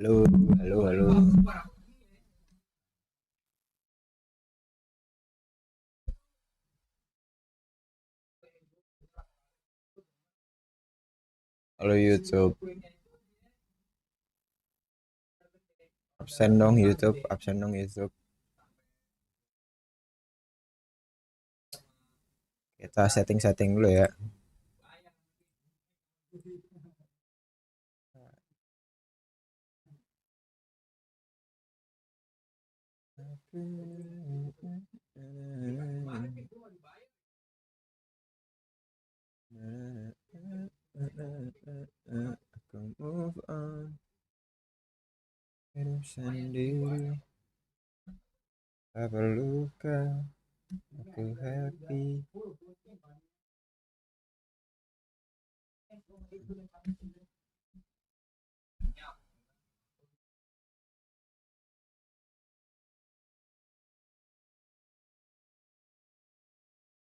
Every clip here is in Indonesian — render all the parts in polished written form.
Halo, halo, halo. Halo YouTube. Absen dong YouTube, absen dong YouTube. Kita setting-setting dulu ya. Aku move on. Hidup sendiri. Tak perlu kau. Aku happy.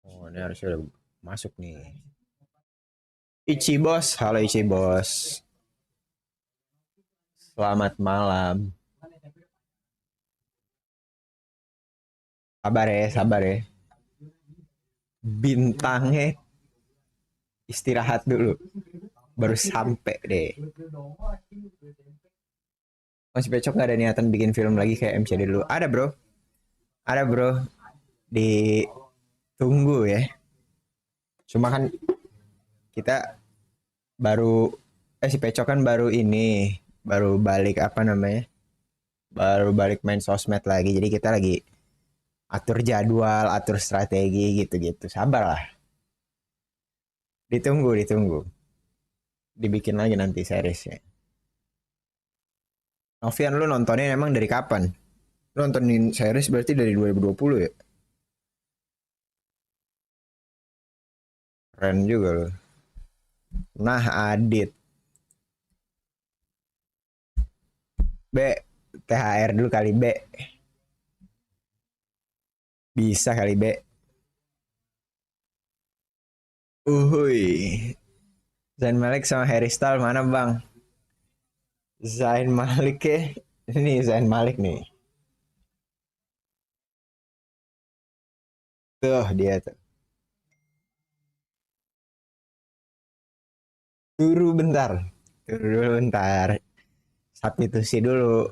Oh, ini harusnya udah masuk nih. Ichi Bos, halo Ichi Bos. Selamat malam. Sabar ya, sabar ya. Bintangnya istirahat dulu. Baru sampai deh. Masih Pecok nggak ada niatan bikin film lagi kayak MCD dulu? Ada bro, ada bro. Ditunggu ya. Cuma kan kita baru, si Pecok kan baru ini, baru balik apa namanya? Baru balik main sosmed lagi. Jadi kita lagi atur jadwal, atur strategi gitu-gitu. Sabar lah. Ditunggu, ditunggu. Dibikin lagi nanti seriesnya. Novian lu nontonnya emang dari kapan? Lu nontonin series berarti dari 2020 ya? Keren juga lu. Nah, Adit. B, THR dulu kali B. Bisa kali B. Uhuy. Zain Malik sama Harry Styles mana bang? Zain Malik ya. Ini Zain Malik nih. Tuh dia tuh. Turu bentar. Turu dulu bentar. Substitusi dulu.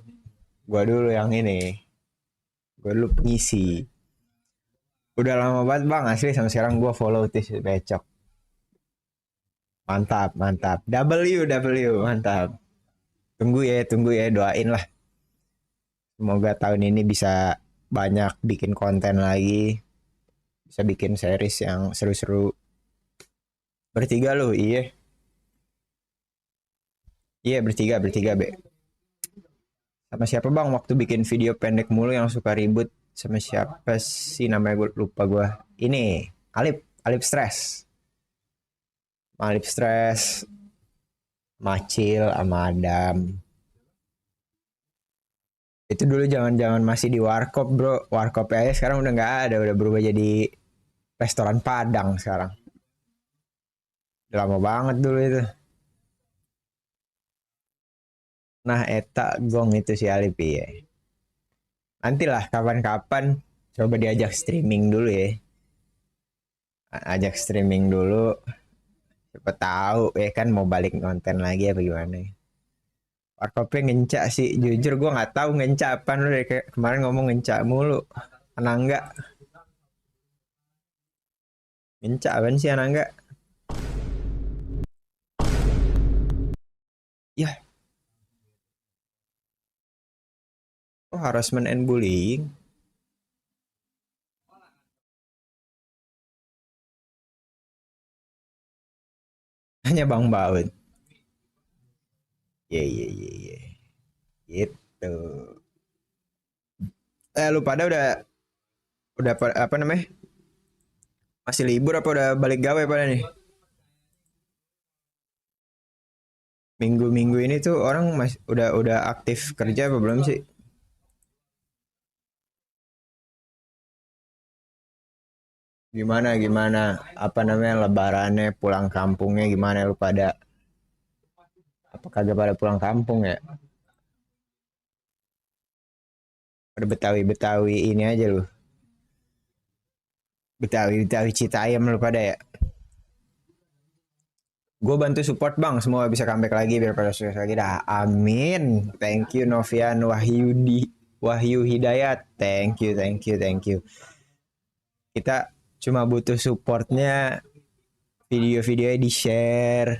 Gua dulu yang ini. Gua dulu pengisi. Udah lama banget bang asli sama sekarang gua follow tis becok. Mantap, mantap. W, mantap. Tunggu ya, doain lah. Semoga tahun ini bisa banyak bikin konten lagi. Bisa bikin series yang seru-seru. Bertiga loh, iya. Iya, bertiga, bertiga, Be. Sama siapa bang waktu bikin video pendek mulu yang suka ribut? Sama siapa sih namanya gue lupa gue. Ini, Alip, Alip Stress. Alip Stress, Macil, sama Adam. Itu dulu jangan-jangan masih di Warkop bro. Warkop aja sekarang udah nggak ada, udah berubah jadi restoran Padang sekarang. Udah lama banget dulu itu. Nah, eta gong itu si Alip ya. Nantilah kapan-kapan coba diajak streaming dulu ya. Ajak streaming dulu. Siapa tahu ya kan mau balik konten lagi apa gimana. Warkopnya ngencak sih. Jujur gue nggak tahu ngencak apa lu dari kayak kemarin ngomong ngencak mulu. Anangga. Ngencak apa sih Anangga? Ya, oh harassment and bullying. Hanya Bang Baut. Iya, iya, iya, iya. Gitu. Lu pada apa namanya? Masih libur apa udah balik gawe pada nih? Minggu-minggu ini tuh orang masih udah aktif kerja apa belum sih? Gimana gimana apa namanya lebarannya pulang kampungnya gimana lu pada apa kagak pada pulang kampung ya? Pada Betawi-Betawi ini aja lu. Betawi-Betawi Citayam lu pada ya. Gue bantu support bang semua bisa comeback lagi biar pada sukses lagi dah. Amin. Thank you Novian Wahyu Hidayat. Thank you, thank you, thank you. Kita cuma butuh supportnya, video-videonya di share,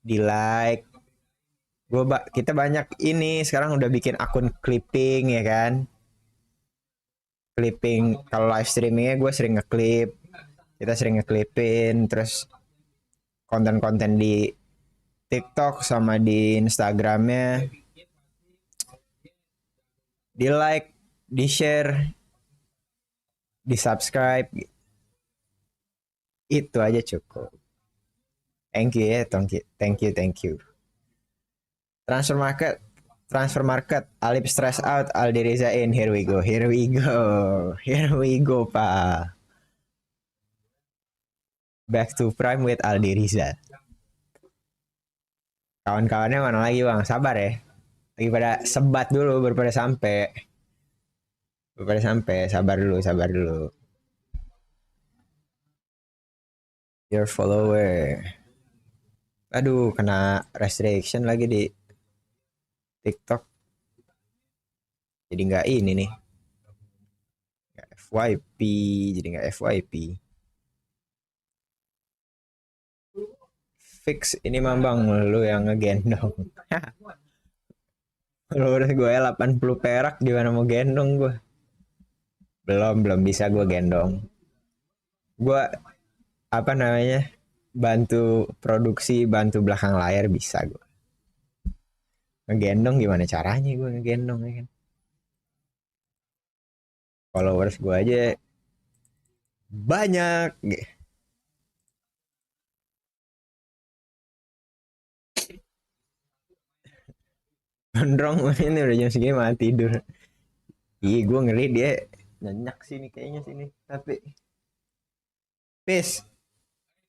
di like. Kita banyak ini sekarang udah bikin akun clipping ya kan. Clipping kalau live streamingnya gue sering ngeklip. Kita sering ngeclipin terus konten-konten di TikTok sama di Instagramnya di like, di share, di subscribe. Itu aja cukup. Thank you ya, thank you, thank you. Transfer market, transfer market. Alip stress out, Aldi Riza in. Here we go, here we go, here we go, pak. Back to prime with Aldi Riza. Kawan-kawannya mana lagi bang? Sabar ya. Lagi pada sebat dulu, baru pada sampai. Baru pada sampai. Sabar dulu, sabar dulu. Your follower. Aduh, kena restriction lagi di TikTok. Jadi nggak ini nih. Nggak FYP, jadi nggak FYP. Fix ini mah bang, lu yang ngegendong. Lu udah gue 80 perak gimana mau gendong gue? Belum bisa gue gendong. Gue apa namanya? Bantu produksi, bantu belakang layar bisa gue. Ngegendong gimana caranya gue ngegendong ya kan? Followers gue aja banyak. Gondrong ini udah jam segini malah tidur. Iya gue ngeri dia nyenyak sini kayaknya sini. Tapi Pis,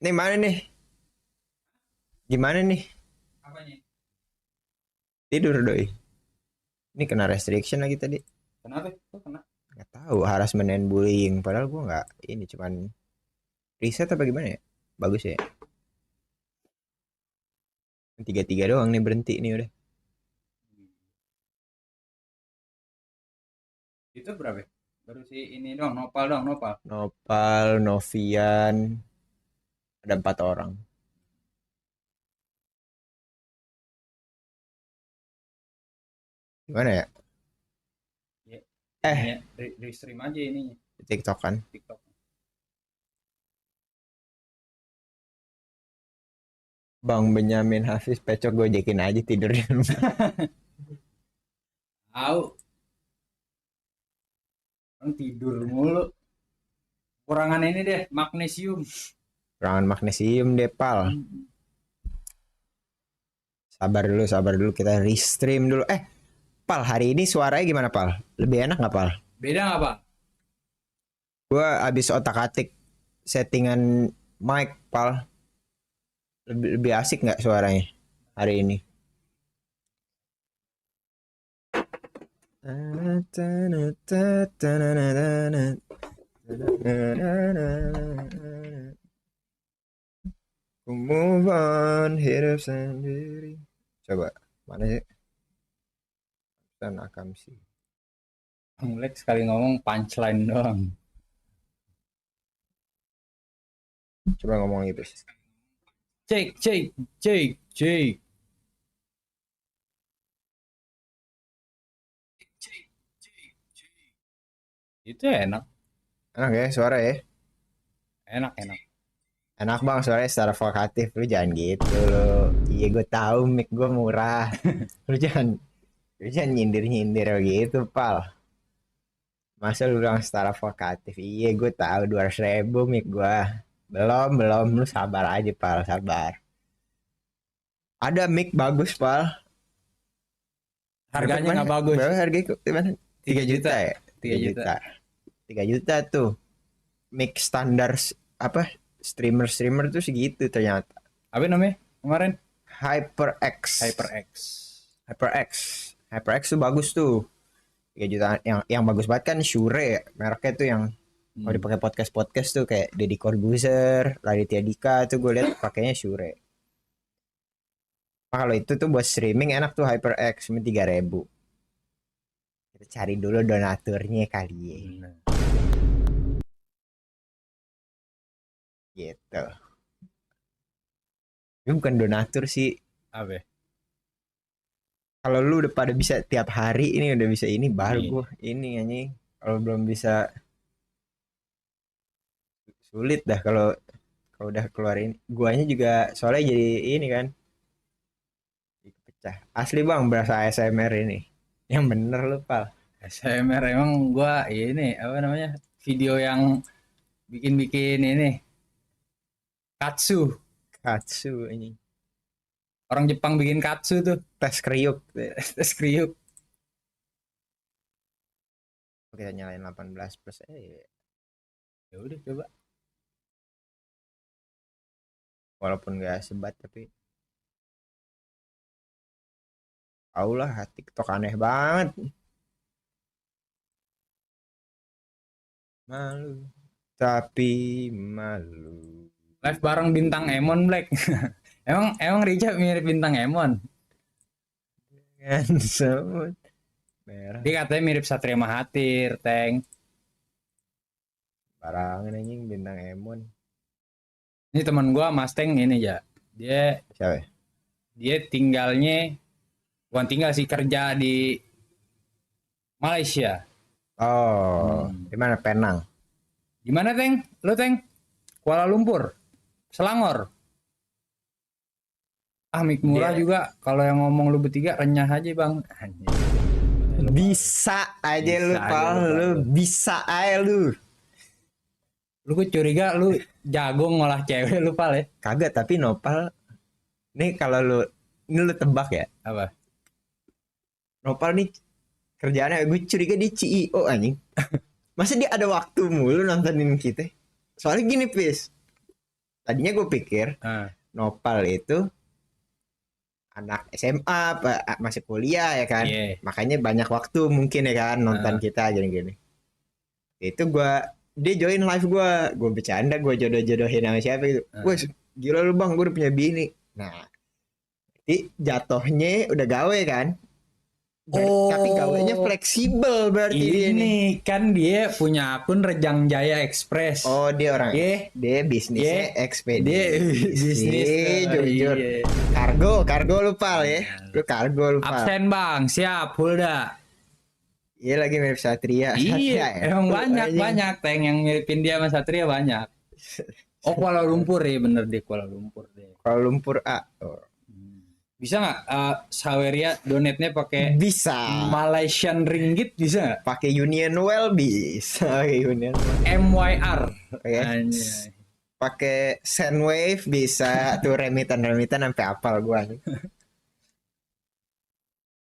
nih mana nih? Gimana nih? Apanya? Tidur doi. Ini kena restriction lagi tadi. Kenapa? Kok kena? Gak tahu harassment and bullying. Padahal gue nggak ini cuman riset apa gimana ya? Bagus ya. Tiga doang nih berhenti nih udah. Itu berapa? Baru si ini doang, Nopal doang, Nopal. Nopal, Novian, ada 4 orang. Gimana ya? Ya, ininya Eh, di stream aja ininya, TikTok kan. TikTok. Bang Benyamin Hafiz pecok gojekin aja tidur di rumah. Tahu, orang tidur mulu. Kurangan ini deh, magnesium. Kurangan magnesium deh, pal. Sabar dulu kita restream dulu. Pal, hari ini suaranya gimana, Pal? Lebih enak nggak, Pal? Beda nggak, Pak? Gua abis otak-atik settingan mic, Pal. Lebih asik nggak suaranya hari ini? Move on, hidup sendiri. Coba, mana sih? Dan akam sih. Mulai sekali ngomong punchline doang. Coba ngomong gitu. Cek, cek, cek, cek. Itu enak, Enak ya suara ya? enak, enak. Enak bang soalnya secara vokatif lu jangan gitu lu. Iya gue tahu mic gue murah. Lu jangan nyindir-nyindir gitu pal. Masa lu bilang secara vokatif? Iya gue tahu 200.000 mic gue. Belum lu sabar aja pal sabar. Ada mic bagus pal. Harganya nggak bagus. Berapa harganya gimana? 3 juta ya? 3 juta. 3 juta tuh. Mic standar apa? Streamer tuh segitu ternyata. Apa namanya kemarin? HyperX. HyperX. HyperX tuh bagus tuh. 3 juta yang bagus banget kan Shure ya. Mereknya tuh yang kalau dipakai podcast tuh kayak Deddy Corbuzier, Raditya Dika tuh gue lihat pakainya Shure. Nah, kalau itu tuh buat streaming enak tuh HyperX cuma 3.000. Kita cari dulu donaturnya kali ya. Gitu. Ini bukan donatur sih. Apa? Kalau lu udah pada bisa tiap hari ini udah bisa ini baru Iya. gue ini anjing. Kalau belum bisa sulit dah kalau udah keluarin. Guanya juga soalnya jadi ini kan. Pecah. Asli bang berasa ASMR ini. Yang bener lu pal. ASMR emang gua ini apa namanya? Video yang bikin ini katsu. Katsu ini. Orang Jepang bikin katsu tuh. Tes kriuk. Tes kriuk. Kita nyalain 18 plus. Ya udah coba. Walaupun gak sebat tapi tau lah TikTok aneh banget. Malu tapi malu. Live bareng bintang Emon Black. emang Rica mirip bintang Emon. Kan semut merah. Dia katanya mirip Satria Mahathir, Teng. Barangan anjing bintang Emon. Ini teman gua Mas Teng ini ya. Dia Siapa? dia tinggalnya bukan tinggal sih, kerja di Malaysia. Oh, di mana Penang? Gimana Teng? Lu Teng? Kuala Lumpur, Selangor. Ah mik murah Dia- juga. Kalau yang ngomong lu bertiga renyah aja bang. Anjir. Bisa aja lu Bisa aja pal, lu, lu Pal. bisa aja lu. Lu gue curiga lu jago ngolah cewek lu pal ya. Kagak tapi Nopal. Nih kalau lu ini lu tebak ya. Apa? Nopal nih kerjaannya gue curiga dia CEO anjing. Masa dia ada waktu mulu nontonin kita? Soalnya gini Pis. Tadinya gue pikir Ah, Nopal itu anak SMA masih kuliah ya kan. iya. Makanya banyak waktu mungkin ya kan nonton kita gini-gini. Itu dia join live gue bercanda, gue jodoh-jodohin sama siapa gitu. Wes gila lu bang, gue udah punya bini. Nah, jadi jatuhnya udah gawe kan. Tapi gawenya fleksibel berarti dia nih. Ini kan dia punya akun Rejang Jaya Express. Oh dia orang, Iya. dia bisnisnya Dia ekspedisi. bisnis. Jujur. Iya. Kargo lupa ya. Lu kargo lupa. Absen bang, siap, Hulda. Iya lagi mirip Satria. Satria Iya, ya? emang Anjing. banyak Teng yang miripin dia sama Satria banyak. Oh Kuala Lumpur ya, bener deh Kuala Lumpur deh. Kuala Lumpur A. Oh. Bisa nggak Saweria donate-nya pakai Bisa. Malaysian Ringgit bisa nggak? Pakai Union Well bisa. Pakai Union. MYR. Oke. Anjay. Pakai Sendwave bisa. Tuh remitan sampai apal gua.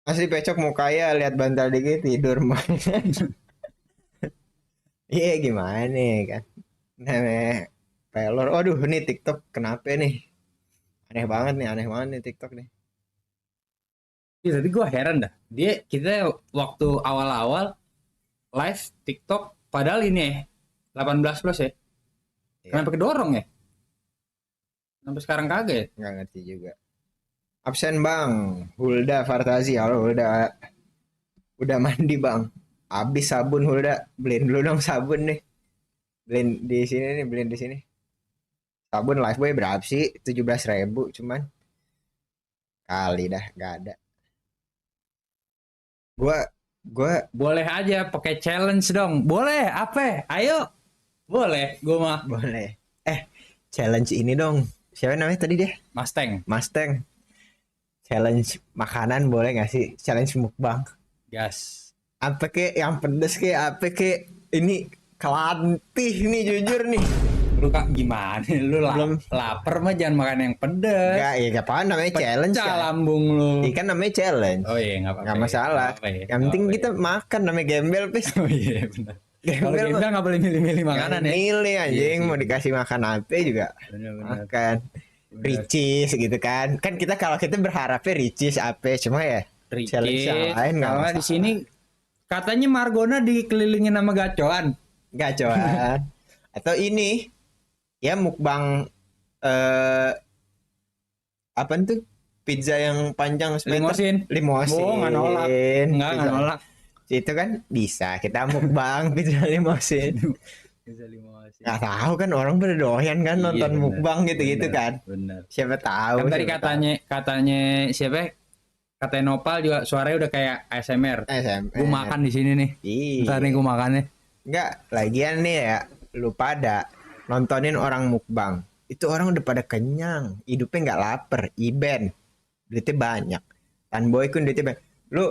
Masih pecok mau kaya lihat bantal dikit tidur mah. Iya gimana kan. Nah, pelor. Aduh nih TikTok kenapa nih? Aneh banget nih TikTok nih. Iya, tapi gue heran dah. Kita waktu awal-awal live TikTok padahal ini 18 plus ya. Iya. Kenapa kedorong ya? Sampai sekarang kagak ya? Nggak ngerti juga. Absen bang, Hulda Fartazi. Halo Hulda. Udah mandi bang. Habis sabun Hulda. Beliin dulu dong sabun nih. Beliin di sini. Sabun Lifebuoy berapa sih? 17.000 cuman. Kali dah, nggak ada. Gua Boleh aja pakai challenge dong. Boleh, apa? Ayo. Boleh, gue mah. boleh. challenge ini dong. Siapa namanya tadi dia? Mustang, Mustang. Challenge makanan boleh nggak sih? Challenge mukbang. gas. Apa kek yang pedes kek? Apa kek? Ini kelantih nih jujur nih. Lu kak gimana? Lu Belum. lapar mah jangan makan yang pedes. Enggak, ya apa namanya challenge Pecah kan? lambung lu. Ikan namanya challenge. Oh iya nggak apa-apa. Nggak masalah. Nggak apa-apa ya, Yang penting nggak kita apa-apa makan namanya gembel pis. ya. Oh iya benar. Kalau Gembel gembel nggak boleh milih-milih makanan ya. milih Iya anjing sih, mau bener. dikasih makan apa juga Benar-benar. makan. Ricis gitu kan. Kan kita kalau kita berharapnya ricis apa cuma ya challenge yang lain nggak Kalau di masalah. sini katanya Margona dikelilingin sama gacoan. Gacoan. Atau ini ya mukbang apa tuh pizza yang panjang semeter. Limosin. Limosin. Oh, nggak nolak. Nggak Pizza. nolak. Itu kan bisa kita mukbang pizza limosin. Bisa limosin. Nggak tahu kan orang pada doyan kan Iya, nonton bener. mukbang gitu-gitu Bener, kan. Bener. Siapa tahu. Kan tadi siapa katanya siapa? Katanya Nopal juga suaranya udah kayak ASMR. tahu. SMS. Gue makan di sini nih. Iya. Ntar nih gue makannya. Enggak, lagian nih ya, lu pada nontonin orang mukbang. Itu orang udah pada kenyang, hidupnya nggak lapar, iben. Duitnya banyak. Tan boy kun duitnya banyak. Lu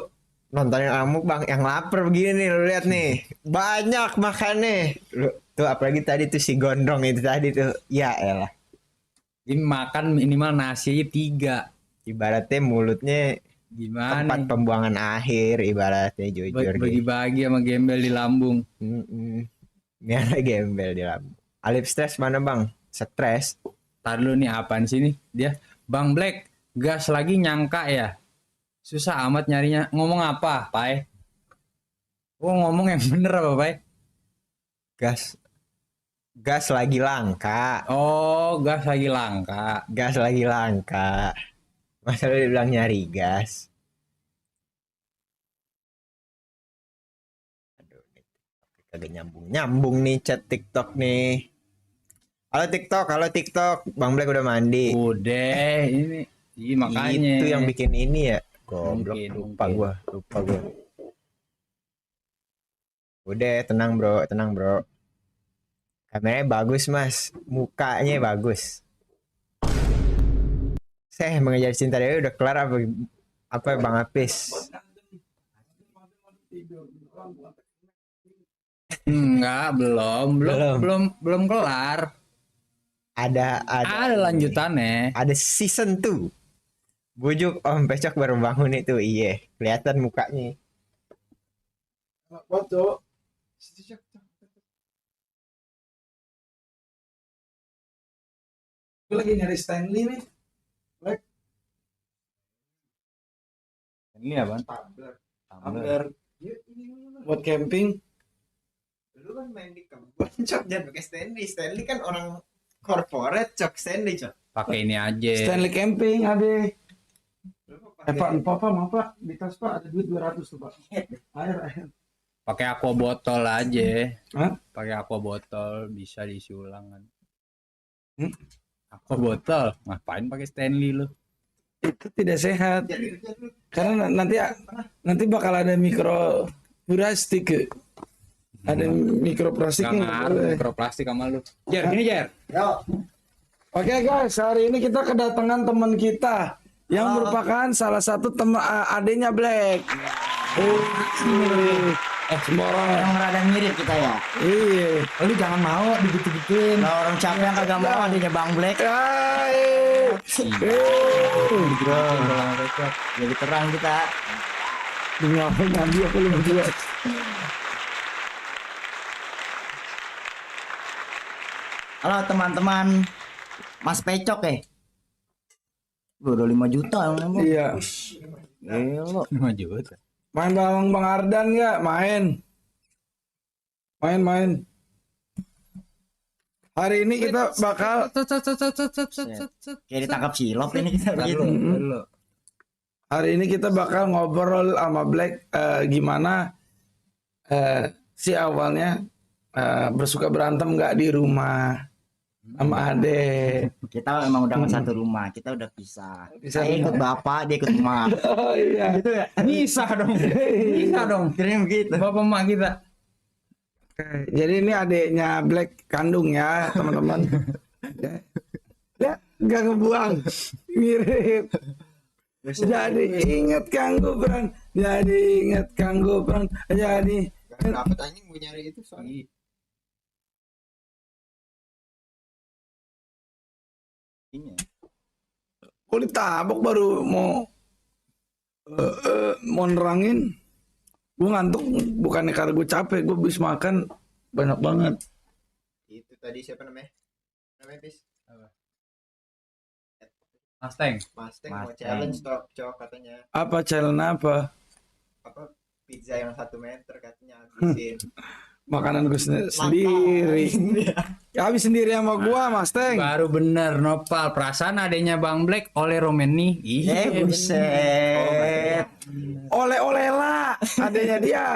nontonin orang mukbang yang lapar begini nih, lu lihat nih. Banyak makannya. Lu tuh apalagi tadi tuh si gondrong itu tadi tuh. Ya elah. Jadi makan minimal nasi aja 3. Ibaratnya mulutnya Gimana? tempat pembuangan akhir ibaratnya jujur gitu. Bagi-bagi sama gembel di lambung. Ini ada gembel di lambung. Alip stres mana bang? Stres. Tar dulu nih apaan sih nih? Dia Bang Black gas lagi nyangka ya. Susah amat nyarinya. Ngomong apa, Pai? Oh ngomong yang bener apa, Pai? Gas lagi langka. Oh gas lagi langka. Gas lagi langka. Masa lu bilang nyari gas? Aduh, nih, kagak nyambung nih chat TikTok nih. Halo TikTok, Bang Black udah mandi. Udah ini. Iya makanya. Itu yang bikin ini ya. Goblok, Mungkin. lupa gua. Udah, tenang bro. Kameranya bagus mas, mukanya bagus. Saya mengejar cinta dewi udah kelar apa Bang Apis? Enggak, belum kelar. Ada Lanjutannya. Ada season 2. Bujuk Om Pecok baru bangun itu, iya, kelihatan mukanya. Foto. Gue lagi nyari Stanley nih. Ini apa? Tumbler. Buat camping. Lu kan main di kebun, Cok, jangan pakai Stanley. Stanley kan orang corporate, Cok. Stanley, Cok. Pakai ini aja. Stanley camping ade. Pak, maaf Pak, di tas Pak ada duit 200 tuh Pak. Air. Pakai aqua botol aja. Hah? Pakai aqua botol bisa diisi ulang kan. Hmm? Aqua botol, ngapain pakai Stanley lu? Itu tidak sehat. Karena nanti bakal ada mikroplastik. Ada mikroplastik Gak yang ngaruh boleh. mikroplastik sama lu. Jer, gini Jer. Oke guys, hari ini kita kedatangan teman kita yang merupakan salah satu teman adenya Black. Semua orang. Yang rada mirip kita ya. Iya. Lu jangan mau dibikin-bikin. Nah, orang capek yang kagak mau adanya Bang Black. Jadi terang kita. Nyambi apa lu berdua? Halo teman-teman. Mas Pecok udah 5 juta yang ngomong. Iya. Gelo. 5 juta. Main bareng Bang Ardan nggak? Main. Hari ini kita bakal Kayak ditangkap silop ini kita begitu. Dulu. hari ini kita bakal ngobrol sama Black gimana si awalnya bersuka berantem nggak di rumah sama Ade. Kita emang udah nggak satu rumah, kita udah pisah. Pisah Saya ikut bapak, dia ikut emak. Oh iya. Gitu ya. Bisa dong. Bisa dong. Kirim gitu. Bapak emak kita. Jadi ini adiknya Black kandung ya teman-teman. Gak ngebuang. Mirip. Jadi ingat Kang Gibran. Jadi ingat Kang Gibran. Jadi Gak dapet anjing gue nyari itu soalnya. kok ditabok baru mau nerangin. Gue ngantuk bukannya karena gue capek, gue habis makan banyak banget. Itu tadi siapa namanya? Namanya bis. Mustang. Mustang mau Mustang. challenge cok katanya. Apa challenge apa? Apa pizza yang 1 meter katanya habisin. Makanan gue sendiri. Habis sendiri sama gue, Mas Teng. Baru bener Nopal. Perasaan adanya Bang Black oleh Romeni. Buset. Oleh-oleh lah, adanya dia.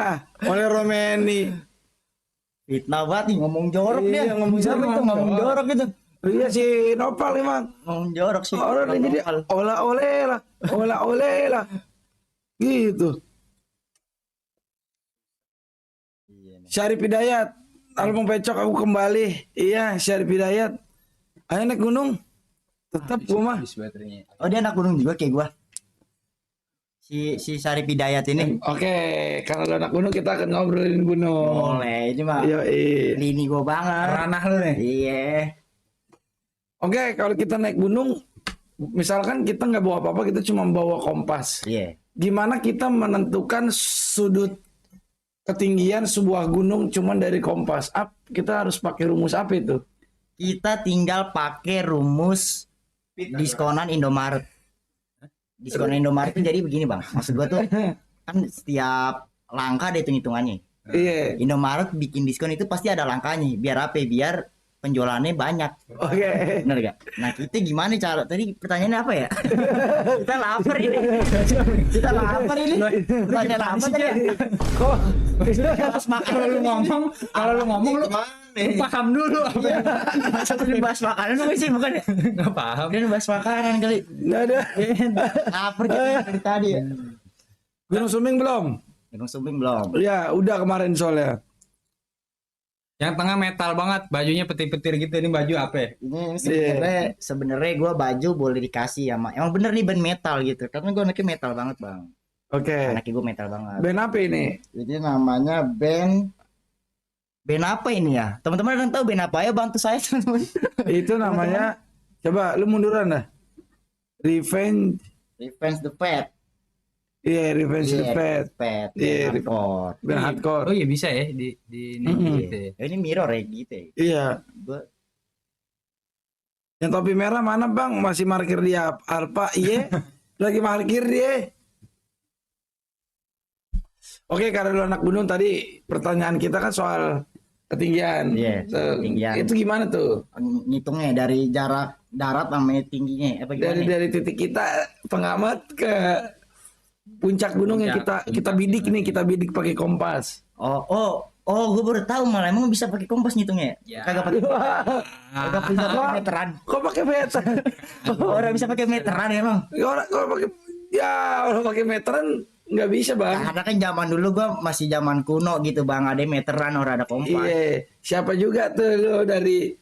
Oleh Romeni. Fitnah banget nih, ngomong jorok Iya, dia. ngomong Siapa jorok. itu ngomong jorok gitu? Iya si Nopal emang. Ngomong jorok sih. Orang dia jadi oleh-oleh lah, oleh-oleh lah. Gitu. Syarif Hidayat, album Pecok aku kembali. Iya, Syarif Hidayat. Ayo naik gunung. Tetap gua mah. Habis baterainya. Oh dia anak gunung juga kayak gua. Si Syarif Hidayat ini. Oke, kalau lo anak gunung kita akan ngobrolin gunung. Boleh, ini mah Yo, lini gua banget. Ranah lu nih. Iya. Oke, kalau kita naik gunung, misalkan kita nggak bawa apa-apa, kita cuma bawa kompas. Iya. Gimana kita menentukan sudut ketinggian sebuah gunung cuman dari kompas? Kita harus pakai rumus apa itu? Kita tinggal pakai rumus diskonan Indomaret. Diskonan Indomaret itu jadi begini bang. Maksud gua tuh kan setiap langkah ada hitung-hitungannya. Iya. Indomaret bikin diskon itu pasti ada langkahnya. Biar apa? Biar penjualannya banyak. Oke. Bener gak? Nah kita gimana cara? Tadi pertanyaannya apa ya? Kita lapar ini. Kita lapar ini. Pertanyaan apa tadi? Kok Bahas makanan Kalau lu ngomong, lu paham dulu apa yang Masa tadi bahas makanan apa sih bukan ya? nggak paham. Dia bahas makanan kali. nggak ada? Lapar kita dari tadi ya. Gunung Sumbing belum? Gunung Sumbing belum. Ya, udah kemarin soalnya. Yang tengah metal banget, bajunya petir-petir gitu. Ini baju apa ya? Ini sebenarnya gue baju boleh dikasih sama. Emang bener nih band metal gitu. Karena gue anaknya metal banget bang. Oke. Anaknya gue metal banget. Band apa ini? Jadi namanya band apa ini ya? Teman-teman ada yang tahu band apa ya? Bantu saya teman-teman. Itu namanya, coba lu munduran dah. Revenge. Revenge the Fat. Iya, Revenge the Fat. Fat. Iya, Hardcore. Band hardcore. Oh iya bisa ya di gitu ya. Ini mirror ya gitu ya. Iya. Gua Yang topi merah mana bang? Masih parkir di Alfa? Iya. Lagi parkir dia. Oke, karena lu anak gunung tadi pertanyaan kita kan soal ketinggian. Iya, ketinggian. Itu gimana tuh? ngitungnya dari jarak darat sama tingginya apa gimana? Dari titik kita pengamat ke puncak gunung yang kita bidik nih, kita bidik pakai kompas. Oh, gue baru tahu malah emang bisa pakai kompas ngitungnya. Ya. Kagak pakai meteran. Kok pakai meter? Orang bisa pakai meteran emang. Orang pakai orang pakai meteran nggak bisa bang. Karena kan zaman dulu gue masih zaman kuno gitu bang, ada meteran orang ada kompas. Iya, siapa juga tuh lu dari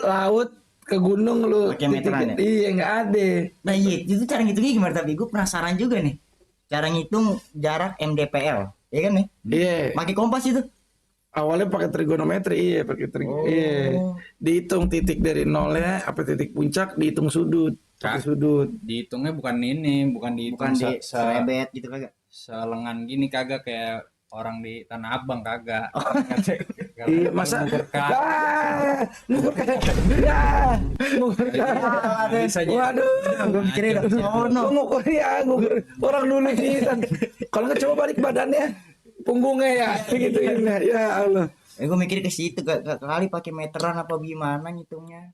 laut ke gunung lu Pakai meteran ya? Iya nggak ada. Nah iya, itu cara ngitungnya gimana? Tapi gue penasaran juga nih. Cara ngitung jarak MDPL, ya kan nih? Iya. Pakai kompas itu. Awalnya pakai trigonometri, iya pakai iya. Dihitung titik dari nolnya apa titik puncak, dihitung sudut, pakai sudut. Dihitungnya bukan ini, bukan dihitung Bukan di selebet gitu kagak. selengan gini kagak kayak orang di Tanah Abang kagak. Iya, masa ngukur Bisa aja. Waduh, Gue mikirin ngukur ya, ngukur orang dulu sih. Kalau nggak coba balik badannya, punggungnya ya, gitu ya Allah. Gue mikir ke situ kali pakai meteran apa gimana ngitungnya.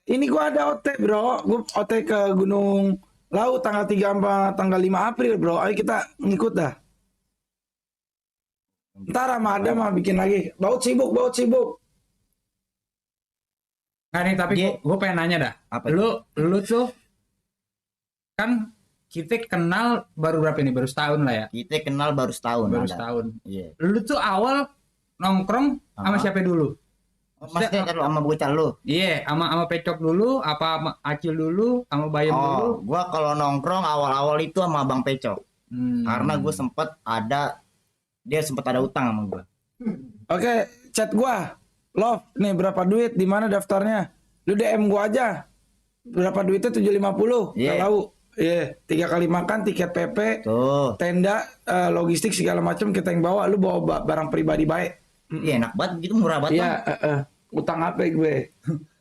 Ini gua ada OT bro, gua OT ke Gunung Laut tanggal 3 sampai tanggal 5 April bro. Ayo kita ngikut dah. Ntar sama ada mah bikin lagi. Baut sibuk. Nggak nih tapi gue pengen nanya dah. Apa Lu tuh kan kita kenal baru berapa ini? Baru setahun lah ya. Kita kenal baru setahun. Baru ada. setahun. Iya. Lu tuh awal nongkrong sama siapa dulu? Maksudnya kalau sama bocah lu. Iya, sama Pecok dulu, apa sama Acil dulu, sama Bayem dulu. Oh, gua kalau nongkrong awal-awal itu sama Bang Pecok. Hmm. Karena gue dia sempet ada utang sama gua. Oke, chat gua. Love, nih berapa duit? Di mana daftarnya? Lu DM gua aja. Berapa duitnya? 750. Iya. Tahu. Iya, 3 kali makan, tiket PP, Tuh. tenda, logistik segala macam kita yang bawa. Lu bawa barang pribadi baik. Iya enak banget gitu, murah banget. Iya, utang apa gue?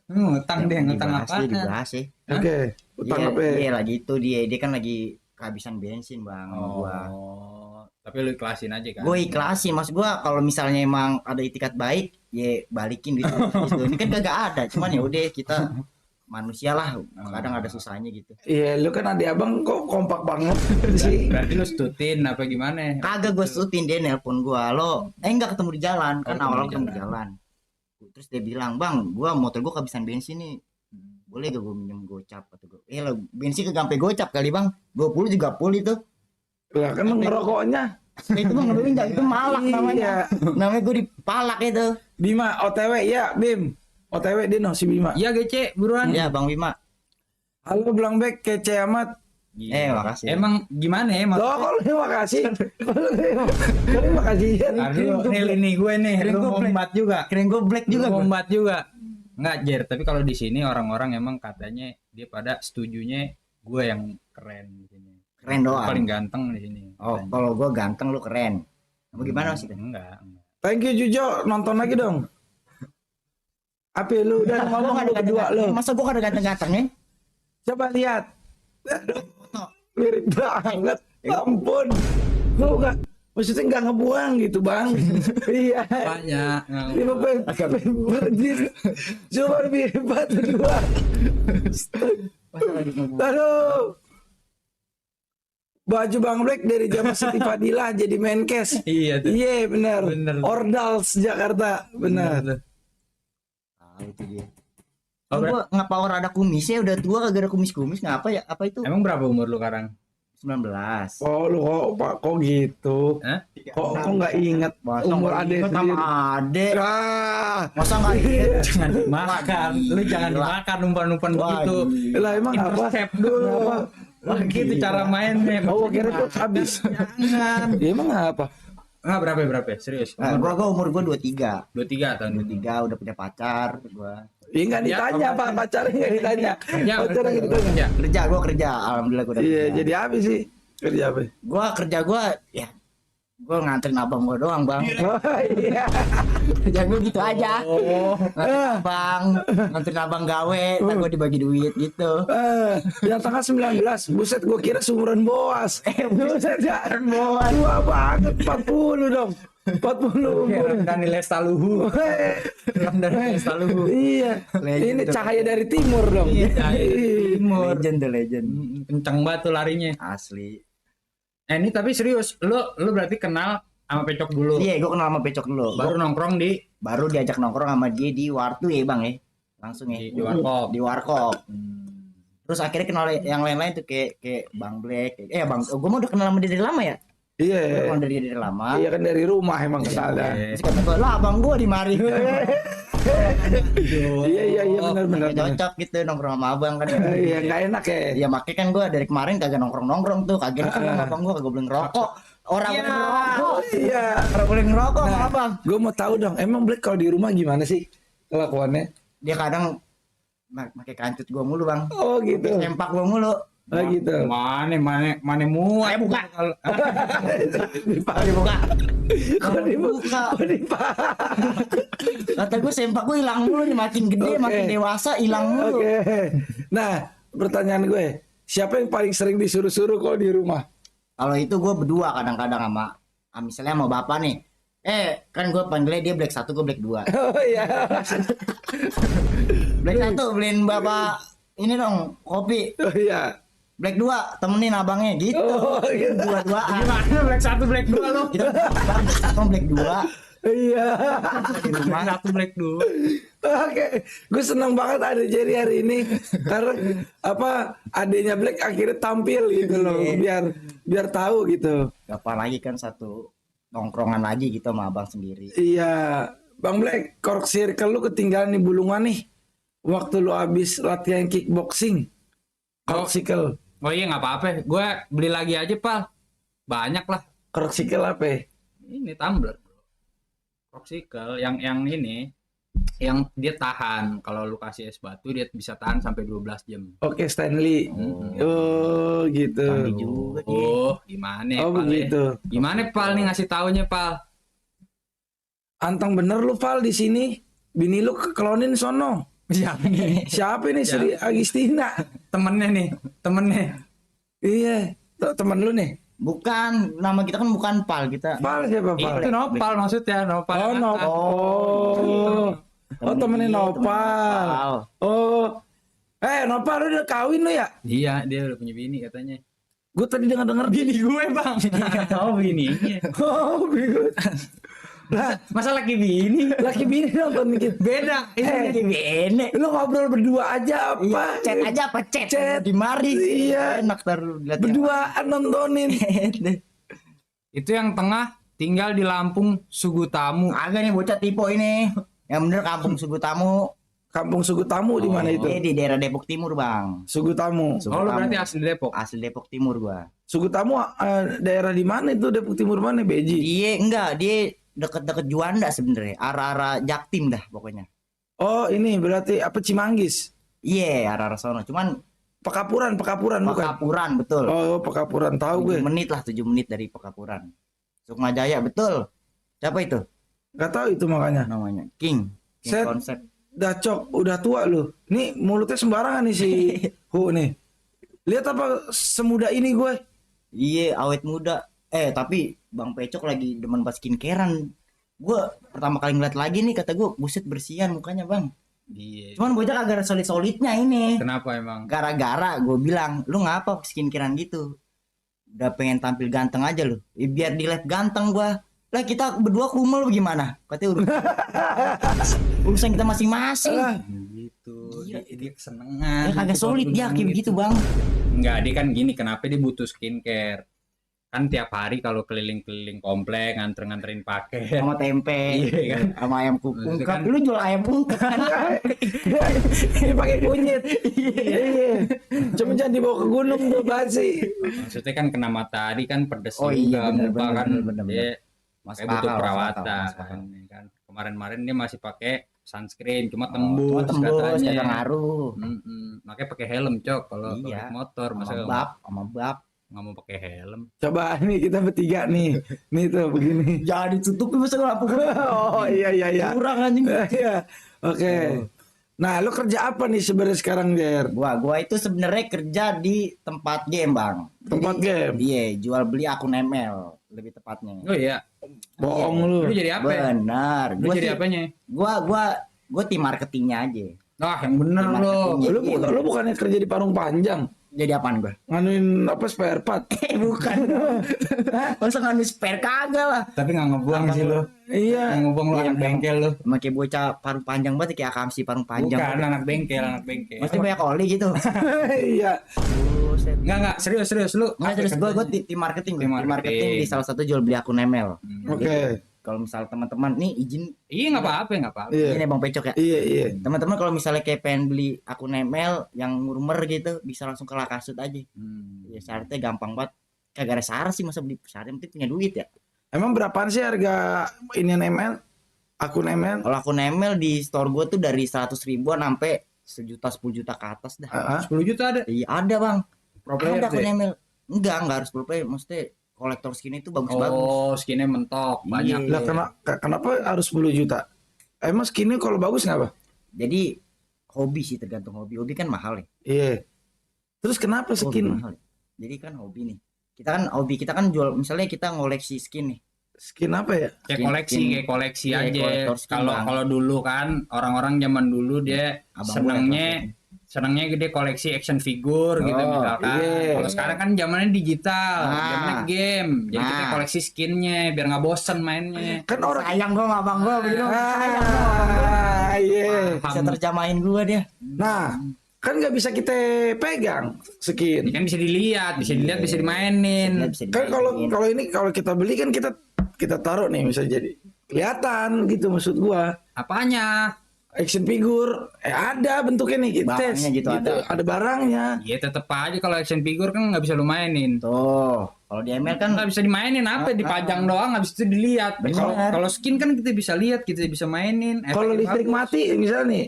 Ngutang deh, ngutang apa? Dibahas ya. Oke, utang Iya, apa? iya lagi itu dia kan lagi kehabisan bensin bang sama gua. Oh, tapi lu ikhlasin aja kan? Gue ikhlasin, mas gua kalau misalnya emang ada itikat baik, ya balikin gitu. Ini kan kagak ada, cuman ya udah kita manusia lah, kadang ada susahnya gitu. Iya, lu kan adik abang kok kompak banget sih. Berarti lu stutin apa gimana? Kagak gue sutin dia nelpon gua, lo enggak ketemu di jalan kan, ketemu awalnya di ketemu di jalan. Terus dia bilang, bang, gua motor gua kehabisan bensin nih, boleh gak gue minjem gocap atau gue? Lo bensin ke sampai gocap kali bang, 20 juga full itu. Lah kan ngerokoknya. Nah, itu mah ngeluhin enggak, itu malak namanya. Namanya gue dipalak itu. Bima OTW ya, Bim. OTW dia no si Bima. Iya GC, buruan. Ya Bang Bima. Halo Blang Bek, kece amat. Makasih. Emang gimana ya? Loh, kok lu terima kasih? Kok lu terima kasih? Nih gue nih, Keren lu gue black. ngombat juga. Keren gue black juga gua. Ngombat juga. Enggak, Jer, tapi kalau di sini orang-orang emang katanya dia pada setujunya gue yang keren di sini. Keren doang. Paling ganteng di sini. Oh, katanya. kalau gue ganteng lu keren. Apa gimana sih? Enggak. Thank you Jujo, nonton lagi dong. Apa lu udah ngomong lu berdua lu? Masa gue ada ganteng-gantengnya? Coba lihat. Aduh, mirip banget. Ampun. Lu enggak maksudnya enggak ngebuang gitu, Bang. Iya. Banyak. Lima berdiri. Coba lebih hebat berdua. Aduh. Baju Bang Black dari zaman Siti Fadilah jadi Menkes. Iya tuh. Iya benar. Bener. Ordals Jakarta. Benar. Itu dia. Oh, Gue ngapa orang ada kumisnya, udah tua kagak ada kumis-kumis, ngapa ya? Apa itu? Emang berapa umur lu sekarang? 19. Oh lu kok Pak kok gitu? Hah? Kok nggak inget umur adek sama sendiri? adek. Ah, Masa nggak inget? Jangan dimakan. Lu jangan dimakan umpan-umpan begitu. lah emang apa? Intercept dulu. Wah gitu cara mainnya. Oh kira tuh habis. Jangan. Ya, emang apa? Enggak berapa? Serius. Nah, umur gua 23. 23 tahun 23 udah punya pacar gua. Ya nggak ditanya Pak, pacarnya nggak ditanya. Ya, Pacarnya nggak ditanya. Ya. Gua kerja, alhamdulillah gua udah Iya, kerja. jadi apa sih? Kerja apa? Gua ya gua nganterin abang gua doang, Bang. Oh iya. Kerja gua gitu aja. Oh. Nganterin abang, nganterin abang gawe, ntar gua dibagi duit gitu. Yang tanggal 19, buset gua kira seumuran Boas. Buset ya. Boas. Tua banget, 40 dong. 40 umur. Ramdhani Lestaluhu. Ramdhani Lestaluhu. Iya. Legend Ini tuh. cahaya dari timur dong. Legend the legend. Kencang banget tuh larinya. Asli. Ini tapi serius, lu berarti kenal sama Pecok dulu. Iya, gua kenal sama Pecok dulu. Baru nongkrong di Baru diajak nongkrong sama dia di Wartu ya, Bang ya. Langsung ya. Di Warkop. Di Warkop. Terus akhirnya kenal yang lain-lain tuh kayak Bang Black. Bang, gua mau udah kenal sama dia dari lama ya. Iya. Gua kenal dari dia dari lama. Iya kan dari rumah emang kesana. Terus kata gua, lah abang gua di mari. Iya benar. Cocok gitu nongkrong sama abang kan. Iya nggak enak ya. Ya makanya kan gua dari kemarin kagak nongkrong tuh, kagak sama abang gua kagak boleh ngerokok. Orang boleh ngerokok. Iya. Orang boleh ngerokok sama abang. Gue mau tahu dong, emang Black kalau di rumah gimana sih kelakuannya? Dia kadang pakai kancut gua mulu, Bang. Oh gitu. Sempak gua mulu. Oh gitu. Mana muat. Buka. Dibuka. Buka. Kok dibuka? Kok dibuka? Kata gue sempak gue hilang mulu nih, makin gede, Oke. makin dewasa hilang mulu. Oke. Nah, pertanyaan gue, siapa yang paling sering disuruh-suruh kalau di rumah? Kalau itu gue berdua kadang-kadang sama misalnya sama bapak nih. Kan gue panggilnya dia Black 1, gue Black 2. Oh iya. Black 1 beliin bapak ini dong kopi. Oh iya. Black 2 temenin abangnya gitu. Oh gitu. Dua-duaan. Gimana Black 1 Black 2 lo? Gitu. Bang, Black 1 Black 2 Iya. di rumah. Black 1 Black 2. Oke, gue seneng banget ada Jerry hari ini karena apa adanya Black akhirnya tampil gitu loh, biar tahu gitu. Apalagi kan satu nongkrongan lagi gitu sama abang sendiri. Iya, Bang Black, Kork Circle lu ketinggalan di Bulungan nih. Waktu lu habis latihan kickboxing. Kork Circle. Oh iya nggak apa-apa. Gue beli lagi aja pal. Banyak lah. Kork Circle apa ya? Ini tumbler. Popsicle yang ini yang dia tahan. Kalau lu kasih es batu dia bisa tahan sampai 12 jam. Oke, Stanley. Oh, gitu. Canggih juga dia. Oh, gimana Oh, Pal, begitu. Gimana Pal nih ngasih taunya Pal? Antang bener lu Val di sini. Bini lu kelonin sono. Siapa nih? Siapa ini Sri Agustina? Temennya nih, temennya. Iya, teman lu nih. Bukan, nama kita kan bukan Pal, kita. Val siapa Val? Itu Nopal maksudnya, Nopal. Oh, Nopal. Oh, temennya Nopal. Oh. Nopal lu udah kawin lu ya? Iya, dia udah punya bini katanya. Gue tadi dengar Bini gue, Bang. Oh, bininya. Oh, bingung. Lah, Masa laki bini? laki bini nonton dikit. Beda. Ini Bene. Lu ngobrol berdua aja apa? Iya, chat aja apa chat? Chat. Di mari. Iya. Enak taruh lihat. Berduaan nontonin. Itu yang tengah tinggal di Lampung Sugutamu. Agak nih bocah tipe ini. Yang bener Kampung Sugutamu. Kampung Sugutamu di mana itu? Di daerah Depok Timur, Bang. Sugutamu. Oh, lu berarti asli Depok. Asli Depok Timur gua. Sugutamu daerah di mana itu? Depok Timur mana? Beji. Dia enggak, dia deket-deket Juanda sebenarnya. Arah-arah Jaktim dah pokoknya. Oh, ini berarti apa Cimanggis? Iya, arah-arah sono. Cuman Pekapuran bukan? Pekapuran, betul. Oh, Pekapuran tahu 7 gue. menit lah, 7 menit dari Pekapuran. Sukma Jaya, betul. Siapa itu Gak tahu itu makanya. namanya? King Set. konsep. Dacok, udah tua lu. Nih mulutnya sembarangan nih si Hu nih. Lihat apa semuda ini gue. Iya, awet muda. Tapi Bang Pecok lagi demen banget skincarean. Gue pertama kali ngeliat lagi nih, kata gue, buset bersihan mukanya Bang. Iya. Cuman bocah kagak ada solid-solidnya ini. Kenapa emang? Gara-gara gue bilang, lu ngapa skincarean gitu? Udah pengen tampil ganteng aja lu. Biar di live ganteng gua. Lah kita berdua kumel gimana? Katanya urusan kita masing-masing. Gitu. Gila. Dia kesenengan. Ya kagak solid dia kayak begitu, Bang. Enggak, dia kan gini, kenapa dia butuh skincare? Kan tiap hari kalau keliling-keliling komplek nganterin paket. Sama tempe, Iya kan? sama ayam kukung. Itu kan- Lu jual ayam kukung kan? Dia pakai kunyit. Iya. Cuma jangan dibawa ke gunung tuh basi. Maksudnya kan kena matahari kan pedes Oh iya, juga bener, muka bener, kan bener, dia Masuk kayak butuh akal, perawatan masuk akal. kan. Kemarin-kemarin dia masih pakai sunscreen cuma Cuma tembus tembus, katanya. kagak ngaruh. Makanya pakai helm cok kalau Iya. naik motor masa Sama bab. nggak mau pakai helm. Coba nih kita bertiga nih. Nih tuh begini. Jangan ditutupi masa lampu. Oh iya. Kurang anjing. Iya. Oke. Nah, lu kerja apa nih sebenarnya sekarang, Ger? Gua itu sebenarnya kerja di tempat game, Bang. Tempat game. Iya, jual beli akun ML lebih tepatnya. Oh iya, Bohong lu. lu jadi apa? Benar. Lu Gua jadi sih- apanya? Gua tim marketingnya aja. Ah yang bener Tim lo. marketingnya. Lu bukannya kerja di Parung Panjang? Jadi apaan gua? Nganuin apa spare part? Bukan. Masa nggak spare kagak lah. Tapi nggak ngebuang sih lo. Iya. Nggak ngebuang lo Iya, anak bengkel lo. Makai bocah parung panjang banget kayak Akamsi parung panjang. Bukan anak bengkel. Mesti banyak oli gitu. Iya. Buset. Enggak serius lu. Nggak terus gua tim marketing. Tim marketing di salah satu jual beli akun ML. Oke. Kalau misal teman-teman nih izin Iya nggak apa-apa. Iya. ini Bang Pecok ya. Iya. Teman-teman kalau misalnya kayak pengen beli akun ML yang ngurmer gitu bisa langsung ke Lakasut aja. Ya syaratnya gampang banget. Kagak ada syarat sih masa beli syarat yang penting punya duit ya. Emang berapaan sih harga inian ML? Akun ML? Kalau akun ML di store gua tuh dari 100 ribuan sampai 1 juta 10 juta ke atas dah. Ah, 10 juta ada. Iya ada Bang. Pro player Ada akun deh. ML. Enggak harus pro player. Maksudnya kolektor skin itu bagus-bagus. Oh, skinnya mentok banyak. Lah kenapa harus 10 juta? Emang skinnya kalau bagus ngapa? Jadi hobi sih tergantung hobi. Hobi kan mahal ya. Iya. Terus kenapa Hobi skin? mahal ya. Jadi kan hobi nih. Kita kan jual misalnya kita ngoleksi skin nih. Skin apa ya? Kayak koleksi Iya, aja. kolektor skin, Kalau Bang. kalau dulu kan orang-orang zaman dulu dia Abang senangnya gede koleksi action figure gitu Oh, misalkan. iya. Kalau sekarang kan zamannya digital, Nah. zamannya game. Jadi kita Nah. koleksi skinnya biar nggak bosen mainnya. Kan orang Sayang gua sama abang gua begitu. iya. Bisa terjamahin gua dia. Nah, kan nggak bisa kita pegang Ini skin. kan bisa dilihat, bisa dimainin. Bisa Kan dimainin. kalau ini kalau kita beli kan kita taruh nih bisa jadi kelihatan gitu maksud gua. Apanya? Action figure ada bentuknya nih gitu. Barangnya gitu ada. Barangnya. Ya tetep aja kalau action figure kan nggak bisa lu mainin. Tuh, kalau di ML kan Nggak bisa dimainin apa? Dipajang doang, habis itu dilihat. Bener. Kalau skin kan kita bisa lihat, kita bisa mainin. Kalau efeknya listrik bagus. mati misalnya nih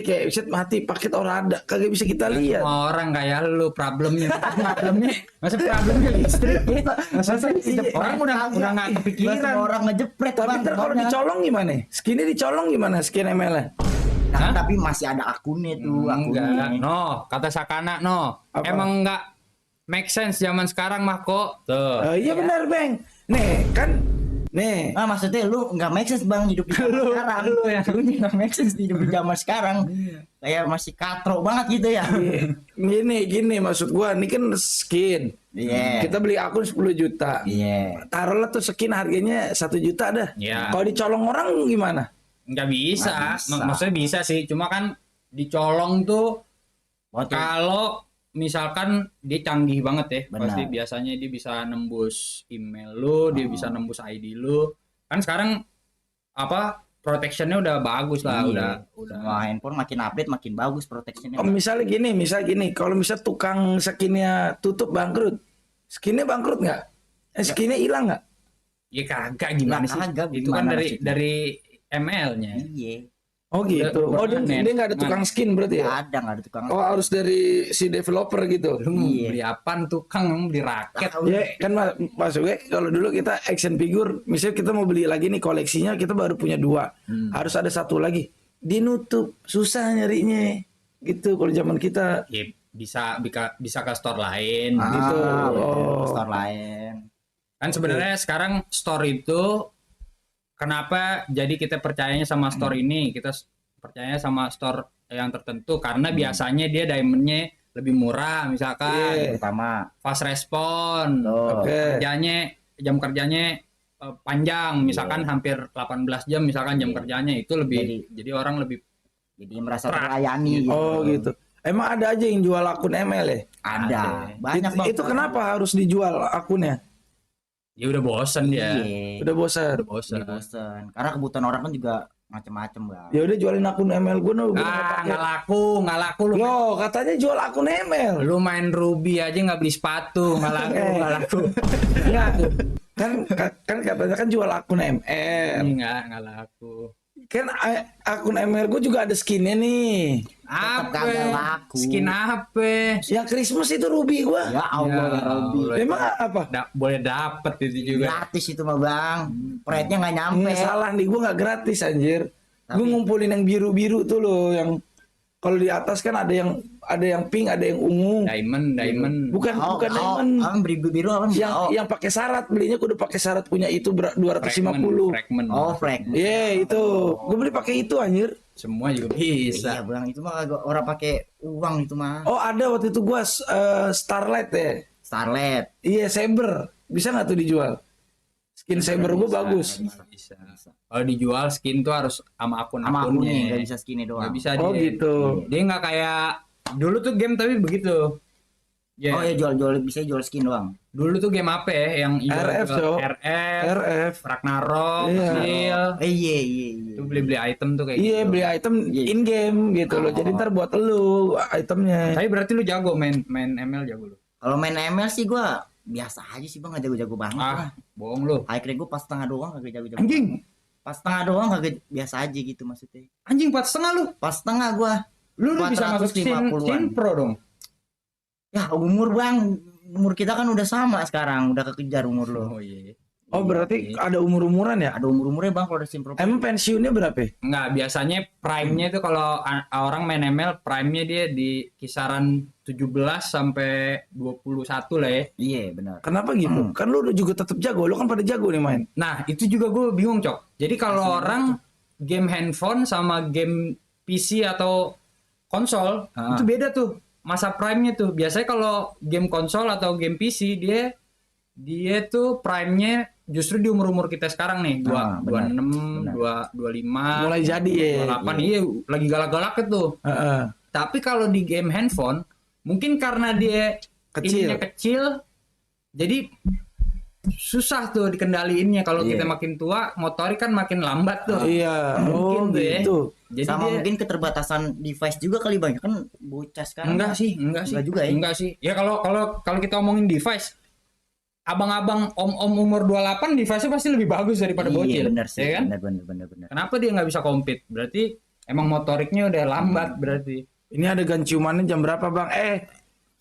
kayak set mati paket orang ada kagak bisa kita lihat. Semua orang kayak lu problemnya problemnya listrik ya. Masa orang udah nggak kepikiran. semua orang ngejepret Tapi bang. ntar kalau dicolong gimana? Skinnya dicolong gimana skin ML-nya? Nah, Hah? tapi masih ada akunnya tuh, Enggak, akunnya. no, kata Sakana no. Apa? Emang enggak make sense zaman sekarang mah kok. Tuh. Iya benar Bang. Nih Nah, maksudnya lu nggak make sense bang hidup di zaman sekarang. lu ya. Lu nggak make sense hidup di zaman sekarang. Kayak masih katro banget gitu ya. gini maksud gua ini kan skin. Iya. Kita beli akun 10 juta. Iya. Taruhlah tuh skin harganya 1 juta dah. Iya. Kalau dicolong orang gimana? Nggak bisa. Nggak bisa. Maksudnya bisa sih, cuma kan dicolong tuh Waktu kalau misalkan dia canggih banget ya, Benar. pasti biasanya dia bisa nembus email lu, dia bisa nembus ID lu. Kan sekarang apa protectionnya udah bagus lah, Iya. udah. Semua handphone makin update makin bagus protectionnya. Oh, misal gini, kalau misal tukang skinnya tutup bangkrut, skinnya bangkrut nggak? Skinnya hilang nggak? Ya kagak gimana Lah, sih? kagak, Itu kan gimana dari maksudnya? dari ML-nya. Iya. Oh gitu. Oh dia nggak ada tukang skin berarti ya? Nggak ada tukang. Oh harus dari si developer gitu. Lu mau Iya. beli apaan tukang, mau beli raket. Ya kan maksudnya kalau dulu kita action figure, misalnya kita mau beli lagi nih koleksinya kita baru punya 2, harus ada 1 lagi. Dia nutup, susah nyarinya. Gitu kalau zaman kita. Ya, bisa ke store lain Ah, gitu. Oh. Store lain. Kan sebenarnya sekarang store itu kenapa jadi kita percayanya sama store ini, kita percaya sama store yang tertentu karena biasanya dia diamondnya lebih murah, misalkan Pertama. fast respon, Tuh. Oke. jam kerjanya panjang, misalkan hampir 18 jam misalkan jam kerjanya itu lebih jadi orang lebih Jadi merasa terlayani. Oh gitu. Emang ada aja yang jual akun ML ya? Ada. Banyak Itu, bang. itu kenapa harus dijual akunnya? ya udah bosen dia. Iya. Udah bosan. Udah bosen. Udah bosen. Karena kebutuhan orang kan juga macem-macem bang. Ya udah jualin akun ML gue no. Nggak laku lu. Loh katanya jual akun ML. Lu main Ruby aja nggak beli sepatu, nggak laku. Nggak. kan katanya kan jual akun ML. Nggak laku. Kan akun ML gue juga ada skinnya nih. Apa? kagak laku. Skin apa? Yang Christmas itu Ruby gue. Ya Allah ya Robby. Allah. Emang apa? Boleh dapet itu juga. Gratis itu mah bang. Pride-nya nggak nyampe. Salah nih gue nggak gratis anjir. Gue ngumpulin yang biru-biru tuh loh, yang kalau di atas kan ada yang pink, ada yang ungu. Diamond. Bukan diamond. Biru apa? Yang pakai syarat, belinya gue udah pakai syarat punya itu 250. Fragment. Oh flag. Iya itu, gue beli pakai itu anjir. Semua juga Iya bisa. bang, itu mah agak orang pakai uang itu mah. Oh ada waktu itu gue Starlight ya. Starlet. Iya Saber, bisa nggak tuh dijual? Skin Saber gue bagus. Bisa. Kalau dijual skin tuh harus sama Sama akunnya akun-akunnya. nggak bisa skinnya doang. Nggak bisa Oh dia. gitu. Dia nggak kayak dulu tuh game tapi begitu. Ya. Oh ya jual bisa jual skin doang. Dulu tuh game apa ya yang RF, Cok. RF, Ragnarok, Iya. Seal. Iya. Itu beli item tuh kayak Iya gitu. beli item in game gitu loh. Jadi ntar buat lu itemnya. Tapi berarti lu jago main ML jago lu. Kalau main ML sih gua biasa aja sih bang, nggak jago-jago banget lah. Bohong lu. High grade gua pas setengah doang kagak jago-jago. Anjing. Pas setengah doang kagak biasa aja gitu maksudnya. Anjing 4,5 lu. Pas setengah gua. Lu udah bisa masuk 450-an. Sin Pro dong. Ya umur bang, umur kita kan udah sama sekarang, udah kekejar umur lo. Oh iya. Oh berarti ada umur-umuran ya? Ada umur-umurnya bang kalau udah simpro. Emang pensiunnya berapa? Ya? Enggak, biasanya prime-nya itu kalau orang main ML, prime-nya dia di kisaran 17 sampai 21 lah ya. Iya benar. Kenapa gitu? Kan lu juga tetap jago, lu kan pada jago nih main. Nah, itu juga gue bingung, Cok. Jadi kalau orang game handphone sama game PC atau konsol, itu beda tuh masa prime-nya tuh. Biasanya kalau game konsol atau game PC dia tuh prime-nya justru di umur-umur kita sekarang nih, 26, 25, Mulai jadi ya. 28, iya lagi galak-galak tuh. Heeh. Tapi kalau di game handphone, mungkin karena dia Kecil. ininya kecil, jadi susah tuh dikendaliinnya. Kalau Iya. kita makin tua, motorik kan makin lambat tuh. Iya. Mungkin Oh tuh ya. gitu. Jadi Sama dia mungkin keterbatasan device juga kali, banyak kan bocah sekarang. enggak sih. Enggak juga ya. Enggak sih. Ya kalau kita omongin device, abang-abang om-om umur 28 device-nya pasti lebih bagus daripada Iya bocil. benar sih, Ya kan? benar. Kenapa dia nggak bisa compete? Berarti emang motoriknya udah lambat berarti. Ini adegan ciumannya jam berapa bang?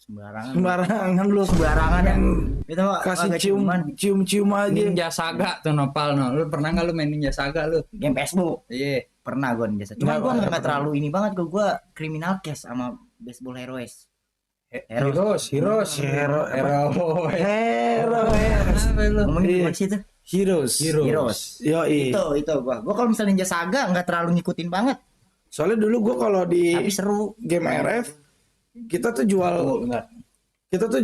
Sembarangan lu. Sembarangan ya. Itu mah Kasih kagak cium cuman cium aja. Ninja Saga tuh Nopal no. Lu pernah nggak lu main Ninja Saga lu? game Facebook. Iya. Pernah gue biasa. Cuma gue nggak terlalu ini banget, gue criminal case sama baseball heroes. Heroes. Hero. Hero. Apa lu? Ngomongin apa sih itu? Heroes. Heroes. Yoi. Itu gue kalau misalnya Ninja Saga nggak terlalu ngikutin banget, Soalnya dulu gue kalau di tapi seru. game RF kita tuh Bentar.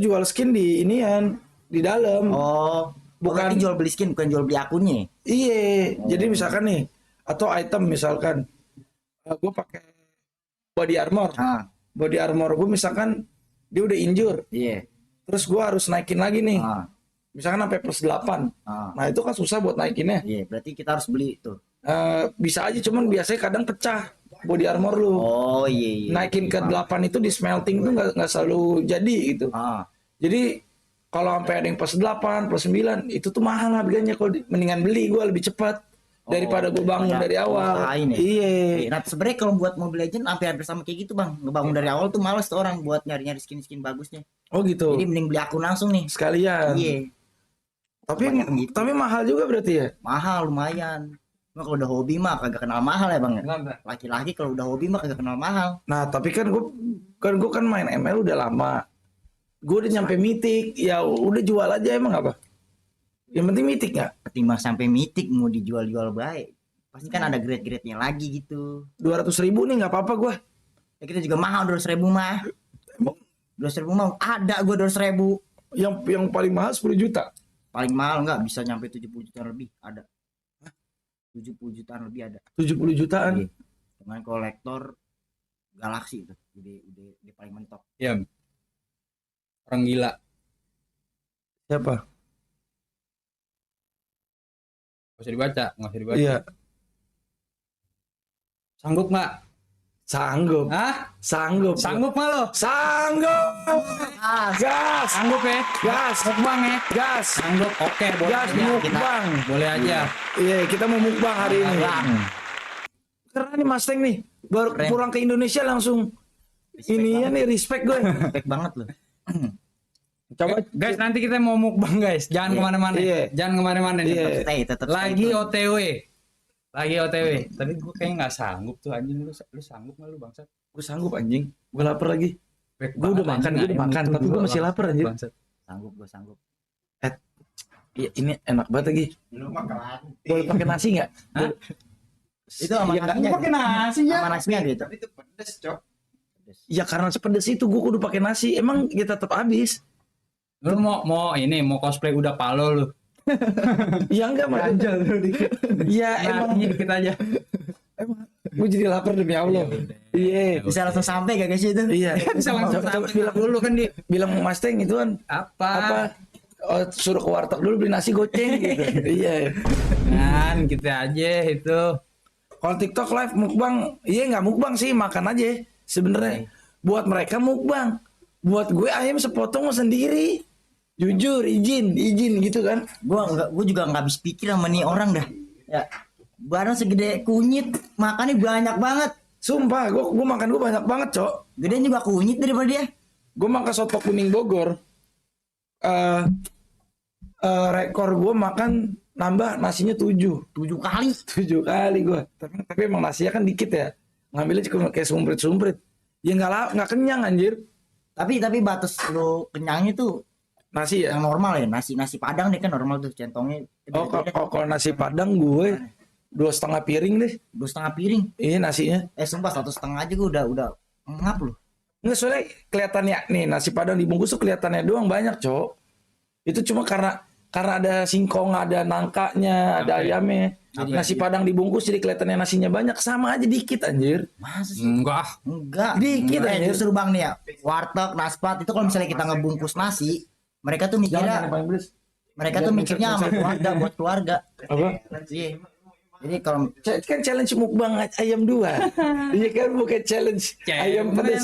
jual skin di inian di dalam. Oh, Bukan. bukan jual beli skin, bukan jual beli akunnya. Iya. Jadi misalkan nih atau item misalkan gue pakai body armor. Ah, Body armor gue misalkan dia udah injure. iya. Terus gue harus naikin lagi nih. Ah, Misalkan sampai plus 8. ah. Nah itu kan susah buat naikinnya. Iya, berarti kita harus beli itu. Bisa aja cuman biasanya kadang pecah body armor lu. Oh iya. Naikin ke 8 itu di smelting tuh nggak selalu jadi gitu. Ah, Jadi kalau sampai ada yang plus 8, plus 9 itu tuh mahal harganya. Kalau mendingan beli gue lebih cepat daripada gue bangun daripada dari awal. usahain ya? Iya. nah sebenarnya kalau buat Mobile Legend hampir sama kayak gitu bang. Ngebangun dari awal tuh males tuh orang buat nyari-nyari skin-skin bagusnya. Oh gitu. Jadi mending beli akun langsung nih. Sekalian. Iya, Tapi Kebanyakan gitu. tapi mahal juga berarti ya. mahal lumayan. Cuma kalau udah hobi mah kagak kenal mahal ya bang ya. Bentar. Laki-laki kalau udah hobi mah kagak kenal mahal. Nah tapi kan gue kan main ML udah lama. Gue udah nyampe mitik. Ya udah jual aja emang apa? Yang penting mitik nggak? Ketimbang sampai mitik mau dijual-jual baik. Pasti kan ada grade-grade-nya lagi gitu. 200.000 nih nggak apa-apa gue. Ya kita juga mahal 200.000 mah. Emang 200.000 mah ada gue 200.000. yang paling mahal 10 juta. Paling mahal nggak bisa nyampe 70 jutaan lebih ada. 70 jutaan lebih ada. 70 jutaan. Iya. Dengan kolektor Galaxy itu. Udah paling mentok. Ya. Orang gila. Siapa? Nggak usah dibaca. Iya. Sanggup nggak? Sanggup. Hah? Sanggup. Sanggup nggak lo? Sanggup. Gas. Sanggup ya? Gas. Mukbang ya? Gas. Sanggup. Oke, boleh Gas aja. mukbang. Boleh aja. Iya, kita mau mukbang hari ini. Karena nih Mustang nih baru Keren. pulang ke Indonesia langsung ini ya nih respect gue. Respect banget loh. Coba Guys, nanti kita mau mukbang guys. Jangan kemana-mana. Iya. Jangan kemana-mana nih. Iya. Tetap stay Lagi tune. OTW. Lagi OTW. Tapi gue kayaknya nggak sanggup tuh anjing. Lu sanggup nggak lu bangsat? gue sanggup anjing. Gue lapar lagi. Baik Gua udah banget, makan, anjing. gua udah makan, Ayam tapi utuh gua dua, masih lapar, anjir. bangsat. Gue sanggup. Iya, ini enak banget lagi. Boleh pakai nasi nggak? Hah? Itu sama Iya, nasinya. Pakai nasi ya. Sama nasinya gitu. Tapi itu pedes, Cok. Ya karena sepedes itu gue kudu pakai nasi. Emang kita tetap habis. Lu mau cosplay udah palo lu. Ya enggak mah. lu dikit. Ya emang Nasinya dikit aja. gue jadi lapar demi Allah. Iya. Bisa langsung sampai gak guys itu? Iya. Bisa langsung Coba sampai bilang dulu kan di bilang Mas Teng itu kan apa? Oh, suruh ke warteg dulu beli nasi goceng gitu. Iya. Kan gitu aja itu. Kalau TikTok live mukbang, iya nggak mukbang sih, makan aja sebenarnya. Buat mereka mukbang, buat gue ayam sepotong sendiri. Jujur, izin gitu kan. Gue juga nggak habis pikir sama nih orang dah. Ya, barang segede kunyit, makannya banyak banget. Sumpah, gue makan gue banyak banget, Cok. Gedean juga kunyit daripada dia. Gue makan soto kuning Bogor. Rekor gue makan nambah nasinya 7 7 kali. kali gue. Tapi emang nasinya kan dikit ya. Ngambilnya cuma kayak sumprit. Ya nggak kenyang anjir. Tapi batas lo kenyangnya tuh Nasi ya. yang normal ya, nasi Padang deh kan normal tuh centongnya. Oh, kalau nasi Padang gue 2,5 piring deh. 2,5 piring. Iya nasinya. Sumpah 1,5 aja gue udah ngap loh. Nggak, soalnya kelihatannya nih nasi Padang dibungkus tuh kelihatannya doang banyak, Cok. Itu cuma karena ada singkong, ada nangkanya, ada ayamnya. Nasi Padang dibungkus jadi kelihatannya nasinya banyak, sama aja dikit anjir. Masa sih? Enggak. Enggak. Dikit aja. Justru bang nih ya, warteg, naspat itu kalau misalnya kita ngebungkus nasi, mereka tuh Jangan mikirnya yang paling pedes. Mereka tuh mikirnya sama keluarga, buat keluarga. Apa? Iya. Jadi kalau Kan challenge mukbang ayam 2. Iya kan, bukan challenge ayam pedas.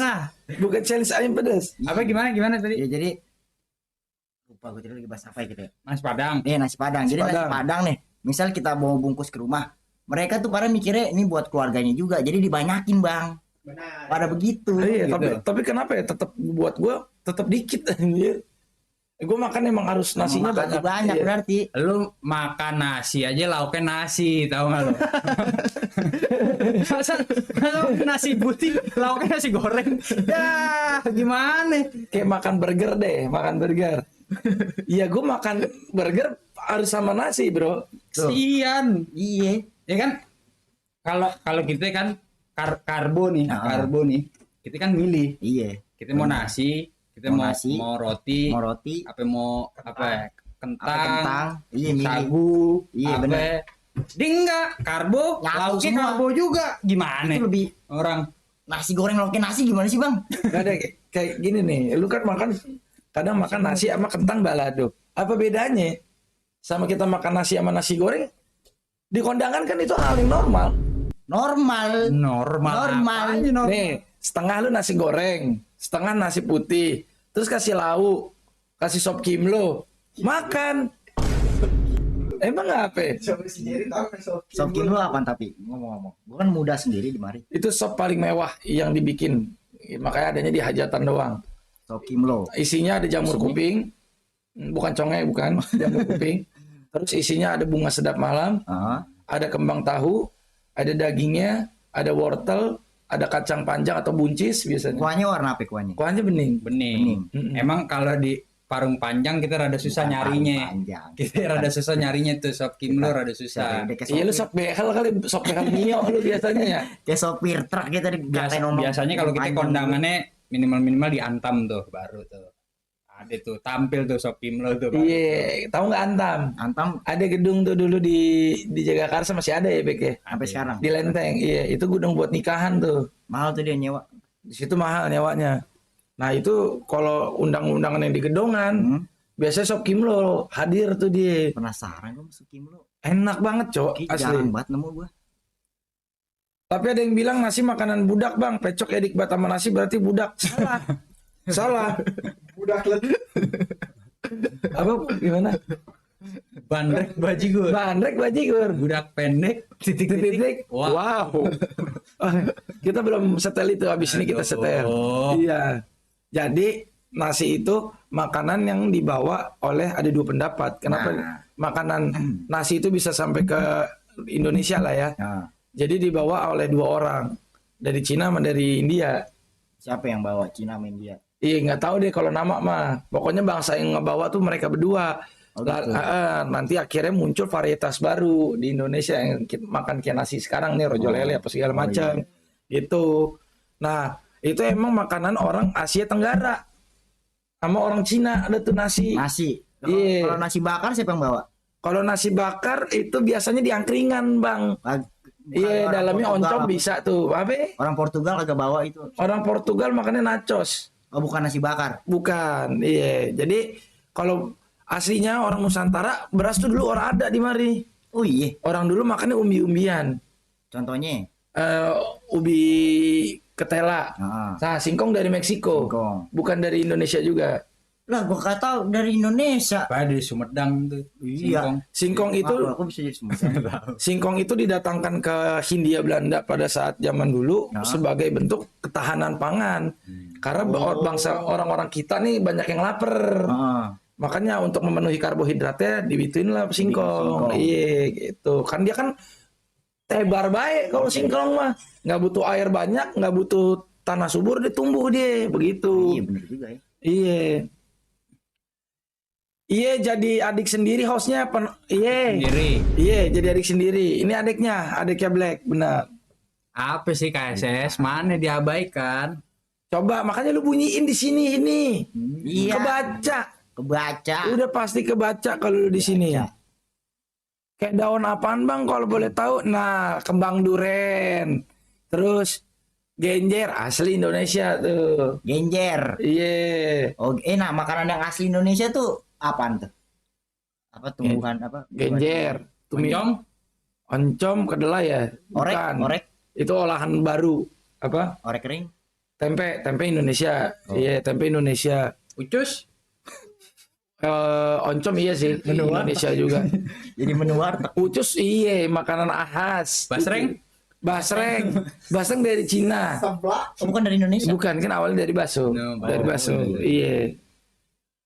Bukan challenge ayam pedas. Apa gimana tadi? ya jadi lupa gue tadi lagi bahas apa ya kita ya. Mas Padang. Nasi Padang. Jadi nasi Padang nih. Misal kita bawa bungkus ke rumah, mereka tuh pada mikirnya ini buat keluarganya juga. Jadi dibanyakin, Bang. Pada begitu. Iya, gitu. tapi kenapa ya tetap buat gue tetap dikit anjir. Gue makan emang harus nasinya Makan banyak. Iya. berarti. Lu makan nasi aja lauknya nasi, tahu nggak lu? masa nasi putih lauknya nasi goreng? Ya gimana? Kayak makan burger deh, makan burger. Iya, gue makan burger harus sama nasi, bro. Kasian. Iya. Ya kan? Kalau kita kan karbo nih, kita kan milih. Iya. Kita mau nasi, kita Mau mau nasi, mau roti, Mau roti, mau kentang, iya milih. sagu, Iya, apa. bener. Dia enggak, karbo, Nyatu lauknya semua. karbo juga. Gimana? Itu lebih Orang nasi goreng lauknya nasi gimana sih, Bang? Gak ada kayak gini nih, lu kan kadang makan nasi sama kentang balado. Apa bedanya sama kita makan nasi sama nasi goreng? Di kondangan kan itu hal yang normal. Normal. normal. Apanya normal? Nih, setengah lu nasi goreng, setengah nasi putih, terus kasih lauk, kasih sop kimlo, makan. Emang apa? Sop kimlo apaan tapi ngomong-ngomong. Gua kan muda sendiri di mari. Itu sop paling mewah yang dibikin. Makanya adanya di hajatan doang. Sop kimlo. Isinya ada jamur kuping, bukan conge, bukan jamur kuping. Terus isinya ada bunga sedap malam, Ah, ada kembang tahu, ada dagingnya, ada wortel, ada kacang panjang atau buncis biasanya. kuahnya warna apa kuahnya? Kuahnya bening. Bening. Mm-mm. Emang kalau di parung panjang kita rada susah Bukan nyarinya. panjang. Kita rada susah nyarinya tuh sop kimlo rada susah. Udah kayak Iya, lu sopir- sop behel kali, sop behel mio lu biasanya ya. kayak sopir truk gitu Biasanya kalau kita kondangannya minimal diantam tuh baru tuh. Ada tuh tampil tuh sop kimlo tuh. Bang. Iya, tahu nggak Antam? Antam Ada gedung tuh dulu di Jagakarsa masih ada ya, Bek ya? sampai sekarang. Di Lenteng. Iya, itu gudang buat nikahan tuh. Mahal tuh dia nyewa. Di situ mahal nyawanya. Nah, itu kalau undang-undangan yang di gedongan, biasanya sop kimlo hadir tuh dia. Penasaran gua masuk kimlo. Enak banget, Cok. Ih, Asli. jarang banget nemu gua. Tapi ada yang bilang nasi makanan budak, Bang. Pecok ya dikbat sama nasi berarti budak. Salah. Salah. Budak Apa gimana? Bandrek bajigur. Bandrek bajigur. Budak pendek Titik-titik. Wah. Wow. Kita belum setel itu, habis ini kita setel. Iya. Jadi nasi itu makanan yang dibawa oleh, ada dua pendapat. Kenapa makanan nasi itu bisa sampai ke Indonesia lah ya. Nah, Jadi dibawa oleh dua orang. Dari Cina sama dari India. siapa yang bawa Cina main dia? Iya, nggak tahu deh kalau nama mah. Pokoknya bangsa yang ngebawa tuh mereka berdua. Oh, gitu. Nanti akhirnya muncul varietas baru di Indonesia yang makan kayak nasi sekarang nih, rojo lele apa segala macam. Gitu. Nah, itu emang makanan orang Asia Tenggara. Sama orang Cina ada tuh nasi. Nasi. Iya. Kalau nasi bakar siapa yang bawa? Kalau nasi bakar itu biasanya di angkringan, Bang. Bukan Iya, orang dalamnya Portugal oncom apa? bisa tuh. Apa? Orang Portugal agak bawa itu. Orang Portugal makannya nachos. Oh, bukan nasi bakar. Bukan, iya. Jadi kalau aslinya orang Nusantara, beras tuh dulu orang ada di mari. Oh iya. Orang dulu makannya umbi-umbian. Contohnya. Ubi ketela. Nah, Nah, singkong dari Meksiko. Singkong. Bukan dari Indonesia juga. lah gua kata tahu dari Indonesia. Apa di Sumedang tuh. Iya. Singkong. Singkong itu Aku bisa jadi semua. singkong itu didatangkan ke Hindia Belanda pada saat zaman dulu sebagai bentuk ketahanan pangan. Karena bangsa orang-orang kita nih banyak yang lapar. Makanya untuk memenuhi karbohidratnya dibituin lah singkong. Iya gitu. Kan dia kan tebar baik kalau singkong mah. Nggak butuh air banyak, nggak butuh tanah subur, dia tumbuh dia. Begitu. Iya bener juga ya. Iya. Iya, jadi adik sendiri hostnya iya. Sendiri. Iya, jadi adik sendiri. Ini adiknya Black, benar. Apa sih KSS? Mana diabaikan? Coba, makanya lu bunyiin di sini ini. Iya. Kebaca. Kebaca. Udah pasti kebaca kalau lu di sini. Kayak daun apaan, Bang, kalau boleh tahu? Nah, kembang duren. Terus genjer asli Indonesia tuh. Genjer. Iya. Oh, nah makanan yang asli Indonesia tuh apaan tuh? Apa tumbuhan apa? Genjer, Oncom, oncom, kedelai ya? Orek, Bukan. orek, Itu olahan baru. Apa? orek kering. Tempe Indonesia. Iya, tempe Indonesia. ucus, Oncom iya sih, Indonesia juga. Jadi menu warteg. Ucus iya, makanan khas. basreng, Basreng dari Cina. Oh, bukan dari Indonesia. Bukan, kan awalnya dari bakso. No, Dari bakso. Iya.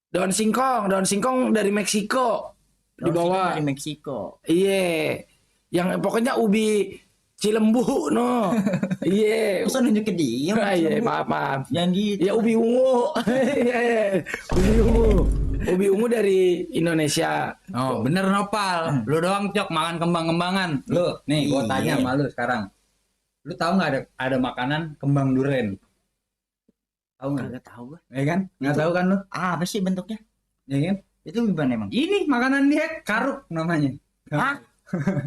Daun singkong dari Meksiko. Di bawah. Dari Meksiko. Iya. Yang pokoknya ubi Cilembu no. Iya. Masa nunjuk ke dia? Iya, maaf. Jangan gitu. Ya ubi ungu. Iya. Ubi ungu dari Indonesia. oh bener Nopal, lu doang Cok makan kembang-kembangan, lu nih gua Iya. tanya sama lu sekarang, lu tahu nggak ada makanan kembang duren? Tahu nggak? Kagak tahu gua. Ya kan? Nggak tahu kan lu? Apa sih bentuknya? Ya kan? Itu gimana emang? Ini makanan dia karuk namanya. Hah?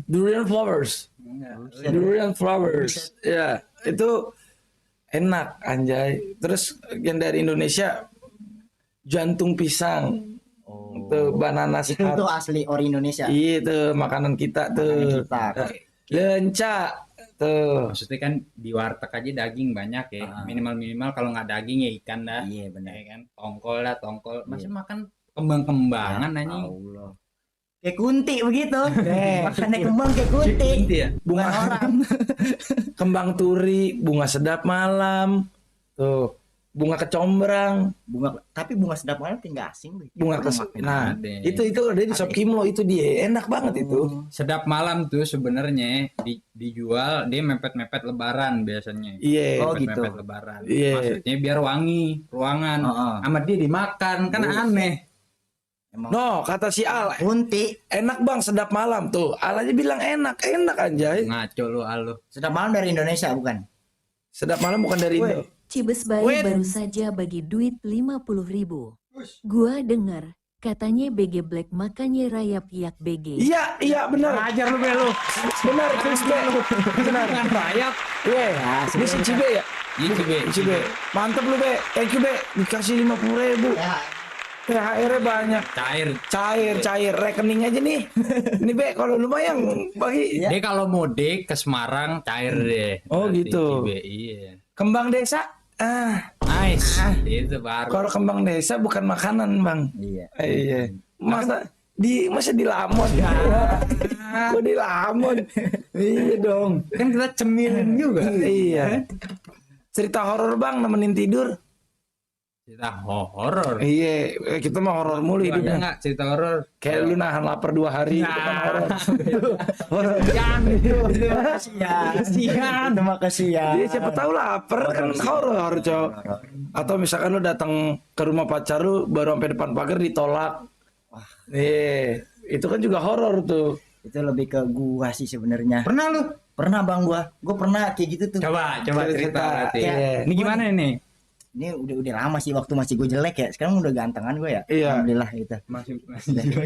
Durian flowers. Durian flowers. Ya, itu enak anjay. Terus yang dari Indonesia jantung pisang. Oh. Tuh banana Itu sehat. tuh asli ori Indonesia. Iya tuh makanan kita tuh. Kita. Lenca tuh. Maksudnya kan di warteg aja daging banyak ya. Minimal kalau nggak daging ya ikan dah. Iya benar. Ya kan? Tongkol. Masih makan kembang-kembangan anjing. Allah. Kayak kunti begitu. Makannya kembang kayak kunti. Gitu ya? Bukan orang. Kembang turi, bunga sedap malam. Tuh, bunga kecombrang, Tapi bunga sedap malam tinggal asing. Be. bunga kes. Nah, Ada. itu ada di Shop Kimlo itu dia. Enak banget itu. Sedap malam tuh sebenarnya dijual dia mepet-mepet lebaran biasanya. Iya. Oh, Mepet-mepet gitu. lebaran. Iya. Maksudnya biar wangi ruangan. Heeh. Sama dia dimakan kan aneh. Emang No, kata si Al, kunti. enak bang sedap malam tuh. Al aja bilang enak anjay. Ngaco lu alu. Sedap malam dari Indonesia bukan? Sedap malam bukan dari Indo. Cibes Bayi Wait. baru saja bagi duit 50.000. Gua dengar katanya BG Black makanya raya piak BG. Iya benar. Ajar lu be lu. Benar, terus be. Benar. Kan rayap. Iya, dia si Cibe ya. Iya Cibe. Cibe. Mantep lu be. Thank you be. Dikasih 50.000. THR-nya banyak. Cair. Rekening aja nih. Ini be, kalau lumayan bagi. Dia kalau mudik ke Semarang cair deh. Oh, Berarti gitu. Cibe, iya. Kembang desa. Nice. Itu baru. Kalau kembang desa bukan makanan bang. Iya. Iya. Masa di Lamon? Kok di Lamon? Iya dong. Kan kita cemilin juga. Iya. Cerita horor bang, nemenin tidur. Cerita horor. Iya, kita mah horor mulu Ada hidupnya. nggak cerita horor? Kayak lu nahan lapar 2 hari, itu kan horor. Horor. Jangan itu. Kasihan. Terima kasih ya. Dia siapa tahu lapar kan horor cowok. Atau misalkan lu datang ke rumah pacar lu baru sampai depan pagar ditolak. Iya, itu kan juga horor tuh. Itu lebih ke gua sih sebenarnya. Pernah lu? Pernah bang gua pernah kayak gitu tuh. Coba Cerita. cerita berarti. Ya, Ini gimana nih? Ini udah lama sih waktu masih gue jelek ya. Sekarang udah gantengan gue ya. Iya. Alhamdulillah gitu. Masih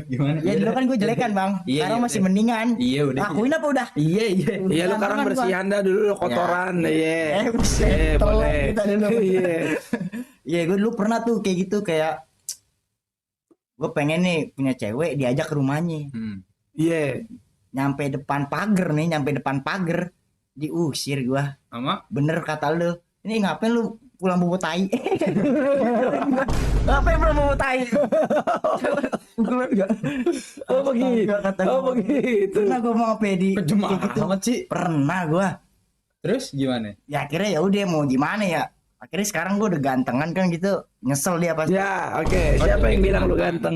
gimana? Ya dulu kan gue jelek kan bang. Iya, Sekarang iya, masih udah. mendingan. Iya, udah. Akuin apa udah? Iya. Iya lu sekarang Gantengan bersihan dah dulu lu kotoran. Iya. buset. Tolong Boleh. kita dulu. Iya. Iya gue dulu pernah tuh kayak gitu kayak gue pengen nih punya cewek diajak ke rumahnya. Iya. Nyampe depan pagar diusir gua. Sama? Bener kata lu. Ini ngapain lu pulang bobo tai? Ngapain pulang bobo tai? Oh begitu. Kata Oh gua. begitu. Pernah gua mau apa di Kejem kayak gitu. amat sih. Pernah gua. Terus gimana? Ya akhirnya ya udah mau gimana ya. Akhirnya sekarang gua udah gantengan kan gitu. Nyesel dia pasti. Ya, oke. Siapa yang bilang lu ganteng?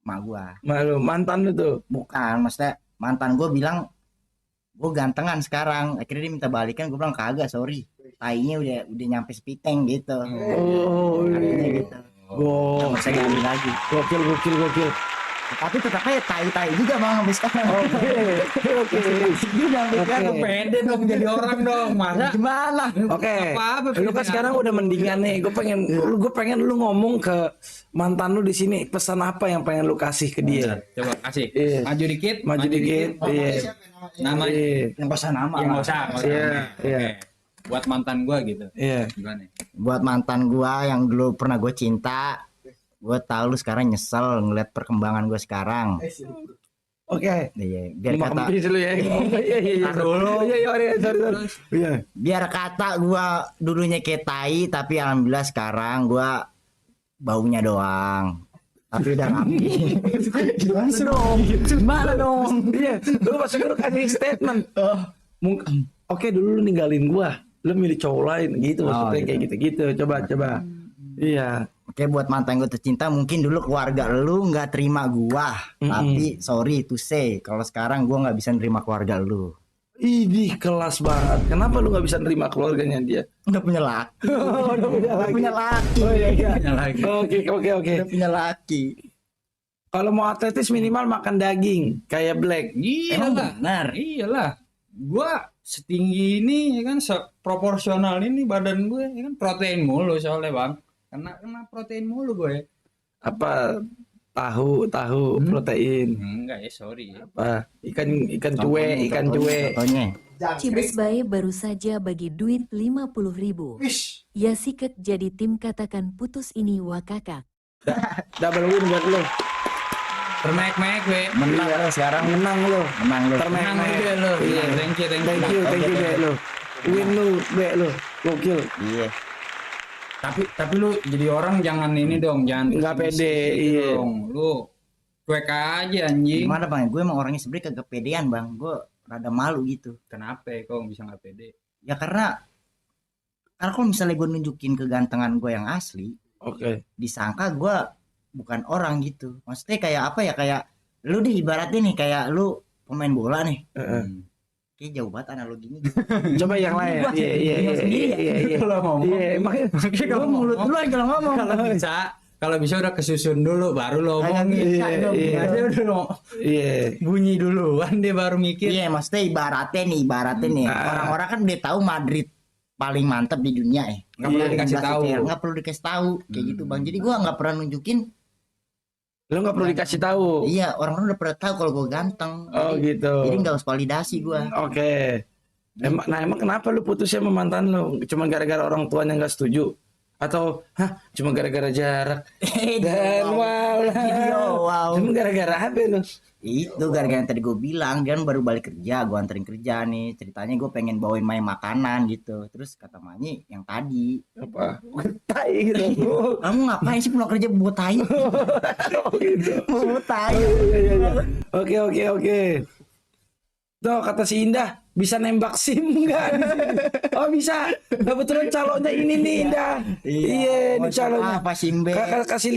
Mak gua. Malu mantan lu tuh. Bukan, maksudnya mantan gua bilang gua gantengan sekarang. Akhirnya dia minta balikan, gua bilang kagak, sorry. Tainya udah nyampe sepiteng gitu. Oh, Artinya iya. gitu. Gokil. Nggak usah ganti lagi. Gokil. Tapi tetap aja tai juga bang sampai sekarang. Oke. Juga sampai sekarang. Pede dong jadi orang dong. Masa? Gimana? Oke. Apa-apa, Lu kan pede sekarang udah mendingan nih. Gue pengen lu ngomong ke mantan lu di sini. Pesan apa yang pengen lu kasih ke dia? Coba kasih. Iya. Maju dikit. Maju dikit. Iya. Nama Iya. Yang pesan nama. yang Bang. nggak usah. Iya, Oke. iya. Buat mantan gua gitu. Iya. Gimana? Buat mantan gua yang dulu pernah gue cinta, Gue tahu lu sekarang nyesel ngeliat perkembangan gue sekarang. Oke. Iya, biar Cuma kata kempis lu ya. Iya. dulu. Sorry. Iya. biar kata gue dulunya kayak tai, tapi alhamdulillah sekarang gue baunya doang. Tapi udah rapi. Gimana dong? Iya, lu maksudnya lu kasih statement. Mungkin oke dulu lu ninggalin gua, lu milih cowok lain gitu maksudnya gitu. kayak gitu-gitu. Coba. Iya. Oke, buat mantan gue tercinta, mungkin dulu keluarga lu nggak terima gua, tapi sorry to say, kalau sekarang gua nggak bisa nerima keluarga lu. Idih kelas banget. Kenapa lu nggak bisa nerima keluarganya dia? Udah punya laki. Udah punya Udah punya laki. Oh iya. Punya lagi. Oke. Udah punya laki. Kalau mau atletis minimal makan daging kayak Black. Emang Iyalah. benar. Iyalah. Gua setinggi ini ya kan proporsional ini badan gue ya kan protein mulu soalnya bang. Kena protein mulu gue. Apa tahu protein. Enggak ya sorry. Apa ikan cuek. Contohnya. Cibes Bae baru saja bagi duit 50.000. Ya siket jadi tim katakan putus ini wakakak. Double win buat lu. Termek-mek gue. Menang lo sekarang. Menang lu. Menang lo. Menang juga lo. Iya. Thank you. Thank you Be lu. Win lu Be lu. Gokil. Iya. Tapi lu jadi orang jangan ini dong, jangan Nggak pesimis pede, gitu iya. dong. Lu cuek aja anjing. Gimana bang? Gue emang orangnya sebenarnya kagak pedean bang. Gue rada malu gitu. Kenapa kok bisa nggak pede? Ya karena kalau misalnya gue nunjukin kegantengan gue yang asli, Oke. disangka gue bukan orang gitu. Maksudnya kayak apa ya? Kayak lu deh ibaratnya nih kayak lu pemain bola nih. Kayak jauh banget analoginya. Coba yang lain. Iya. Kalau ngomong, Iya, makanya Gue mulut duluan kalau ngomong. kalau bisa udah kesusun dulu baru lo Kagak ngomongin. bisa dong. Iya. Dia udah Iya. bunyi duluan dia baru mikir. Iya, maksudnya ibaratnya nih. Orang-orang kan udah tahu Madrid paling mantap di dunia ya. Nggak perlu dikasih tahu. Nggak perlu dikasih tahu kayak gitu bang. Jadi gue nggak pernah nunjukin. Lu nggak perlu dikasih tahu. Iya, orang-orang udah pernah tahu kalau gue ganteng. Oh gitu. Jadi nggak harus validasi gue. Oke. Emang kenapa lu putusnya sama mantan lu? Cuma gara-gara orang tuanya nggak setuju? Atau cuma gara-gara jarak? Dan wow. Cuma gara-gara apa lu? Itu gara-gara yang tadi gue bilang, dia kan baru balik kerja, gue anterin kerja nih. Ceritanya gue pengen bawain main makanan gitu. Terus kata Manyi yang tadi, Apa? Tai gitu. kamu ngapain sih pulang kerja buat tai? Oh gitu. Buat tai. Iya. Oke. Tuh kata si Indah, bisa nembak SIM enggak di sini? Oh bisa. Kebetulan calonnya ini nih Indah. Iya, ini calonnya. Apa Simbe? Kasih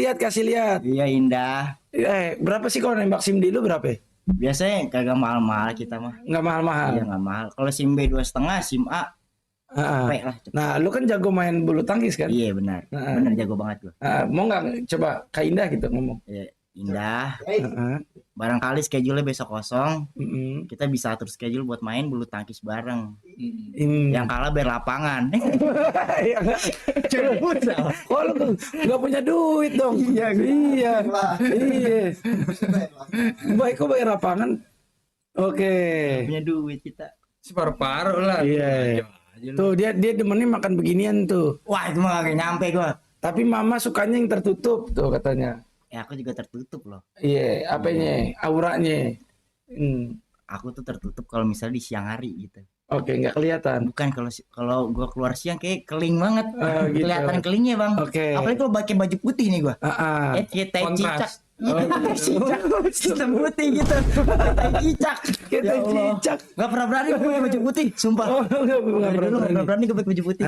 lihat. Iya Indah. Berapa sih kalau nembak SIM di lu berapa? Biasanya kagak mahal-mahal kita mah. Nggak mahal-mahal. Iya nggak mahal. Kalau SIM B 2,5, SIM A Ah, cepet lah. Cepet. Nah, lu kan jago main bulu tangkis kan? Iya benar. Benar jago banget gue. Mau nggak coba Kak Indah gitu ngomong? Iya, Indah. Heeh. Barangkali schedule besok kosong, Mm-mm. kita bisa atur schedule buat main bulu tangkis bareng. Hmm. Yang kalah biar lapangan. Iya, nggak? Oh, lu nggak punya duit dong? Iya. Baik, kok bayar lapangan? Oke. Punya duit kita. Separuh-paruh lah. Iya. Tuh dia demennya makan beginian tuh. Wah itu mah gak nyampe gua. Tapi mama sukanya yang tertutup tuh katanya. Ya aku juga tertutup loh. Iya, apanya? Auranya. Aku tuh tertutup kalau misalnya di siang hari gitu. Oke, nggak kelihatan. Bukan kalau gua keluar siang kayak keling banget. Oh, gitu. Kelihatan kelingnya bang. Oke. Apalagi kalau pakai baju putih nih gua. Kayak tai Kontras. cicak. Cicak. Hitam putih gitu. Tai cicak. Kita Ya Allah. cicak. Gak pernah berani gue pakai baju putih, sumpah. Oh, nggak Dari dulu pernah. gak berani gue pakai baju putih.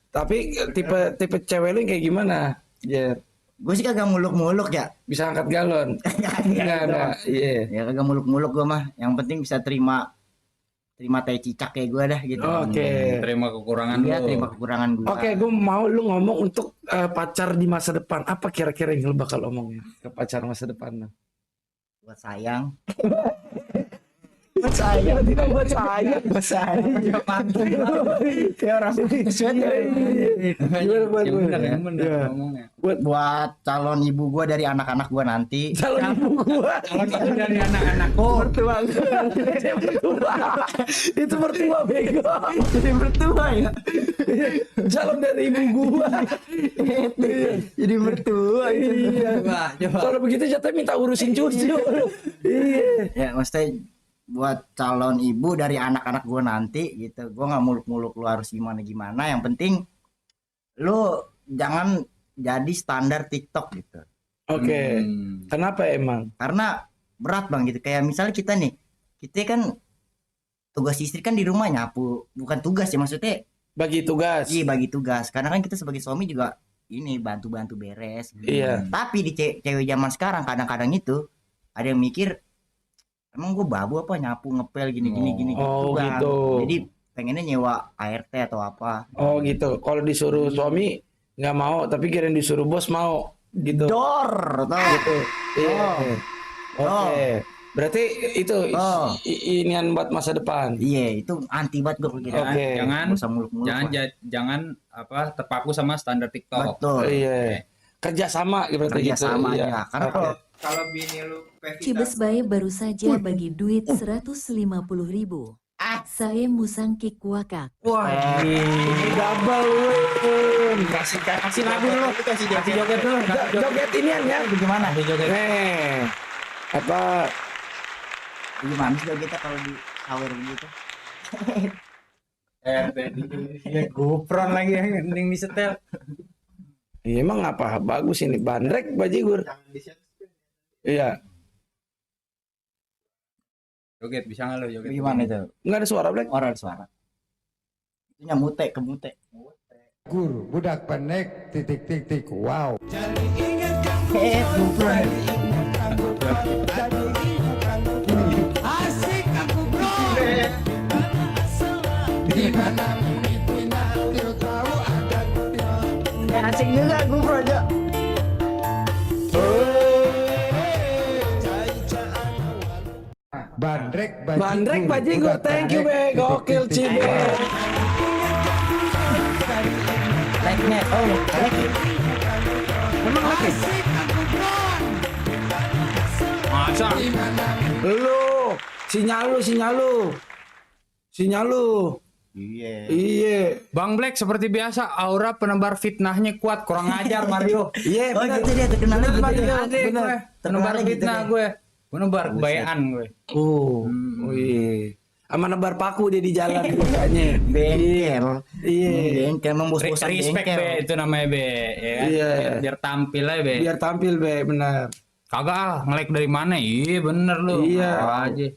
Tapi tipe cewek lu yang kayak gimana? Ya, Gue sih kagak muluk-muluk ya. bisa angkat galon. Enggak. Iya. Ya kagak muluk-muluk gue mah. Yang penting bisa terima tai cicak kayak gue dah gitu. Oke. Terima kekurangan Iya, lu. terima kekurangan gue. Oke, gue mau lu ngomong untuk pacar di masa depan. Apa kira-kira yang lu bakal omongin ke pacar masa depan lu? Buat sayang. Buat saya. Tiba-tiba buat saya. Buat saya. Kayak orang sweater. Gimana buat Yang gue? bener ya, bener Iya. ngomongnya. Buat calon ibu gua dari anak-anak gua nanti. Calon ibu gua. Kalau itu dari anak-anakku, Mertua. Mertua. Itu mertua bego. Jadi mertua ya. Calon dari ibu gua. Jadi mertua itu. Iya. coba. Kalau begitu jatuh minta urusin cucu. Iya. Ya maksudnya buat calon ibu dari anak-anak gua nanti gitu. Gua nggak muluk-muluk lu harus gimana-gimana. Yang penting lu jangan jadi standar TikTok gitu. Oke. Kenapa emang? Karena berat bang gitu. Kayak misalnya kita nih, kita kan tugas istri kan di rumah nyapu, bukan tugas ya maksudnya. Bagi tugas. Iya bagi tugas. Karena kan kita sebagai suami juga ini bantu-bantu beres. Iya. Tapi di cewek zaman sekarang kadang-kadang itu ada yang mikir emang gue babu apa nyapu ngepel gini Oh, Bang. gitu. Jadi pengennya nyewa ART atau apa. Oh gitu. Kalau disuruh suami nggak mau, tapi kirain disuruh bos mau. Gitu. Dor, tau Gitu. Iya. Oke. Berarti itu Oh. inian buat masa depan. Iya, itu anti banget gue gitu. Oke. Jangan Nggak usah muluk-muluk. jangan apa terpaku sama standar TikTok. Betul. Iya. Kerjasama berarti Kerja gitu. sama Iya. ya. Karena kalau bini lu Cibes Bae baru saja bagi duit 150.000. Saya musangkik wakak. Wah, ini double win. Kasih lagu dulu, kasih joget dulu. Joget inian ya. gimana? Nih. Apa Gimana sih kita kalau di shower gitu? GoPro lagi yang disetel. ya, emang apa bagus ini bandrek bajigur. Iya. Joget bisa nggak lo joget? Gimana itu? Enggak ada suara Black. Orang suara. Itu nyamute ke mute. Guru, budak pendek, titik titik, wow. Bukan. Asik aku bro. Di mana itu tahu ada Asik juga gue bro aja. Bandrek bajigur, thank you be, gokil cibe. Like-nya, oh, like. Memang lagi. Masa? Sinyal lu. Iya. Iya. Bang Black seperti biasa aura penebar fitnahnya kuat, kurang ajar Mario. Iya, Oh benar. gitu dia terkenalnya gitu. Benar, ya. Mario. Benar. Penebar Terkenalnya gitu fitnah deh. gue. Penebar kebayaan gue. Wih. Sama nebar paku dia di jalan kayaknya. Bengkel. Iya. Bengkel emang bos-bosan Respect bengkel. be itu namanya be, ya kan? Iya. Biar tampil aja be. Biar tampil be, benar. Kagak nge-like dari mana? Iya bener lu. Iya. Apa aja.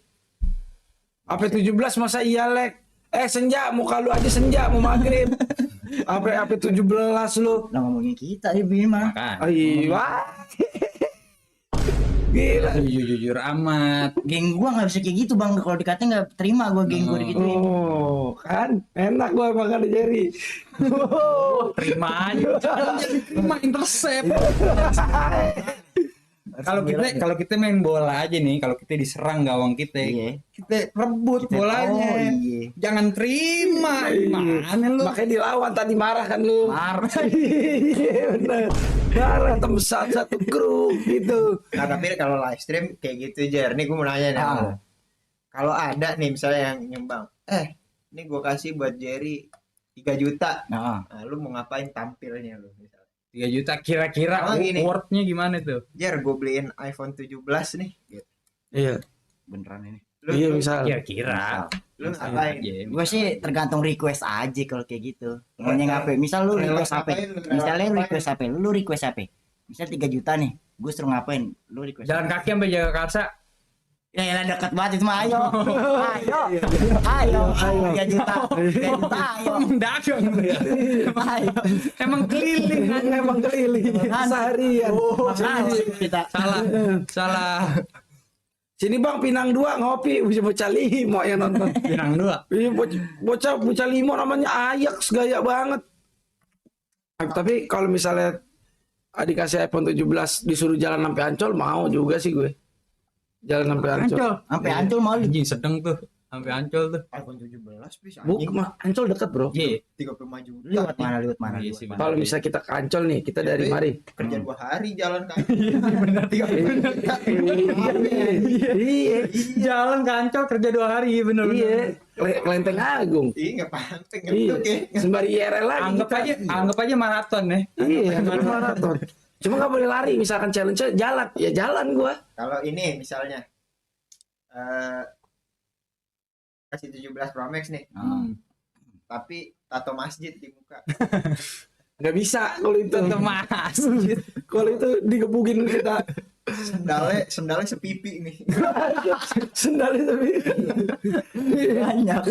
Apa 17 masa iya lek? Senja, muka lu aja senja mau maghrib. Apa 17 lu? Nah ngomongin kita ya Bima. Kan. Iya. Gila. Jujur amat. Geng gua nggak bisa kayak gitu bang. Kalau dikatain nggak terima gua geng gua digituin. Oh, kan enak gua makan di Jerry. Terima aja. Jangan jadi terima intercept. Kalau kita main bola aja nih, kalau kita diserang gawang kita, Iya. kita rebut bolanya. Oh, iya. Jangan terima. Gimana lu? Makanya dilawan tadi marah kan lu. Marah. Iya benar. Marah tembus satu grup gitu. Nah tapi kalau live stream kayak gitu Jer, nih gue mau nanya nih. Kalau ada nih misalnya yang nyumbang, ini gue kasih buat Jerry 3 juta. Nah, Nah, lu mau ngapain tampilnya lu misalnya? 3 juta kira-kira Oh, gini. worth-nya gimana tuh? Jer, gue beliin iPhone 17 nih. Gitu. Iya. beneran ini. Lu, Iya lu, misal. Kira-kira. lu ngapain? Iya, Gue sih tergantung request aja kalau kayak gitu. Maunya ngapain? Misal lu request apa? ngapain, lu Misalnya lu ngapain? request apa? Lu request apa? Misal 3 juta nih. Gue suruh ngapain? Lu request. Jalan kaki sampai jaga karsa. Ya elah deket banget itu mah ayo. Ayo. 3 juta. 3 juta ayo. Emang dagang lu ya. Ayo. Emang keliling kan? Emang keliling seharian. Makanya kita Salah. Sini Bang Pinang 2 ngopi, bocah limo yang nonton. Pinang 2. Iya bocah limo namanya Ajax gaya banget. Tapi kalau misalnya dikasih iPhone 17 disuruh jalan sampai Ancol mau juga sih gue. Jalan sampai Ancol. Sampai Ancol mau lu. Anjing sedeng tuh. Sampai Ancol tuh. iPhone 17 bisa Ancol dekat, Bro. Iya. 35 juta. Lewat mana? Iya sih, bener. Kalau misalnya kita ke Ancol nih, kita dari mari. Kerja 2 hari jalan kan. Bener 30 juta. Iya. Jalan ke Ancol kerja 2 hari, bener. Iya. Kelenteng Agung. Iya enggak penting Iya. ngetuk ya. Sembari IRL lagi. Anggap aja maraton ya. Iya, maraton. Cuma nggak boleh lari. Misalkan challenge jalan, ya jalan gua. Kalau ini misalnya kasih 17 Pro Max nih. Tapi tato masjid di muka. Nggak bisa kalau itu. Tetep mas. Kalau itu digebugin kita. Sendalnya sepipi nih. Sendal itu. Banyak.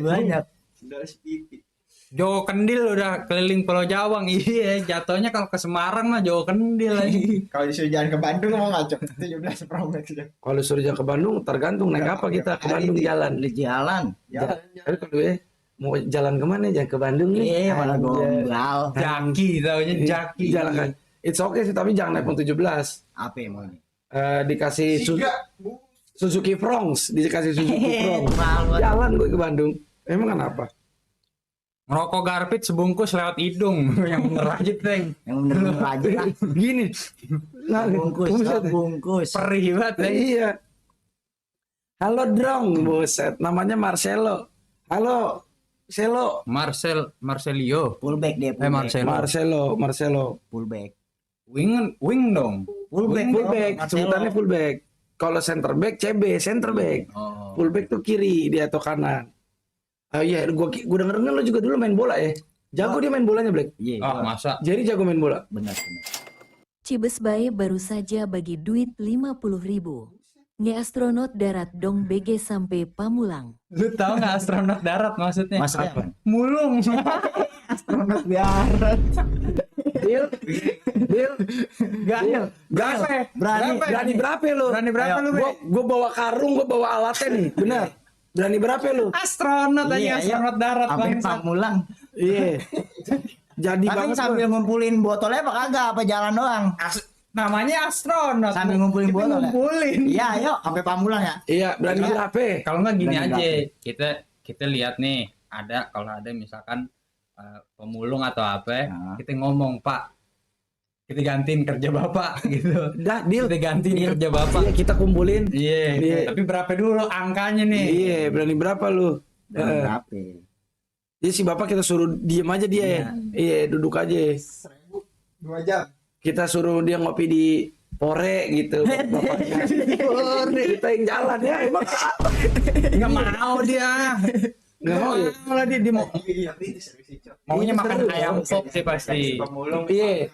Banyak. Sendalnya sepipi. Jawa Kendil udah keliling Pulau Jawang. Iya, jatuhnya kalau ke Semarang mah Jawa Kendil lagi. Kalau disuruh jalan ke Bandung mau nggak Cok? 17 Pro Max ya. Kalau suruh jalan ke Bandung, tergantung naik apa kita ke Bandung jalan. Di jalan. Jalan. Tapi kalau mau jalan kemana? Jangan ke Bandung nih. Iya, mana gombal. Jaki taunya Jaki. Jalan kan. It's okay sih, tapi jangan iPhone 17. Apa mau nih? Dikasih Suzuki Fronx, dikasih Suzuki Fronx. Malu. Jalan gue ke Bandung. Emang kenapa? Ngerokok garpit sebungkus lewat hidung. Yang bener aja, Teng. Yang bener-bener aja lah. Gini. Nah, Bungkus, buset. bungkus. Perih banget, Teng. Iya. Halo Drong, buset. Namanya Marcelo. Halo, Selo. Marcelio. Fullback dia, fullback. Marcelo. Fullback. Wing dong. Fullback, sebutannya fullback. Kalau center back CB, center back. Oh. Fullback tuh kiri, dia atau kanan. Oh iya, gua denger lo juga dulu main bola ya. Jago dia main bolanya, Black. Iya, Oh, masa? Jadi jago main bola. benar. Cibes Bae baru saja bagi duit 50.000. Nge astronot darat dong BG sampai Pamulang. Lu tahu nggak astronot darat maksudnya? Maksudnya apa? Mulung. Astronot darat. Deal. Gak. Berani berapa lu? Berani berapa lu, Be? Gua bawa karung, gua bawa alatnya nih. Benar. Berani berapa lu? Astronot aja, Iya, astronot darat Sampai bangsa. Pamulang. Iya. Jadi Tapi banget sambil gua. ngumpulin botolnya apa kagak? Apa jalan doang? Namanya astronot. Sambil ngumpulin Kita botol ya? ngumpulin. Iya, ayo sampai Pamulang ya. Iya, berani berapa? Kalau nggak gini Berani aja, kita lihat nih, kalau ada misalkan pemulung atau apa, Nah. kita ngomong, Pak, kita gantiin kerja bapak gitu. Dah, deal. Kita gantiin kerja bapak. Iya, kita kumpulin. Iya. Iya. Tapi berapa dulu angkanya nih? Iya, berani berapa lu? Berani Eh, berapa? Jadi si bapak kita suruh diem aja dia ya. Iya, duduk aja. 2 jam. Kita suruh dia ngopi di Pore gitu. Bapaknya. Kita yang jalan ya. Emang Nggak mau dia. nggak mau ya? Malah dia mau Iya, itu serius Cok. maunya Iya, makan seru. ayam pop sih pasti. Pemulung. Iya.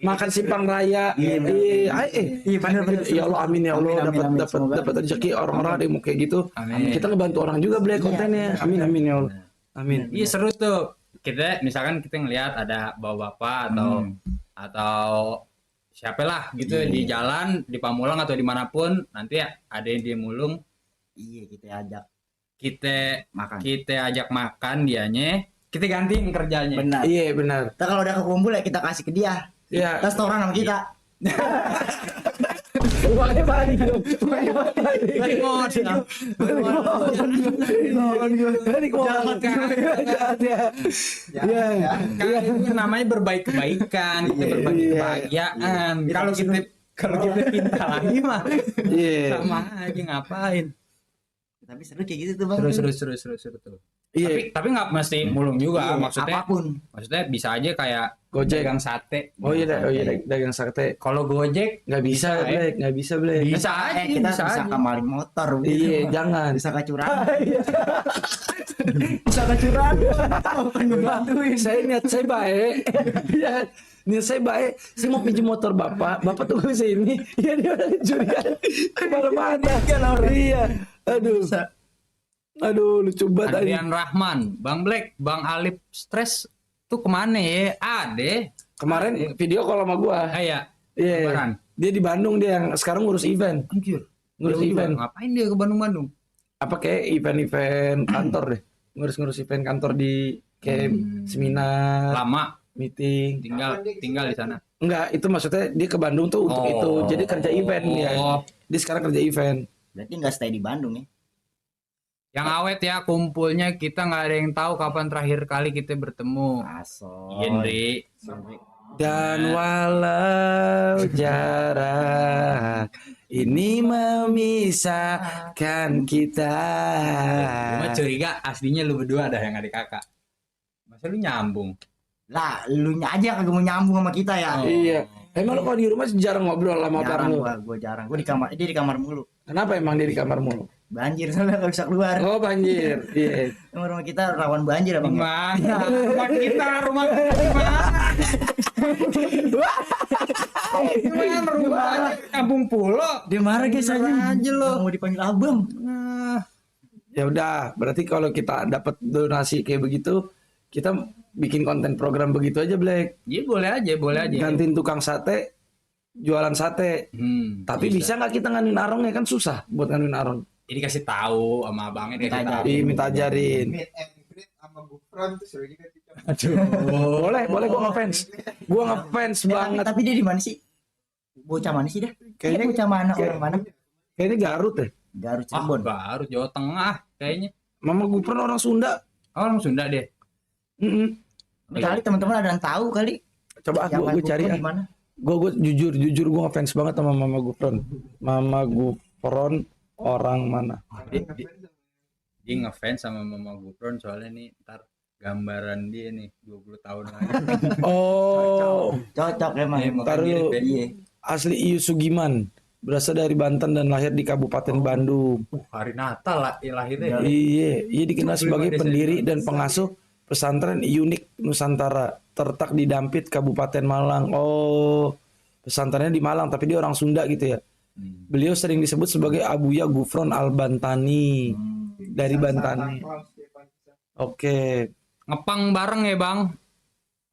Makan simpang raya. Iya, benar. Ya Allah, amin ya Allah, Amin, dapat semoga. dapat rezeki orang-orang ada yang mau kayak gitu. Amin. Kita ngebantu orang juga beli kontennya. Amin amin ya Allah. Amin. Iya seru tuh. Kita misalkan kita ngelihat ada bapak-bapak atau siapa lah gitu di jalan di Pamulang atau dimanapun, nanti ada yang dia mulung, Iya, kita ajak kita makan. ajak makan dianya, kita gantiin kerjanya. Benar. Iya benar. Kita kalau udah kekumpul ya kita kasih ke dia. Iya. Restoran sama kita. Uangnya balik dong. Balik modal. Iya. Kan itu namanya berbaik kebaikan, kita berbagi kebahagiaan. Kalau kita minta lagi mah Iya. sama aja ngapain. Tapi seru kayak gitu tuh, Bang. Seru tuh. Iya. Tapi nggak mesti mulung juga, Iya, maksudnya apapun. bisa aja kayak Gojek. dagang sate. Oh iya, dagang sate. Kalau Gojek Nggak bisa, Bisa, Black. Nggak bisa, Black. bisa aja, Kita bisa bisa aja. maling motor. Iya, jangan. Bisa kecurangan. Bisa kecurangan. Saya niat saya baik. Iya, niat saya baik. Saya mau pinjam motor bapak. Bapak tunggu saya ini. Iya, dia udah curiga. Kemana-mana. Iya. Aduh, lucu banget. Adrian Rahman, Bang Black, Bang Alip stres tuh kemana ya? Ade. Kemarin video call sama gua. Kayak Iya. Lebaran. Dia di Bandung, dia yang sekarang ngurus event. Anjir. Ngurus Jauh juga. event. Ngapain dia ke Bandung-Bandung? Apa kayak event-event kantor deh. Ngurus event kantor di kayak seminar, Lama meeting. tinggal di sana. Enggak, itu maksudnya dia ke Bandung tuh untuk itu. Jadi kerja event dia. Dia sekarang kerja event. Berarti nggak stay di Bandung ya? Yang awet ya kumpulnya, kita nggak ada yang tahu kapan terakhir kali kita bertemu. Aso. Gendri. Dan walau jarak ini memisahkan kita. Cuma curiga aslinya lu berdua ada yang adik kakak. Masa lu nyambung? Lah, lu aja kagak mau nyambung sama kita ya. Iya. Emang lo kalau di rumah jarang ngobrol sama pacar Jarang lu? gua jarang. Gua di kamar, dia di kamar mulu. Kenapa emang dia di kamar mulu? Banjir soalnya nggak bisa keluar. Oh banjir. Iya. Rumah kita rawan banjir abang. Mana? Rumah kita, rumah gimana rumahnya kampung pulau. Dia marah guys aja lo. Mau dipanggil abang. Ya udah, berarti kalau kita dapat donasi kayak begitu, kita bikin konten program begitu aja, Black. Iya boleh aja. Gantiin tukang sate, jualan sate. Tapi bisa nggak kita nganuin arong ya kan susah buat nganuin arong. Jadi kasih tahu sama abangnya dia kasih tahu. Minta ajarin. Aduh. Boleh gua ngefans. Gua ngefans banget. Tapi dia di mana sih? Bocah mana sih dah? Kayaknya- Bocah mana orang mana? Kayaknya Garut ya. Garut Ah, Cirebon. baru Jawa Tengah kayaknya. Mama Gupron orang Sunda. Oh, orang Sunda deh. Mm-mm. Kali teman-teman ada yang tahu kali. Coba Yang gue cari di ya. mana? Gue jujur gue ngefans banget sama Mama Gupron. Mama Gupron orang mana? Dia ngefans sama Mama Gupron soalnya nih ntar gambaran dia nih 20 tahun lagi. Oh, Cocok emang. Iya, ntar makanya lu. dia- Iya. Asli Ius Sugiman, berasal dari Banten dan lahir di Kabupaten Bandung. Hari Natal lah lahirnya. Iya, ia dikenal 25 sebagai Desember. pendiri dan pengasuh pesantren Unik Nusantara, terletak di Dampit, Kabupaten Malang. Oh, pesantrennya di Malang, tapi dia orang Sunda gitu ya. Beliau sering disebut sebagai Abuya Gufron Al-Bantani dari Bantani. Oke, Ngepang bareng ya, Bang.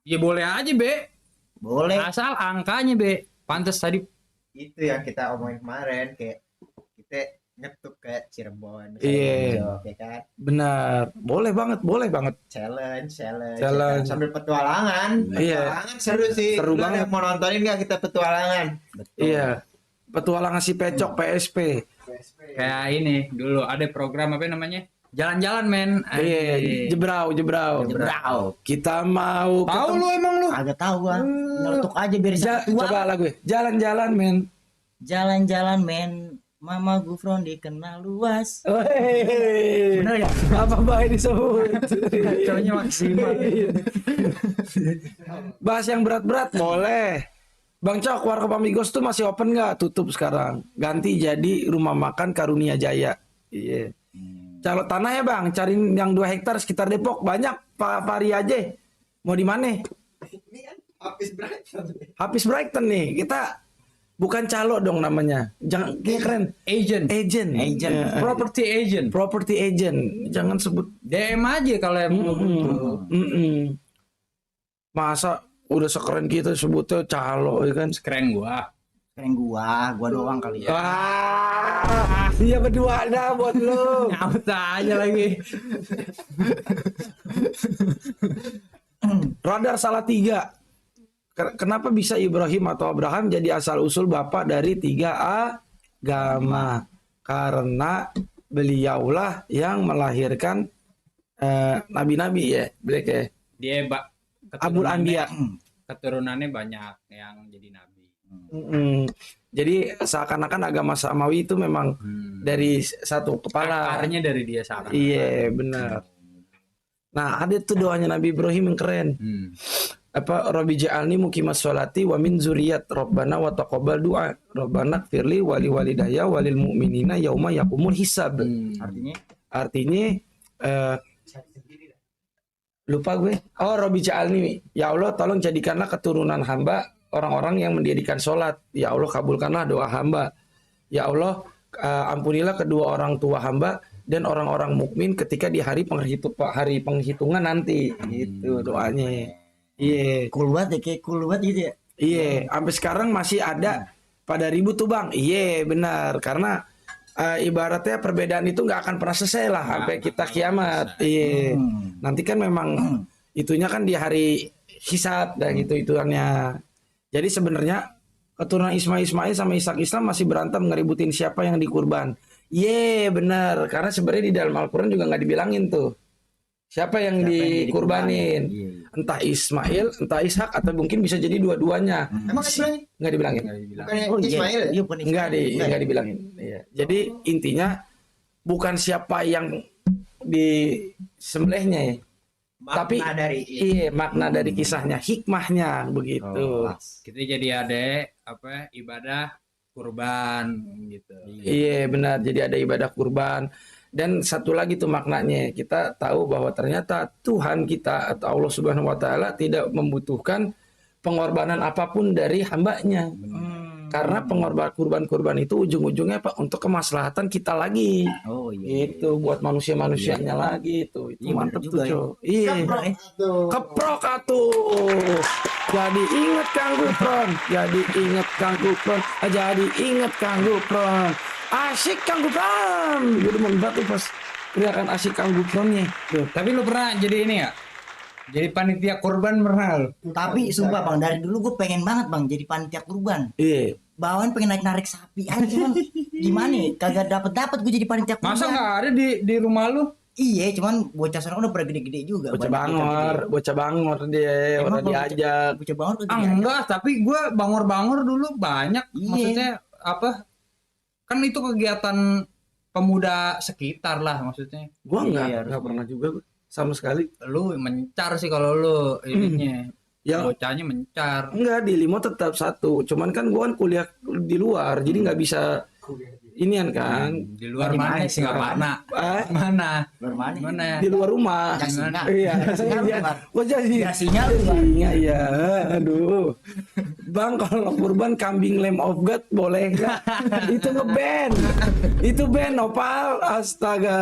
Ya boleh aja, Be. Boleh. Asal angkanya, Be. Pantes tadi Itu yang kita omongin kemarin, kayak kita ngetuk ke Cirebon, Iya. Jog, ya kan, benar. Boleh banget. challenge, Challenge. ya kan? Sambil petualangan. Iya. Petualangan seru sih. Seru Lu banget. Mau nontonin nggak kita petualangan? Iya. Petualangan si Pecok PSP. kayak ini dulu ada program apa namanya? Jalan-jalan, men. Iya, jebrau. Jebrau. Kita mau Tahu lu emang lu? Agak tahu gua. Nyeletuk aja biar tua. coba lagu ya. Jalan-jalan, men. Jalan-jalan men. Mama Gufron dikenal luas. Woi. Bener ya? Apa baik disebut? Cowoknya maksimal. Bahas yang berat-berat boleh. Bang Cok, Warkop Amigos tuh masih open nggak? Tutup sekarang. Ganti jadi rumah makan Karunia Jaya. Iya. Kalau tanah ya Bang, cari yang 2 hektar sekitar Depok banyak. Pak Fari aja. Mau di mana? Ini kan habis Brighton. Habis Brighton nih. Kita bukan calo dong namanya. Jangan kayak keren. Agent. Agent. Property agent. Property agent. Jangan sebut. DM aja kalau emang mau butuh. Masa udah sekeren kita sebutnya calo ya kan? Keren gua. Keren gua doang kali ya. Wah, dia berdua ada buat lu. Nyaut aja lagi. Radar salah 3. Kenapa bisa Ibrahim atau Abraham jadi asal usul bapak dari 3 agama? Karena beliaulah yang melahirkan nabi-nabi ya, Black ya. Dia Abul Anbiya. keturunannya banyak yang jadi nabi. Jadi seakan-akan agama samawi itu memang dari satu kepala. Akarnya dari dia sekarang. Iya, benar. Nah, ada tuh doanya Nabi Ibrahim yang keren. Apa Rabbi ja'alni muqimas sholati wa min zuriyat Rabbana wa taqabbal du'a Rabbana firli wali walidayya walil mu'minina yauma yaqumul hisab. Artinya lupa gue. Oh, Rabbi ja'alni, ya Allah tolong jadikanlah keturunan hamba orang-orang yang mendirikan sholat. Ya Allah kabulkanlah doa hamba. Ya Allah ampunilah kedua orang tua hamba dan orang-orang mukmin ketika di hari penghitungan nanti. Gitu doanya. Iya. Cool banget ya, kayak cool banget gitu ya. Iya, sampai sekarang masih ada pada ribut tuh Bang. Iya, benar. Karena ibaratnya perbedaan itu nggak akan pernah selesai lah sampai kita kiamat. Iya. Nanti kan memang itunya kan di hari hisab dan gitu-ituannya. Jadi sebenarnya keturunan Ismail sama Ishak masih berantem ngeributin siapa yang dikurban. Benar. Karena sebenarnya di dalam Al-Quran juga nggak dibilangin tuh siapa yang dikurbanin. Entah Ismail, entah Ishak, atau mungkin bisa jadi dua-duanya. Emang Ismail? Nggak dibilangin. Bukannya Ismail ya? Iya, bukan Nggak dibilangin. Iya. Jadi intinya bukan siapa yang disembelihnya ya. Tapi makna dari kisahnya, hikmahnya begitu. Kita jadi ada ibadah kurban gitu. Iya benar. Jadi ada ibadah kurban. Dan satu lagi tuh maknanya, kita tahu bahwa ternyata Tuhan kita atau Allah Subhanahu Wa Taala tidak membutuhkan pengorbanan apapun dari hambanya. Karena kurban itu ujung-ujungnya apa? Untuk kemaslahatan kita lagi. Oh iya. Itu buat manusia-manusianya lagi itu. Itu mantep tuh, juga ya. Cok. Iya. Keprok atuh. Jadi inget Kang Gupron. Jadi inget Kang Gupron. Jadi inget Kang Gupron. Asik Kang Gupron. Gue demen banget tuh pas teriakan asik Kang Gupronnya. Tuh. Tapi lu pernah jadi ini ya? Jadi panitia kurban pernah lu? Tapi sumpah Bang, dari dulu gue pengen banget Bang jadi panitia kurban. Iya. Bawaan pengen narik sapi aja cuman gimana ya? Kagak dapat gue jadi panitia kurban. Masa nggak ada di rumah lu? Iya, cuman bocah sana udah pada gede-gede juga. Bocah Banyak bangor dia Emang udah diajak. Bocah bangor tuh Enggak, tapi gue bangor-bangor dulu banyak. Iya. Maksudnya apa? Kan itu kegiatan pemuda sekitar lah maksudnya. Gua Iya, nggak pernah juga gua, sama sekali. Lu mencar sih kalau lu ininya. Ya. Bocahnya mencar. Enggak, di Limo tetap satu. Cuman kan gua kan kuliah di luar, jadi nggak bisa inian kan. Di luar mana sih nggak pernah? Ah, Mana? Mana? di luar rumah. Singa. Iya. Singa. Gua jadi Singa. Singa, iya. Aduh. Bang, kalau kurban kambing Lamb of God boleh nggak? Itu ngeband. Itu band Nopal. Astaga.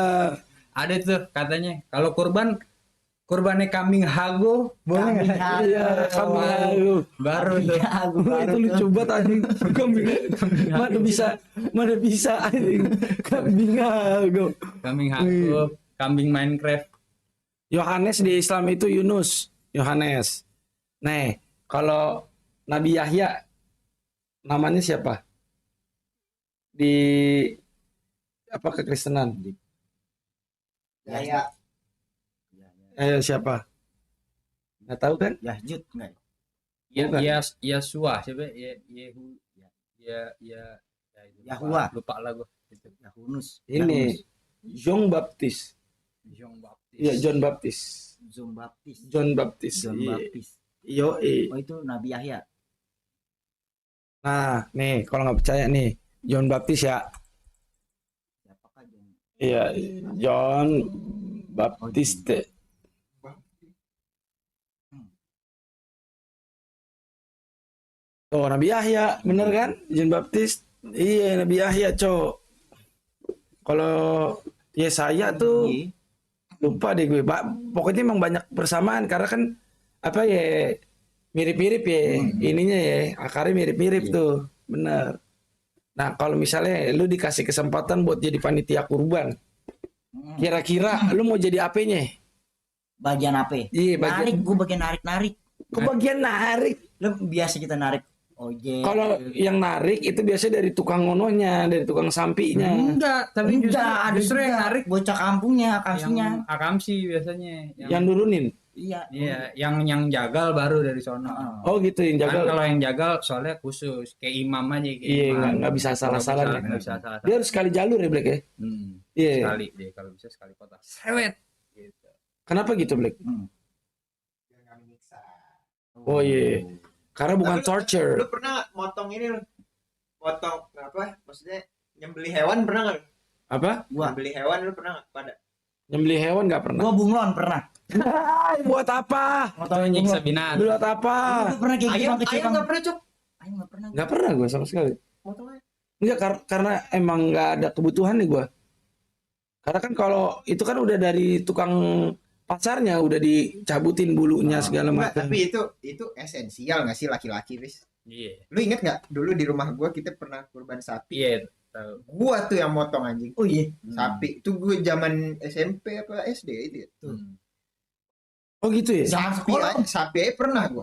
Ada tuh katanya kalau kurbannya kambing hago boleh nggak? Iya, kambing hago. Baru tuh. Itu lucu banget anjing. Kambing. Mana bisa anjing. Kambing hago. Kambing hago, kambing Minecraft. Yohanes di Islam itu Yunus. Yohanes. Nih, kalau Nabi Yahya namanya siapa? Di apa kekristenan? Ya. Ayo siapa? Nggak tahu kan? Yahjud enggak? Bukan. Yasua siapa? Yehu itu. Yahua. Lupa lah gua. Itu. Yahunus. Ini John Baptist. John Baptist. Iya, John Baptist. John Baptist. John Baptist. John Iya. Baptist. Yo, Oh itu Nabi Yahya. Nah, nih kalau nggak percaya nih, John Baptist ya. Siapakah John? Iya, John Baptist. Oh, Nabi Yahya, bener kan? John Baptist. Iya, Nabi Yahya, Cok. Kalau Yesaya tuh Iya. lupa deh gue. Pokoknya emang banyak persamaan karena kan apa ya mirip-mirip ya ininya ya akarnya mirip-mirip tuh, bener. Nah kalau misalnya lu dikasih kesempatan buat jadi panitia kurban, kira-kira lu mau jadi apanya? Bagian apa? Iya, Narik, gue bagian narik-narik. Kebagian narik. Lu biasa kita narik ojek. Kalau yang narik itu biasanya dari tukang ngononya, dari tukang sampinya. Enggak, tapi Enggak, ada justru yang juga narik bocah kampungnya, akamsinya. yang akamsi biasanya. Yang nurunin. Iya. Iya, yang jagal baru dari sono. Oh gitu yang Kan jaga. kalau yang jagal soalnya khusus kayak imam aja kayak Iya, imam. nggak bisa salah-salah nih. Nggak bisa salah. Dia harus sekali jalur ya Black ya. Iya. Sekali deh kalau bisa sekali kota. Sewet gitu. Kenapa gitu Black? Biar nggak menyiksa. Oh iya. Karena bukan Tapi torture. Lu pernah motong ini lu? Motong apa? Maksudnya nyembeli hewan pernah nggak? Apa? Gua. Nyembeli hewan lu pernah nggak? Pada. Nyembeli hewan nggak pernah. Gua bunglon pernah. Hai, buat apa? Atau nyiksa binatang. Buat apa? Lu pernah kayak gitu Ayam, Bang, kecil ayam Bang? nggak pernah cuk. Ayam nggak pernah. Nggak pernah gue sama sekali. Motongnya. Enggak karena emang nggak ada kebutuhan nih gue. Karena kan kalau itu kan udah dari tukang pasarnya udah dicabutin bulunya segala Enggak, macam. tapi itu esensial nggak sih laki-laki, Wis? Iya. Lu inget nggak dulu di rumah gua kita pernah kurban sapi? Iya, tahu. Gua tuh yang motong anjing. Oh iya. Sapi. Itu gua zaman SMP apa SD itu ya. Oh gitu ya? Sapi aja pernah gua.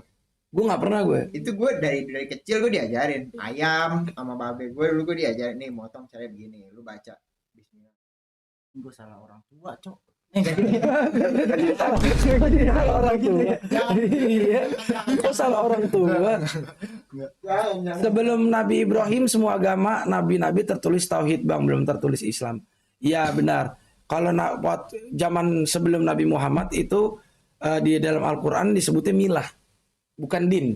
Gue nggak pernah gue. Itu gue dari kecil gue diajarin ayam sama babe gue dulu gue diajarin nih motong caranya begini, lu baca Bismillah. Gue salah orang tua, Cok. Salah orang tua. Iya. Kok salah orang tua? Sebelum Nabi Ibrahim semua agama nabi-nabi tertulis tauhid bang, belum tertulis Islam. Iya benar. Kalau zaman sebelum Nabi Muhammad itu di dalam Al-Quran disebutnya milah, bukan din.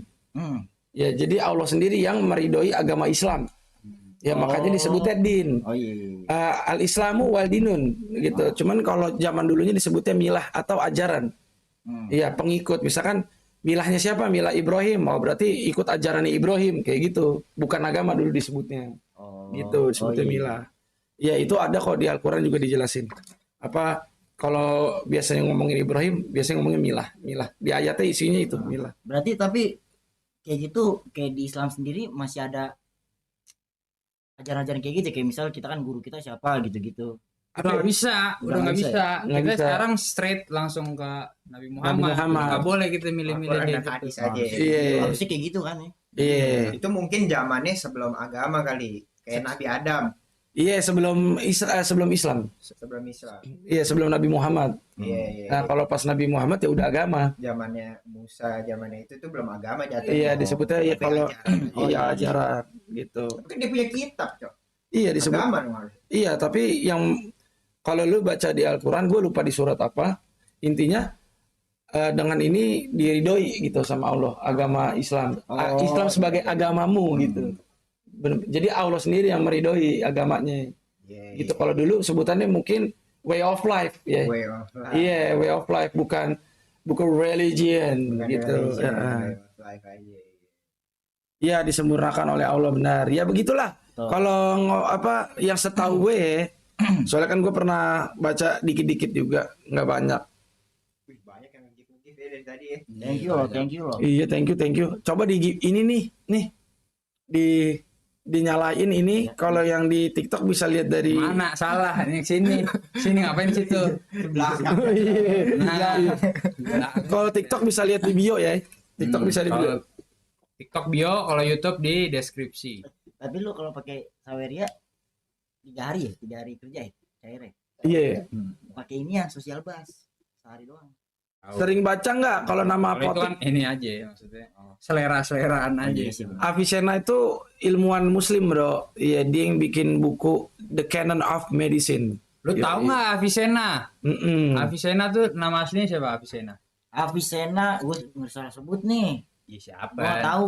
Ya jadi Allah sendiri yang meridhoi agama Islam. Ya makanya disebutnya din. Oh iya. Al-Islamu wal dinun gitu. Cuman kalau zaman dulunya disebutnya milah atau ajaran. Iya, pengikut. Misalkan milahnya siapa? Milah Ibrahim. Oh, berarti ikut ajarannya Ibrahim kayak gitu. Bukan agama dulu disebutnya. Gitu disebutnya milah. Ya itu ada kok di Al-Qur'an juga dijelasin. Apa kalau biasanya ngomongin Ibrahim, biasanya ngomongin milah. Di ayatnya isinya itu milah. Berarti tapi kayak gitu, kayak di Islam sendiri masih ada ajaran-ajaran kayak gitu, kayak misal kita kan guru kita siapa gitu-gitu. Udah nggak bisa, udah nggak bisa. Nggak Kita bisa. sekarang straight langsung ke Nabi Muhammad. Muhammad. Nggak boleh kita milih-milih Al-Quran kayak dan gitu. hadis aja. Iya. Harusnya kayak gitu kan ya. Iya. Itu mungkin zamannya sebelum agama kali, kayak Nabi Adam Iya, sebelum Islam. sebelum Islam. Iya, sebelum Nabi Muhammad. Iya, iya. Nah, kalau pas Nabi Muhammad ya udah agama. Zamannya Musa, zamannya itu tuh belum agama jatuhnya. Iya, disebutnya ya Tapi kalau ajaran. iya ajaran gitu. Tapi kan dia punya kitab, Cok. Iya, disebut. Agama dong harus. Iya, tapi yang kalau lu baca di Al-Qur'an, gue lupa di surat apa, intinya dengan ini diridhoi gitu sama Allah, agama Islam. Islam sebagai agamamu gitu. Jadi Allah sendiri yang meridhoi agamanya. Iya, Gitu. Kalau dulu sebutannya mungkin way of life ya. way of life. Iya, way of life bukan religion Bukan gitu. religion, Ya. way of life aja. Ya disempurnakan oleh Allah benar. Ya begitulah. Kalau apa yang setahu gue, soalnya kan gue pernah baca dikit-dikit juga, nggak banyak. Wih, banyak yang ngegif-ngegif ya dari tadi ya. Thank you loh. Iya, thank you. Coba ini nih, dinyalain ini. Kalau yang di TikTok bisa lihat dari. Mana salah? Ini sini. Sini ngapain situ? Belakang. Oh, iya. Nah, Kalau TikTok bisa lihat di bio ya. TikTok bisa di bio. kalau TikTok bio, kalau YouTube di deskripsi. Tapi lu kalau pakai Saweria 3 hari kerja ya, cair ya. Iya. Pakai ini ya sosial bus sehari doang. Sering baca nggak kalau nama Kalau itu apotek? kan ini aja ya maksudnya. Selera-seleraan aja. Iya sih, bener. Avicenna itu ilmuwan Muslim bro. Iya, dia yang bikin buku The Canon of Medicine. Lu tahu nggak Avicenna? Mm-mm. Avicenna tuh nama aslinya siapa Avicenna? Avicenna, gue nggak salah sebut nih. Ya siapa? Gua tahu.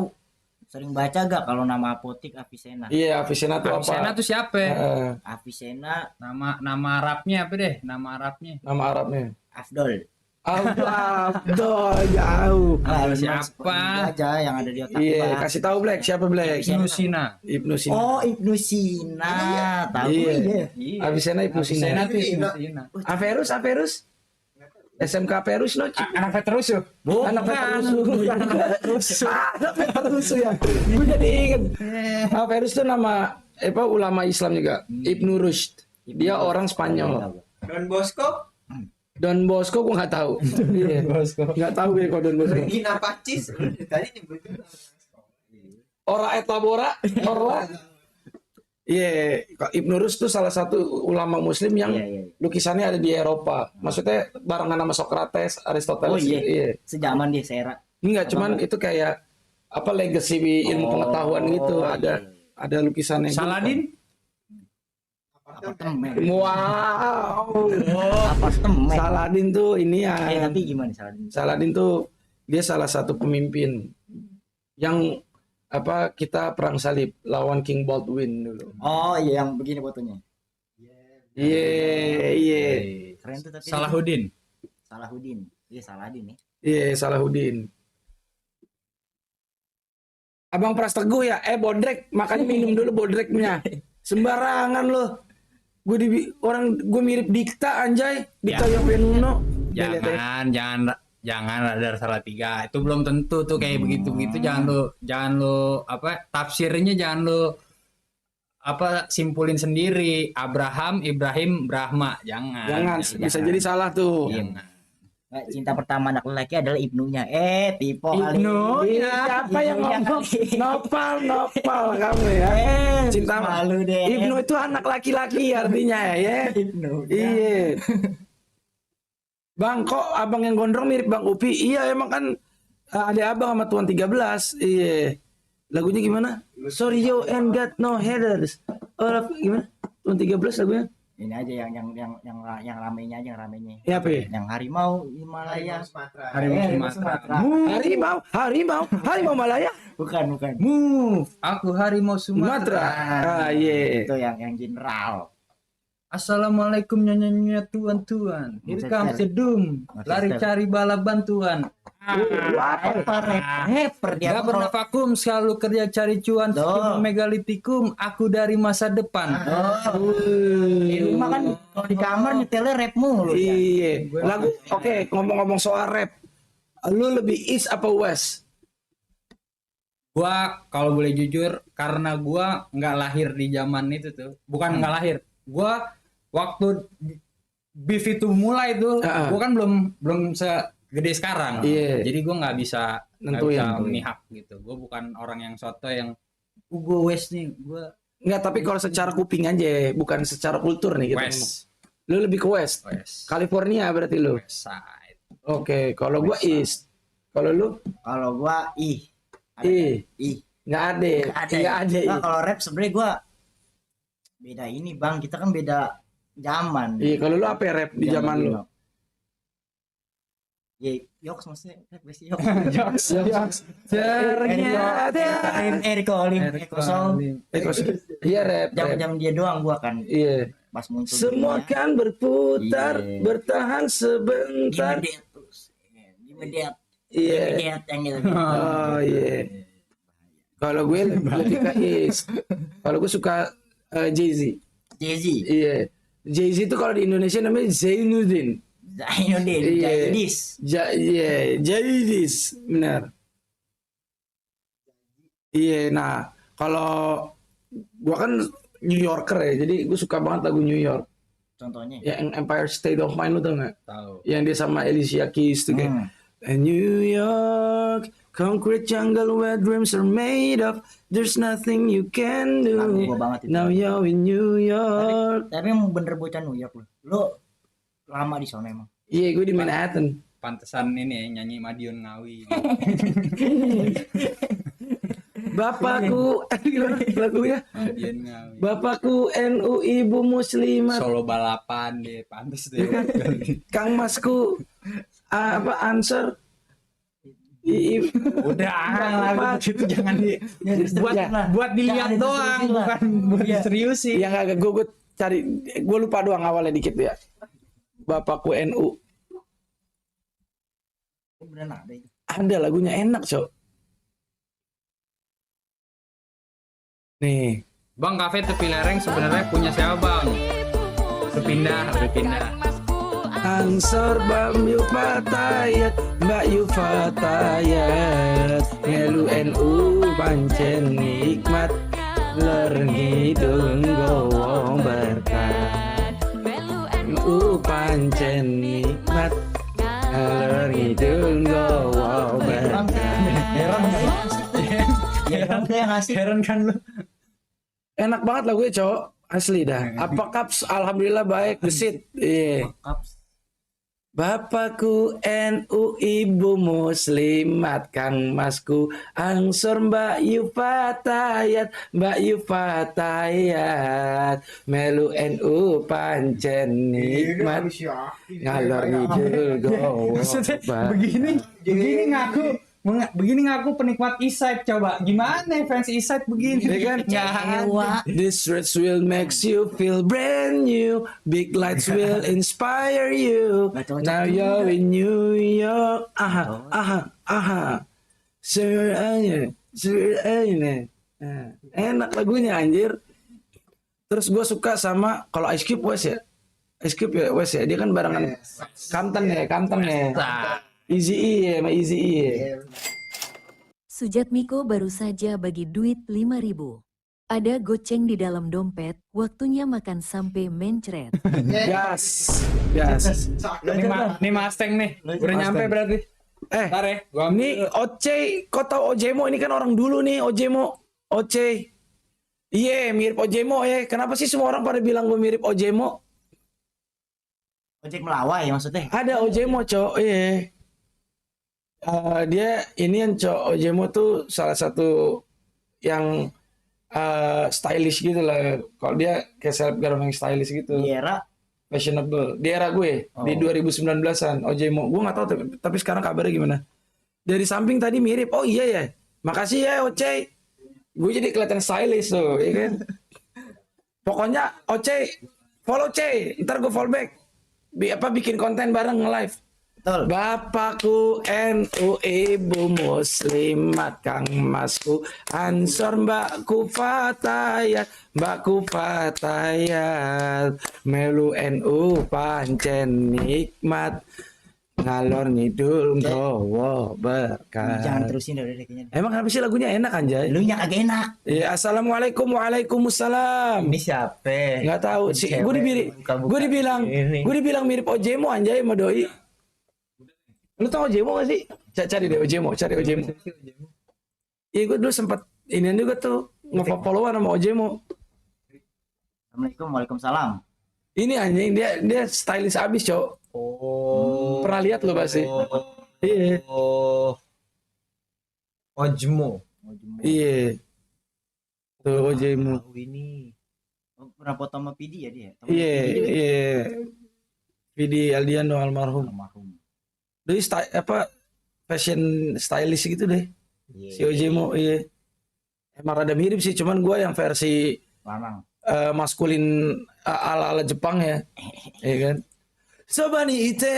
Sering baca gak kalau nama apotik Avicenna? Iya, Avicenna itu Avicenna apa? tuh siapa? Avicenna Nama Arabnya apa deh? Nama Arabnya. Nama Arabnya. Afdol. Abdul jauh. Abdol emang siapa? ini aja yang ada di otak Iya, gua. kasih tahu Black. Siapa Black? Ibnu Sina. Ibnu Sina. Oh, Ibnu Sina. Tahu Iya. ya. Iya. Avicenna Ibnu Sina. Avicenna tuh Ibnu Sina. Averus. SMK Averus no. Anak Petrus yuk. Anak Petrus. Anak Petrus ya. Gue jadi inget. Averus itu nama ulama Islam juga. Ibnu Rushd. Dia orang Spanyol. Don Bosco, Don Bosco gue nggak tahu. Iya. Nggak tahu gue kalau Don Bosco. Regina Pacis. Tadi nyebutin. Ora et labora, orla. Iya, Ibnu Rushd itu salah satu ulama Muslim yang Iya. lukisannya ada di Eropa. Maksudnya barengan sama Socrates, Aristoteles. Oh iya. Sejaman dia seera. Enggak, cuman itu kayak apa legacy ilmu pengetahuan gitu. Ada lukisannya. gitu. Saladin? Apartemen. Wow. Apartemen. Saladin tuh ini ya. Tapi gimana Saladin? Saladin tuh dia salah satu pemimpin yang kita perang salib lawan King Baldwin dulu. Oh iya yang begini fotonya. Iya. Keren tuh tapi. Salahuddin. Salahuddin. Iya Saladin nih. Iya, Salahuddin. Abang Pras Teguh ya? Bodrek, makanya minum dulu bodreknya. Sembarangan loh. Gue mirip Dikta anjay, Dikta Yovenuno. Jangan ada salah tiga. Itu belum tentu tuh kayak begitu-begitu. Jangan lu tafsirnya jangan lu simpulin sendiri. Abraham, Ibrahim, Brahma. Jangan. Jangan, bisa jadi salah tuh. Jangan. Nggak, cinta pertama anak lelaki adalah ibnunya. Tipe kali. Ibnu. Ih, ya. siapa yang Ibnunya ngomong? kali. Nopal kamu ya. Cinta malu deh. Ibnu itu anak laki-laki artinya ya. Ibnu. Iya. Bang, kok abang yang gondrong mirip Bang Upi? Iya, emang kan ada abang sama Tuan 13. Iya. Lagunya gimana? Sorry you ain't got no headers. Oh, gimana? Tuan 13 lagunya? Ini aja yang ramenya aja yang ramenya. Ya apa ya? Yang harimau Himalaya. Harimau Sumatera. Harimau Malaya. Bukan. Move. Aku harimau Sumatera. Sumatera. Iya. Itu yang general. Assalamualaikum nyonya tuan-tuan. Here comes the doom. Lari cari bala bantuan. Rapper dia. Gak pernah vakum, selalu kerja cari cuan. Tuh. Megalitikum, aku dari masa depan. Di rumah kan kalau di kamar nyetelnya rap mulu. Ya. Iya. Lagu oke, ngomong-ngomong soal rap. Lu lebih East apa West? Gua kalau boleh jujur, karena gua nggak lahir di zaman itu tuh. Bukan nggak lahir. Gua waktu beef itu mulai tuh, gua kan belum segede sekarang. Iya. Jadi gua nggak bisa Nentuin. memihak gitu. Gua bukan orang yang soto yang gua West nih, gua Enggak, tapi kalau secara kuping aja, bukan secara kultur nih kita ngomong. West. Lu lebih ke West. California berarti lu. West side. Oke, kalau gua East. Kalau lu? Kalau gua Ih, nggak ada. Nggak ada. Nah, kalau rap sebenarnya gua beda ini Bang, kita kan beda zaman. Iya, kalau lu apa ya rap di zaman lu? Ya, Yoks maksudnya rap besi Yoks. Ternyata. Eric Olim, Iya rap. jam dia doang gua kan Iya. pas muncul. Semua dunia. kan berputar, Iya. bertahan sebentar. Gimedet terus. Gimedet. Iya. Gimedet yang gitu. Oh iya. Kalau gue lebih ke East. Kalau gue suka Jay-Z. Jay-Z, Iya. Jay-Z itu kalau di Indonesia namanya Zainuddin. Zainuddin, Iya. Jaidis. Iya, Jaidis, benar. Iya, nah kalau gua kan New Yorker ya, jadi gue suka banget lagu New York. Contohnya. Yang Empire State of Mind, lu tau nggak? Tahu. Yang dia sama Alicia Keys tuh kayak New York, concrete jungle where dreams are made of. There's nothing you can Lagu do. gua banget itu. Now you're in New York. Tapi emang bener bocah New York lu. Lu lama di sana emang. Iya, gue di Manhattan. Pantesan ini ya, nyanyi Madiun Ngawi. Bapakku, gimana lagunya? Madiun Ngawi. Bapakku NU, ibu muslimat. Solo balapan deh, pantes deh. Kang Masku apa answer Udah, Apa? gitu jangan buat Ya. buat dilihat Jangan doang, diterusin lah. bukan buat Iya. diseriusin. yang agak gue cari, gue lupa doang awalnya dikit ya. Bapakku NU, Beneran ada itu. ada lagunya enak cok. Nih Bang, kafe tepi lereng sebenarnya punya siapa, Bang? Berpindah. Ansor Mbak Yufatayat, Mbak Yufatayat, ngelu NU pancen nikmat, ler ngidung gowo berkat. NU pancen nikmat, ler ngidung gowo berkat. Heran kayak ngasih. Heran kan lu? Enak banget lah gue cowok, asli dah. Apa kaps? Alhamdulillah baik, besit. Iya. Bapakku NU, ibu muslimat, Kang Masku Ansor Mbak Yufatayat, Mbak Yufatayat, melu NU pancen nikmat, ngalor ngidul gowo. Maksudnya begini ngaku penikmat Eastside, coba gimana fans Eastside begini? Ya kan? Kecewa. This dress will makes you feel brand new. Big lights will inspire you. Now you're in New York. Aha. Seranya. Enak lagunya anjir. Terus gue suka sama kalau Ice Cube West ya. Ice Cube ya West ya. Dia kan barengan Compton ya. Easy E sama Easy E. Sujatmiko baru saja bagi duit 5.000. Ada goceng di dalam dompet, waktunya makan sampai mencret. Gas. Gas. Nih Mustang nih. Udah nyampe berarti. Ntar ya, gua ambil Ini dulu. Oce, kau tahu Ojemo ini kan orang dulu nih, Ojemo. Oce. Iya, mirip Ojemo ya. Kenapa sih semua orang pada bilang gue mirip Ojemo? Ojek melawai maksudnya. Ada Ojemo, Cok. Iya. Dia ini yang Cok, Ojemo tuh salah satu yang stylish gitu lah. Kalau dia kayak selebgram yang stylish gitu. Di era Fashionable. Di era gue, di 2019-an. Ojemo. Gue nggak tahu, tapi sekarang kabarnya gimana. Dari samping tadi mirip. Oh iya ya. Makasih ya, Oce. Gue jadi kelihatan stylish tuh, ya kan? Pokoknya Oce, follow C, ntar gue follow back. Bikin konten bareng nge-live. betul. Bapakku NU, ibu muslimat, kang masku ansor, mbakku fatayat, melu NU pancen nikmat, ngalor ngidul nggawa berkah. Jangan terusin udah deh kayaknya. Emang kenapa sih lagunya enak anjay? Lu nya agak enak. Ya, assalamualaikum, waalaikumsalam. Ini siapa? Nggak tahu sih. Gue dibilang mirip Ojemo anjay sama doi. Lu tau Ojemo gak sih? Cari deh Ojemo, cari Ojemo. Iya, gue dulu sempat inian juga tuh nge-followan sama Ojemo. Assalamualaikum, waalaikumsalam. Ini anjing dia stylish abis, Cok. Oh. Pernah lihat lo pasti. Iya. Oh. Ojmo. Iya. Tuh Ojemo. Tahu ini. Oh, pernah foto sama Pidi ya dia? Temen Iya, Pidi juga. iya. Vidi Aldiano almarhum. Almarhum. Dia fashion stylish gitu deh. Si Ojemo, iya. Emang rada mirip sih, cuman gua yang versi Lanang. maskulin ala-ala Jepang ya. Iya kan? Sobani ite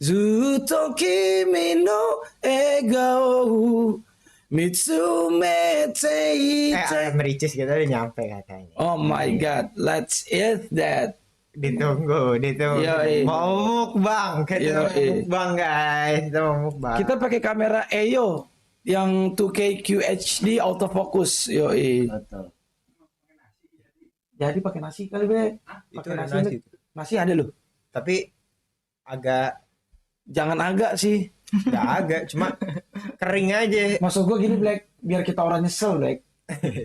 zuto kimi no egao mitsumete ite. Mericis kita udah nyampe katanya. Oh my god, let's eat that. Ditunggu. Yoi. Mau mukbang, kita mau Yoi. mukbang guys, kita mau mukbang. Kita pakai kamera EOS yang 2K QHD autofocus. Yoi. Betul. Jadi pakai nasi kali be. Itu Pakai ada nasi. nasi. Nasi ada loh. Tapi agak Jangan agak sih. nggak agak, cuma kering aja. Maksud gua gini Black, biar kita orang nyesel Black.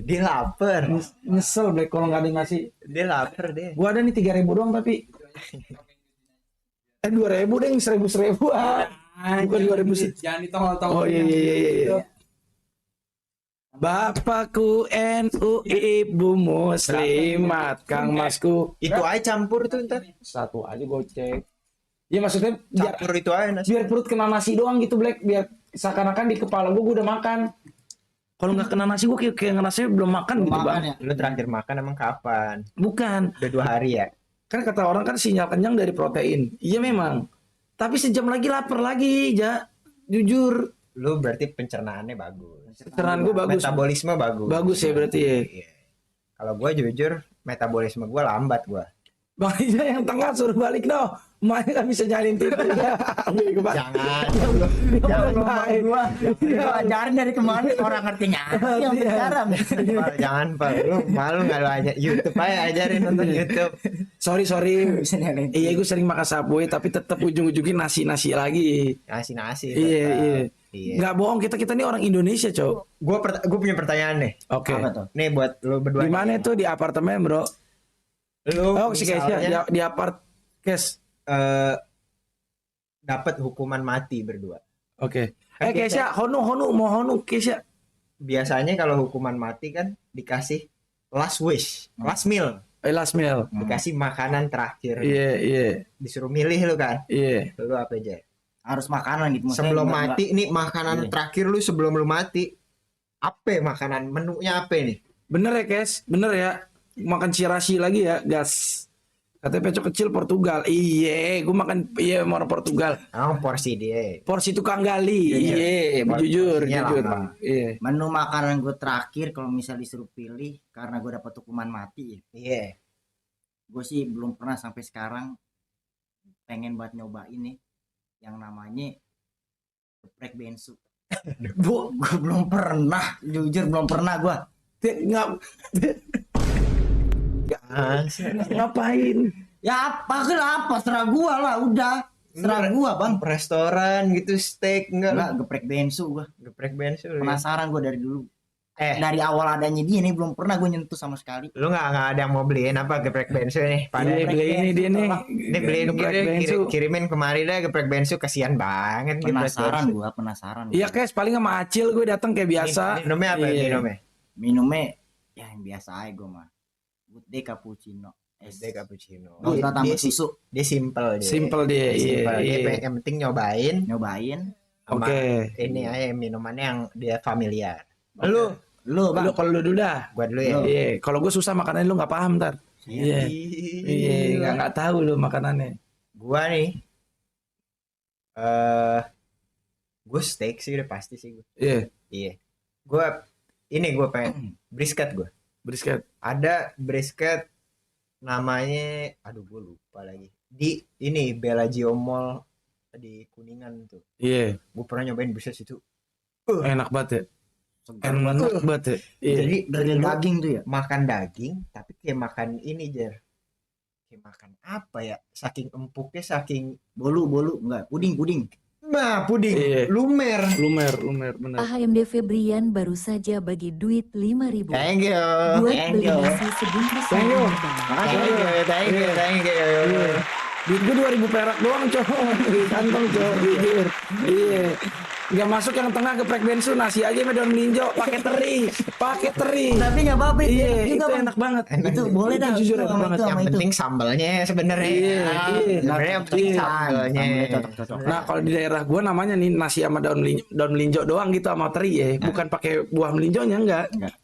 Dia lapar. Nyesel Black kalau nggak ada yang ngasih. Dia lapar deh. Gua ada nih 3.000 doang tapi 2.000 deh, 1.000. Bukan 2.000 sih. Jangan ditongol-tongol. Oh iya. Bapakku NU, ibu muslimat, kang masku. Itu aja campur tuh ntar. Satu aja gocek. Ya maksudnya biar Campur itu aja nasi. perut kena nasi doang gitu Black, biar seakan-akan di kepala gua udah makan. Kalau nggak kena nasi gua kayak ngerasanya belum makan gitu Makan bang. ya. Lu terakhir makan emang kapan? Bukan. Udah 2 hari ya? Kan kata orang kan sinyal kenyang dari protein. Iya memang. Tapi sejam lagi lapar lagi, Ja. Jujur. Lu berarti pencernaannya bagus. Pencernaan gue bagus. Metabolisme bagus. Bagus ya berarti ya. Iya. Kalau gue jujur, metabolisme gue lambat gue. Bang Ija yang tengah suruh balik dong. Emaknya nggak bisa nyalin TV. Jangan. Jangan gua ajarin dari kemarin orang ngertinya. Yang sekarang. Pal, jangan Pal. Lu malu nggak lu aja YouTube aja ajarin nonton YouTube. Sorry. Bisa nyalain. Iya gue sering makan Subway tapi tetap ujung-ujungnya nasi lagi. Nasi. Iya. Iya. Nggak bohong kita nih orang Indonesia, Cok. Gue punya pertanyaan nih. Oke. Apa tuh? Nih buat lu berdua. Di mana tuh di apartemen, Bro? Lu Oh, si Keisha misalnya di apart Kes. dapat hukuman mati berdua. Oke. Kan Keisha, Honu mau Honu Keisha. Biasanya kalau hukuman mati kan dikasih last wish, last meal, Last meal. dikasih makanan terakhir. Iya. Disuruh milih lu kan. Iya. Lu apa aja? Harus makanan gitu. Maksudnya Sebelum nggak- mati nih makanan Iya. terakhir lu sebelum lu mati. Apa makanan menunya apa nih? Bener ya, Kes? Bener ya? Makan cirasi lagi ya, gas. Katanya pecok kecil Portugal. Iya, gue makan mau orang Portugal. Oh, porsi dia. Porsi tukang gali. Iya, jujur. Porsinya lama. Iya. Menu makanan gue terakhir kalau misal disuruh pilih karena gue dapat hukuman mati, Iya. gue sih belum pernah sampai sekarang pengen buat nyobain nih yang namanya geprek bensu. Bu, Gue belum pernah, jujur belum pernah gue. Ngapain? Ya apa kenapa? Serah gua lah udah. Serah gua bang. Restoran gitu, steak enggak? Enggak geprek bensu gua. Geprek bensu. Penasaran gua dari dulu. Eh, Dari awal adanya dia nih belum pernah gue nyentuh sama sekali. lu nggak ada yang mau beliin apa geprek bensu nih? Pada Iya, beli ini dia nih. ini beliin Geprek gitu, bensu. kirimin kemari dah geprek bensu, kasihan banget geprek Penasaran bensu. gua, penasaran. Iya guys, paling sama Acil gue datang kayak biasa. Minumnya apa Iya. minumnya? Minumnya ya yang biasa aja gua mah. Good day cappuccino. Dia cappuccino. Gak usah tambah susu. Dia simple dia. Simple dia. Simple. Iya. Dia yang penting nyobain Nyobain. sama Oke. ini aja minumannya yang dia familiar. Lu bang. Lu kalau lu dulu dah. Gua dulu ya. Iya, kalau gue susah makanannya lu nggak paham ntar. Iya. Iya, nggak tahu lu makanannya. Gua nih gue steak sih udah pasti sih gue. Iya, Iya. Gue pengen brisket gue. brisket. Ada brisket namanya, aduh gue lupa lagi. Di ini Bellagio Mall di Kuningan tuh. Iya, Gue pernah nyobain brisket itu. enak banget ya. Enak banget ya. Iya. Jadi Dari lu daging tuh ya. makan daging tapi kayak makan ini Jer. Kayak makan apa ya? Saking empuknya, saking Bolu enggak. Puding. puding, Iya. lumer. Lumer bener. AHMD Febrian baru saja bagi duit 5.000 Thank you. buat thank beli you. nasi sebungkus Thank you. sama Bang. Thank you. Iya. Duit gue 2.000 perak doang cowok di kantong cowok jujur. Iya. Nggak masuk yang tengah geprek bensu, nasi aja sama daun melinjo pakai teri. Tapi nggak apa-apa. Iya, juga, itu Bang. enak banget. Itu boleh dah. Jujur Itu enak sama banget. itu, sama Yang itu. penting sambalnya sebenarnya. Iya. Sebenarnya yang penting Iya. sambalnya. Sambelnya cocok. Nah kalau di daerah gue namanya nih nasi sama daun melinjo doang gitu sama teri ya, bukan pakai buah melinjonya enggak. Enggak.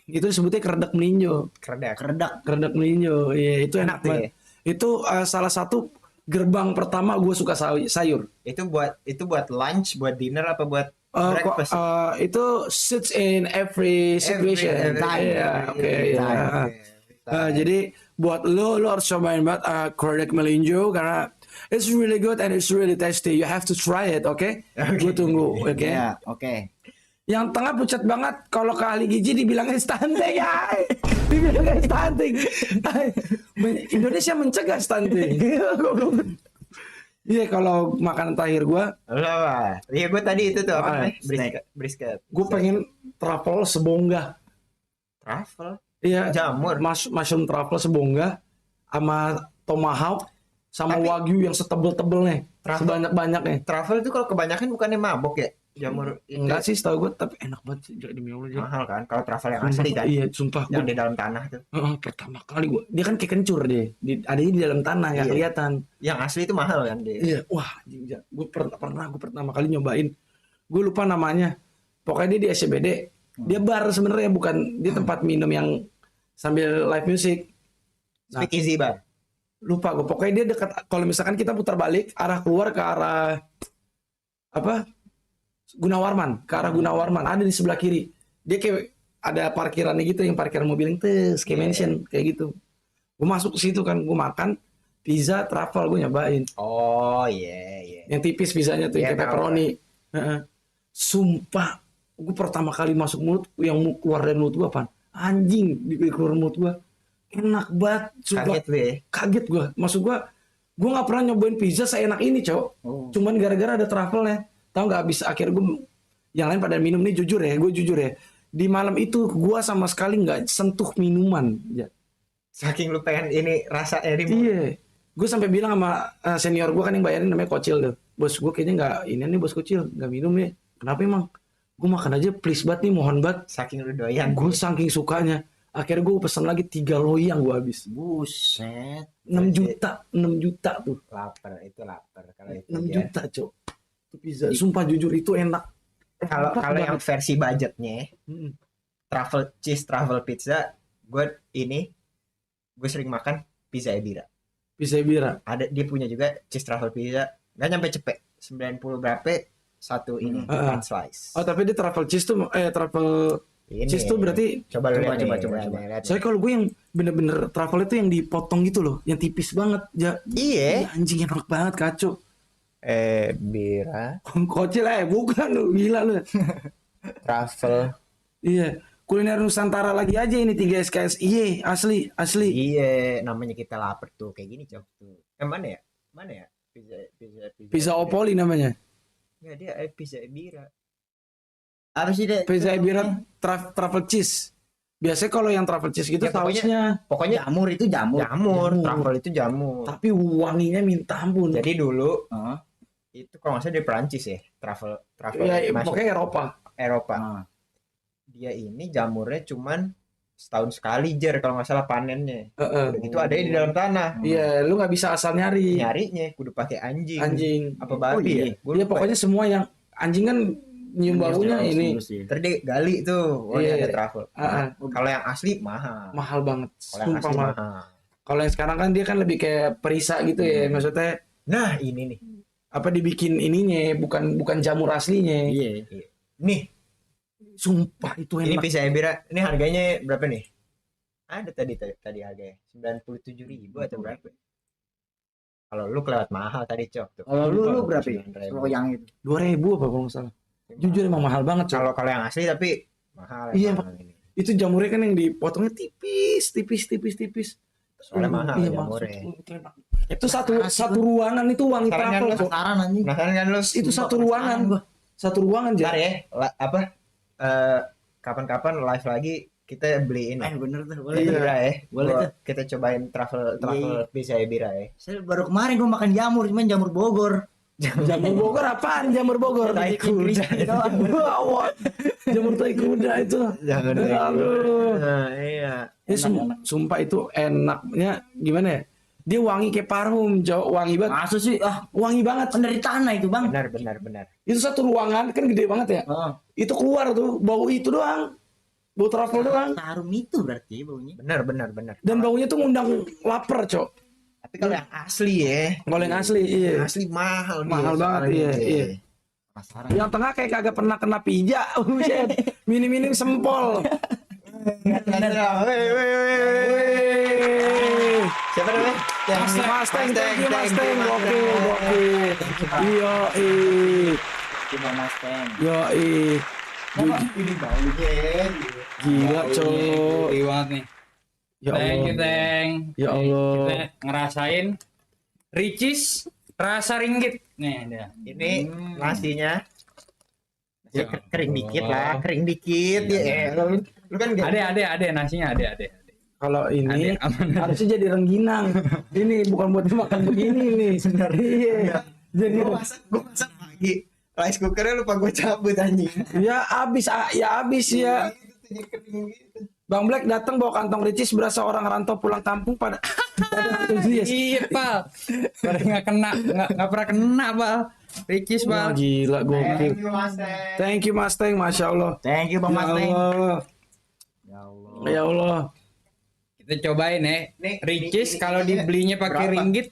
Itu disebutnya keredek melinjo. Keredak. Keredek melinjo, iya itu enak Enak tuh banget. Itu salah satu gerbang pertama gue suka sayur. Itu buat lunch, buat dinner apa buat breakfast? Itu suits in every situation. Every time. Iya, oke. Every Iya. time. Jadi buat lo harus cobain banget keredek melinjo karena it's really good and it's really tasty. You have to try it, oke? Gue tunggu, oke? Iya, oke. Yang tengah pucat banget, kalau ke ahli gizi dibilangnya stunting ya. Dibilangnya stunting. Indonesia mencegah stunting. Iya, kalau makanan terakhir gua Lo apa? Iya gue tadi itu tuh apa? Ah, Brisket. gue pengen truffle sebongga. Truffle. Iya, Jamur. mushroom truffle sebongga sama tomahawk sama Tapi- wagyu yang setebel-tebel nih, Truffle- sebanyak-banyaknya. Truffle itu kalau kebanyakan bukannya mabok ya? Jamur itu Enggak sih, setahu gue, tapi enak banget sih, demi Allah. Jok. mahal kan? Kalau truffle yang Sumpah, asli kan? Iya, sumpah. Yang Gua, di dalam tanah tuh. pertama kali gue, dia kan kayak kencur deh, adanya di dalam tanah nggak Iya. kelihatan. Yang asli itu mahal kan dia. Iya, wah, gue pertama kali nyobain. Gue lupa namanya. Pokoknya dia di SCBD. Dia bar sebenarnya, bukan dia tempat minum yang sambil live music. Speak easy bar. Lupa gue. Pokoknya dia dekat. Kalau misalkan kita putar balik arah keluar ke arah apa? Gunawarman, ke arah Gunawarman. Ada di sebelah kiri. Dia kayak ada parkirannya gitu, yang parkiran mobil yang kayak mansion kayak gitu. Gue masuk ke situ kan, gue makan pizza truffle, gue nyobain. Oh iya. Yang tipis pizzanya tuh, Iya, yang kayak tahu. pepperoni. Heeh. Sumpah, gue pertama kali masuk mulut, yang keluar dari mulut gue apaan? Anjing di keluar mulut gue. Enak banget, sumpah. Kaget lu ya. Kaget gue. Maksud gue nggak pernah nyobain pizza seenak ini, cowok. Cuman gara-gara ada truffle-nya. Tahu nggak, habis akhirnya gue, yang lain pada minum nih, jujur ya, gue jujur ya. Di malam itu gue sama sekali nggak sentuh minuman. Ya. Saking lu pengen ini rasanya di mulut. Iya. Gue sampai bilang sama senior gue kan yang bayarin, namanya Kocil tuh. Bos, gue kayaknya nggak, ini nih bos Kocil, nggak minum ya. Kenapa emang? Gue makan aja, please banget nih, mohon banget. Saking lu doyan. Gue saking sukanya. Akhirnya gue pesan lagi 3 loyang gue habis. Buset. 6 juta tuh. Lapar kalau itu. 6 ya. juta, cok. Itu pizza. Sumpah jujur itu enak. Kalau Enak yang banget. versi budgetnya, Mm. truffle pizza, gue sering makan pizza Ebira. Pizza Bira. Ada dia punya juga cheese truffle pizza, nggak nyampe cepet, 90 berapa satu ini one slice. Oh tapi dia truffle cheese tuh, truffle Ini. cheese tuh berarti. Coba lu lihat coba, nih, coba. lihat nih. Soalnya kalau gue yang bener-bener truffle itu yang dipotong gitu loh, yang tipis banget. Ya, Iya. anjing enak banget, kacau. Bira Kocil bukan lu, gila lu. truffle. Iya, kuliner Nusantara lagi aja ini 3 SKS. Iya, asli. Iya, namanya kita lapar tuh kayak gini cok tuh. Mana ya? Mana ya? Pizza Opoli namanya. Enggak, dia pizza Ebira. Apa sih deh? Pizza Ebira truffle cheese. Biasanya kalau yang truffle cheese gitu Ya, pokoknya- sausnya, Pokoknya Jamur itu jamur. truffle itu jamur. tapi wanginya minta ampun. Jadi dulu Heeh. itu kalau nggak salah di Perancis ya, truffle Ya, masuk pokoknya Eropa. Eropa. Ah. Dia ini jamurnya cuman setahun sekali kalau nggak salah panennya. Heeh. Udah gitu adanya di dalam tanah. Iya, lu nggak bisa asal nyari. Nyarinya kudu pakai anjing. Anjing. Apa babi iya. ya? Gua Dia lupa. pokoknya semua yang anjing kan nyium baunya ini. Terus dia gali tuh, oh Iya. ini ada truffle. Ah, Kalau yang asli mahal. mahal banget. Kalau yang Sumpah asli mahal. mahal. Kalau yang sekarang kan dia kan lebih kayak perisa gitu ya, maksudnya Nah ini nih, apa dibikin ininya, bukan jamur aslinya. Iya. nih Sumpah itu ini enak. pizza Ebira. Ini harganya berapa nih? Ada tadi harganya 97.000 atau berapa? Kalau lu kelewat mahal tadi cok tuh. Kalau lu berapa ya? 9.000. Kalau yang itu. 2.000 apa kalau nggak salah. Jujur emang mahal banget, Cok. Kalau yang asli tapi mahal. Iya, emang ini. Itu jamurnya kan yang dipotongnya tipis. Soalnya mahal Iya, jamurnya. Itu satu ruangan itu wangi Sekarang kan truffle, lu- Cok. Penasaran anjing. Penasaran kan lu? Itu satu ruangan. Satu ruangan, Ntar Jar. ya, kapan-kapan live lagi kita beliin Bener tuh, boleh tuh. Ebira ya. Boleh tuh. Kita cobain truffle pizza Ebira ya. Saya baru kemarin gua makan jamur, cuman jamur Bogor. Jamur Bogor apaan? Jamur Bogor. Tai kuda. Wah, jamur tai kuda itu. Jangan Aduh. Nah, iya. Ya, sumpah itu enaknya gimana ya? Dia wangi kayak parfum, Cok. Wangi banget. Masa sih? Ah, Wangi banget. kan dari tanah itu, Bang. Benar. Itu satu ruangan kan gede banget ya. Oh, Itu keluar tuh bau itu doang. Bau truffle doang. harum itu berarti baunya. Benar. Dan baunya tuh ngundang lapar, Cok. Tapi kalau yang asli ya, Kalau yang asli, iya. asli mahal nih. Mahal banget, soalnya iya, nih. iya. Penasaran. Yang tengah kayak kagak pernah kena pijak. Buset. Minim-minim sempol. Wih. Siapa namanya? Mas Teng, thank you, Mas Teng. Gokil. Yoi. Coba Mas Teng. Yoi. Ini baunya. Gila, Cok. Gede banget nih. Ya Thank you, Allah. Teng. Ya Allah. Kita ngerasain Ricis rasa ringgit. Nih, dia. Ini nasinya. Nasi Ya kering Allah. dikit lah, kering dikit ya. Lu kan gak Ada nasinya, ada. Kalau ini Ada, aman. harusnya jadi rengginang. Ini bukan buat makan begini nih. Iya. Jadi gue masak pagi. Rice cookernya lupa gue cabut anjing. ya abis ya. Bang Black datang bawa kantong ricis, berasa orang rantau pulang kampung pada antusias. Iya, Pak. Pada nggak pernah kena, Pak. Ricis, Wah, Pak. gila gokil. Mas. Thank you Mas Teng, Masya Allah. Thank you Bang Ya Mas Teng. Allah. Ya Allah. Ya Allah. Kita cobain ya. Nih, Ricis ini kalau dibelinya pakai berapa? ringgit,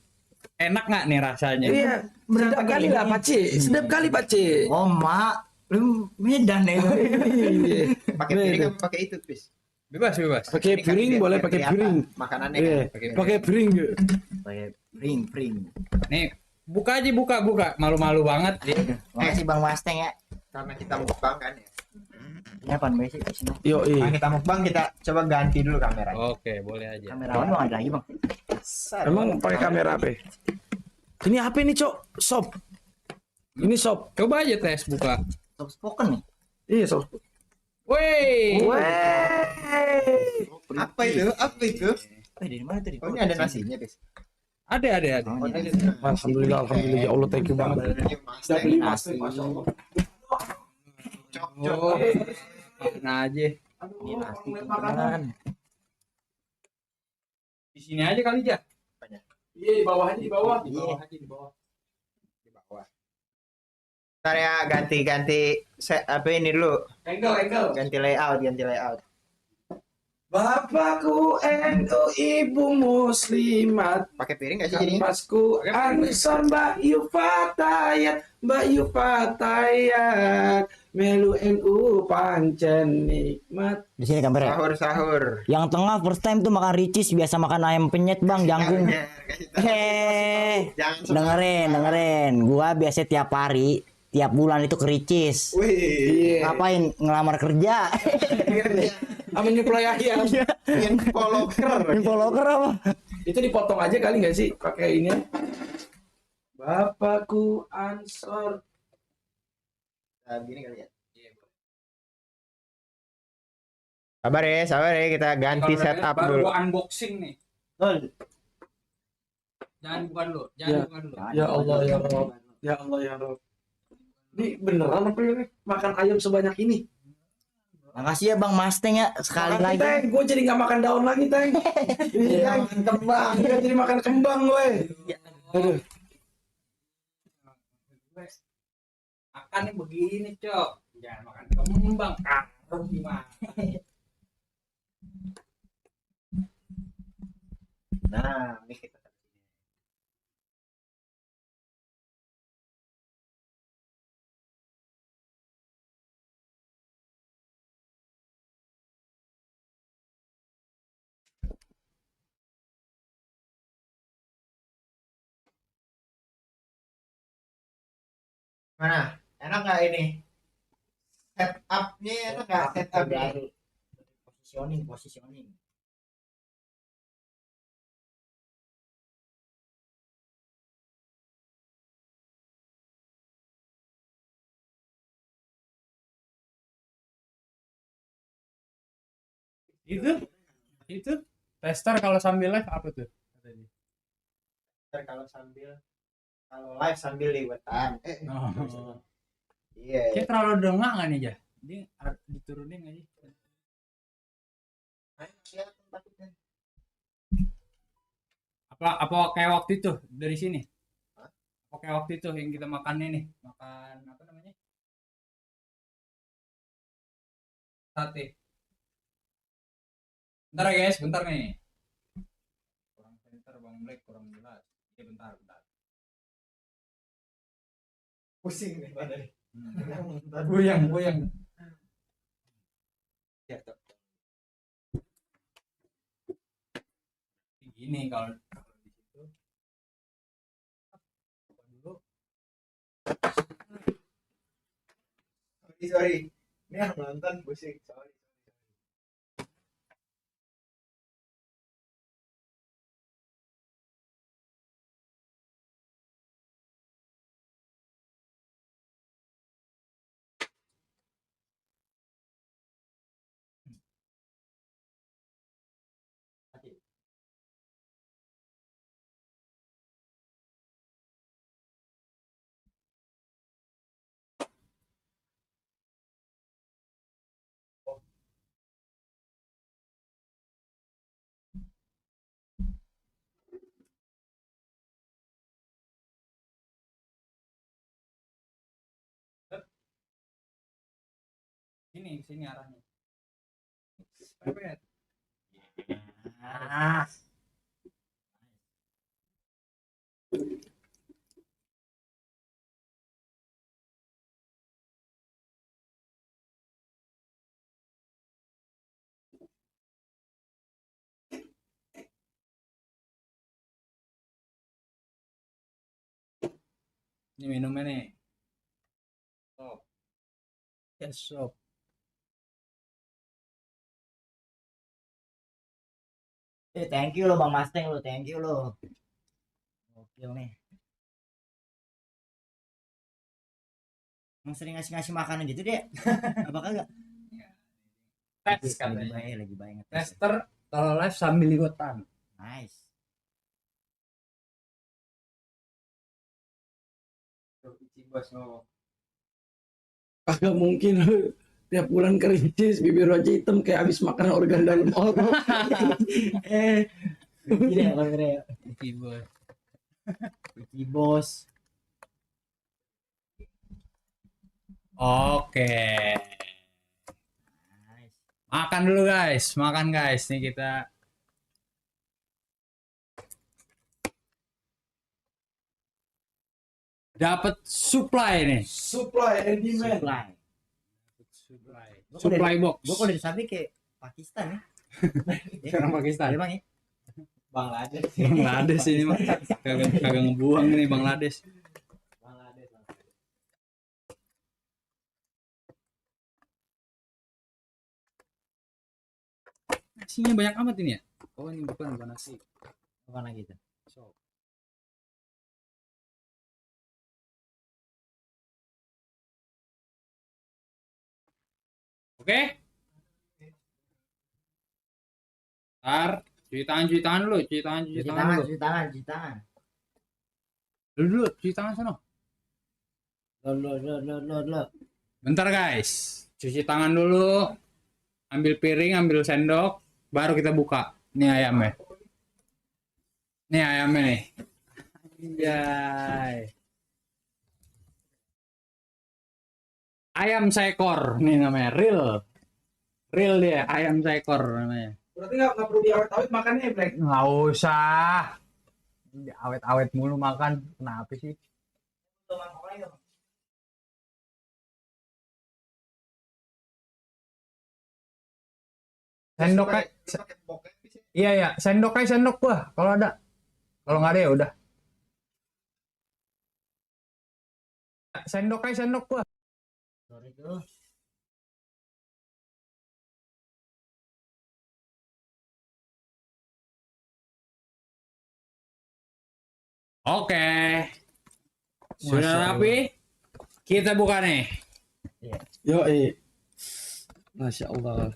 enak nggak nih rasanya? Iya, sedap kali lah Pak C. Sedap kali Pak C. Oh, Mak. Lu Medan ya. Iya. Pakai piring apa pakai itu, Pis? Bebas. Pakai Ini kan piring biar- boleh biar pakai kelihatan piring. Makanannya Iya, kan. Pakai pakai piring. Pakai pring. Nih, buka aja buka. Malu-malu banget. Makasih Bang Mas Teng ya. karena kita mukbang kan ya. Ini apaan besi di sini? Yo, Karena kita mukbang kita coba ganti dulu kameranya. Oke, boleh aja. Kamerawan Bang ada lagi, Bang. Emang pakai kamera apa? Ini apa ini, Cok? Sop. Ini sop. Coba aja tes buka. Top spoken nih. Iya, sop. Woi. Wey. Apa itu? Apa itu? Dari mana tadi? Oh, ini ada nasinya, Pis. Ada. Oh, ini. Alhamdulillah, ya Allah, thank you banget. Sudah beli Nasi. Masya Allah. Oh. Nah aja. Ini nasi beneran. Di sini aja kali aja. Iya, di bawah aja, di bawah. Di bawah. Ntar ya ganti apa ini dulu? Angle. Ganti layout. Bapakku NU, ibu muslimat. Pakai piring nggak sih jadinya? Masku Ansor Mbak Yu Fatayat melu NU pancen nikmat. Di sini kamera. Sahur. Yang tengah first time tuh makan ricis, biasa makan ayam penyet Bang, jangkung. Jangan Dengerin. Gua biasa tiap hari tiap bulan itu kericis. Iya. Ngapain ngelamar kerja? Sama nyuplai ayam. Info locker. Infoloker apa? Itu dipotong aja kali nggak sih pakai ini? Bapakku Ansor. Nah, gini kali ya. Sabar ya kita ganti Kalau setup baru dulu. gua unboxing nih. Jangan buka dulu, jangan Ya. buka dulu. Ya Allah ya Rob. Ya Allah ya Rob. Ini beneran apa ini? Makan ayam sebanyak ini? Makasih ya Bang Mustang ya sekali Makasih, lagi. Teng. Gue jadi nggak makan daun lagi, Teng. Iya, makan kembang. Iya, jadi makan kembang gue. Aduh. Makan nih begini, Cok. Jangan makan kembang. Karo gimana? Nah, ini kita mana? Enak nggak ini? Setupnya enak nggak? Setupnya. Positioning. Itu tester kalau sambil live apa tuh? Ntar kalau live sambil liwetan. Oh. Iya. Kayak terlalu dengak nggak nih, Ja? Dia diturunin nggak sih? Apa kayak waktu itu dari sini? Hah? Apa kayak waktu itu yang kita makan ini? Makan apa namanya? Sate. Bentar ya guys, bentar nih. Kurang pintar Bang Black, kurang jelas. Ya bentar. Pusing nih badan. Goyang. Ya, Tok. Gini kalau di situ. Dulu. Sorry. Ini yang nonton pusing. Sorry. Sini arahnya. Pepet. Ini minumnya nih. Stop. Yes, stop. Thank you lo Bang Mustang lo, thank you lo. Gokil nih. Emang sering ngasih makanan gitu deh? Apa kagak? Tes Lagi katanya. baik, lagi baik ngetes. Tester kalau live sambil liwetan. Nice. Bos ngomong. Kagak mungkin. Tiap bulan kericis, bibir wajah hitam kayak habis makan organ dalam orang. Gini ya kamera ya. Keyboard. Wiki bos. Oke. Nice. Makan dulu guys, makan guys. Nih kita dapat supply nih. Supply and demand. Supply box. Gue kalau dari Sabi kayak Pakistan ya. Sekarang Pakistan. Ada Bang ya. Bangladesh. Bangladesh ini mah kagak ngebuang ini Bangladesh. Nasinya banyak amat ini ya. Oh ini bukan nasi. Bukan lagi itu. So. Oke. Ntar cuci tangan dulu, cuci tangan dulu. Cuci tangan. Dulu, cuci tangan sana. Lo. Bentar guys, cuci tangan dulu. Ambil piring, ambil sendok, baru kita buka. Ini ayamnya. Ini ayamnya nih. Anjay. Ayam seekor, nih namanya real. Real dia, ayam seekor namanya. Berarti nggak perlu diawet-awet makannya ya, Black? Nggak usah. Awet-awet mulu makan. Kenapa sih? Sendok kayak iya ya, sendok gua kalau ada. Kalau nggak ada ya udah. Sendok gua. Sorry tuh. Oke. Sudah rapi. Kita buka nih. Yo, Masya Allah.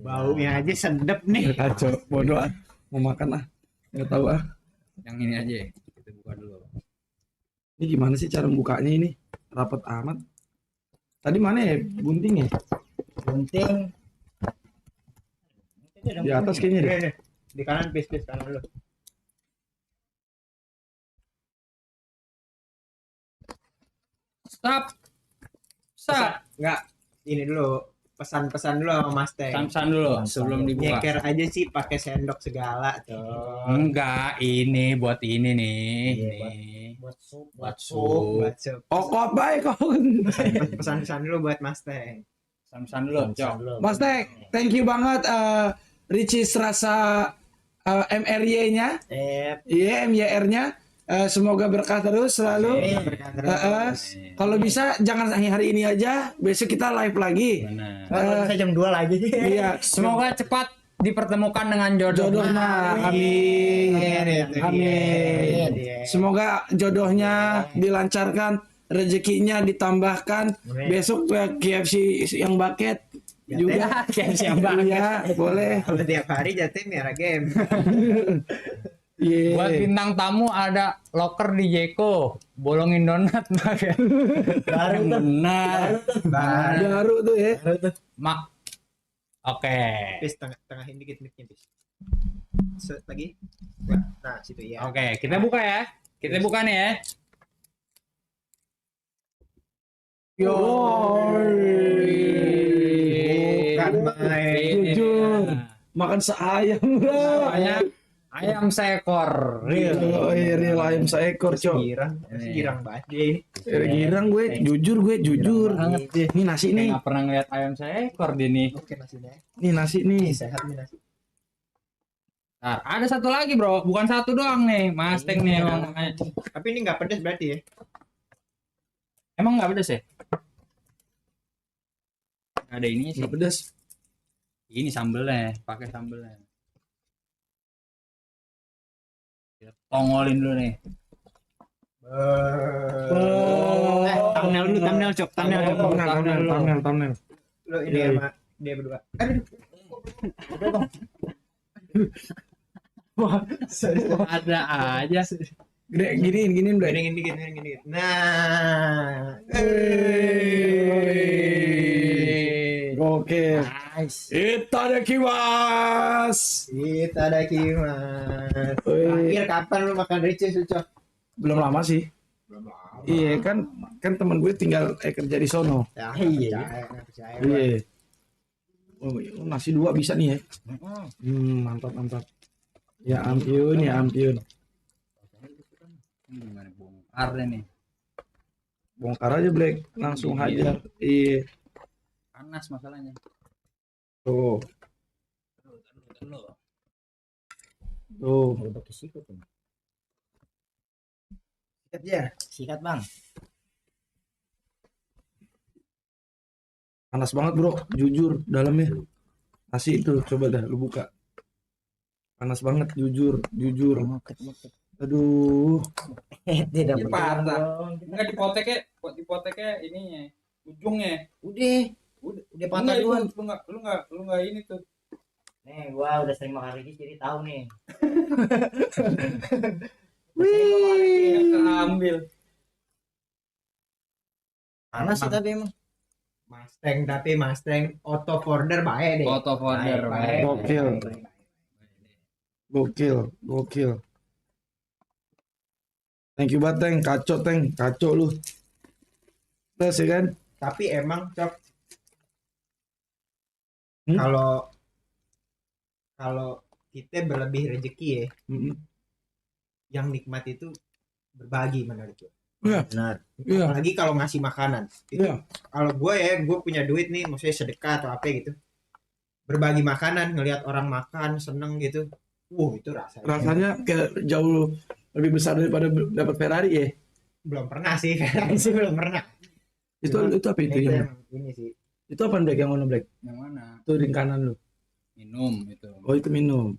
Baunya aja sedep nih. Kacau, bodoh ah. Mau makan ah. Nggak tahu ah. Yang ini aja. Kita buka dulu. Ini gimana sih cara bukanya ini? Rapat amat. Tadi mana ya guntingnya? Gunting. Di atas kayaknya deh. Di kanan, bis kanan lu. Stop. Enggak, ini dulu pesan-pesan dulu sama Mas Teng. Samsan dulu sebelum dibuka. Nyeker aja sih pakai sendok segala tuh. Enggak, ini buat ini nih. Iya, Nih. Buat sup. Buat sup. Buat sup. Oh, kok baik kok. Pesan-pesan dulu buat Mas Teng. Samsan dulu, Cok. Mas Tek, thank you banget Ricis rasa MRY-nya. Iya, MYR-nya. Semoga berkah terus selalu. Kalau bisa jangan hari ini aja, besok kita live lagi. Benar. Kalau bisa jam 2 lagi. Iya, Semoga cepat dipertemukan dengan jodoh. jodohnya. Amin. Amin. Semoga jodohnya dilancarkan, rezekinya ditambahkan. Besok KFC yang bucket juga. KFC yang bucket. Iya, boleh. Kalau tiap hari jatuh merah game. Iya. Buat bintang tamu ada loker di Jeko, bolongin donat. Benar. Baru tuh ya. Mak. Oke. Bis tengahin dikit mic-nya, bis. Lagi. Nah, situ ya. Oke, kita buka ya. Kita buka nih ya. Yo. Bukan main. Jujur. Makan seayam lah. Ayam seekor. Real. Oh, iya, real ayam seekor, Cok. Girang banget dia ini. Girang gue, jujur. Ini nasi nih. Nggak pernah ngeliat ayam seekor di nih. Oke, nasinya. Nih nasi nih. Sehat nih nasi. Nah, ada satu lagi bro, bukan satu doang nih, Mas Teng nih emang. Tapi ini nggak pedes berarti ya? Emang nggak pedes ya? Ada ininya sih. Nggak pedas. Ini sambelnya, pakai sambelnya. Kita tongolin dulu nih. Thumbnail Cok, Thumbnail. Lo ini sama dia berdua. Ada aja. Giniin, Bro. Gini. Nah. Oke. Nice. Itadakimasu. Kita ada kimas. Akhir kapan lu makan ricis, Cok? Belum lama sih. Iya kan teman gue tinggal kerja di sono. Ya, iya. Percaya. Iya. Oh, nasi 2 bisa nih ya. Mantap. Ya ampun. Gimana bongkarnya nih? Bongkar aja Black, langsung hajar. Iya. Panas masalahnya. Tuh. Udah pakai sikat tuh. Sikat bang. Panas banget bro, jujur dalamnya. Asik itu, coba dah lu buka. Panas banget, jujur. Aduh. Tidak Ini patah. Enggak dipoteknya ininya, ujungnya. Udah patah Enggak, duluan. lu enggak ini tuh. Nih, gua udah sering makan Ricis jadi tahu nih. Ambil. Panas sih tapi emang. Mustang auto order baik deh. Auto order. Baik. Gokil. Thank you banget, Teng. Kacau lu. Terus ya kan? Tapi emang Cok, Hmm? kalau kita berlebih rezeki ya, Mm-mm. yang nikmat itu berbagi menurut gue. Iya, Benar. iya, Apalagi kalau ngasih makanan. Itu iya. kalau gue punya duit nih, maksudnya sedekah atau apa gitu. Berbagi makanan, ngelihat orang makan seneng gitu. Itu Rasanya kayak jauh lebih besar daripada dapat Ferrari ya. belum pernah sih, sih belum pernah. Itu apa itu Itu yang? yang ini sih. Itu apa Black yang warna black? Yang mana? Itu di kanan lu. Minum itu. Oh, itu minum.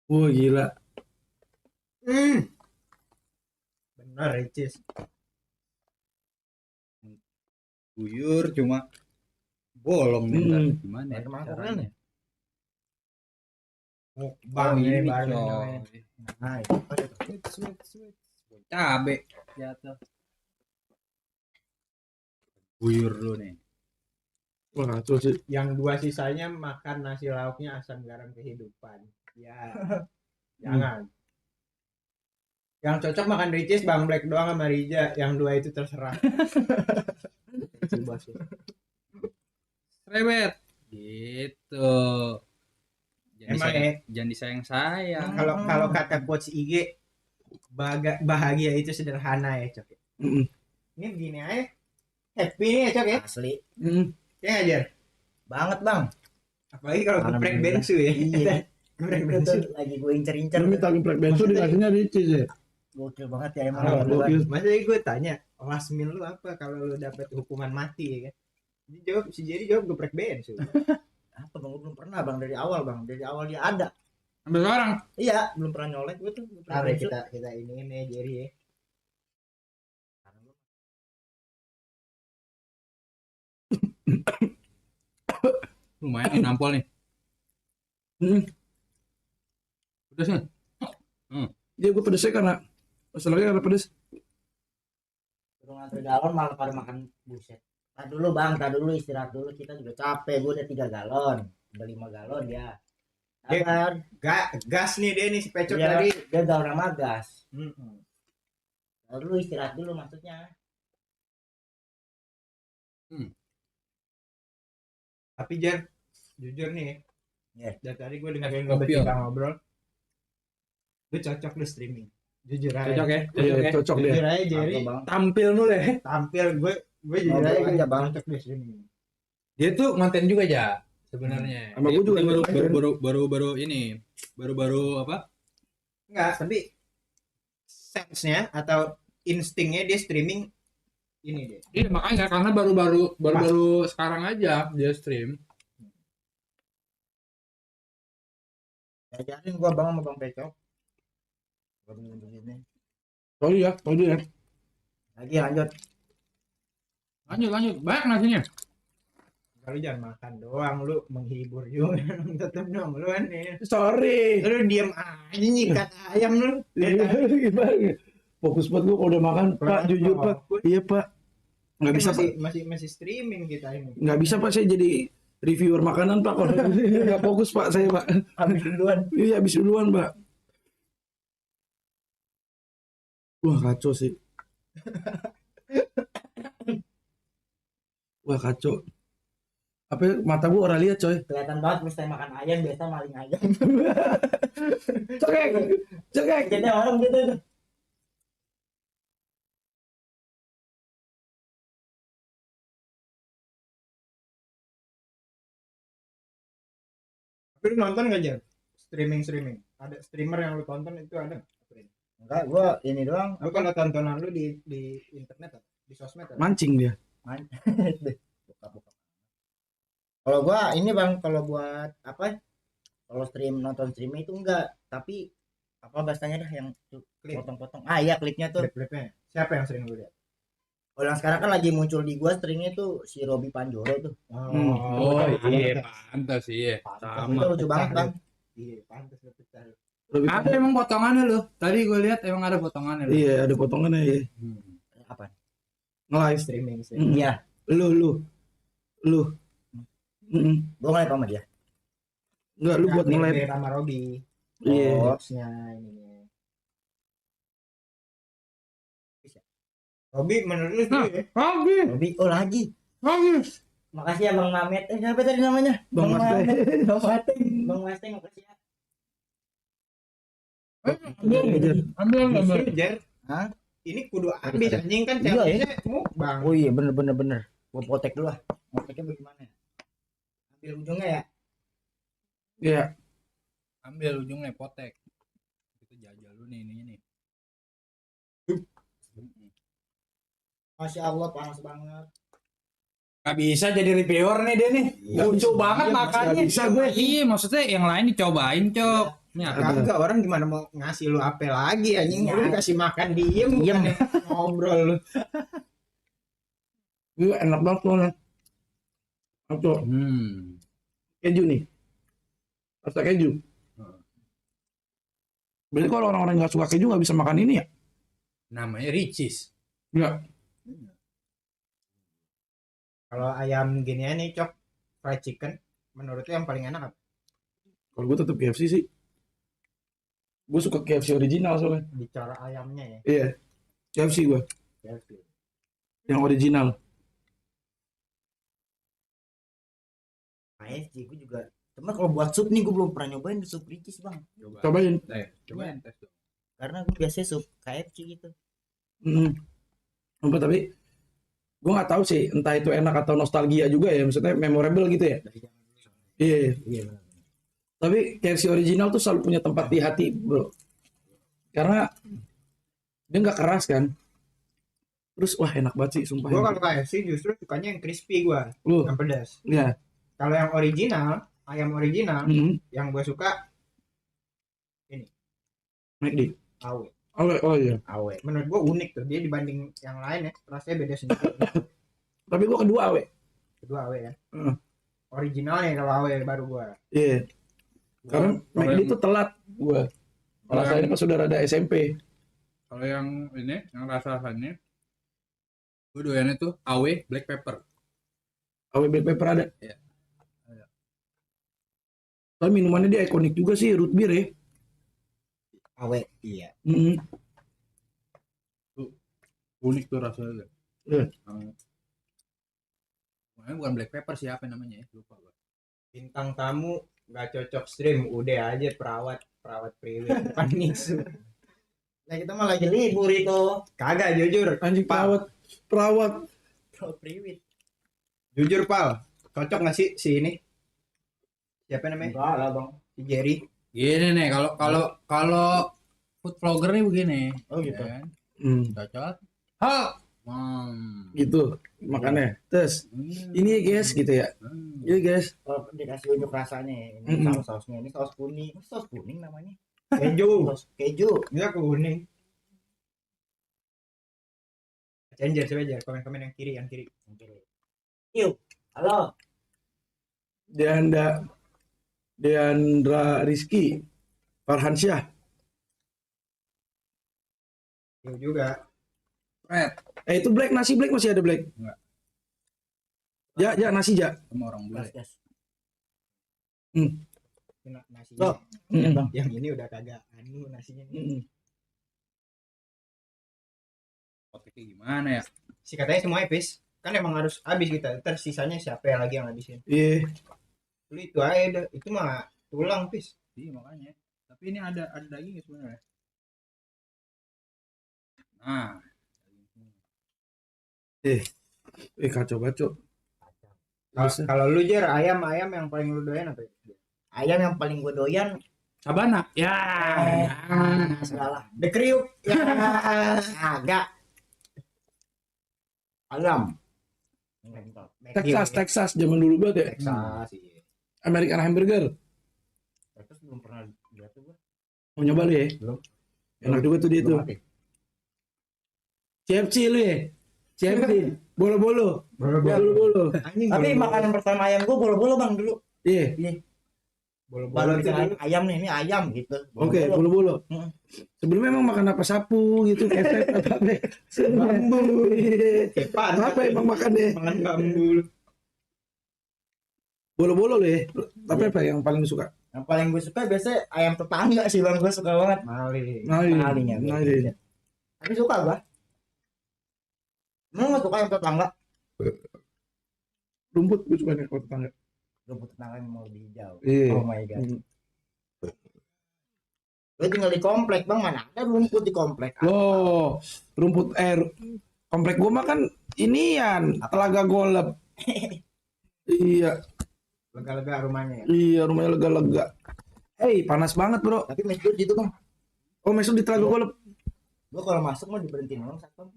Wah, gila. Benar, Ricis. Guyur cuma bolong nih. Ntar. Gimana ya? Air mangkok caranya? Bang, ini ini baru coy. namanya. Nah, itu. Sweet. Cabe jatuh. Guyur dulu nih. Wah, kacau sih. Yang dua sisanya makan nasi lauknya asam garam kehidupan. Ya, jangan. Yang cocok makan Ricis Bang Black doang sama Rija. Yang dua itu terserah. Rewet. Gitu. Emang ya? Jangan disayang-sayang. Kalau kata coach IG, bahagia itu sederhana ya Cok. Mm-mm. Ini begini aja. Happy nih ya Cok ya. Asli. Ya ajar. Banget, Bang. Apalagi kalau geprek Alhamdulillah. bensu ya. Iya. Geprek Itu bensu. tuh lagi gue incer-incer. Lu minta geprek bensu dikasihnya Ricis ya. Gokil banget ya emang. Ah, gokil. Maksudnya gue tanya, last meal lu apa kalau lu dapet hukuman mati ya kan? Si Jerry jawab geprek bensu. Apa Bang? Gue belum pernah Bang dari awal Bang. Dari awal dia ada. Sampai sekarang. Iya, belum pernah nyolek gue tuh. Ntar ya kita ini ya Jerry ya. Lumayan nih nampol nih. Udah sih. Dia gue pedesnya karena masalahnya karena pedes. Suruh ngantri galon malah pada makan buset. Tadi dulu Bang, tadi dulu istirahat dulu. Kita juga capek. Gue udah 3 galon. Udah 5 galon ya. Sabar. Gas nih dia nih si Pecok Iya, tadi. dia gaul sama gas. Mm-mm. Tadi dulu istirahat dulu maksudnya. Tapi Jer, jujur nih Iya. dari tadi gue dengerin Kopi, kita ngobrol. Lu cocok lu streaming. Jujur aja. Cocok ya? Iya, cocok dia. Jujur aja Jerry. Apa, Bang? Tampil lu deh. Tampil gue jujur Ngobrol aja aja, Bang. cocok lu streaming. Dia tuh konten juga ya sebenarnya. Sama gua juga Dia konten. baru ini. Baru apa? Enggak, tapi sense-nya atau instingnya dia streaming ini deh. Iya makanya karena baru sekarang aja dia stream. Ajarin gua Bang sama Bang Pecok. Gua begini. Oh iya. Lagi lanjut. Lanjut. Banyak nasinya. Kalau jangan makan doang, lu menghibur juga. Tetep dong lu kan nih. Sorry. Lu diem aja nyikat ayam lu. Gimana? Fokus banget gua kalau udah makan, Pak, jujur Pak. Iya Pak. Nggak bisa Pak. masih streaming kita ini. Nggak bisa Pak, saya jadi reviewer makanan Pak. Kalau nggak fokus Pak, saya Pak. Habis duluan. Iya, habis duluan Pak. Wah, kacau sih. Wah, kacau. Apa ya, mata gua orang lihat coy. Kelihatan banget mesti makan ayam, biasa maling ayam. Cekek. Jadi orang gitu tuh. Tapi lu nonton gak Jar? Streaming. Ada streamer yang lu tonton itu ada? Enggak, gua ini doang. Lu kalau tontonan lu di internet apa? Di sosmed apa? Mancing dia. Buka-buka. Kalau gua ini bang, kalau buat apa? Kalau nonton streaming itu enggak, tapi apa bahasanya dah yang Klip. potong-potong. Ah iya klipnya tuh. Klip-klipnya. Siapa yang sering lu lihat? Kalau yang sekarang kan lagi muncul di gua streamingnya tuh si Robby Panjoro tuh. Oh iya, pantas iya. Itu Sama. lucu banget bang. Iya, pantas lu pecah. Lebih Ada emang potongannya loh. Tadi gue lihat emang ada potongannya loh. iya, ada potongannya ya. Apa? Nge-live. Streaming. Iya, Lu. gua ngeliat sama dia. Enggak, lu buat nge-live. sama Robi. Iya. Boxnya ininya. Robi menurut lu setuju ya? Robby, oh lagi. Makasih ya Bang Mamet. Siapa tadi namanya? Bang Masteng. Bang Masteng. Bang Masteng, makasih ya. Ambil. Jer, Hah? ini kudu habis anjing kan Iya, ya. challenge-nya mukbang. Oh iya bener. Gua potek dulu lah. Poteknya bagaimana? Ambil ujungnya ya. Iya. Ambil ujungnya potek. Kita jajal lu nih ininya nih. Masya Allah panas banget. Gak bisa jadi reviewer nih dia nih. Lucu banget Iya, makannya. nggak bisa gue. Iya, maksudnya yang lain dicobain, Cok. Nih, Kagak orang gimana mau ngasih lu apa lagi anjing? Lu dikasih makan diem bukannya ngobrol lu. Iya, enak banget soalnya. Atau keju nih. Rasa keju. Berarti kalau orang-orang nggak suka keju nggak bisa makan ini ya? namanya Ricis. Enggak. Kalau ayam ginian nih cok fried chicken, menurut lu yang paling enak apa? Kalau gue tetap KFC sih. Gue suka KFC original soalnya. Bicara ayamnya ya. Iya. KFC gue. KFC. Yang original. KFC gue juga. Cuma kalau buat sup nih gue belum pernah nyobain sup Ricis bang. Cobain. Cobain tes dong. Karena gue biasanya sup KFC gitu. Apa tapi gue nggak tahu sih entah itu enak atau nostalgia juga ya, maksudnya memorable gitu ya. Iya. Iya. Tapi KFC original tuh selalu punya tempat di hati bro, karena dia nggak keras kan. Terus wah enak banget sih sumpah. Gua kalau KFC justru sukanya yang crispy gua, Lu, yang pedas. ya. Kalau yang original, ayam original, yang gua suka McD. awe. Oh iya. Awe. Menurut gua unik tuh dia dibanding yang lain ya, rasanya beda sedikit. Tapi gua kedua awe. Kedua awe ya. Heeh. Originalnya kalau awe baru gua. Iya. Karena McD itu telat gua. Rasain pas sudah ada SMP. Kalau yang ini, yang rasa-rasanya, gue doyannya tuh AW black pepper. Awe black pepper ada. Iya. Ada. Tapi minumannya dia ikonik juga sih, root beer ya. Awe. Iya. Unik tuh rasanya. Iya. Makanya bukan black pepper sih, apa namanya ya? Lupa gue. Bintang tamu nggak cocok stream, udah aja perawat priwet depan nisu. Nah kita mah lagi libur itu. Kagak jujur. Anjing perawat. Pro priwit. Jujur pal, cocok nggak sih si ini? Siapa namanya? Enggak lah bang. Si Jerry. Gini nih, kalau food vlogger nih begini. Oh gitu. Ya kan? Cocok. Gitu makanya. Terus ini ya guys gitu ya. Iya guys. Kalau dikasih unjuk rasanya ini saus-sausnya, ini saus kuning. Saus kuning namanya. Keju. Saus keju. Enggak kuning. Changer coba aja komen-komen yang kiri. Yuk. Halo. Deandra Rizky Farhansyah. Yuk juga. Red Itu black, nasi black masih ada black? Enggak. Ya nasi ja. sama orang bule. Gas. Nasi. Bro. Yang ini udah kagak anu nasinya. Poteknya gimana ya? Si katanya semua habis. Kan emang harus habis kita. Ntar sisanya siapa yang lagi yang habisin? Iya. Lu itu aja dah. Itu mah tulang pis. Iya makanya. Tapi ini ada daging sebenarnya. Nah, Kacau bacot. Kalau lu Jer, ayam yang paling lu doyan apa? Ayam yang paling gue doyan sabana. Ya. salah. The Kriuk. Agak. Ayam. Texas zaman dulu banget ya. Texas iya. American Hamburger. Texas belum pernah lihat tuh gua. Mau nyoba lu ya? Belum. Enak juga tuh dia tuh. Belum ada. CFC lu ya? CFC. Bolo-bolo. Bolo-bolo. Tapi makanan pertama ayam gua bolo-bolo bang dulu. Iya. Baru Bola-bola itu dikirain ayam nih, ini ayam gitu. Oke, Bolo-bolo. bolo-bolo. Hmm. Sebelumnya emang makan apa sapu gitu, keset apa apa. Bambu. Iya. Kepan. Apa emang makannya? Makan bambu. Bolo-bolo lu ya. Tapi apa yang paling suka? Yang paling gue suka biasanya ayam tetangga sih bang, gue suka banget. Mali. Nalin. Malingnya. Tapi suka gua. Emang nggak suka ayam tetangga? Rumput gue suka nih kalau tetangga. Rumput tetangga yang mau lebih hijau. Iya. Oh my god. Hmm. Gue tinggal di komplek bang, mana ada rumput di komplek? Loh, rumput komplek gua mah kan inian, Telaga Golep. Iya, Lega-lega rumahnya ya. iya rumahnya lega-lega. Hei, panas banget, Bro. Tapi mes gue gitu bang. Oh, masuk di Telaga Golep. Gue kalau masuk mau diberhentiin orang satpam.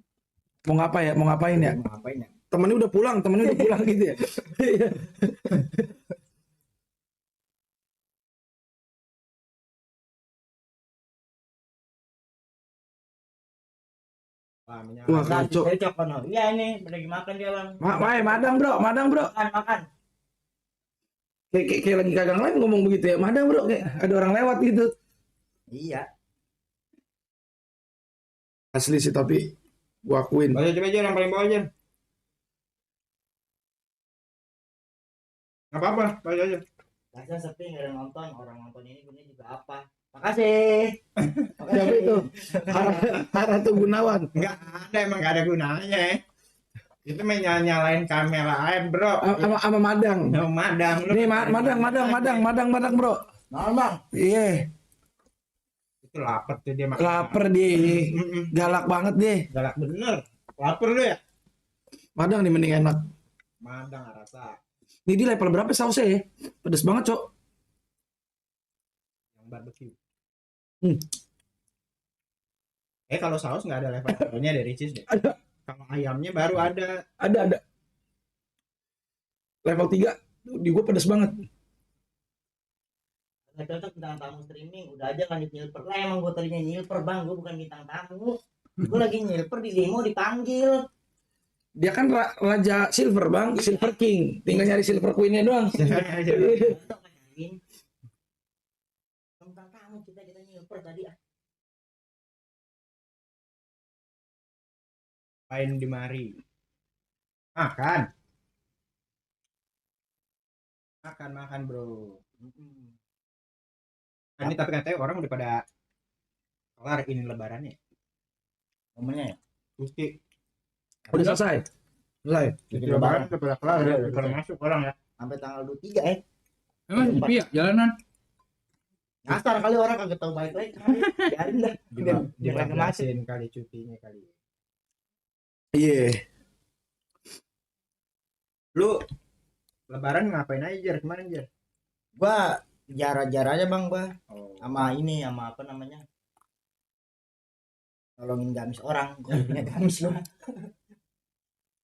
Mau ngapain ya? Mau ngapain ya? Mau ngapain ya? Temennya udah pulang gitu ya. Iya. Wah, minyak. Wah, Nah, kacau. cocok kan? Iya ini lagi makan dia bang. Madang, Bro. Makan makan. Kayak lagi kagak lain ngomong begitu ya. Madang, Bro. Kayak ada orang lewat gitu. Iya. Asli sih tapi gua akuin. Baca coba aja yang paling bawah aja. Nggak apa-apa, baca aja. Kasian sepi nggak ada nonton. Orang nonton ini punya juga apa? Makasih. Siapa itu? Haratu Gunawan. Nggak ada, emang nggak ada gunanya ya. Itu nyalain kamera aja, bro. Sama Madang. Yang madang. Lu Nih, Madang, Bro. Nah bang. Iya, itu lapar tuh dia makan. lapar dia. Mm-mm. Galak banget deh. Galak bener. Lapar lu ya? Madang nih mending enak. Madang rasa. Ini di level berapa sausnya ya? Pedes banget, Cok. Yang barbecue. Hmm. Kalau saus nggak ada level-levelnya dari cheese deh. Ada. Kalau ayamnya baru ada. Ada. Level 3 di gua pedes banget. Nggak cocok bintang tamu streaming. Udah aja lanjut nyilper lah. Emang gue tadinya nyilper bang. Gue bukan bintang tamu. Gue lagi nyilper di limo dipanggil. Dia kan Raja Silver, Bang. Silver King. Tinggal nyari Silver Queen-nya doang. Bintang tamu kita nyilper tadi. Main di mari. Makan, bro. Ini tapi katanya orang udah pada kelar ini lebarannya. Momennya ya. Gusti. Udah selesai. Jadi lebaran udah pada kelar ya. Udah pada masuk orang ya. Sampai tanggal 23 ya. Emang sepi ya jalanan? Nyasar kali orang kagak tahu balik lagi. Biarin dah. Biar kagak masuk. Dibatasin kali cutinya kali. Iya. Lu lebaran ngapain aja Jar? Kemarin Jar? Gua jar-jar aja bang gua. Oh. Sama ini sama apa namanya? Nolongin gamis orang. Gua punya gamis lu.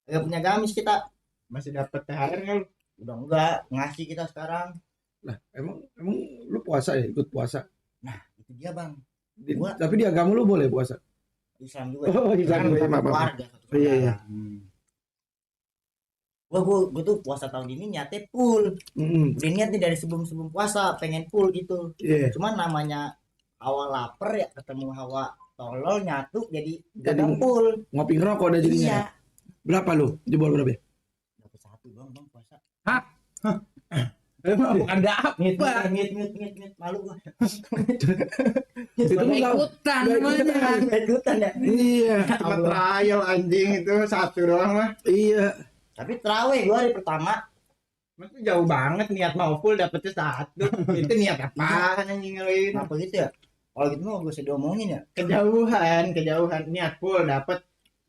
Gak punya gamis kita. Masih dapat THR nggak lu? Udah enggak ngasih kita sekarang. Nah, emang lu puasa ya? Ikut puasa? Nah, itu dia bang. Tapi di agama lu boleh puasa? Islam juga. Oh, Islam juga. Satu Maaf. keluarga. Oh, iya. Gua tuh puasa tahun ini niatnya full. Udah niat nih dari sebelum puasa pengen full gitu. Iya. Cuman namanya awal lapar ya ketemu hawa tolol nyatu jadi Jadi full. ngopi ngerokok ada jadinya. Iya. Berapa lu? Jebol berapa? Dapat satu bang puasa. Bukan ada Mit apa? malu gua. Itu mah Ikutan namanya. Ikutan ya. Iya. Sama trial anjing itu satu doang mah. Iya. Tapi terawih gua hari pertama. Maksudnya jauh banget niat mau full dapetnya satu. Itu niat apaan anjing ngelain? Kenapa gitu ya? Kalau gitu mah gua usah diomongin ya. Kejauhan niat full dapet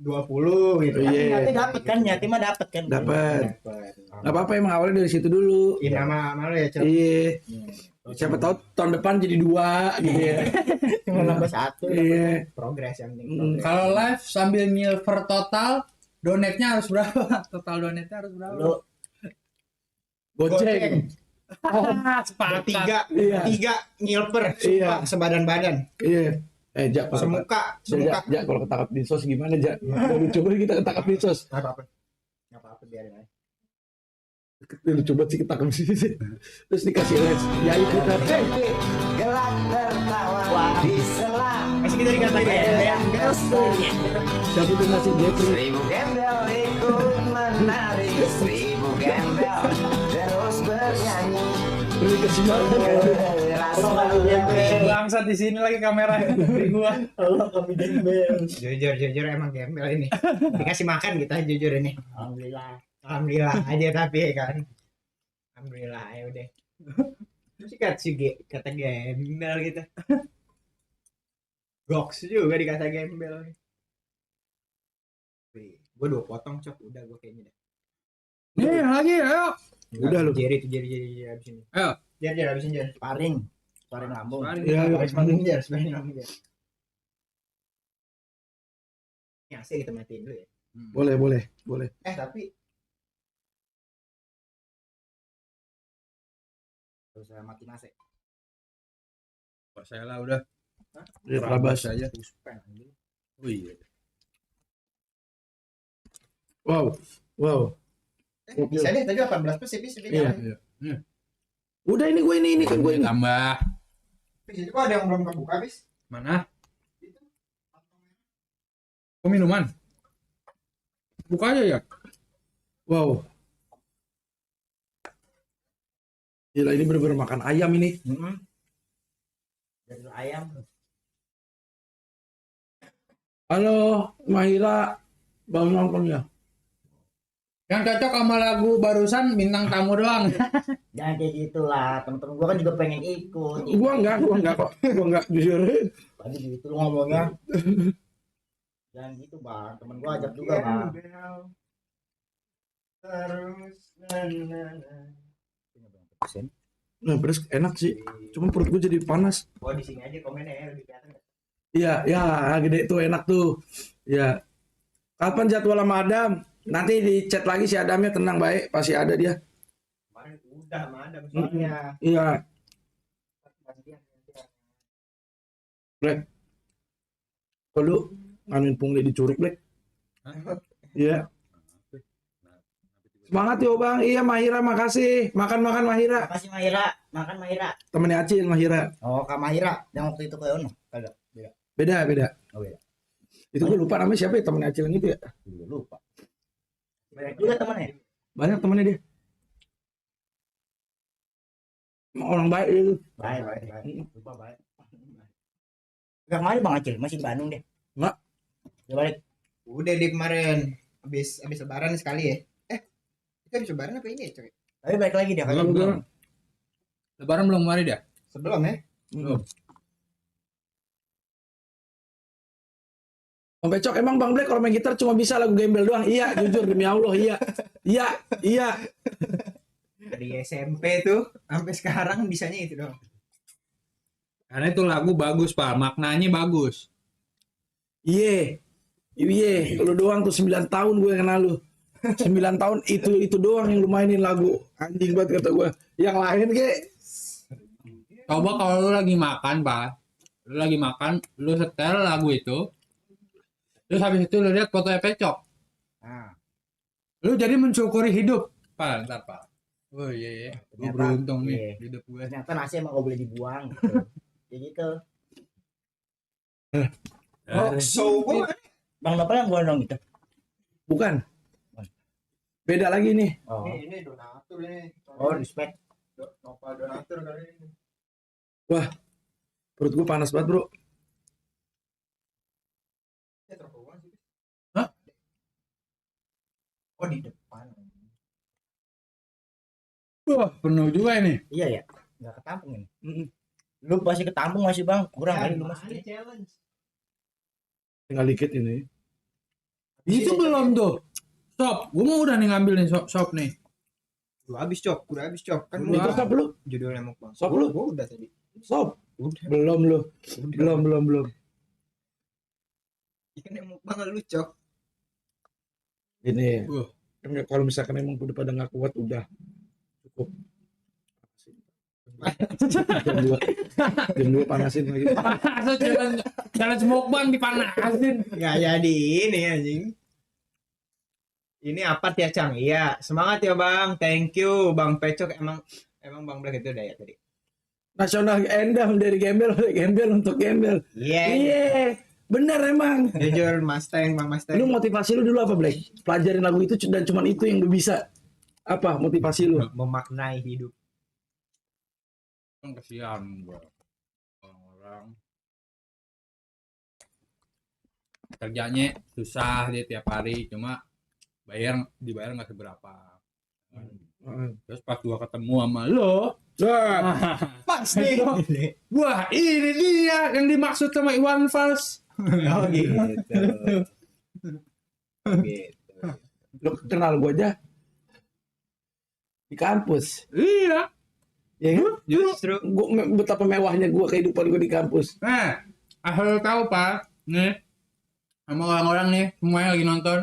20 gitu. Iya. Niatnya dapet kan, niatnya mah dapet kan. Dapat. Dapet. Gak apa-apa emang awalnya dari situ dulu. Ini nama lu ya, Cok. Iya. Siapa tahu tahun depan jadi 2 gitu ya. Cuma nambah satu. Iya. Progres yang penting. Mm. Kalau live sambil nyilver total Donetnya harus berapa? Total donetnya harus berapa? Lu Goceng. Sepakat. Tiga nyilper, Iya. sumpah, sebadan-badan. Iya. Jak, Semuka. Jak, kalau ketangkap di sos gimana, Jak? Coba kita ketangkap di sos. Nggak apa-apa. Nggak apa-apa, biarin aja. Lu coba sih ketangkap di sini. Terus dikasih les. Ya itu kita. gelak tertawa di selang. Masih kita dikata gembel. Siapa tuh ngasih Jeffrey? Seribu gembel ikut menari, seribu gembel terus bernyanyi. Beli ke sini. Bangsat di sini lagi kamera di gua. Allah kami gembel. Jujur emang gembel ini. Dikasih makan kita jujur ini. Alhamdulillah aja tapi kan. Alhamdulillah ya udah. Terus kata gembel gitu. Goks juga dikata gembel. Gue 2 potong cok, udah gue kayaknya dah. Nih lagi ayo. Udah lu. Jeri abis ini. Ayo. Jeri abisin Jer. Paring lambung. Ya, ya. Habis manggung Jer, sebenarnya ngomong Jer. Ini AC kita matiin dulu ya. Boleh. Tapi Terus saya mati nasi. Pak saya lah udah. Ya, terabas. aja. spam anjing. Oh iya. Wow. Bisa deh, tadi 18 plus bisa Iya. Iya. Udah ini kan gue ini. Tambah. Itu kok ada yang belum kebuka, bis? Mana? Oh minuman. Buka aja ya. Wow. Gila ini bener-bener makan ayam ini. Jadi ayam. Halo, Mahira. Baru nonton ya? Yang cocok sama lagu barusan bintang tamu doang. Jangan kayak gitulah, temen-temen gua kan juga pengen ikut. Gua enggak kok. Gua enggak jujur. Tadi gitu lu ngomongnya. Jangan gitu, Bang. Temen gua ajak juga, Bang. Terus Nah, pedas enak sih. Cuma perut gue jadi panas. Oh, di sini aja komennya ya, lebih kelihatan nggak? Iya, ya gede tuh enak tuh. Ya. Kapan jadwal sama Adam? Nanti di chat lagi si Adamnya, tenang baik, pasti ada dia. Kemarin udah sama Adam soalnya. Iya. Black. Kok lu nganuin pungli di Curug, Black? Iya. Semangat yo Bang. Iya Mahira, makasih. Makan Mahira. Makasih Mahira, makan Mahira. Temennya Acil Mahira. Oh, Kak Mahira yang waktu itu ke Ono. Kagak, beda. Beda. Oh, beda. Itu gue lupa namanya siapa ya, temennya Acil yang itu ya. Gue lupa. Banyak juga temannya. Banyak temennya dia. Emang orang baik itu. Baik. Lupa baik. Gak kemarin Bang Acil, masih di Bandung deh. Enggak. Dia balik. Udah di kemarin habis lebaran sekali ya. Itu habis lebaran apa ini ya, coy? Tapi balik lagi dia. Belum. Lebaran belum kemarin dah. Sebelum ya. Bang Pecok, emang Bang Black kalau main gitar cuma bisa lagu gembel doang? Iya, jujur demi Allah, iya. Dari SMP tuh sampai sekarang bisanya itu doang. Karena itu lagu bagus Pak, maknanya bagus. Iya, lu doang tuh 9 tahun gue kenal lu. 9 tahun itu doang yang lu mainin lagu. Anjing banget kata gue. Yang lain kek. Coba kalau lu lagi makan Pak, lu setel lagu itu, terus habis itu lu lihat fotonya Pecok. Nah, Lu jadi mensyukuri hidup Pak, ntar Pak. Oh iya, gue Ternyata, beruntung nih iya. hidup gue. ternyata nasi emang gak boleh dibuang gitu. Kayak gitu. So gue Bang Nopal yang gondong gitu. Bukan. Beda lagi nih. Oh, ini donatur ini. oh respect. Nopal donatur kali ini. Wah, perut gue panas banget bro. Ya terbuang sih. Hah? Oh di depan. Wah, penuh juga ini. Iya ya. Gak ketampung ini. Lu pasti ketampung masih Bang. Kurang kali lu masih. Challenge. Tinggal dikit ini. Itu belum tuh. Sop, gue mau udah nih ngambil nih sop nih. Udah habis cok. Kan Itu sop lu? judulnya mukbang. Sop lu? Gua udah tadi. Sop? Udah. Belum lu. Belum. Ikan yang mukbang lu cok. Ini kalau misalkan emang udah pada nggak kuat udah cukup. Jam 2 panasin lagi. Jalan smoke dipanasin. Nggak jadi ini anjing. Ini apa ya Cang? Iya, semangat ya Bang. Thank you Bang Pecok. Emang Bang Black itu udah ya tadi. Nasional endam dari gembel untuk gembel. Iya. Iya, bener emang. Jujur Mustang, Bang Mustang. Lu motivasi lu dulu apa Black? Pelajarin lagu itu dan cuman itu yang lu bisa. Apa motivasi lu? Memaknai hidup. Kasihan gua orang kerjanya susah dia tiap hari, cuma dibayar nggak seberapa. Terus pas gua ketemu sama lo, pas nih, wah ini dia yang dimaksud sama Iwan Fals. Oh gitu. Gitu. Lu kenal gua aja di kampus. Iya. Ya kan? Justru Betapa mewahnya gua kehidupan gua di kampus. Nah, asal tahu Pak, nih sama orang-orang nih semuanya lagi nonton,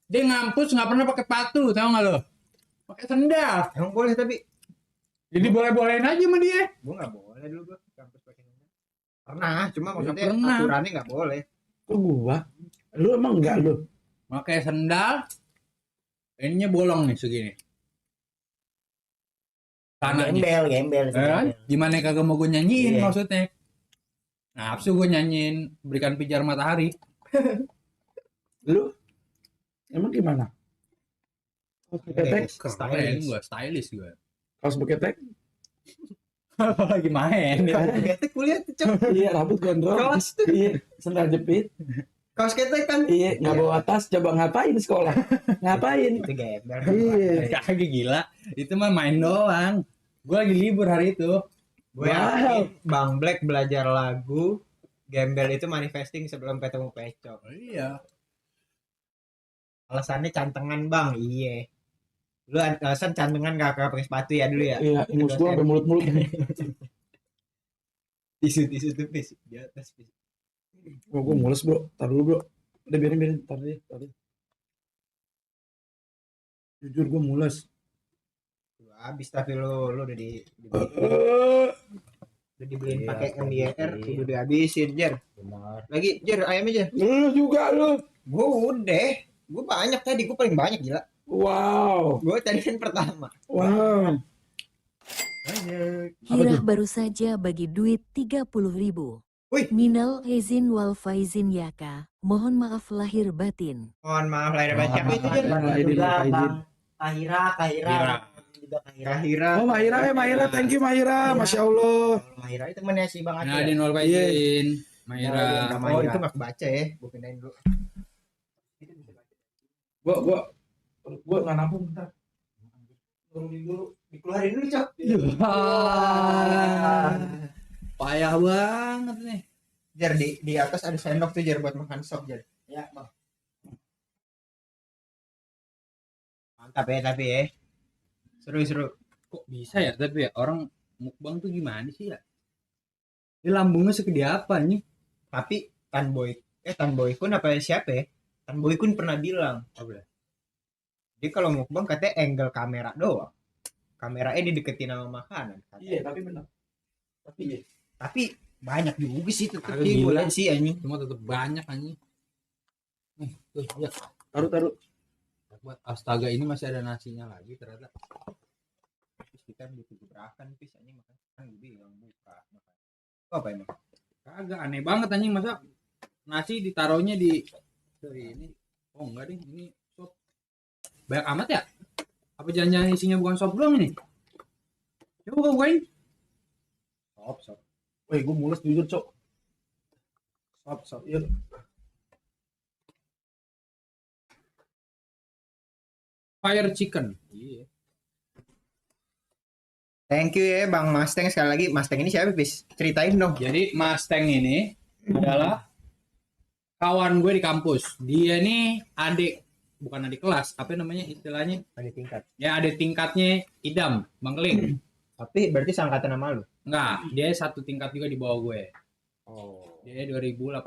dia ngampus nggak pernah pakai sepatu, tahu nggak lo? Pakai sendal. emang boleh tapi Jadi boleh-bolehin aja sama dia. gue nggak boleh dulu gue kampus pakai sandal. Pernah, cuma maksudnya pernah. aturannya nggak boleh. Kok gua? Lu emang enggak lu? Pakai sendal, ininya bolong nih segini. Tanahnya. Gembel. Gimana kagak mau gue nyanyiin Iya. maksudnya? Nafsu gue nyanyiin Berikan Pijar Matahari. Lu emang gimana? Kaos beketek? Keren gue, stylish gue. Kaos beketek? Lagi main. Kaos ketek kuliah tuh Cok. Iya, rambut gondrong. Kaos tuh. Iya, sendal jepit. Kaos ketek kan. Iya, nggak bawa tas. Coba ngapain sekolah? Ngapain? Itu gembel. Iya. Kagak gila. Itu mah main doang. Gue lagi libur hari itu. Gue yakin Bang Black belajar lagu gembel itu manifesting sebelum ketemu Pecok. Iya. Alasannya cantengan Bang. Iya. Lu alasan cantengan gak pakai sepatu ya dulu ya. Iya, ingus gua sampai mulut-mulut. Tisu tuh pis di atas pis. Oh, gua mules, Bro. Tar dulu, Bro. Udah biarin. Tar deh. Jujur gua mules. Lu habis tapi lu udah dibeliin pakai MDR udah dihabisin Jer. Lagi Jer ayamnya Jer. Lu juga lu. Gue banyak tadi, gue paling banyak gila. Wow. Gue tadi kan pertama. Wow. Hirah baru saja bagi duit 30.000. Wih. Minal izin wal faizin yaka. Mohon maaf lahir batin. Mohon maaf lahir batin. Siapa itu Jer? Kahira. Juga Kahira. Kahira. Oh, Mahira, thank you Mahira. Masya Allah. Mahira itu temennya si Bang Aceh. Nah, di nol Faizin. Maira. Oh, itu gak kebaca ya. Gue pindahin dulu. Gua nggak nampung bentar. Turunin dulu. Dikeluarin dulu, Cok. Payah banget nih. Jer di atas ada sendok tuh Jer buat makan sop Jer. Ya, Bang. Mantap ya tapi ya. Seru. Kok bisa ya tapi ya orang mukbang tuh gimana sih ya? Ini lambungnya segede apa nih? Tapi Tan Boy Kun apa siapa ya? Tan Boy Kun pernah bilang. Apa ya? Dia kalau mukbang katanya angle kamera doang. Kameranya dideketin sama makanan. Iya, tapi benar. Tapi banyak juga sih tetep Kagak sih gila. boleh sih anjing. Cuma tetap banyak anjing. Nih, tuh lihat. Taruh. Buat astaga ini masih ada nasinya lagi ternyata. Terus kita butuh gebrakan pis anjing makan kan gue bilang buka makan. Apa emang? Kagak aneh banget anjing masa nasi ditaruhnya di ini. Oh enggak deh, ini sop. Banyak amat ya? Apa jangan-jangan isinya bukan sop doang ini? Coba gua bukain. Sop. Woi, gue mules jujur, Cok. Sop. Iya. Fire chicken. Iya. Thank you ya Bang Mustang sekali lagi. Mustang ini siapa pis? Ceritain dong. Jadi Mustang ini adalah kawan gue di kampus. Dia nih bukan adik kelas, apa namanya istilahnya? Ada tingkat. Ya adik tingkatnya Idam, Bang Keling. Tapi berarti seangkatan sama lu. Enggak, dia satu tingkat juga di bawah gue. Oh. Dia 2018.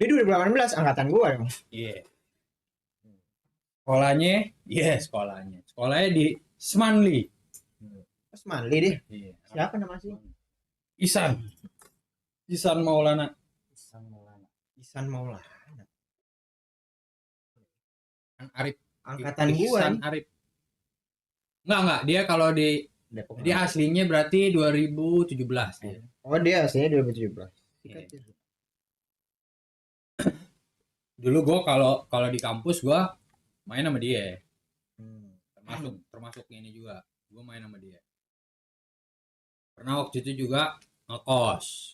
Dia 2018 angkatan gua dong. Iya. Sekolahnya di Semanli. Terus Manli deh. Iya. Siapa nama sih? Isan Maulana. Isan Maulana. Arif. Angkatan gua. Ihsan Arif. Enggak, dia kalau di Depok. dia aslinya berarti 2017 dia. Oh dia aslinya 2017. Iya. Dulu gua kalau di kampus gua main sama dia. Termasuk ini juga. Gua main sama dia. Pernah waktu itu juga ngekos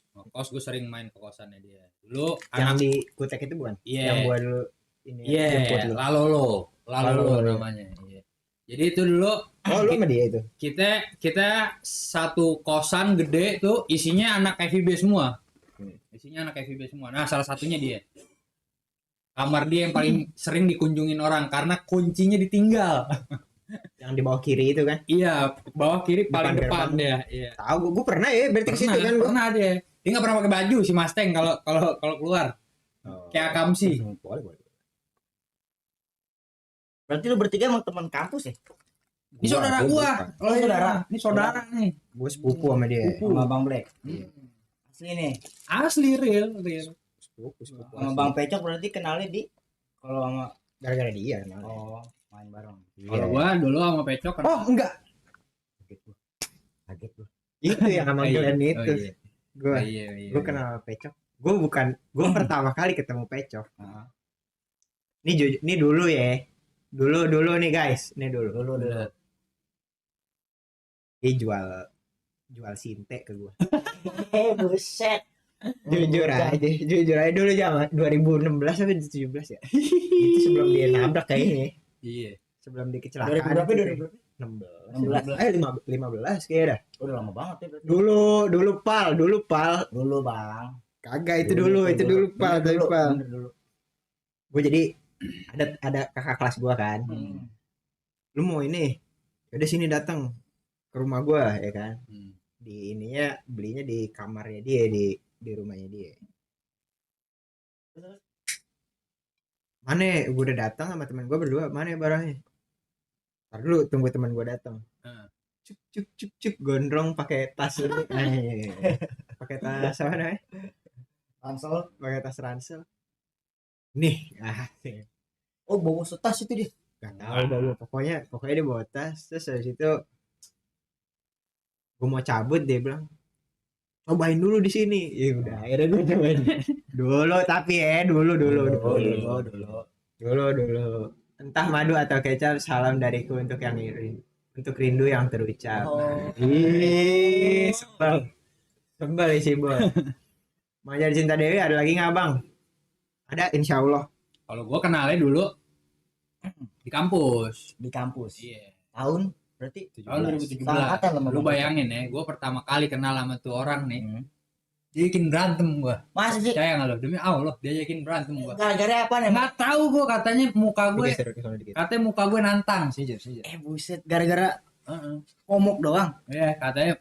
gue sering main ke kosannya dia. Dulu Yang anak di Kutek itu bukan? Iya. Yang gua dulu ini Iya, jemput lu. Lalolo Lalolo. namanya. Iya. Jadi itu dulu Oh lu sama dia itu? kita satu kosan gede tuh isinya anak FIB semua. Nah, salah satunya dia. Kamar dia yang paling sering dikunjungin orang karena kuncinya ditinggal. Yang di bawah kiri itu kan? Iya, bawah kiri paling Depan, depan dia. Iya. Tahu gua pernah ya berarti ke situ kan gua. Pernah dia. Dia nggak pernah pakai baju si Mustang kalau keluar. Kayak Akamsi. Boleh. Berarti lu bertiga emang teman kampus ya? Ini saudara gua. Oh, saudara. Ini saudara nih. Gua sepupu sama dia. Sama Bang Black. Iya. Asli nih. Asli real. Sepupu. Sama Bang Pecok berarti kenalnya di kalau sama Gara-gara dia kenal. oh main bareng. Kalau gua dulu sama Pecok kan. Oh enggak. Kaget gua. Itu yang sama Glenn itu. iya. Gua Iya. gua kenal Pecok. Gua pertama kali ketemu Pecok. Heeh. Ini dulu ya. Dulu nih guys. Ini dulu. Dia jual sinte ke gua. Buset. Jujur aja dulu zaman 2016 sampai 17 ya. Itu sebelum dia nabrak kayaknya. Iya. Sebelum dia kecelakaan. 2016 16 kayaknya dah. udah lama banget ya berarti. Dulu pal. Dulu Bang. Kagak itu dulu pal. Bener dulu. Gue jadi ada kakak kelas gua kan. Lu mau ini? Udah sini datang ke rumah gua ya kan. Di ininya belinya di kamarnya dia di rumahnya dia. Mana gue udah datang sama teman gue berdua, mana barangnya? Ntar dulu tunggu teman gue datang. Cuk gondrong pakai tas ini. Pakai tas apa namanya? Ransel. Pakai tas ransel. Nih, Oh, bawa tas itu dia. gak tahu pokoknya dia bawa tas. Terus habis itu gue mau cabut, dia bilang cobain dulu di sini. Ya udah, akhirnya gue cobain dulu, tapi dulu. Entah madu atau kecap, salam dariku untuk yang rindu yang terucap. Ih, sebel sih bos. Majar Cinta Dewi ada lagi nggak bang? Ada, insya Allah. Kalau gua kenalnya dulu di kampus. Iya. Tahun berarti Tahun 2017. Angkatan sama Lu Bang. bayangin ya, gua pertama kali kenal sama tuh orang nih. Dia bikin berantem gua. Masa sih? Percaya nggak lo? Demi Allah, dia yakin berantem gua. Gara-gara apa nih? Nggak tahu gua, katanya muka gue, Geser ke sana dikit. katanya muka gue nantang. Buset, gara-gara Heeh. komuk doang. Ya, katanya.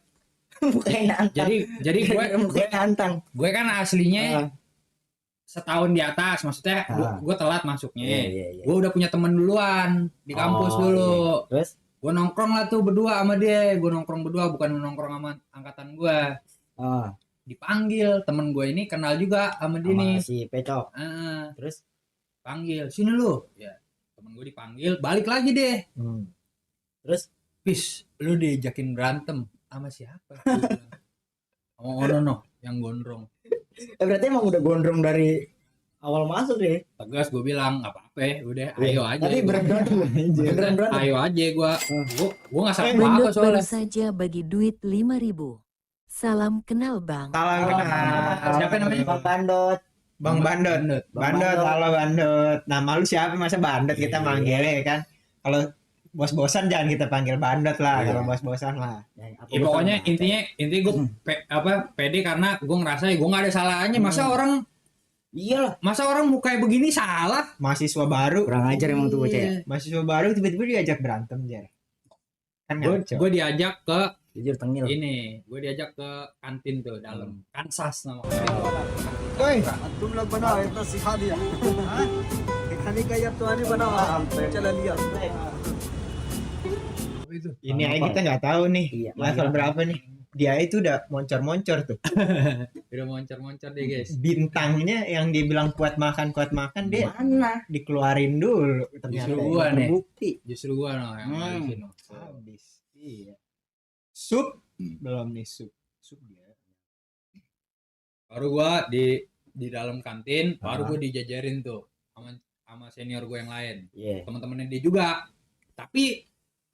Bukan nantang. Jadi bukan nantang. gue kan aslinya setahun di atas, maksudnya gue telat masuknya. Iya. Gue udah punya temen duluan di kampus dulu. Terus? Gue nongkrong lah tuh berdua sama dia. Gue nongkrong berdua, bukan nongkrong sama angkatan gue. Dipanggil temen gue ini, kenal juga sama dia nih. Si Pecok. Terus panggil, sini lu. Ya, temen gue dipanggil, balik lagi deh. Terus? Pis, lu diajakin berantem sama siapa? Sama Ono yang gondrong. Berarti emang udah gondrong dari awal masuk deh. Tegas gue bilang, nggak apa-apa, udah ayo aja. Tapi berat-berat. Ayo aja gue nggak salah apa Bandot baru soalnya. saja bagi duit 5.000. Salam kenal bang. Salam kenal. Siapa namanya? Bang Bandot. Bang Bandot. Bandot, halo Bandot. Nama lu siapa? Masa Bandot kita manggilnya kan? Kalau bos-bosan jangan kita panggil Bandot lah. Kalau bos-bosan lah. Ya, pokoknya intinya gue pede karena gue ngerasa gue nggak ada salahnya. Masa orang mukanya begini salah? Mahasiswa baru. Kurang ajar emang tuh bocah ya. Mahasiswa baru tiba-tiba diajak berantem Jar. Kan ngaco. Gue diajak ke Jujur tengil. ini, gue diajak ke kantin tuh dalam Kansas nama kantin. Woi, antum lag bana itu si Hadia. Ini aja kita nggak tahu nih Iya, level berapa nih. Dia itu udah moncor-moncor tuh. Udah moncer-moncer deh guys. Bintangnya yang dibilang kuat makan dia Mana? dikeluarin dulu. Ternyata Justru gua nih. terbukti. Justru gua no yang ngabisin no. Habis. Iya. Sup belum nih sup. Sup dia. Baru gua di dalam kantin, baru gua dijajarin tuh sama senior gua yang lain. Iya. Teman-temannya dia juga. Tapi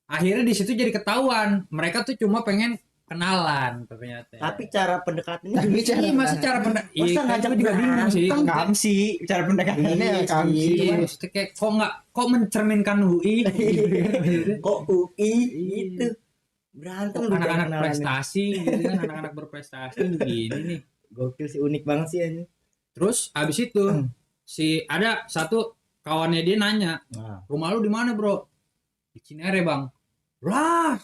akhirnya di situ jadi ketahuan. Mereka tuh cuma pengen kenalan ternyata. Tapi cara pendekatannya Ini masih cara Masa Iya, ngajak gua juga bingung sih. Kam sih cara pendekatannya Iya kam sih. sih. Iya, maksudnya kayak kok mencerminkan UI kok UI gitu. Berantem lu anak-anak kenalan. prestasi gitu kan, anak-anak berprestasi begini nih. Gokil sih, unik banget sih ini. Terus abis itu si ada satu kawannya dia nanya, Nah. rumah lu di mana bro? Di Cinere bang. Lah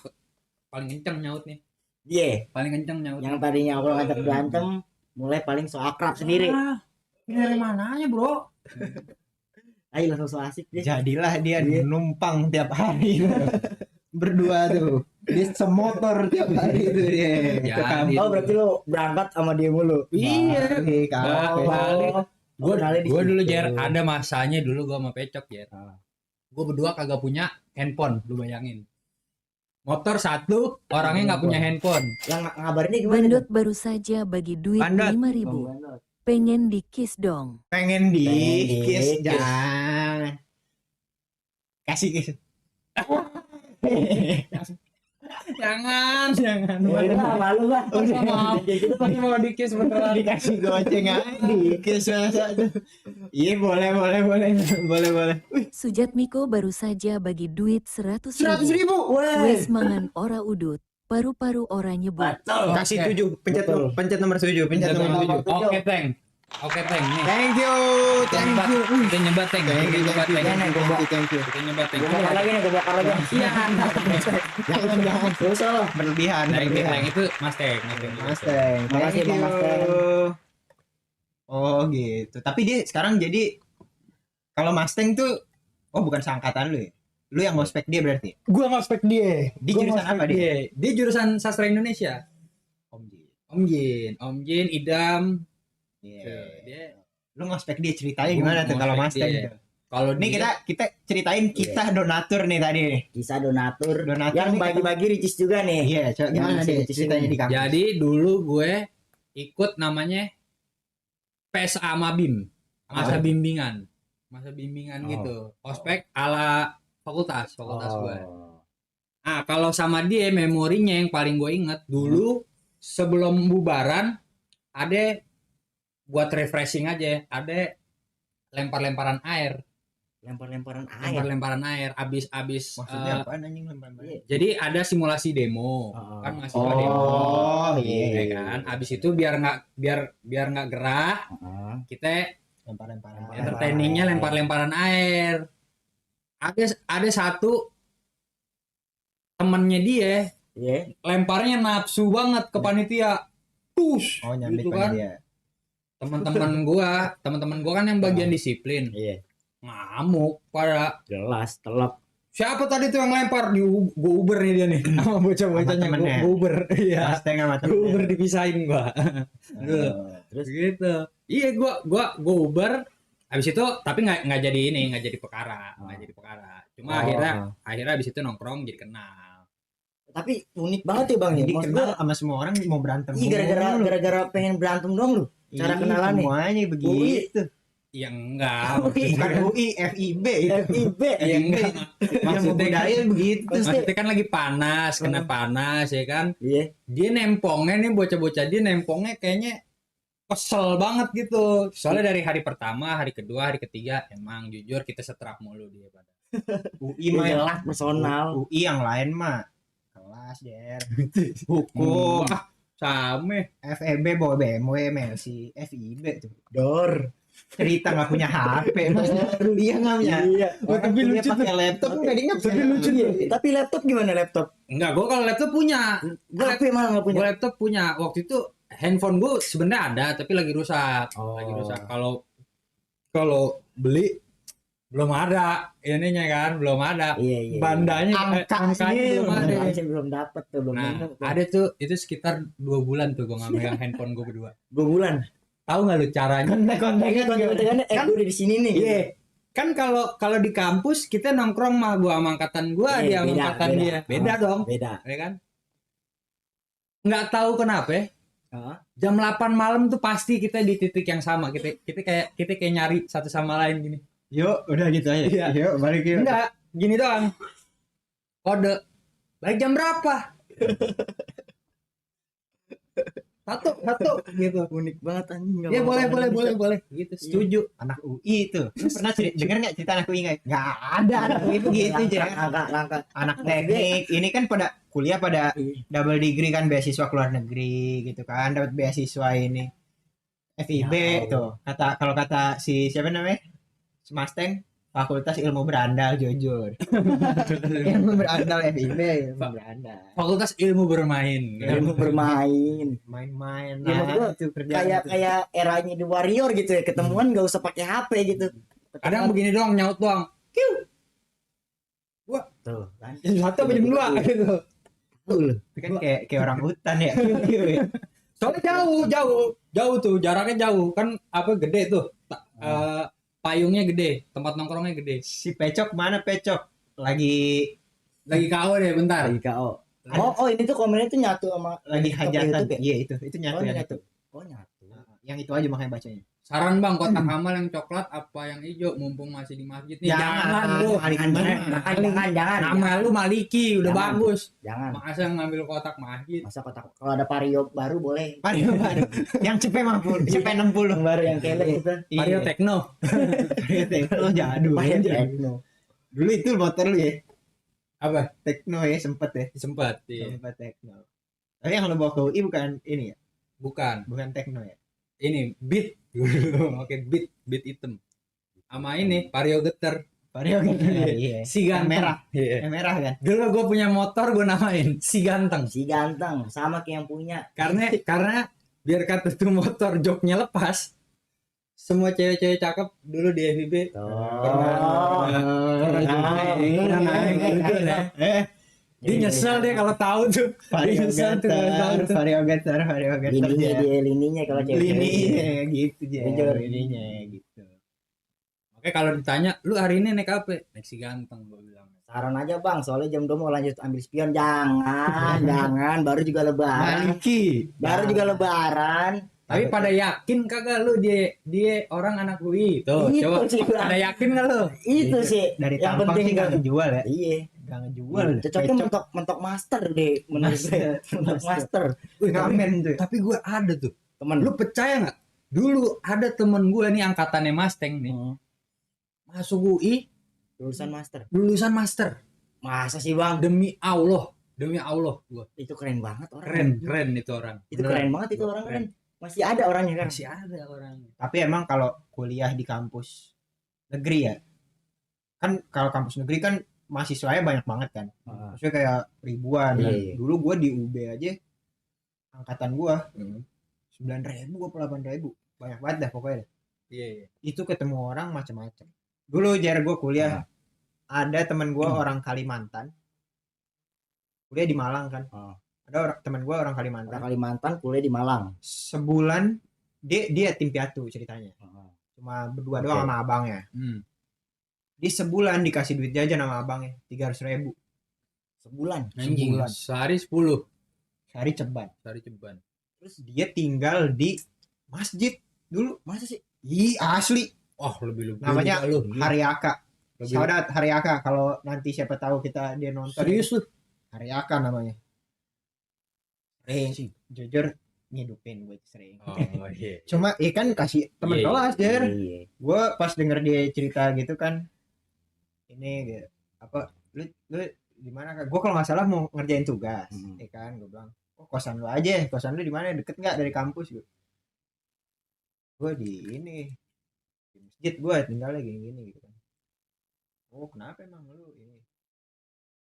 paling kenceng nyaut nih, Iya, paling kenceng nyaut. yang tadinya awal ngajak berantem mulai paling so akrab sendiri. Ah, Cinere mananya bro? Ayo langsung so asik deh. Jadilah dia numpang tiap hari. Berdua tuh. Dia semotor tiap hari itu dia. Ya, Ke kampung. dia- Oh berarti lo berangkat sama dia mulu. Iya. Balik, Balik. balik. Gue dulu Jer, ada masanya dulu gue sama Pecok Jer. Ah. Gue berdua kagak punya handphone, lu bayangin. Motor satu, orangnya nggak punya handphone. Yang ngabarinnya gimana? Bandot baru saja bagi duit Bandot. 5.000. Pengen di-kiss dong. Pengen di Pengen kiss di-kiss. jangan. Kasih kiss. Jangan. Ya udah malu lah. Udah, maaf. Kayak gitu kan. Mau di kiss beneran. Dikasih goceng aja di kiss masa tuh. Iya boleh. Sujat Miko baru saja bagi duit 100.000. 100.000. Wes mangan ora udut. Paru-paru ora nyebut. Betul. Kasih 7. Pencet Betul. pencet nomor 7. Pencet nomor 7. Oke, Teng. Oke, Teng. Nih. Thank you. Nyebat. Kita nyebat, Teng. Kita nyebat, Teng. Thank you. Kita nyebat, Teng. Gue bakar lagi nih, gue bakar lagi. Iya. Jangan. Susah lah. Berlebihan. Teng, Teng itu Mas Teng. Mas Teng. Makasih, Thank Bang Mas Teng. you. Oh gitu. Tapi dia sekarang jadi kalau Mas Teng tuh bukan seangkatan lu ya? Lu yang ngospek dia berarti? Gua ngospek dia. Di jurusan apa dia? Dia jurusan sastra Indonesia. Om Jin. Om Jin, Idam. Iya. Dia Lu ngospek dia ceritanya gimana tuh kalau Mas Teng? Dia. tuh? Kalau Nih kita ceritain kita donatur nih tadi nih. Kisah donatur. Donatur Yang nih bagi-bagi ricis juga nih. Iya, coba Yang gimana masih deh kecil ceritanya ini. di kampus? Jadi dulu gue ikut namanya PSA Mabim, masa bimbingan. Masa bimbingan gitu. Ospek ala fakultas gue. Ah, kalau sama dia memorinya yang paling gue inget dulu sebelum bubaran ada buat refreshing aja, ada lempar-lemparan air. Lempar-lemparan air. Lempar-lemparan air abis Maksudnya apaan anjing lempar-lempar? jadi ada simulasi demo. Oh. Kan mahasiswa demo. iya. Ya kan? Abis itu biar nggak gerah, Heeh. kita Lempar-lemparan. entertainingnya lempar-lemparan air. Ada satu temennya dia Iya. lemparnya nafsu banget ke panitia. Tush, Oh, nyambit gitu pada kan. dia. Teman-teman gua kan yang bagian disiplin. Iya. Ngamuk pada Jelas, telak. siapa tadi tuh yang lempar di gua Uber nih dia nih. Sama bocah-bocahnya Sama temennya. gua Uber. Iya. Mas Teng sama Gua temennya. Uber dipisahin gua. Terus Gitu. Iya gua Uber habis itu tapi nggak jadi perkara, Cuma akhirnya habis itu nongkrong jadi kenal. tapi unik banget ya Bang ya. Jadi Maksud kenal gua, sama semua orang mau berantem. iya gara-gara pengen berantem dong lu. Cara kenalan nih. Semuanya begitu. Ya enggak. Bukan UI, FIB itu. FIB. Ya enggak. Maksudnya budaya begitu. Maksudnya kan lagi panas, kena panas ya kan. Iya. Dia nempongnya nih bocah-bocah dia nempongnya kayaknya kesel banget gitu. Soalnya dari hari pertama, hari kedua, hari ketiga emang jujur kita setrap mulu dia pada. UI Iya, mah jelas personal. UI yang lain mah kelas der. Hukum. Wah, sama. FEB bawa BMW, Mercy, FIB tuh. Dor. Cerita nggak punya HP, mas kuliah nggak punya. Iya. Tapi lucu pakai laptop nggak dia nggak punya. lucu dia. Tapi laptop gimana laptop? Enggak, gua kalau laptop punya. Gua HP malah nggak punya. Gua laptop punya. Waktu itu handphone gua sebenarnya ada tapi lagi rusak. Oh. Lagi rusak. Kalau beli belum ada ininya kan, belum ada. Iya, iya. Bandanya Angkanya belum ada. Masih belum dapet tuh, belum Nah, tentu tuh. ada tuh itu sekitar 2 bulan tuh gue nggak megang handphone gue berdua. 2 bulan. Tahu nggak lu caranya? Kontak-kontaknya Kan- gue di sini nih. Iya. Kan kalau di kampus kita nongkrong mah gua sama angkatan gua, Iya, dia sama beda, angkatan beda. dia. Beda dong, Beda. ya kan? Nggak tahu kenapa ya, Heeh. jam 8 malam tuh pasti kita di titik yang sama. Kita kayak nyari satu sama lain gini. Yuk, udah gitu aja. Iya. Yuk, balik yuk. Enggak, gini doang. Kode. Balik jam berapa? satu gitu. Unik banget anjing. Ya boleh. Gitu, setuju. Anak UI itu. Lu pernah denger nggak cerita anak UI nggak? Nggak ada anak UI begitu aja. Langka. Anak teknik ini kan pada kuliah pada double degree kan, beasiswa keluar negeri gitu kan, dapat beasiswa ini FIB Ya tuh. Kalau kata si siapa namanya? Mustang, Fakultas Ilmu Berandal, jujur. Ilmu berandal FIB, ilmu berandal. Fakultas Ilmu Bermain. Ilmu bermain. Main-main Ya, maksud gua itu kerjaan itu. Kayak eranya di Warrior gitu ya, ketemuan nggak usah pakai HP gitu. Kadang begini doang, nyaut doang. Tuh kan. Jam 1 apa jam 2 gitu. Itu kan kayak orang hutan ya. Soalnya jauh tuh, jaraknya jauh kan, apa gede tuh. Payungnya gede, tempat nongkrongnya gede. Si Pecok mana Pecok? Lagi KO deh bentar. Lagi KO. Oh, ini tuh komennya tuh nyatu sama lagi TikTok, hajatan. YouTube ya? Iya itu nyatu Oh, yang nyatu. itu. Oh, nyatu. Yang itu aja makanya bacanya. Saran bang, kotak amal yang coklat apa yang hijau mumpung masih di masjid nih? Jangan, lu. Jangan. Nama lu Maliki udah Jangan. bagus. Jangan. Masa ngambil kotak masjid? Masa kotak kalau ada Vario baru boleh. Vario baru. Yang cepet 50, cepet 60. Baru yang kelek gitu. Vario Tekno. Tekno jadul. Main ya. Tekno. Dulu itu motor lu ya. Apa? Tekno ya sempet ya. Sempat. Iya. Sempet Tekno. Tapi yang lu bawa ke UI bukan ini ya? Bukan. Bukan Tekno ya? Ini Beat. Oke, Beat hitam. Sama ini Vario Getter. Vario kan. Iya. Si Yang ganteng. merah. Iya. Yang merah kan. Dulu gue punya motor gue namain si ganteng. Si ganteng sama kayak yang punya. Karena biar kata tuh motor joknya lepas, semua cewek-cewek cakep dulu di FIB pernah naik jujur ya. Dia nyesel deh kalau tahu tuh. Dia nyesel tuh kalau tahu tuh. Vario Getter. Lininya dia lininya kalau cewek. Lininya gitu aja. Jujur. Lininya gitu. Oke, kalau ditanya, lu hari ini naik apa? Naik si ganteng gue bilang. Saran aja bang, soalnya jam 2 mau lanjut ambil spion. Jangan, baru juga lebaran. Maliki. Baru juga lebaran. Tapi pada yakin kagak lu dia orang anak UI tuh? Itu Coba sih, Bang. pada yakin gak lu? Itu sih Dari yang tampang penting sih nggak tuh. ngejual ya. Iya. Nggak ngejual. Cocoknya mentok master deh menurut saya. Mentok master. Wih, Ngamen tuh. Tapi gue ada tuh. Temen Lu percaya nggak? Dulu ada temen gue nih angkatannya Mustang nih, masuk UI lulusan master. lulusan master. Masa sih bang? Demi Allah gue Itu keren banget orang. keren itu orang. Itu Beneran. keren banget itu orang Keren. kan. Masih ada orangnya kan. Masih ada orangnya. Tapi emang kalau kuliah di kampus negeri ya, kan kalau kampus negeri kan mahasiswanya banyak banget kan. Maksudnya kayak ribuan. Iya, Dan iya. dulu gue di UB aja, angkatan gue 9.000 apa 8.000, banyak banget dah pokoknya. Iya. Itu ketemu orang macam-macam. Dulu jar gue kuliah, ada teman gue orang Kalimantan, kuliah di Malang kan. Ada teman gue orang Kalimantan. Orang Kalimantan kuliah di Malang. Sebulan dia tim piatu ceritanya. Cuma berdua Oke. doang sama abangnya. Di sebulan dikasih duit jajan sama abangnya 300.000 Sebulan. Anjing. Sebulan. Sehari 10. sehari ceban. Sehari ceban. Terus dia tinggal di masjid dulu. Masa sih? Ih asli. Oh, lebih Namanya lu. Haryaka. Lebih- Saudat Haryaka, kalau nanti siapa tahu dia nonton. Serius lu? Haryaka namanya. Jujur ngidupin gue sering. Oh iya. Cuma kan kasih teman Iya, kelas Jer. Iya. Gue pas denger dia cerita gitu kan, ini gitu, apa lu gimana kan? Gue kalau nggak salah mau ngerjain tugas, ya kan? Gue bilang, oh kosan lu aja, kosan lu di mana? Deket nggak dari kampus? Gue di ini, di masjid gue tinggalnya gini-gini gitu kan. Oh kenapa emang lu ini?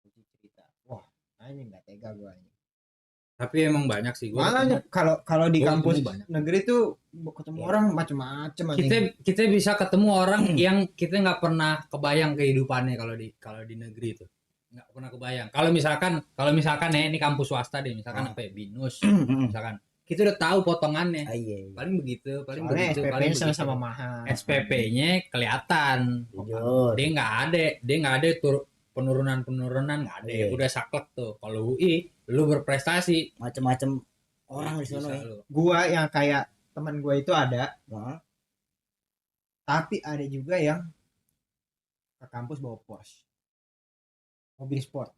Gua cerita, wah ini nggak tega gue ini. Tapi emang banyak sih gua. Banyak kalau di Gua kampus ketemu banyak. negeri tuh ketemu orang macem-macem Kita bisa ketemu orang yang kita nggak pernah kebayang kehidupannya kalau di negeri itu. Nggak pernah kebayang. Kalau misalkan ya ini kampus swasta deh, misalkan apa ya, BINUS, misalkan. Kita udah tahu potongannya. Iya. Paling begitu, paling soalnya begitu, SPP paling sama-sama begitu. mahal. SPP-nya kelihatan. Jujur. Dia nggak ada penurunan nggak ada. Iya. Udah saklek tuh. Kalau UI lu berprestasi Macem-macem orang di bisa sana ya. lu. Gua yang kayak teman gua itu ada, Nah, tapi ada juga yang ke kampus bawa Porsche, mobil sport.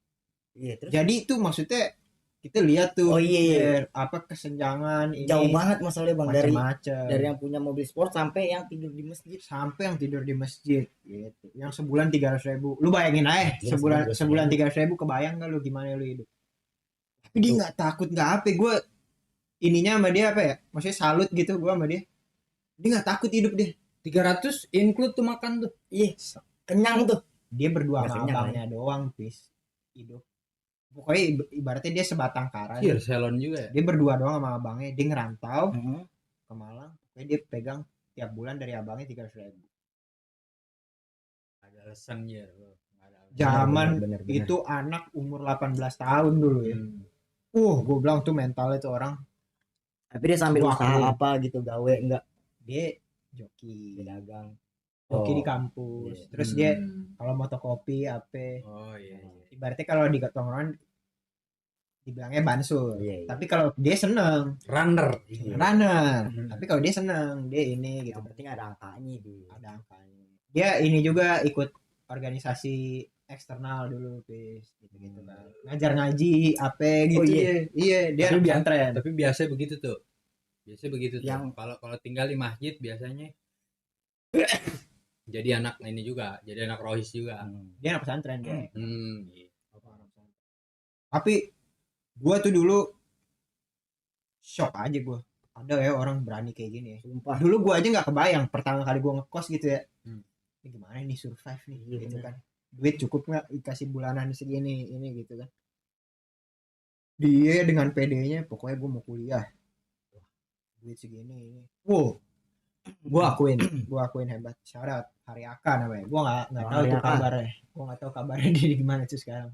iya terus Jadi itu maksudnya kita lihat tuh Oh, iya. apa kesenjangan ini jauh banget masalahnya Bang, dari macam-macam. yang punya mobil sport sampai yang tidur di masjid. Sampai yang tidur di masjid gitu. Yang sebulan 300.000. Lu bayangin aja, Iya, sebulan 300.000, kebayang gak lu gimana lu hidup? Tapi dia nggak takut, nggak apa. Gue ininya sama dia apa ya? Maksudnya salut gitu gue sama dia. Dia nggak takut hidup dia. 300 include tuh makan tuh. Iya, kenyang tuh. Dia berdua Nggak sama kenyang, abangnya doang, pis hidup. Pokoknya ibaratnya dia sebatang kara. Iya, salon juga ya. Dia berdua doang sama abangnya. Dia ngerantau Heeh. ke Malang. Pokoknya dia pegang tiap bulan dari abangnya 300.000. Ada alasan ya. Zaman bener. itu anak umur 18 tahun dulu ya. Gue bilang tuh mentalnya tuh orang. Tapi dia sambil Wah, usaha iya. apa gitu, gawe enggak Dia joki, dagang. joki Oh, di kampus. iya. Terus dia kalau motokopi apa, Oh iya. ibaratnya kalau di tongkrongan dibilangnya bansul. Iya, iya. Tapi kalau dia seneng Runner. runner. Hmm. Tapi kalau dia seneng, dia ini gitu. Yang penting ada angkanya di. Ada angkanya. Dia ini juga ikut organisasi eksternal dulu, pis gitu kan. Ngajar ngaji apa gitu. Oh, iya. dia. Iya, dia Tapi anak pesantren. Tapi biasa begitu tuh. Biasa begitu tuh. Yang- Kalau tinggal di masjid biasanya jadi anak ini juga, jadi anak rohis juga. Dia anak pesantren dia. Iya. Tapi gua tuh dulu shock aja gua. Ada ya orang berani kayak gini ya. Sumpah. Dulu gua aja nggak kebayang pertama kali gua ngekos gitu ya. Ini gimana nih survive nih Iya, gitu bener. kan. Duit cukup nggak dikasih bulanan segini ini gitu kan. Dia dengan PD-nya pokoknya gua mau kuliah. Wah, duit segini ini. Wow. Gua akuin hebat. Syarat Hari Aka namanya. Gua nggak tahu Hari tuh Aka. kabarnya. Gua nggak tahu kabarnya dia gimana tuh sekarang.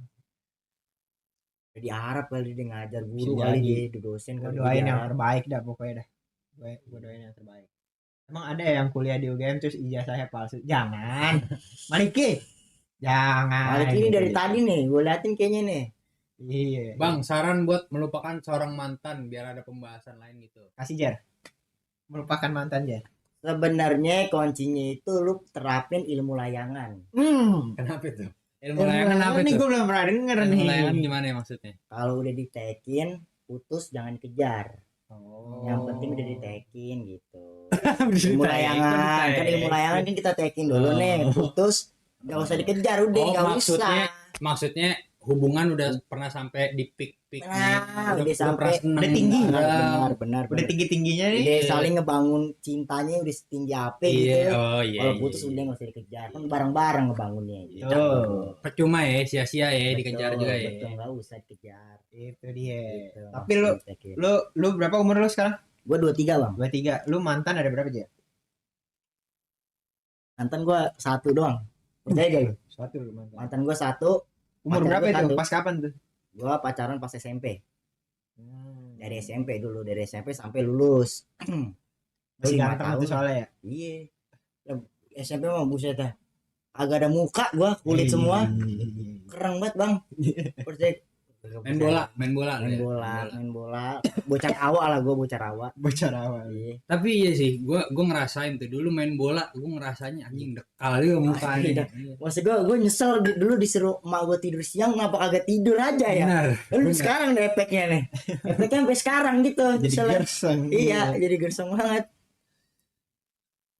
Di Arab kali dia ngajar Bisa guru kali jadi. dia dosen Gue kali doain di yang Arab. terbaik dah pokoknya dah. Gue doain yang terbaik. Emang ada yang kuliah di UGM terus ijazahnya palsu? Jangan. Maliki. Jangan. Balik ini dari tadi nih, gue liatin kayaknya nih. Iya. Bang, saran buat melupakan seorang mantan biar ada pembahasan lain gitu. Kasih Jar. Melupakan mantan Jar. Sebenarnya kuncinya itu lu terapin ilmu layangan. Kenapa itu? Ilmu layangan apa Ini itu? gue belum pernah denger Ilmu nih. layangan gimana ya maksudnya? Kalau udah ditekin, putus jangan kejar. Oh. Yang penting udah ditekin gitu. Ditekin, Ilmu layangan, kan ilmu layangan kan kita tekin dulu nih, putus nggak usah dikejar udah Oh, nggak maksudnya usah. maksudnya hubungan udah pernah sampai di peak-peaknya. Nah, udah pernah sampai seneng udah tinggi. bareng. Benar. Udah tinggi-tingginya nih. Udah saling ngebangun cintanya udah setinggi apa Iya, gitu. oh iya. Kalau iya, putus iya. udah nggak usah dikejar, kan bareng-bareng ngebangunnya. Gitu. Tuh. Percuma ya, sia-sia ya dikejar Betul, juga ya. Betul, nggak usah dikejar. Itu dia. Gitu, Tapi lu berapa umur lu sekarang? gue 23 bang. 23. Lu mantan ada berapa Jar? Mantan gue satu doang. Percaya gak lu? Satu lu mantan. Mantan gue satu. Umur pacar berapa gua itu? satu. Pas kapan tuh? Gue pacaran pas SMP. Dari SMP dulu, dari SMP sampai lulus. Masih 5 ganteng tahun. tuh soalnya ya. Iya. SMP mah buset dah. Agak ada muka gua, kulit semua. Keren banget, Bang. Percaya. Main bola lu ya? Main bola. Bocah rawa lah gua, bocah rawa. Bocah awal. Iya. Tapi iya sih, gua ngerasain tuh dulu main bola, gua ngerasanya anjing dekal juga mukanya. Maksud gua nyesel dulu disuruh emak gua tidur siang kenapa kagak tidur aja ya. Benar. Lu sekarang deh efeknya nih. Efeknya sampai sekarang gitu. Jadi Nyesel. gerseng. Iya, jadi gersang banget.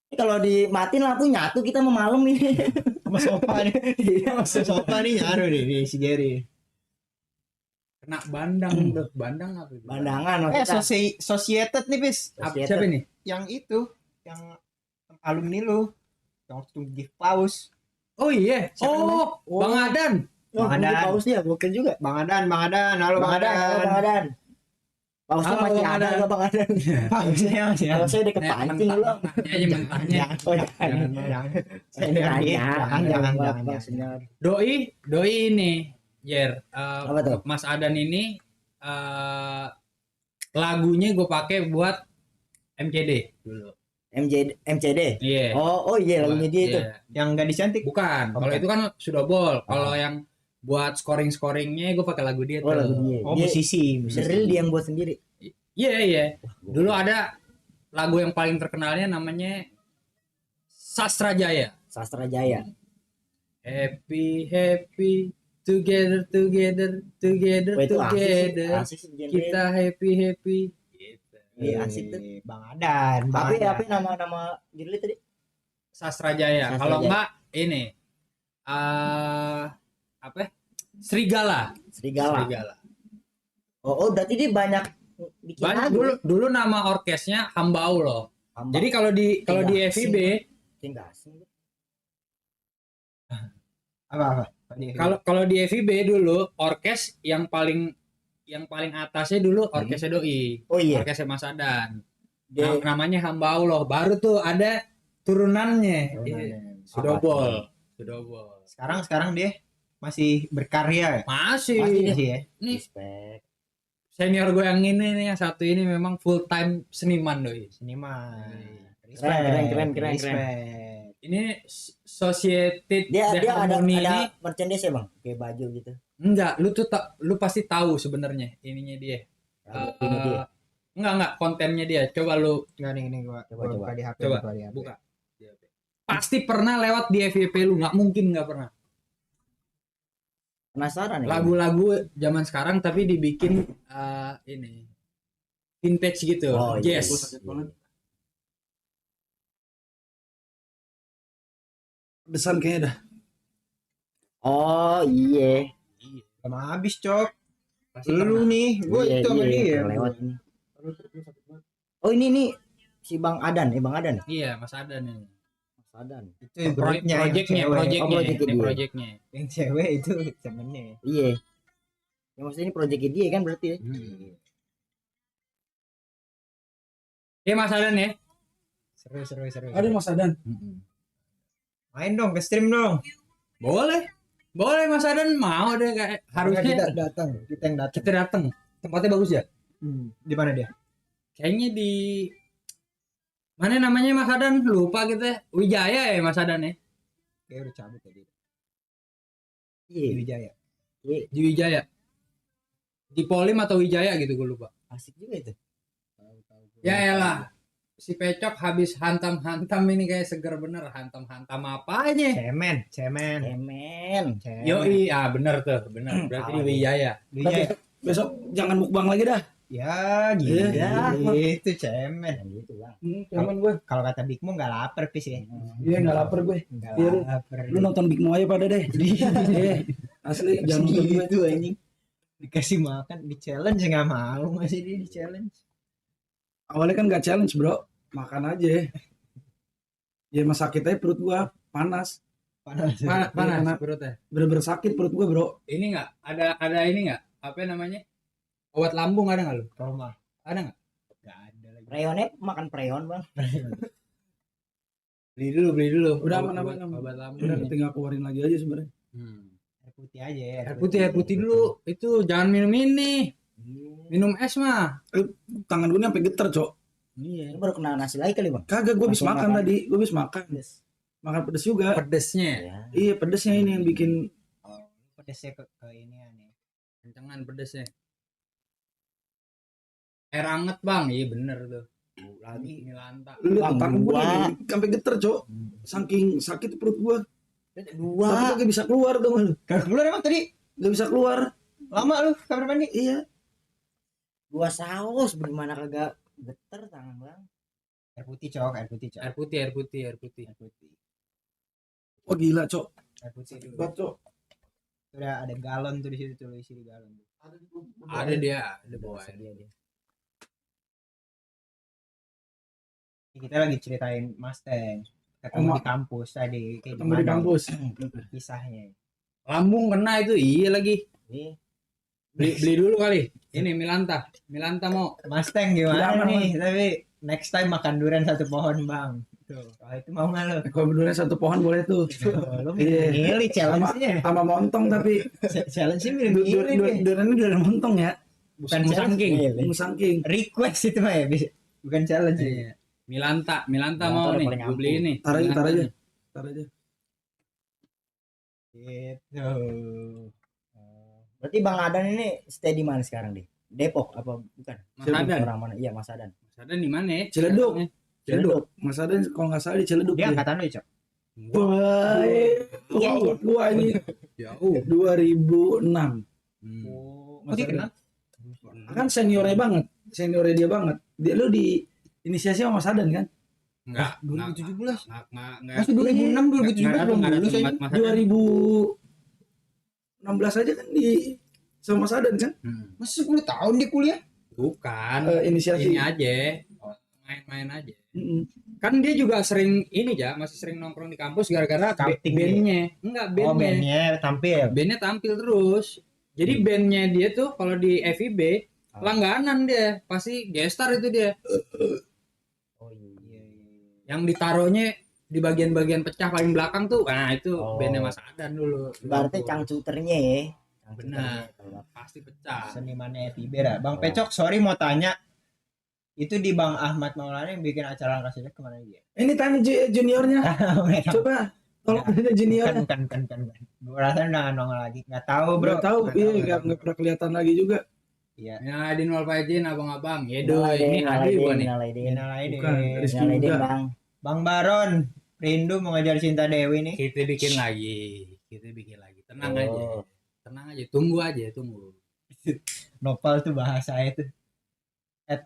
Ini kalau dimatiin lampu nyatu kita mau malam nih. Sama sofa nih. Iya. Sama sofa nih nyaru nih si Gary. Kena bandang tuh. Bandang apa itu? Pandangan kita. Societed nih bis. Siapa nih? Yang itu, yang alumni lu, yang waktu gift paus. Oh iya. Siapa Oh, Bang Adan. Oh, Bang Adan. paus dia gokil juga. Bang Adan, halo Bang Bang Adan, halo Adan. Bang Adan. Pausnya Halo, masih Bang ada Adan. nggak Bang Adan? Pausnya masih ada. Pausnya udah kepancing lu. Mentahnya aja mentahnya. Jangan. Saya ini Jangan, lagi. Jangan. Senior. Doi ini, Jer. Apa tuh? Mas Adan ini lagunya gue pakai buat MCD dulu. MCD. Iya. Oh iya lagunya dia itu. Iya. Yang gadis cantik. Bukan. Kalau itu kan sudah bol. Kalau yang buat scoringnya gue pakai lagu dia Oh tuh. lagu dia. Oh Dia musisi. real dia yang buat sendiri. Iya. Dulu ada lagu yang paling terkenalnya namanya Sastra Jaya. Sastra Jaya. Happy together Wah, itu asik sih. together. Asik sih genre. Kita happy. Gitu. Iya, asik tuh. Bang Adan. Bang Tapi Adan. nama judulnya tadi? Sastra Jaya. Sastra Kalau Jaya. enggak ini apa? Serigala. Serigala. Oh berarti dia banyak bikin Banyak lagu. dulu nama orkesnya Hambau loh. Hamba. Jadi kalau di Tidak FIB, Tinggal asing. Apa? kalau di FIB dulu orkes yang paling atasnya dulu orkesnya Doi. Oh iya. Orkesnya Mas Adan. Dia Namanya Hambau loh. Baru tuh ada turunannya. Sudobol. Sekarang dia masih berkarya ya? Masih. Masih ya? Nih respect. senior gue yang ini nih, yang satu ini memang full time seniman Doi. Seniman. Keren. Respect. Ini Society Dia ada Harmony ini merchandise ya bang, kayak baju gitu. enggak, lu pasti tahu sebenarnya ininya dia. Ini dia. Enggak kontennya dia. Coba lu Enggak nih ini gua Coba. buka di HP. Coba, buka di HP. buka. Pasti pernah lewat di FYP lu, nggak mungkin nggak pernah. Penasaran ya? Lagu-lagu zaman sekarang tapi dibikin ini vintage gitu, Oh, iya. jazz. Desan kayaknya dah. Oh iya. Sama habis, Cok. Pasti Lu nih, gua Iya, itu sama iya, dia. lewat ini. Oh ini si Bang Adan, Bang Adan. Iya, Mas Adan ini. Mas Adan. Itu grupnya yang Projectnya, cewek. projectnya, Oh, project ini dia. projectnya. Yang cewek itu temennya. Iya. Ya maksudnya ini proyeknya dia kan berarti ya. Iya Mas Adan ya. Seru. Ada Mas Adan. Main dong ke stream dong. Boleh Mas Adan mau deh kayak Kita harusnya datang, kita yang datang. kita datang. Tempatnya bagus ya. Di mana dia? Kayaknya di mana namanya Mas Adan? Lupa kita. Wijaya ya Mas Adan ya. Kayak udah cabut tadi. Di Iya. Wijaya. Iya. Di Wijaya. Di Polim atau Wijaya gitu gue lupa. Asik juga itu. Ya elah. Si Pecok habis hantam-hantam ini kayak seger bener. Hantam-hantam apanya? Cemen. Cemen. Yoi, bener tuh, bener. Berarti di Wijaya. Di Wijaya. Besok jangan mukbang lagi dah. Ya, gitu cemen. Nah, gitu bang. Cuman gue. Kalau kata Big Mo nggak lapar pis ya. Iya nggak lapar gue. Nggak Iya, lu. lapar. Lu nonton Big Mo aja pada deh. Iya. Asli jangan nonton gue. gitu anjing. Dikasih makan, di challenge nggak mau, masih dia di challenge. Awalnya kan gak challenge bro, makan aja. Ya emang sakit aja perut gua, panas. Panas. Panas perutnya. Bener-bener sakit perut gua bro. Ini nggak ada ini nggak? Apa namanya? Obat lambung ada nggak lu? Roma. Ada nggak? Nggak ada lagi. Preyonnya makan preyon bang. Beli dulu. Udah Obat- aman. Obat lambung. Udah tinggal keluarin lagi aja sebenarnya. Air putih aja ya. Air putih dulu. Itu jangan minum ini. Minum es mah. Tangan gua nih sampai geter cok. Ini baru kena nasi lagi kali bang. Kagak gua habis Langsung makan makan. tadi, gua habis makan. Makan pedes juga. Pedesnya. Ya. Iya pedesnya ini yang bikin. Pedesnya ke ini aneh. Kencengan pedesnya. Air anget bang. Iya bener tuh. Lagi ini lanta. Lu Bang, tangan gua dua. nih sampai geter cok. Saking sakit perut gua. Tapi Dua. kagak bisa keluar dong lu. Kagak keluar emang tadi? Gak bisa keluar. Lama lu kamar mandi? Iya. Dua saus bagaimana kagak geter tangan bang. Air putih cok, air putih cok. Air putih. Air putih. Oh gila cok. Air putih dulu. Bat cok. Udah ada galon tuh di situ tuh isi di galon. Ada dia. Ada bawa air. Dia. Kita lagi ceritain Mustang. Ketemu di kampus tadi. Kayak Ketemu di gimana kampus. kisahnya. Lambung kena itu iya lagi. Ini Beli dulu kali. Ini Milanta. Milanta mau. Mustang gimana Jangan, nih? Tapi next time makan durian satu pohon bang. Tuh, kalau itu mau nggak lo? Kalau berdua satu pohon boleh tuh. Lo Iya. milih challenge-nya. Sama montong tapi Challenge-nya milih-milih deh. duriannya durian montong ya. Bukan Musang challenge. King. Iya, Musang King. request itu mah ya, bukan challenge. Iya. Milanta Milanta mau udah nih. paling Gue beli ini. Tar aja, tar aja. Milanta. Tar aja. Gitu. Berarti Bang Adan ini stay di mana sekarang deh? Depok apa bukan? Mas Adan. Orang mana? Iya, Mas Adan. Mas Adan di mana ya? Ciledug. Sekarang ya? Ciledug. Mas Adan kalau nggak salah di Ciledug. Dia ya. angkatan lu, Cok. Wah, gua ini Jauh. 2006. Oh, dia kenal? Kan seniornya banget, seniornya dia banget. Dia lu di inisiasi sama Mas Adan kan? Enggak. 2017. Enggak. Masih 2006, 2017 belum lulus aja. 2016 aja kan di sama Mas Adan kan? Masih 10 tahun dia kuliah. Bukan. Inisiasi. Ini aja. Main-main aja. Mm-mm. Kan dia juga sering ini ya, masih sering nongkrong di kampus gara-gara Scouting bandnya. Enggak, Oh, bandnya. bandnya tampil. Bandnya tampil terus. Jadi bandnya dia tuh kalau di FIB langganan dia, pasti gestar itu dia. Oh iya. Yang ditaruhnya di bagian-bagian pecah paling belakang tuh, nah itu Oh. bandnya Mas Adan dulu. Berarti cangcuternya ya. Benar. Pasti pecah. Senimannya FIB dah. Bang Pecok, sorry mau tanya. Itu di Bang Ahmad Maulana yang bikin acara angkat sejak kemana dia? Ini tanya juniornya. Coba tolong tanya juniornya. Bukan. Gue rasa udah nggak nongol lagi. Nggak tahu bro. Nggak tahu, Nggak iya nggak pernah kelihatan lagi juga. Iya. Ya, Adin wal faizin abang-abang. Yedo, Nalaidin, ini Adi gua nih. Nalaidin. Lain Bukan, Rizky Nalaidin, juga. Bang. Bang Baron, rindu mengejar cinta Dewi nih. Kita bikin lagi. Tenang aja. Oh. Tenang aja, tunggu aja, tunggu. Nopal tuh bahasa itu.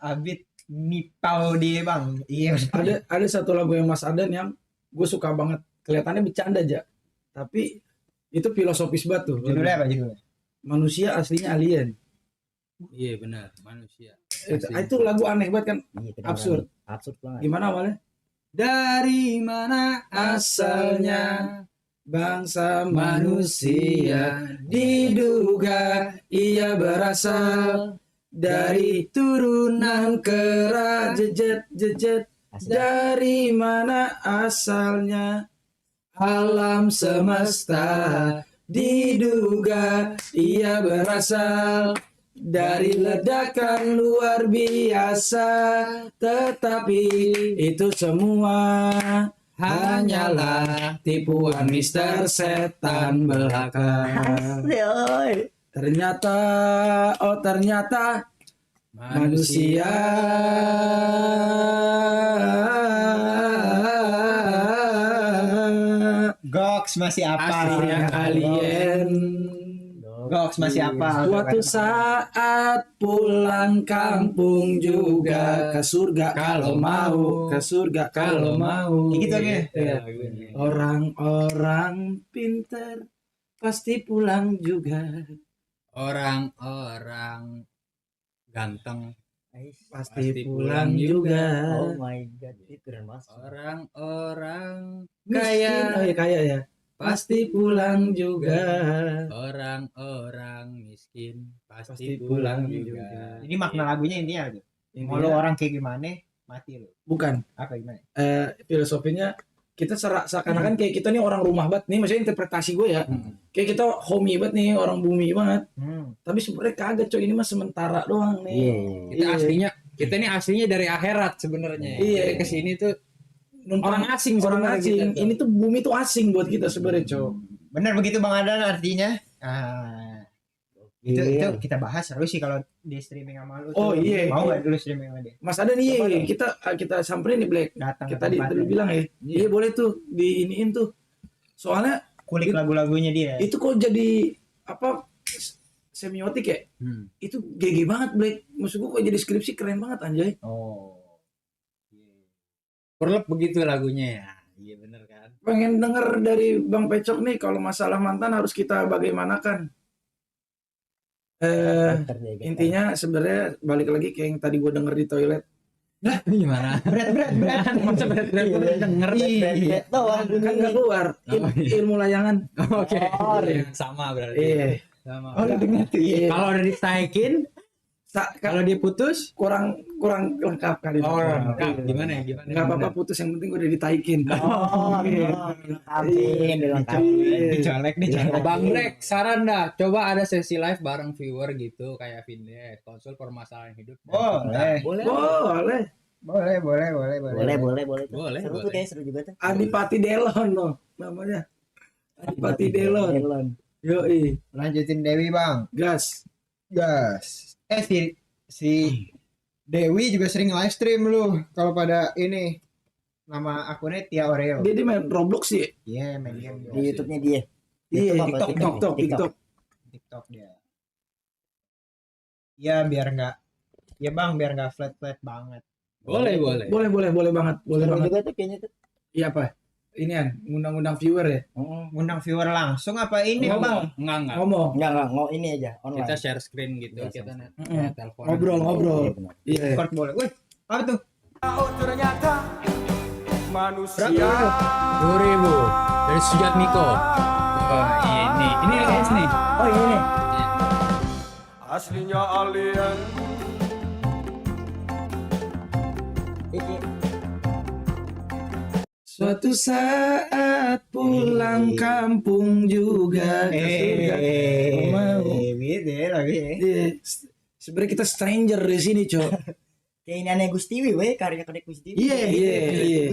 Abid nipau dia bang. Iya. Ada satu lagu yang Mas Adan yang gue suka banget. Kelihatannya bercanda aja. Tapi itu filosofis banget tuh. Judulnya apa judulnya? Manusia aslinya alien. Iya benar, manusia. Itu lagu aneh banget kan. Iya, kedengeran. Absurd. Absurd banget. Gimana awalnya? Dari mana asalnya Bangsa manusia diduga ia berasal dari turunan kera jejet Asli. dari mana asalnya alam semesta diduga ia berasal dari ledakan luar biasa, tetapi itu semua hanyalah tipuan Mister Setan belaka. Ternyata, oh ternyata manusia Goks masih apa? aslinya alien. Goks masih apa? Suatu saat pulang kampung juga ke surga kalau mau, ke surga kalau mau. Gitu aja. Iya. Orang-orang pinter pasti pulang juga. orang-orang ganteng Pasti pulang juga. Oh my god, itu keren banget. orang-orang Kaya, kaya kaya ya. Pasti pulang juga. orang-orang miskin Pasti pasti pulang pulang juga. juga. Jadi makna lagunya intinya apa tuh? Mau lu Intinya, orang kayak gimana? Mati lu. bukan Apa gimana? filosofinya kita seakan-akan kayak kita nih orang rumah banget nih, maksudnya interpretasi gue ya. Kayak kita homey banget nih, orang bumi banget. Tapi sebenarnya kagak coy, ini mah sementara doang nih. Iya. Kita ini aslinya dari akhirat sebenarnya. Iya. Kita kesini tuh Numpang orang asing orang sebenarnya asing. kita tuh. Ini tuh bumi tuh asing buat kita sebenarnya, coy. Benar begitu Bang Adan artinya? Itu Iya. kita bahas seru sih kalau di streaming sama lu. Oh, tuh. iya. Mau nggak dulu streaming sama dia? Mas ada nih, Coba dong. kita samperin nih Black. Datang Kita ke tadi tempatnya. dulu bilang ya. Iya boleh tuh diiniin tuh. Soalnya Kulik lagu-lagunya dia. itu kok jadi apa semiotik ya? Itu GG banget Black. Maksud gua kok jadi skripsi keren banget anjay. Oh. Perlep begitu lagunya ya. Iya bener kan. Pengen denger dari Bang Pecok nih kalau masalah mantan harus kita bagaimanakan. Intinya sebenarnya balik lagi kayak yang tadi gua denger di toilet. Gimana? Berat. Masa berat-berat gue denger. Iya. Kan nggak keluar ilmu layangan. Oke. Oh, Sama berarti. Iya. sama. Oh, udah ngerti. Iya. Kalau udah ditaikin, kalau dia putus, kurang lengkap kali. oh enggak, gimana ya? Gimana? Enggak apa-apa putus, yang penting udah ditaikin. Oh, dilengkapin, dilengkapin. Dicolek nih. Bang Black, saran dah, coba ada sesi live bareng viewer gitu kayak Vindet, konsul permasalahan hidup. Boleh. Boleh. Boleh. Boleh. Seru tuh, kayak seru juga tuh. Adipati Delon loh namanya. Adipati Delon. Yoi, Lanjutin Dewi bang. gas. Si Dewi juga sering live stream lu. Kalau pada ini nama akunnya Tia Oreo. Dia main Roblox sih. Iya main game Di YouTube-nya dia. Iya, YouTube apa? TikTok. TikTok dia. Iya biar nggak flat banget. Boleh. Boleh banget. Boleh Seru banget. juga tuh kayaknya tuh. Iya apa? Ini kan ngundang-ngundang viewer ya. Ngundang viewer langsung apa ini bang? Enggak. Ngomong, Enggak, ini aja online. Kita share screen gitu, Iya, kita Mm-mm. telepon. ngobrol. Iya, benar. Iya. Discord boleh. Wih apa tuh? Manusia 2.000 dari Sujat Miko. Oh, ini guys nih. Oh, ini. aslinya alien. Suatu saat pulang kampung juga ke surga. Mau. Gitu ya lagi. Iya. Sebenarnya kita stranger di sini, Cok. Kayak ini aneh Gustiwi, weh, karya Gustiwi. Iya.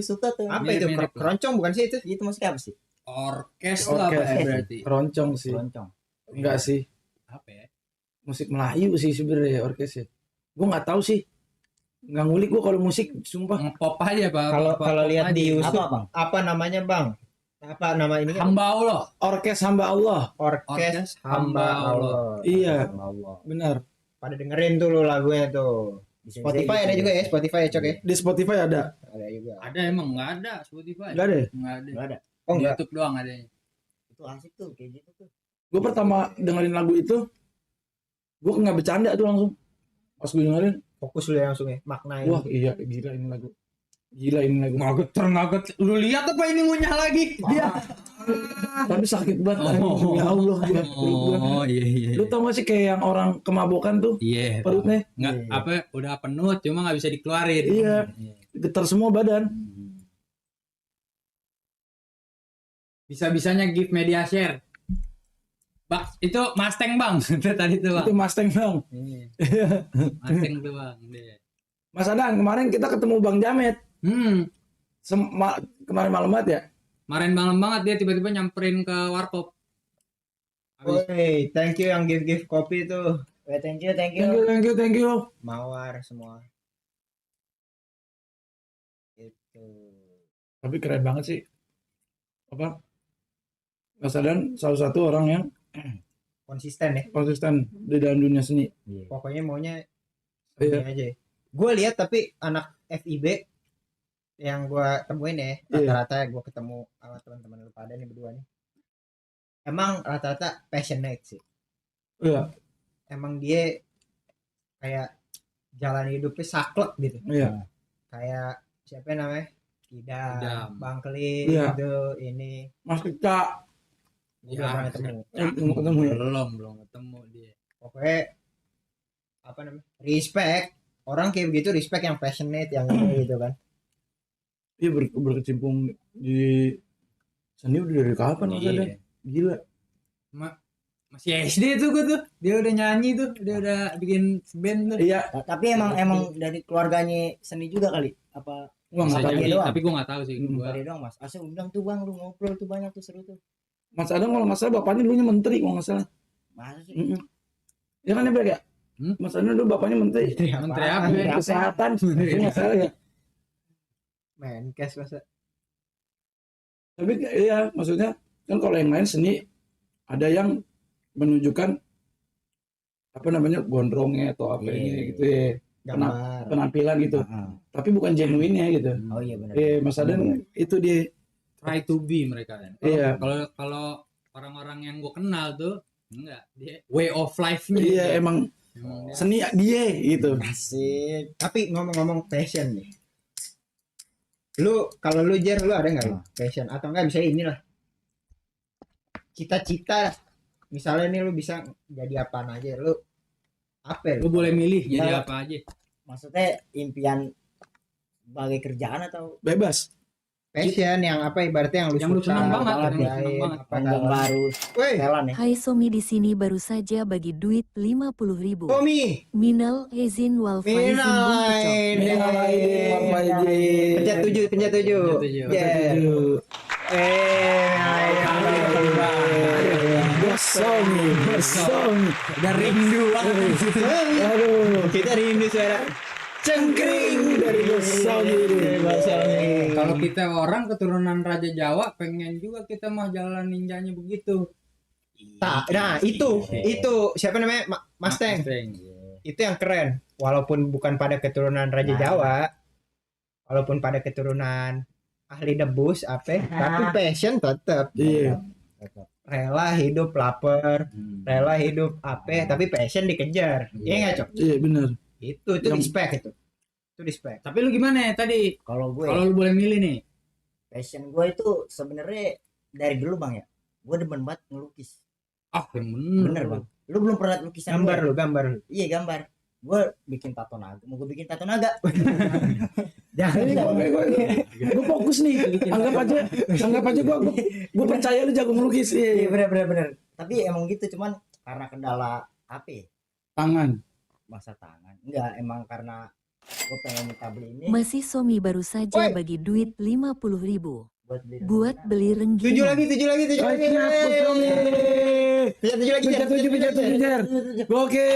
Gue suka tuh. Apa itu? Mirip-mirip. Keroncong bukan sih itu? Itu maksudnya apa sih? Orkes lah Orkes. apa berarti? Keroncong sih. Keroncong. Enggak sih. Apa ya? Musik Melayu sih sebenarnya orkesnya. Gue nggak tahu sih. Nggak ngulik gue kalau musik, sumpah. Ngepop aja Pak. Kalau lihat di YouTube Apa, Bang? apa namanya bang? Apa nama ini? Hamba Allah. Orkes hamba Allah. Orkes Hamba Allah. Iya, Hamba Allah. benar. Pada dengerin tuh lo lagunya tuh. Spotify ada juga ya, Spotify ya Cok ya? Di Spotify ada. Ada juga. Ada emang nggak ada Spotify? Enggak deh. Nggak ada. Enggak ada. Oh Di enggak. YouTube doang adanya. Itu asik tuh, kayak gitu tuh. Gue pertama dengerin lagu itu, gue nggak bercanda tuh langsung. Pas gue dengerin, Fokus lu ya langsung ya, maknain. wah iya gila ini lagu. Gila ini lagu. Ngaget. Lu lihat apa ini ngunyah lagi? Dia. Tapi sakit banget. Ya Allah, gila. Perut gua. Oh iya. Lu tau gak sih kayak yang orang kemabukan tuh Iya. perutnya? Nggak apa udah penuh cuma nggak bisa dikeluarin. Iya. Getar semua badan. Bisa-bisanya give media share. Bak, itu Mustang bang, itu tadi tuh bang. Itu Mustang Bang. Mustang tuh bang. Dia. Mas Adan, kemarin kita ketemu Bang Jamet. Kemarin malam banget ya? Kemarin malam banget dia tiba-tiba nyamperin ke warkop. Woi, thank you yang give kopi tuh. Weh, thank you. Thank you. Mawar semua. Itu. Tapi keren banget sih. Apa? Mas Adan salah satu orang yang Konsisten ya. konsisten di dalam dunia seni. Pokoknya maunya Iya. ini aja. Gue lihat tapi anak FIB yang gue temuin ya, Iya. rata-rata gue ketemu sama teman-teman lu pada nih berdua nih. Emang rata-rata passionate sih. Iya. Emang dia kayak jalan hidupnya saklek gitu. Iya. Kayak siapa namanya? Idam, Idam. Bang Kli, Iya. itu ini. Mas Kecak. Gue Ya, belum pernah ketemu. Belum ketemu ya? Belum ketemu dia. Pokoknya apa namanya? Respect. Orang kayak begitu respect yang passionate yang ini gitu kan. Iya berkecimpung di seni udah dari kapan Mas Iya. Adan? Gila. Masih SD tuh gue tuh. Dia udah nyanyi tuh, dia udah bikin band tuh. Iya. Tapi emang dari keluarganya seni juga kali. Apa Gua Bisa nggak tahu. dia jadi, doang? tapi gue nggak tahu sih. Hmm. Gua. dari doang, Mas? Asal undang tuh Bang, lu ngobrol tuh banyak tuh, seru tuh. Mas Adan kalau nggak salah bapaknya dulunya menteri kalau nggak salah. Masa sih? Mm-mm. Ya kan ya Bek ya? Hmm? Mas Adan dulu bapaknya menteri. Menteri apa? Apaan? ya? Kesehatan. Kalau nggak salah ya. Menkes masa. Tapi iya maksudnya kan kalau yang lain seni ada yang menunjukkan apa namanya gondrongnya atau apa Iya. ini gitu ya Gambar. penampilan gitu. Tapi bukan genuinnya gitu. Oh iya benar. Mas Adan itu dia. Try to be mereka kan. Iya. Kalau orang-orang yang gue kenal tuh enggak, dia way of life-nya. Iya emang Emang dia- seni dia gitu. Asik. Tapi ngomong-ngomong passion nih. Lu kalau lu Jer lu ada nggak lu passion atau enggak bisa inilah. Cita-cita misalnya nih lu bisa jadi apaan aja, lu apa Lu boleh milih jadi Ya. apa aja. Maksudnya impian sebagai kerjaan atau Bebas. passion yang apa ibaratnya yang lu Yang lu suka senang banget, banget, yang lu senang banget. apa enggak kalau- harus Woi, setelan ya? Hai Somi di sini baru saja bagi duit 50.000. Tommy, Minal izin wal faizin bun ucok. Minal aidin wal faizin. pencet 7, pencet 7. Pencet 7. Aduh. Bersongi, bersongi. Udah rindu banget. Aduh, Kita rindu suara cengkring dari bersongi. Kalau kita orang keturunan Raja Jawa pengen juga kita mah jalan ninjanya begitu. Nah, itu siapa namanya? Mas Teng. Itu yang keren. Walaupun bukan pada keturunan Raja Jawa, walaupun pada keturunan ahli debus tapi passion tetap. Iya. Rela hidup lapar, rela hidup tapi passion dikejar. Iya nggak, Cok? Iya benar. Itu respect itu. Itu respect. Tapi lu gimana tadi? Kalau gue Kalau lu boleh milih nih. passion gue itu sebenarnya dari dulu bang ya, gue demen banget ngelukis. Ah, yang bener. Bener bang. Lu belum pernah liat lukisan Gambar gue? lu, gambar lu. Iya gambar. Gue bikin tato naga. Mau gue bikin tato naga. Ini gue fokus nih. Anggap aja gue percaya lu jago melukis. Iya Iya. bener. Tapi emang gitu cuman karena kendala apa ya? Tangan. Masa tangan. Enggak emang karena gue pengen minta beli ini Masih Somi baru saja Woi. bagi duit 50.000. buat beli. Buat beli 7 rengginang. lagi. Pencet 7 lagi. Pencet tujuh, Jar. Oke.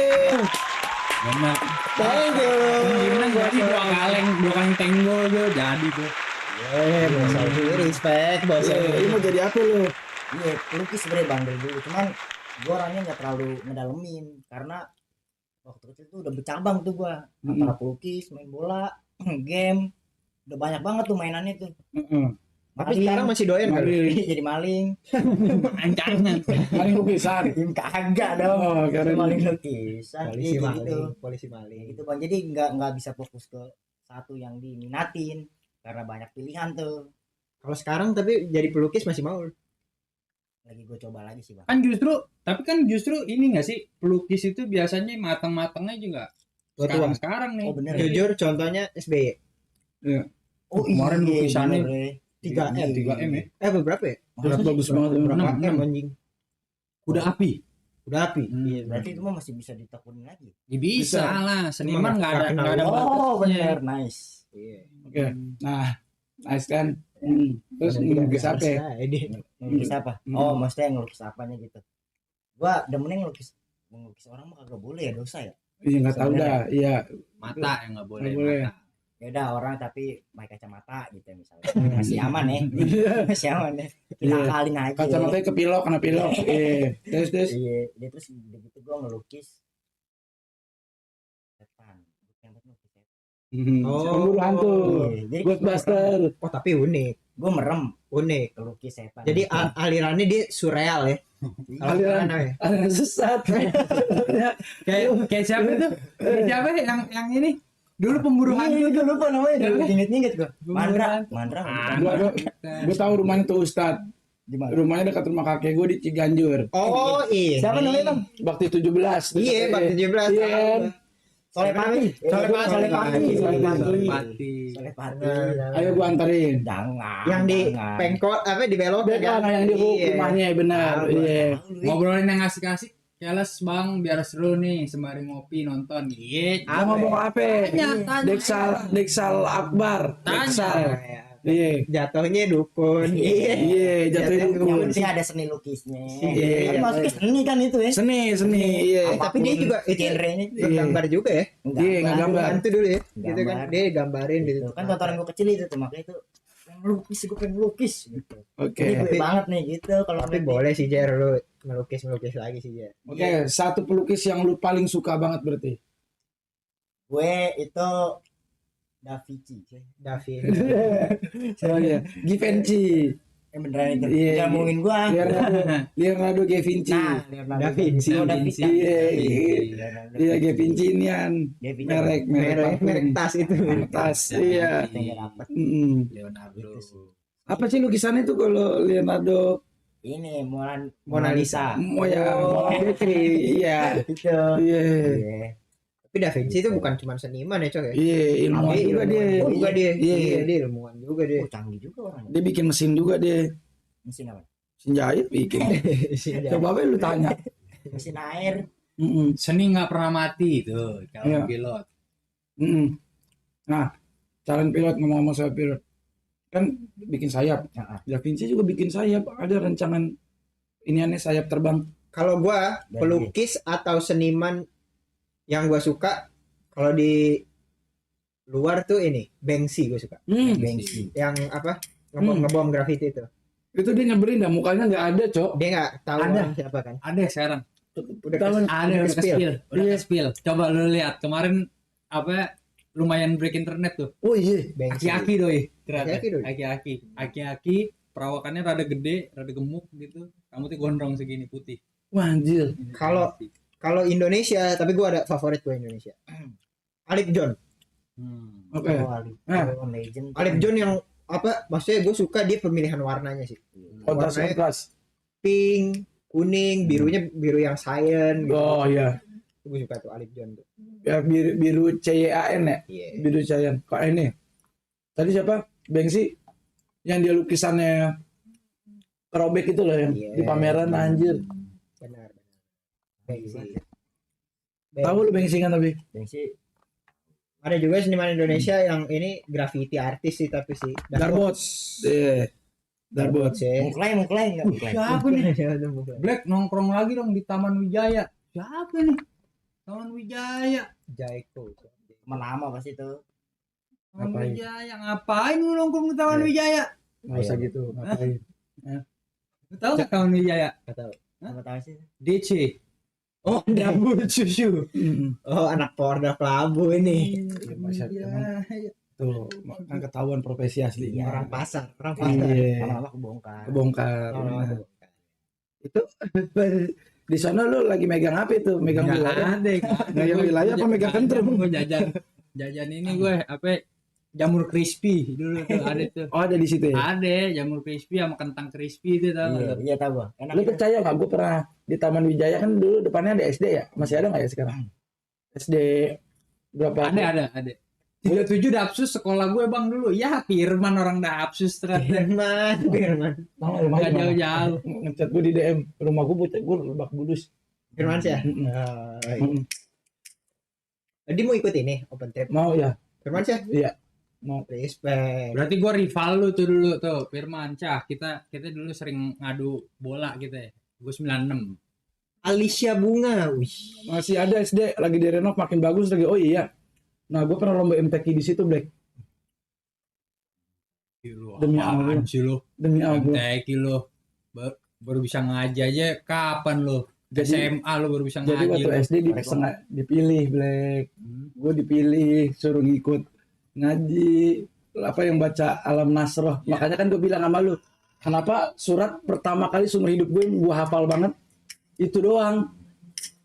Bener. Thank you. Gimana jadi dua kaleng tenggol gue jadi tuh. Respect, bos. Ini mau jadi apa lu? Iya pelukis sebenernya bang dari dulu. Cuman gue orangnya nggak terlalu ngedalemin karena waktu kecil tuh udah bercabang tuh gue antara pelukis, main bola, game. Udah banyak banget tuh mainannya tuh. Tapi sekarang masih doyan kali. Maling, Jadi maling. Ancangan. maling lukisan. Kagak dong. Oh, keren. Maling lukisan. Polisi Iya, maling, gitu. polisi maling. Gitu bang. Jadi nggak bisa fokus ke satu yang diminatin karena banyak pilihan tuh. Kalau sekarang tapi jadi pelukis masih mau. Lagi gue coba lagi sih bang. Kan justru ini nggak sih pelukis itu biasanya matang-matangnya juga sekarang nih. Oh bener. Jujur contohnya SBY. Oh Kemarin lukisannya bener, 3M. 3M ya. Berapa ya? Bagus banget. Berapa Enam. M anjing? Udah api. Udah api. Iya, Berarti itu mah masih bisa ditekunin lagi. Ya bisa lah. Seniman nggak ada Nggak nggak ada Oh batasnya. bener, nice. Iya. Oke. Nah, nice kan. Terus ngelukis apa? Ngelukis apa? Hmm. Oh maksudnya ngelukis apanya gitu. Gua demennya ngelukis orang mah kagak boleh ya, dosa ya. Iya nggak tahu dah. Iya. Mata yang nggak boleh. Nggak boleh. Mata. Ya udah orang tapi pakai kacamata gitu ya misalnya. Masih aman ya. Masih aman ya. Kita Iya. akalin aja. Kacamatanya kepilok, kena pilok. Terus. Iya, dia terus begitu gua ngelukis setan. Bukan ngelukis setan. Oh. Pemburu hantu. Iya, jadi Ghostbuster. Oh tapi unik. gua merem Unik. ngelukis setan. Jadi alirannya dia surreal ya. Kalau Aliran. sekarang apa ya? Ada sesat. Kayak siapa tuh? Kayak siapa yang ini? Dulu pemburu hantu. Gue lupa namanya. Siapa? Inget-inget gua. Mandra. Pemburu Mandra. Gue tahu rumahnya tuh Ustad. Di mana? Rumahnya dekat rumah kakek gue di Ciganjur. Oh iya. Siapa namanya bang? Bakti 17. Iya, Bang 17. Iya. Solepati. Solepati. Solepati. Pati. Solepati. Ayo gue anterin. Jangan. Yang di jangan. pengkot apa di belok Bekan yang di rumahnya benar. Iya. Ngobrolin yang asik-asik. Keles bang, biar seru nih sembari ngopi nonton. Iya. Kita ngomong apa? Tanya. Deksal Akbar. Deksal. Iya. Jatuhnya dukun. Iya, jatuhin Yang dukun. penting ada seni lukisnya. Iya. Kan masuknya seni kan itu ya. Seni. Iya. Tapi dia juga itu genrenya. gambar juga ya. Iya, ngegambar. Hantu dulu ya. Gitu kan Gambar. dia gambarin Gitu. gitu. Kan tontonan gue kecil itu tuh makanya itu yang lukis gue pengen lukis gitu. Oke. Ini gue banget nih gitu kalau Tapi ngeliat boleh sih Jer lu melukis lagi sih Jer. Oke, satu pelukis yang lu paling suka banget berarti. gue itu Da Vinci. David. Oh iya, Givenchy. Beneran itu. Iya, Jangan ngomongin gua. Leonardo Da Vinci. Nah, Da Vinci. Oh, Da Vinci. Iya, Leonardo iya Da Givenchy inian. Vinci. Merek Merek tas itu. tas. Iya. Yang nggak dapet. Mm. Leonardo. Apa sih lukisannya tuh kalau Leonardo Ini Mona Lisa. Oh ya, Mona Betri. Iya. Itu. Iya. Iya. Tapi Da Vinci itu bukan cuma seniman ya, Cok ya. Iya, ilmuwan juga dia. Juga dia. Iya. Iya, dia ilmuwan juga dia. Oh, canggih juga orang. Dia bikin mesin juga dia. Mesin apa? Mesin jahit bikin. Coba aja lu tanya. Mesin air. Mm-mm. Seni nggak pernah mati tuh kalau Iya. pilot. Mm-mm. Nah, calon pilot, ngomong-ngomong soal pilot, kan bikin sayap. Da Vinci juga bikin sayap. Ada rancangan ini aneh sayap terbang. Kalau gua Dan pelukis atau seniman yang gua suka kalau di luar tuh ini Banksy gua suka. Banksy. Yang apa? Ngebom graffiti itu. Itu dia nyebelin dah, mukanya nggak ada, Cok. Dia nggak tahu Ada. orang siapa kan. Ada sekarang. Udah Tahu. Ada udah ke-spill. ke-spill. Udah Iya. ke-spill. Coba lu lihat kemarin apa lumayan break internet tuh. Oh iya. Banksy. Aki-aki doi. Ternyata. Aki-aki doi. Aki-aki. Aki-aki perawakannya rada gede, rada gemuk gitu. Rambutnya gondrong segini putih. Wah, anjir. Kalau Indonesia, tapi gua ada favorit gua Indonesia. Alip John. Oke. Nah. Legend. Alip John yang apa? Maksudnya gue suka dia pemilihan warnanya sih. Kontras Warnanya kontras. pink, kuning, birunya biru yang cyan gitu. Oh iya. Gue suka tuh Alip John tuh. Ya biru CYAN ya. Iya. Biru Cyan. Kok ini? Tadi siapa? Banksy yang dia lukisannya kerobek itu loh yang Iya. di pameran, anjir. Benar. Banksy. Tahu lu Banksy kan tapi? Banksy. Ada juga seniman Indonesia yang ini graffiti artis sih tapi sih. Darbots. Iya. Darbots. ya. Muklai enggak muklai. Siapa nih? Black nongkrong lagi dong di Taman Wijaya. Siapa nih? Taman Wijaya. Jaiko. Menama pasti itu. Taman Ngapain? Wijaya. Ngapain lu nongkrong di Taman Wijaya? Nggak usah gitu. Ngapain? Lu tahu nggak Taman Wijaya? Gak tahu. Apa tahu sih? DC. Oh, dapur susu. Oh, anak Porda Labu ini. Masyarakat tuh kan ketahuan profesi aslinya. Orang pasar, orang pasar. Iya. Lama-lama kebongkar. Kebongkar. Lama-lama Nah, kebongkar. itu di sana lu lagi megang apa itu? Megang Nggak wilayah. ada. Megang wilayah apa megang kentrung? Gue jajan ini gue apa jamur crispy dulu tuh ada tuh. Oh, ada di situ ya. Ada jamur crispy sama kentang crispy itu tau Iya, nggak? iya tahu gua. Enak. Lu percaya nggak? Gue pernah di Taman Wijaya kan dulu depannya ada SD ya. Masih ada nggak ya sekarang? SD berapa? Ada. 37 Dapsus sekolah gue bang dulu. Ya Firman orang Dapsus ternyata. Firman. Tahu Nggak jauh-jauh. Ngechat gue di DM rumah gue bocah gue Lebak Bulus. Firman sih ya. Mm-mm. Oh, iya. Dia mau ikut ini open trip. Mau ya? Firman sih. Iya. Mau. Respect. Berarti gue rival lu tuh dulu tuh Firman Cah. Kita dulu sering ngadu bola kita ya. Gue 96. Alicia Bunga. Wih. Masih ada SD lagi direnov makin bagus lagi. Oh iya. Nah, gue pernah lomba MTQ di situ, Black. Demi Allah. sih lu. Demi Allah. MTQ lu. Baru bisa ngaji aja kapan lu? Jadi- SMA lu baru bisa Jadi ngaji waktu lu. SD dipilih, Black. Gue dipilih, suruh ngikut ngaji. Apa yang baca Alam Nasroh. Makanya kan gue bilang sama lu, kenapa surat pertama kali seumur hidup gue hafal banget. Itu doang.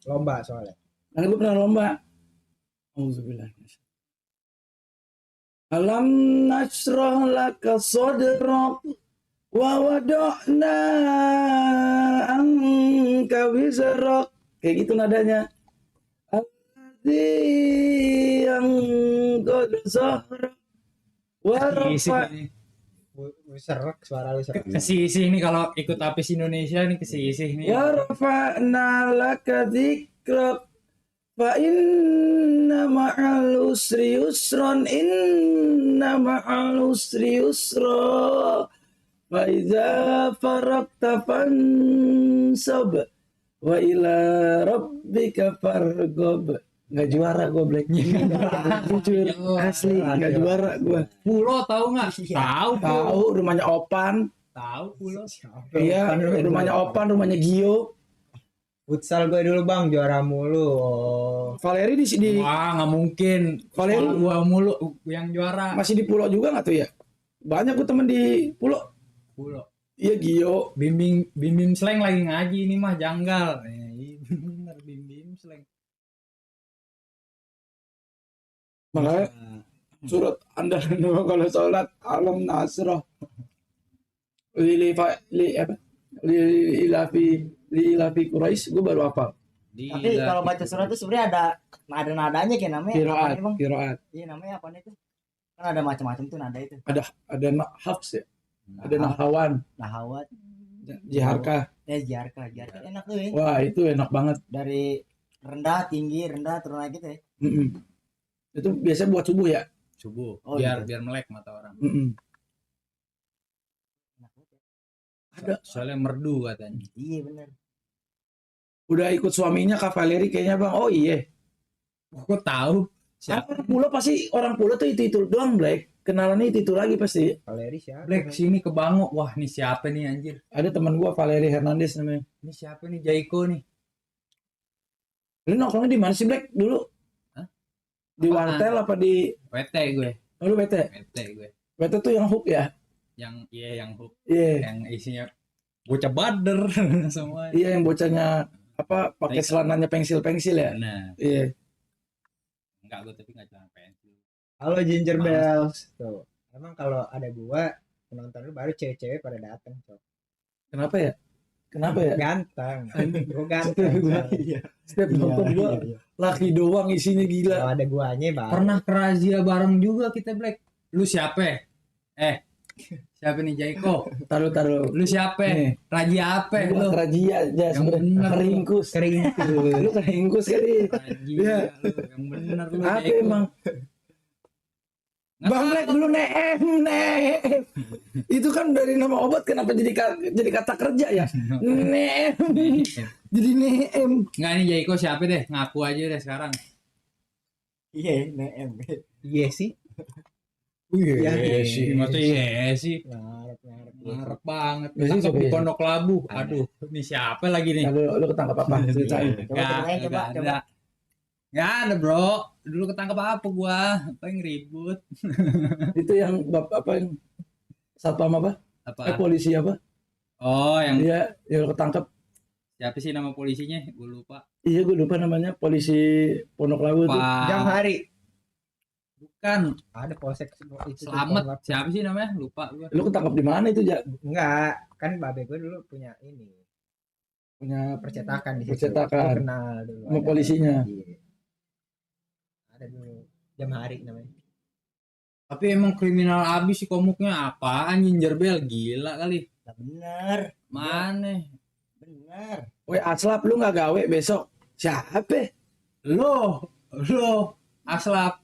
Lomba soalnya. Karena gue pernah lomba. Alhamdulillah. Alam nasroh laka sodrok wa wada'na anka wizarok. Kayak gitu nadanya. Alladzi yang qad zahra wa rafa. Serak suara lu serak. Kesisih nih kalau ikut Apis Indonesia nih kesisih nih. Wa rafa'na laka dzikrak fa inna ma'al usri yusran inna ma'al usri yusra fa idza faraqta fansab wa ila rabbika farghab. Nggak juara gue, Black. Jujur, asli nggak juara gue. Pulo tahu nggak? Tahu. Tahu rumahnya Opan. Tahu Pulo. Iya, rumahnya Opan, rumahnya Gio. Futsal gue dulu bang juara mulu. Oh. Valeri di Wah nggak mungkin. Valeri Sekolah gua mulu yang juara. masih di Pulau juga nggak tuh ya? Banyak gue temen di Pulau. Pulo. Iya, Gio. Bim Sleng lagi ngaji ini mah janggal. Bener Bim Sleng. Makanya surat Anda kalau sholat Alam Nasroh. Li apa? Ilafi Quraisy gue baru hafal. Tapi kalau baca surat itu sebenarnya ada nada-nadanya kayak namanya apa Qiraat, nih, Bang? qiraat. Iya namanya apa itu? Kan ada macam-macam tuh nada itu. Ada hafs ya. Ada nahawan, Nahawat, jiharkah. jarkah enak tuh ya. Wah, itu enak banget. Dari rendah, tinggi, rendah, turun lagi tuh ya. Mm-mm. Itu biasanya buat subuh ya. subuh Oh, biar gitu. biar melek mata orang. Mm-mm. Soalnya merdu katanya. Iya benar. Udah ikut suaminya kavaleri kayaknya bang. Oh iya. Kok tahu? Siapa? Orang Pulau pasti orang Pulau tuh itu doang Black. Kenalannya itu lagi pasti. Valeri siapa? Black sini ke Bango. Wah, ini siapa nih anjir? Ada teman gua Valeri Hernandez namanya. Ini siapa nih Jaiko nih? Lu nongkrongnya di mana sih Black dulu? Hah? Di Apaan? wartel apa di? WT gue. Oh, lu WT? WT gue. WT tuh yang hook ya? Yang hook, Iya. yang isinya bocah bader semua. Iya yang bocahnya apa pakai celananya pensil ya? Nah, Iya. enggak gue tapi enggak jalan pensil. Halo Ginger Bells. Tuh. Emang kalau ada gua penonton lu baru cewek-cewek pada datang, Cok. Kenapa ya? Kenapa ya? Ganteng. Gua ganteng. Iya. Setiap nonton gua laki doang isinya gila. Kalau ada guanya baru. Pernah ke razia bareng juga kita Black. Lu siapa? Siapa nih Jaiko? Taruh. Lu siapa? Nih. Razia apa Lu lu? kerajia aja Yang bener. sebenarnya keringkus. Lu keringkus kali. Razia Iya. lu. Yang bener lu Apa Jaiko. emang? Nggak Bang tahu. Black dulu neem. Itu kan dari nama obat kenapa jadi kata kerja ya? Neem. Jadi neem. Enggak nih Jaiko siapa deh? Ngaku aja deh sekarang. Iya, NM. Iya sih. Iya sih. Masa iya sih. Ngarep. Ngarep banget. Biasanya Tangkap siapa di ya? Pondok Labu. Aduh, ini siapa lagi nih? Lu ketangkap apa? Ceritain. Coba. Nggak ada bro. Dulu ketangkep apa gua? Paling ribut. Itu yang apa yang satpam apa? Apa? Polisi apa? Oh, yang Iya, yang ketangkep. siapa sih nama polisinya? Gue lupa. Iya, gue lupa namanya. Polisi Pondok Labu tuh. Jam Pak. hari. Bukan. Ada polsek itu. Selamat. Siapa sih namanya? Lupa gua. Lu ketangkep di mana itu, Ja? Enggak, kan babe gue dulu punya ini. Punya Percetakan di situ. Percetakan. Gua kenal dulu. Sama ada. polisinya. Iya. Ada dulu. Jam hari namanya. Tapi emang kriminal abis sih komuknya apaan Ginger Bell? Gila kali. Nah, bener. Mana? Bener. Weh, Aslap lu nggak gawe besok? Siapa? Lo Aslap.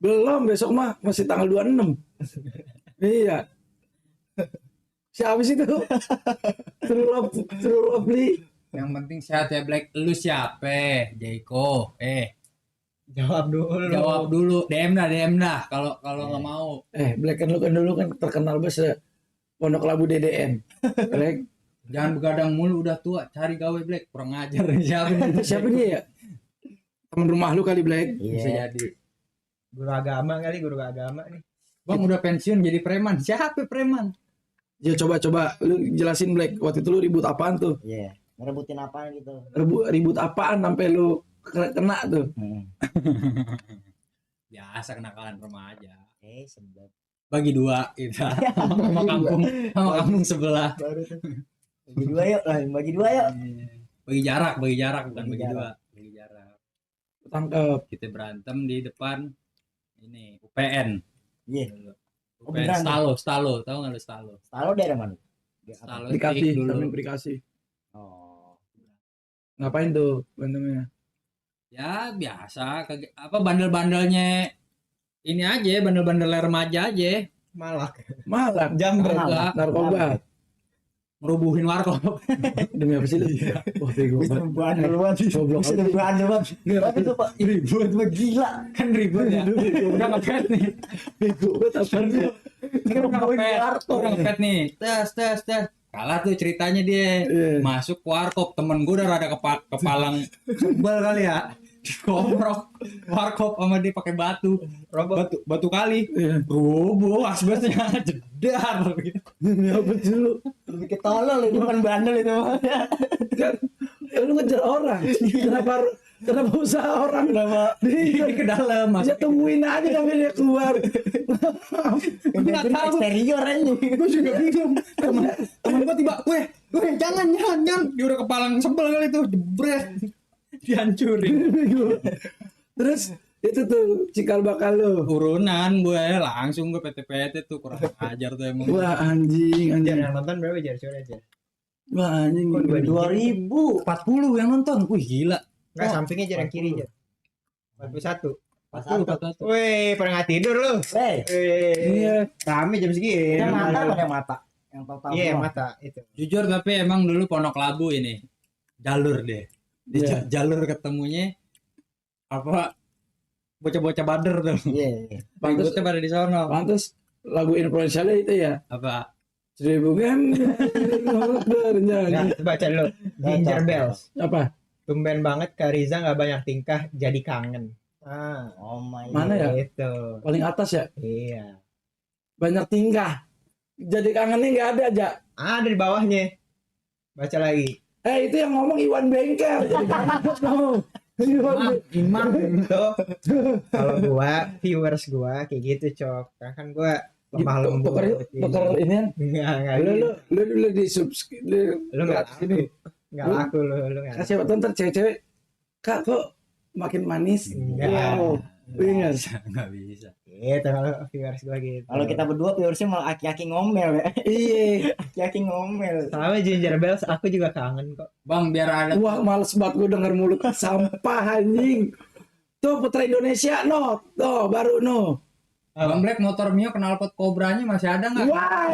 Belum, besok mah masih tanggal 26. Iya. Siapa sih itu? True lovely. Yang penting sehat ya Black. Lu siapa? Jaiko. Jawab dulu. Jawab dulu. DM dah. Kalau nggak mau. Black kan lu kan dulu kan terkenal banget Pondok Labu DDN. Black. Jangan begadang mulu udah tua. Cari gawe Black. Kurang ajar siapa nih? Siapa dia ya? Temen rumah lu kali Black. Bisa Iya. jadi. Guru agama nih. Bang udah pensiun jadi preman. Siapa preman? Ya coba lu jelasin Black. Waktu itu lu ribut apaan tuh? Iya. Ngerebutin apaan gitu. Ribut apaan sampai lu kena tuh? Biasa kenakalan remaja. Sebab. Bagi dua kita sama kampung sebelah. Baru tuh. Bagi dua yuk. Bagi jarak bukan Bagi bagi jarak. dua. Bagi jarak. Tangkep. Kita berantem di depan ini UPN. Iya. Oh, UPN beneran Stalo, tahu nggak lu Stalo? Tahu daerah mana? Stalo Aplikasi tik dulu. aplikasi. Oh. Ngapain tuh bantemnya? Ya biasa, apa bandel-bandelnya ini aja, bandel-bandel remaja aja, Malak. Malak. Jambret. Enggak, Narkoba. ngerubuhin warkop. Demi apa sih lu? Wah, bego banget. Bandel banget. Goblok. Bisa bandel banget. Tapi tuh Pak ribut banget gila. Kan ribut ya. Udah ngepet nih. Bego banget apanya. Udah ngepet nih. Tes. Kalah tuh ceritanya dia. Iya. Masuk warkop, temen gue udah rada kepalang sebel kali ya. Komprok warkop sama dia pakai batu kali robo asbesnya jedar gitu. Apa sih lu? Lebih ketolol itu bukan bandel itu. Kan lu ngejar orang. Kenapa usaha orang? Dia ke dalam Ya tungguin aja sampai dia keluar. nggak tahu Eksterior aja. gue juga bingung temen gue tiba Weh, jangan. Dia udah kepalang sebel kali itu, jebret. Dihancurin. Terus itu tuh cikal bakal lu. Urunan gue langsung gue PT tuh kurang ajar tuh emang. Wah anjing. Jar yang nonton berapa jar? Coba aja. Wah anjing. 2040 yang nonton. Wih gila. Enggak, sampingnya jar yang kiri jar. 41. 41. Wih, pernah nggak tidur lu? Iya. Rame jam segini. Yang mata apa yang mata? Yang total. Iya, yang doang. mata itu. Jujur tapi emang dulu Pondok Labu ini jalur deh. Di Iya. jalur ketemunya apa bocah-bocah bader tuh. Iya. Ributnya pada di sono. Pantes lagu influensialnya itu ya. Apa? 1000 gembel bernyanyi. Nah, baca lu. Ginger Bells. Apa? Tumben banget Kak Riza nggak banyak tingkah, jadi kangen. Oh my Mana ya? Itu. Paling atas ya. Iya. Banyak tingkah. Jadi kangennya nggak ada aja. Ada di bawahnya. Baca lagi. Itu yang ngomong Iwan Bengkel. Jadi kangen. Oh, Iwan Imam. Itu kalau gua viewers gua kayak gitu, Cok. Karena kan gua lemah lembut. Tuker ini kan. Enggak Lu dulu di subscribe. lu enggak laku. Enggak laku lu enggak. Kasih waktu ntar cewek-cewek. Kak kok makin manis. Enggak. Wow. Ingat. Nggak bisa. Gitu kalau viewers gua gitu. Kalau kita berdua viewersnya malah aki-aki ngomel ya. Iya. Aki-aki ngomel. sama Ginger Bells aku juga kangen kok. Bang biar ada Wah males banget gue denger mulut sampah anjing. Tuh Putra Indonesia no. Tuh baru no. Bang Black motor Mio knalpot kobranya masih ada nggak? Wah.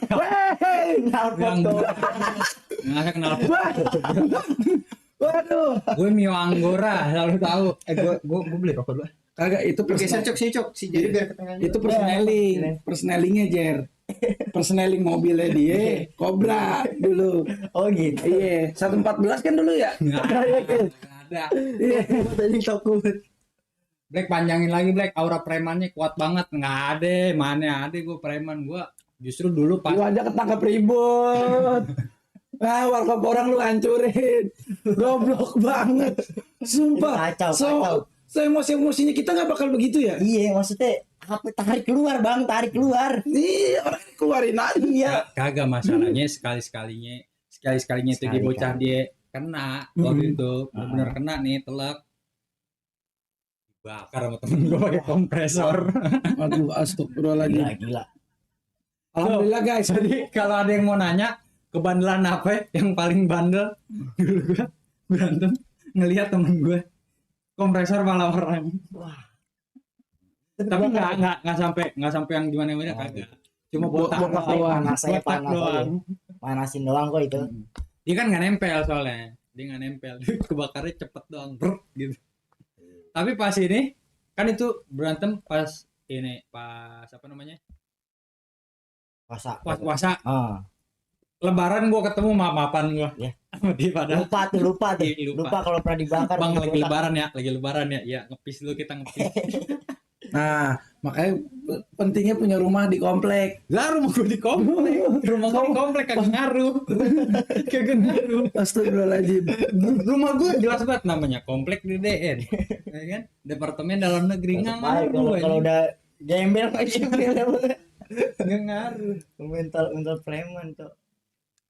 Weh. Yang nggak ada knalpot. Waduh. Gue Mio Anggora selalu tahu. Gua beli rokok dulu. Kagak itu Geser personal, Cok si jadi biar ke tengah. itu personelingnya Jer. Personeling mobilnya dia Cobra dulu. Oh gitu. Iya, 114 kan dulu ya? Nggak ada. Iya. Tadi takut. Black panjangin lagi Black, aura premannya kuat banget. Nggak ada, mana ada gue preman. Gue justru dulu Lu pas aja ketangkep ribut. Nah, warkop orang lu hancurin. Goblok banget. Sumpah. Kacau, kacau. Emosi-emosinya kita nggak bakal begitu ya? Iya, maksudnya apa tarik keluar, Bang, tarik keluar. Iya, orang keluarin aja. Iya. kagak masalahnya sekali-sekalinya itu di bocah dia kena waktu itu bener kena nih telak bakar sama temen gue pakai kompresor. Aduh, astagfirullahaladzim. Gila. Alhamdulillah guys. Jadi kalau ada yang mau nanya kebandelan apa yang paling bandel dulu gue berantem ngelihat temen gue kompresor malah orang. Tapi nggak sampai yang gimana kagak. Cuma botak doang. Panasnya Botak panas doang. Panasin doang kok itu. Dia kan nggak nempel soalnya. Dia nggak nempel. Kebakarnya cepet doang. Brr, gitu. Tapi pas ini kan itu berantem pas apa namanya? Puasa. Pas puasa. Ah. Lebaran gua ketemu maaf-maafan gua. Ya. Sama dia pada Lupa tuh. Iya, lupa. Lupa kalau pernah dibakar. Bang lagi botak. lebaran ya. Iya, ngepis dulu kita ngepis. Nah, makanya pentingnya punya rumah di komplek. Lah rumah gua di komplek. Rumah gua di komplek kagak ngaruh. Kagak ngaruh. Astagfirullahaladzim. Rumah gua jelas banget namanya komplek DDN. Ya kan? Departemen Dalam Negeri nggak Baik, ngaruh. kalau udah gembel nggak ngaruh. mental preman tuh.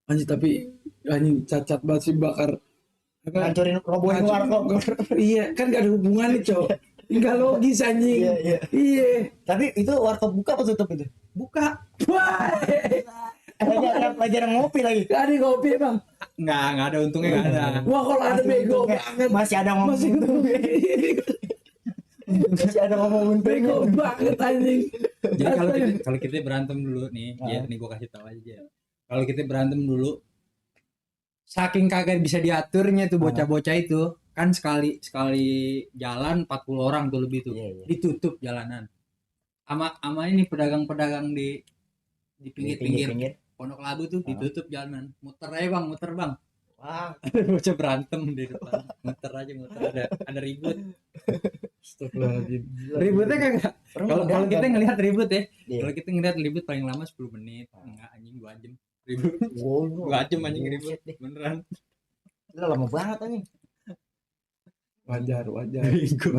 Anjir tapi anjing cacat banget sih bakar. Hancurin robohin warkop. Iya, kan gak ada hubungannya, Cok. Enggak logis anjing. Iya. Iya. Tapi itu warkop buka apa tutup itu? Buka. Wah. Lagi ada ngopi lagi. Gak ada kopi, Bang. Nggak ada untungnya nggak ada. Wah, kalau ada bego banget. Masih ada ngomong. Masih ada ngomong Bego banget anjing. Jadi kalau kita berantem dulu nih, ya nih gua kasih tahu aja. Kalau kita berantem dulu, saking kagak bisa diaturnya tuh bocah-bocah itu, kan sekali jalan 40 orang tuh lebih tuh, Iya. ditutup jalanan. Ama ini pedagang-pedagang di pinggir Pondok Labu tuh ditutup jalanan. Muter bang. Wah, Ada bocah berantem di depan. Muter ada ribut. Astagfirullahaladzim. Ributnya kagak. Kalau kita ngelihat ribut ya, Iya. kalau kita ngelihat ribut paling lama 10 menit. Enggak anjing 2 jam. Ribut. 2 jam anjing ribut. Beneran. Udah lama banget anjing. Wajar. Bego.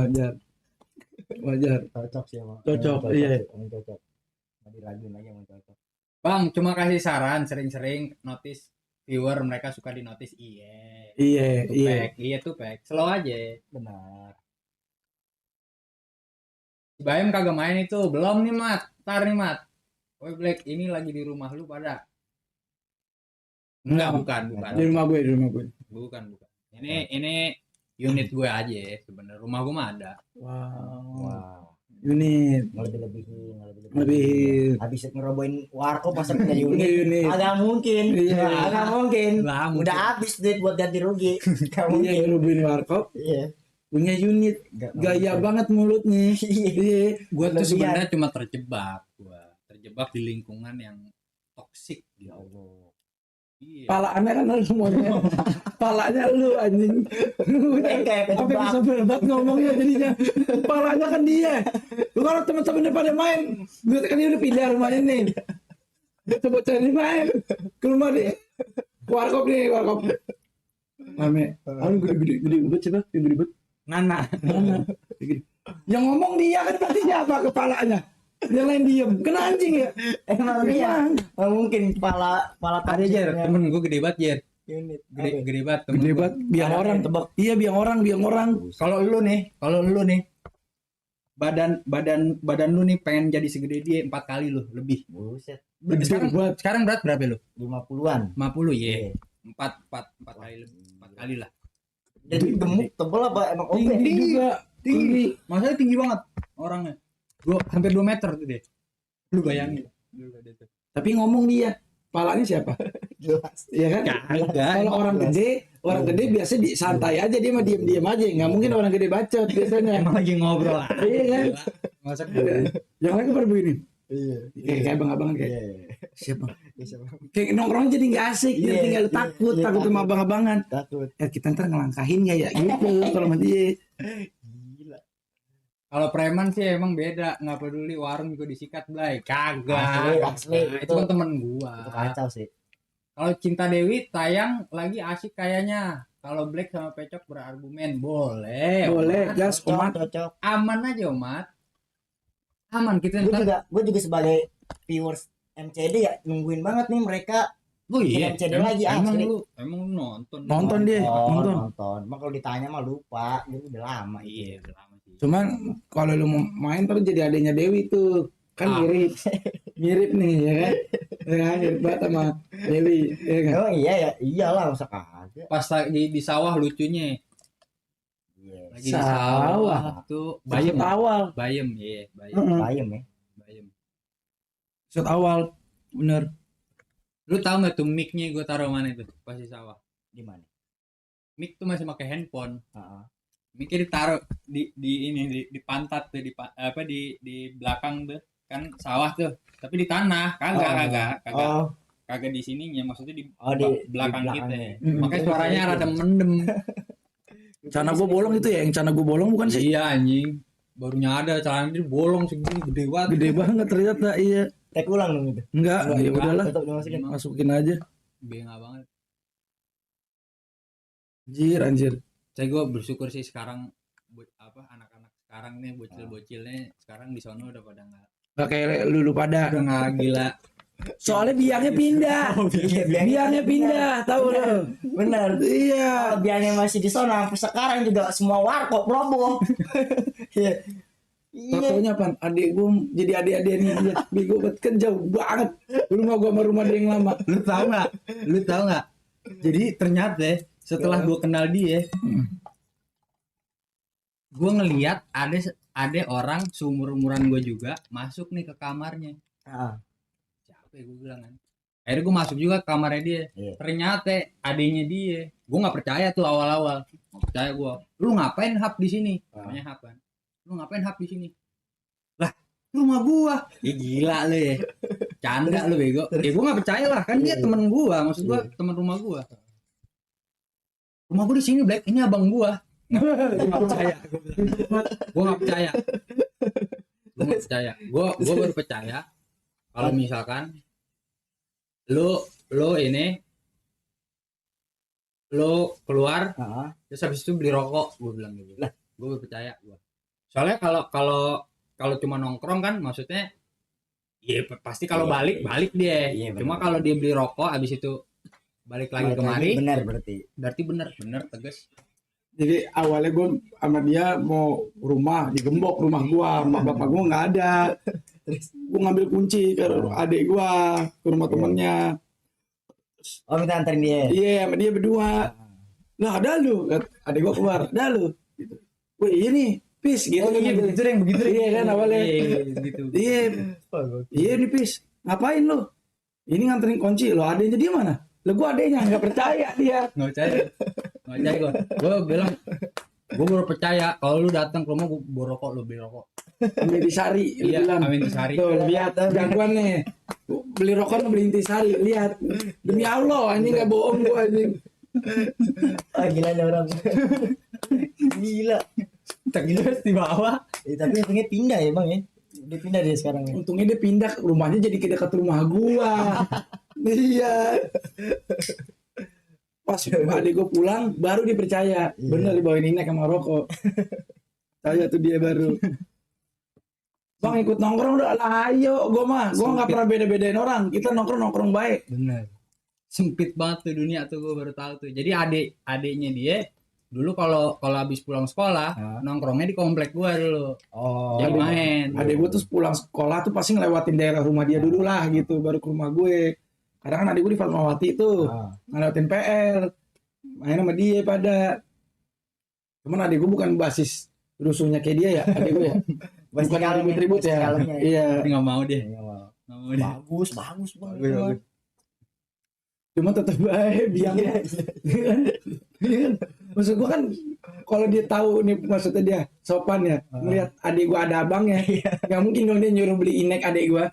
Wajar. Cocok sih emang. Cocok, Emang iya. Emang cocok. Mau diraguin lagi emang cocok. Bang, cuma kasih saran, sering-sering notice viewer mereka suka di notice. Iya, Tuh iya. pack, iya tuh pack. Slow aja. Benar. Si Bayem kagak main itu, belum nih Mat. Ntar nih Mat. Woi Black, ini lagi di rumah lu pada. Enggak, bukan. Di rumah gue, di rumah gue. Bukan. Ini unit gue aja sebenarnya. Rumah gue mah ada. Wow. Wah, Unit. lebih-lebihin. Lebih. Habis ngerobohin warkop masa punya Punya unit. unit. Agak mungkin. Iya. Agak mungkin. Lah, mungkin. Udah habis duit buat ganti rugi. Gak Iya, mungkin. ngerubuhin warkop. Iya. Punya unit. Nggak Gaya mungkin. banget mulutnya. Iya. Gue tuh Kelebihan. sebenarnya cuma terjebak di lingkungan yang toksik gitu. Iya. Palanya kan lu semuanya. Palanya lu anjing. Kayak Apa kejebak. bisa berdebat ngomongnya jadinya. Palanya kan dia. Lu kalau teman-temannya pada main, gue kan dia udah pindah rumahnya nih. Coba cari main ke rumah dia. Warkop nih, warkop. Mame, gede banget coba, gede banget. Nana. Mana? Yang ngomong dia kan berarti siapa kepalanya? Yang lain diem, kena anjing ya. Emang iya. Nggak mungkin kepala Ada Jer, temen gue gede banget Jer. unit. Gede banget temen Gede gua. banget, biang Ada orang. tebak. Iya, biang orang. Kalau lu nih badan lu nih pengen jadi segede dia 4 kali lu lebih. Buset. Sekarang berat berapa lu? 50-an. 50 ya. Iya. 4 kali lebih. 4 kali lah. Jadi gemuk tebel apa emang Tinggi obes? juga. Tinggi. Masalahnya tinggi banget orangnya. Hampir 2 meter tuh dia. Lu bayangin. Tapi ngomong dia, palanya siapa? Jelas. Iya kan? Kagak. Kalau orang gede biasa santai aja, dia mah diem aja. Nggak mungkin orang gede bacot biasanya. Emang lagi ngobrol lah. Iya kan? Masa gue. Yang lain baru begini. Iya. Kayak abang-abangan kayak. Iya. Siapa? Kayak nongkrong jadi nggak asik, Iya, dia tinggal iya, takut iya, sama takut. abang-abangan. Takut. Kita ntar ngelangkahin nggak ya? Gitu kalau sama dia. Gila. Kalau preman sih emang beda, nggak peduli warung juga disikat Blay. Kagak. Asli. Nah, itu kan temen gua. Itu kacau sih. Kalau Cinta Dewi tayang lagi asik kayaknya. Kalau Black sama Pecok berargumen boleh. Boleh, Omat. gas Cocok, umat. cocok. Aman aja Omat. Aman kita ntar. Gue juga sebagai viewers MCD ya nungguin banget nih mereka. Oh iya. MCD Emang, lagi, emang asli. lu nonton. Nonton dia, nonton. Nonton. Emang kalau ditanya mah lupa, itu udah lama. Iya, udah lama sih. Cuman kalau lu mau main terus jadi adanya Dewi tuh kan Ah. mirip nih ya kan? Ya kan, mirip banget sama Dewi, ya kan? Oh iya ya, iyalah masa kagak. Pas di sawah lucunya. Iya. Lagi di Sawah. sawah tuh Bayem. Shot awal. Bayem, iya, Bayem. Heeh. Bayem ya. Bayem. Shot awal, bener. Lu tahu nggak tuh mic-nya gue taruh mana itu pas di sawah? Di mana? Mic tuh masih pakai handphone. Heeh. Mic-nya ditaruh di pantat tuh di belakang tuh kan sawah tuh tapi di tanah kagak Oh, kagak di sininya maksudnya di di belakang kita belakangnya. makanya suaranya rada mendem. Cana gua bolong itu ya, yang cana gua bolong bukan sih? Iya anjing baru nyadar celana dia bolong segini gede banget. Gede banget ternyata, iya. Tek ulang dong itu. Enggak, ya udahlah, Tetap dimasukin. masukin aja. Bengak banget. Anjir. Saya gue bersyukur sih sekarang anak-anak sekarang nih bocil-bocilnya sekarang di sono udah pada Gak kayak lu pada. udah nggak gila. Soalnya biangnya pindah. Biangnya pindah, tahu lu. Bener. Iya. Kalau biarnya masih di sana sampai sekarang juga semua warkop roboh. Iya. Iya. Tatonya apa? Adik gua jadi adik-adik nih dia. Bego banget kan jauh banget. Rumah gua sama rumah dia yang lama. Lu tahu nggak? Jadi ternyata setelah gue kenal dia, gue ngelihat ada orang seumur-umuran gue juga masuk nih ke kamarnya. Ah, Siapa ya gue bilang kan? Akhirnya gue masuk juga ke kamarnya dia. Iya. Ternyata adiknya dia. Gue nggak percaya tuh awal-awal. Nggak percaya gue. Lu ngapain hap di sini? Namanya hap kan. Lu ngapain hap di sini? Lah, rumah gua. Ya gila lu ya. Canda lu bego. Ya gue nggak percaya lah. Kan dia temen gua. Maksud gua teman rumah gua. Rumah gua di sini Black. Ini abang gua. Gue nggak percaya. Gue nggak percaya. Gue nggak percaya. Gue baru percaya kalau misalkan lu keluar ah. terus habis itu beli rokok, gue bilang gitu. Lah, gue percaya gue. Soalnya kalau cuma nongkrong kan maksudnya Iya pasti kalau balik dia. Iya, bener. Cuma kalau dia beli rokok habis itu balik lagi kemari, Benar berarti. berarti bener tegas. Jadi awalnya gue sama dia mau rumah, digembok rumah gua, sama bapak gua nggak ada. Terus gua ngambil kunci ke adik gua, ke rumah temennya. Oh minta anterin dia. Iya, sama dia berdua. Nah, ada lu. Adik gua keluar, ada lu. Gitu. Wih, iya nih, Pis gitu. Begitu deh. Iya kan awalnya. Gitu. Iya. Iya nih, Pis. Ngapain lu? Ini nganterin kunci, lo adanya dia mana? Lah gua adanya nggak percaya dia. Nggak percaya gue bilang gue baru percaya kalau lu datang ke rumah gue bawa rokok, lu beli rokok. Beli Intisari, Iya, bilang. Amin Intisari. Tuh, lihat jagoan nih. Beli rokok beli Intisari, lihat. Demi Allah, ini nggak bohong gua anjing. Gila nih orang. Gila. Tak jelas di bawah. Tapi untungnya pindah ya bang ya. Dia pindah dia sekarang ya. Untungnya dia pindah ke rumahnya jadi ke dekat rumah gua. Iya. Pas adik gua pulang baru dia percaya. Bener dibawain inek sama rokok. Saya tuh dia baru. Bang ikut nongkrong udah lah, ayo gua nggak pernah beda-bedain orang. Kita nongkrong baik. Bener. Sempit banget tuh dunia tuh, gue baru tahu tuh. Jadi adiknya dia dulu kalau habis pulang sekolah nongkrongnya di komplek gua dulu. Oh. Dia main. Adik gua tuh pulang sekolah tuh pasti ngelewatin daerah rumah dia dulu lah gitu, baru ke rumah gue. Kadang kan adik gue di Fatmawati tuh, ngelewatin PR, main sama dia pada. Cuman adik gue bukan basis rusuhnya kayak dia ya, adik gue ya. Bukan ribut-ribut ya. Iya. Tapi nggak mau dia. Nggak mau dia. Bagus bang. Cuma tetap baik biangnya. Maksud gue kan kalau dia tahu nih maksudnya dia sopan ya, ngeliat adik gue ada abangnya, nggak mungkin dong dia nyuruh beli inek adik gue.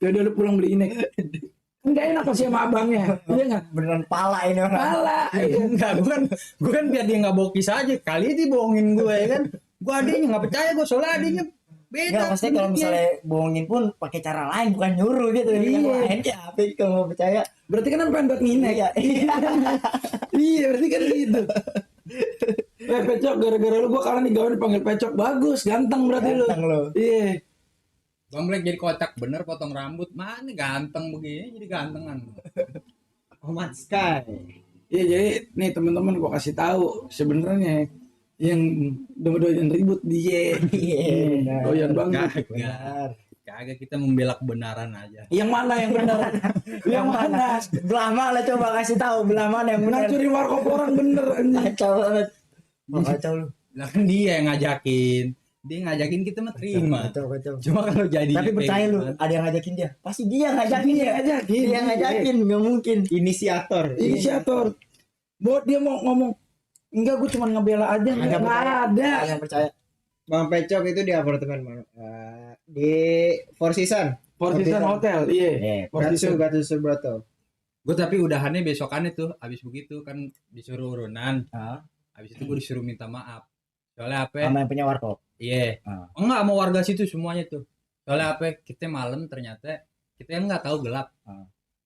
Yaudah lu pulang beli inek. Enggak enak pasti sama abangnya. Iya enggak? Beneran pala ini orang. Pala. Enggak, gue kan biar dia nggak bokis aja. Kali dia bohongin gue ya kan. Gue adiknya nggak percaya, gue soalnya adiknya beda. Enggak, maksudnya kalau misalnya bohongin pun pakai cara lain bukan nyuruh gitu. Yang lain ya apa kalau mau percaya. Berarti kan pengen buat nginek ya. Iya, berarti kan gitu. Pecok gara-gara lu gua kalah nih gawan dipanggil Pecok, bagus, ganteng berarti lu. Ganteng lu. Iya. Bang Black jadi kocak bener, potong rambut. Mana ganteng begini jadi gantengan. Omat Sky. Iya, jadi nih teman-teman gua kasih tahu sebenarnya yang doyan ribut dia. Iya. Doyan banget. Kagak, kita membela kebenaran aja. Yang mana yang benar? Yang mana? Belah mana coba kasih tahu belah mana yang benar. Curi warkop orang bener anjing. Kacau banget. Kacau lu. Lah kan dia yang ngajakin. Dia ngajakin kita mah terima. Kacau. Cuma kalau jadi Tapi percaya lu, ada yang ngajakin dia. Pasti dia yang ngajakin ya. Ngajakin. Dia yang ngajakin, nggak mungkin. Inisiator. Buat dia mau ngomong enggak, gue cuma ngebela aja, nggak ada. Yang percaya. Bang Pecok itu di apartemen mana? Di Four Seasons. Four Seasons Hotel, iya. Four Seasons. Gatot Subroto. Gue tapi udahannya besokannya tuh, abis begitu kan disuruh urunan. Abis itu gue disuruh minta maaf. Soalnya apa? Sama yang punya warkop. Iya. Enggak mau warga situ semuanya tuh. Soalnya apa? Kita malam ternyata kita yang nggak tahu gelap.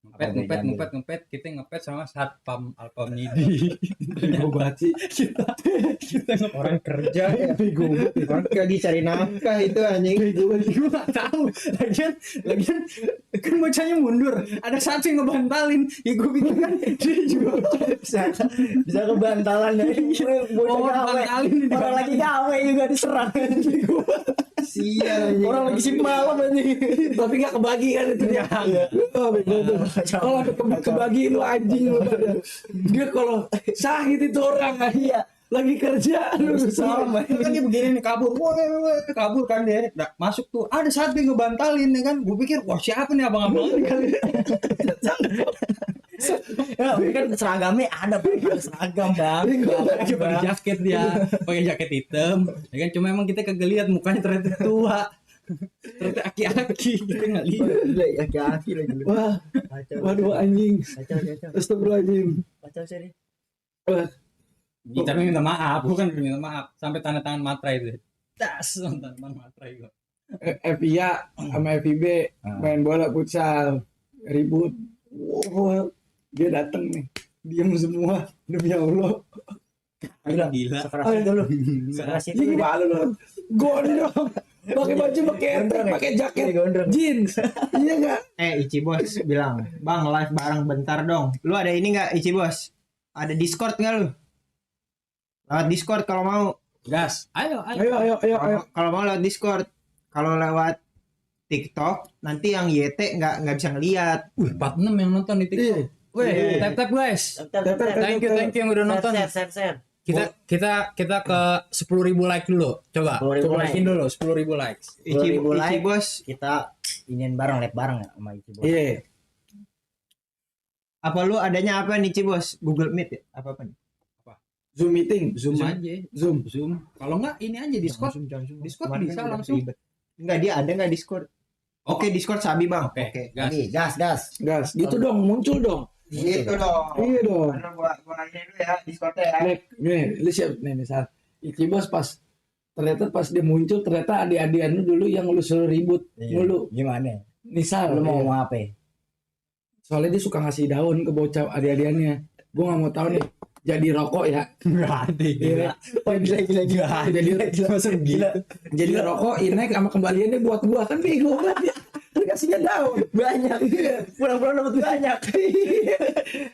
Ngepet, kita ngepet sama satpam Alpamidi. Bego banget sih. kita Orang kerja ya. Orang lagi cari nafkah itu anjing. gue nggak tahu. Lagian kan bocahnya mundur. Ada satu yang ngebantalin. Ya gue pikir kan dia juga Bisa kebantalan ya. bantalin. Orang lagi gawe juga diserang. Sial anjing. Orang lagi sip malam anjing. Tapi nggak kebagi kan itu dia. Oh, bego tuh. Kalau kebagi lu anjing lu. Dia kalau sahid itu orang iya. Lagi kerja lu Sama kan dia begini nih kabur. Wah, kabur kan dia. Nah, masuk tuh ada satu yang ngebantalin ya kan. Gue pikir wah siapa nih abang-abang Ya, kan seragamnya ada seragam bang. pakai jaket dia, pakai jaket hitam. Ya kan cuma emang kita kagak lihat mukanya ternyata tua. Ternyata aki-aki kita nggak lihat. Kaki lagi lu. wah, Kacau. waduh anjing. Kacau. Astagfirullahaladzim. Kacau sih. Wah, Kita minta maaf, bukan minta maaf sampai tanda tangan materai itu. Das, tanda tangan materai gua. FIA sama FIB main bola futsal ribut. Wah, dia datang nih. Diam semua demi Allah. Gila. Sekeras itu lu. Sekeras itu. Ini malu loh. gondrong, pakai baju pakai etek, pakai jaket, jeans, iya nggak? Ici Bos bilang, "Bang, live bareng bentar dong." Lu ada ini nggak Ici Bos? Ada Discord nggak lu? Lewat Discord kalau mau. Gas. Ayo. Kalau mau lewat Discord. Kalau lewat TikTok nanti yang YT nggak bisa ngelihat. 46 yang nonton di TikTok. Iya. Weh, tap guys. Thank you yang udah nonton. Share. Kita ke 10.000 like dulu. Coba 10.000 like. naikin dulu 10.000 likes. Ici 10.000 like. Bos, Kita ingin bareng live bareng ya sama Ici Bos. Iya. apa lu adanya apa nih Ci Bos? Google Meet ya? Apa nih? Zoom meeting, Zoom aja. Zoom. Kalau enggak ini aja Discord. Discord Kemarin bisa kan udah langsung. ribet. Enggak, dia ada nggak Discord? Oke, Discord Sabi Bang. Oke, gas. Lagi, gas. Gas, gitu dong, muncul dong. Gitu dong. Iya dong. Bener, gua nanya dulu ya Discordnya ya. Nih, lu siap nih misal Ici Bos ternyata pas dia muncul ternyata adik-adian lu dulu yang lu suruh ribut dulu. Gimana? Misal Lu mau iya. ngomong apa? Soalnya dia suka ngasih daun ke bocah adik-adiannya. Gua nggak mau tahu nih. Jadi rokok ya. Berarti Iya. Gila. Jadi rokok inek sama kembaliannya buat gua kan bego banget ya. Lu kasihnya daun banyak. Pulang-pulang dapat banyak.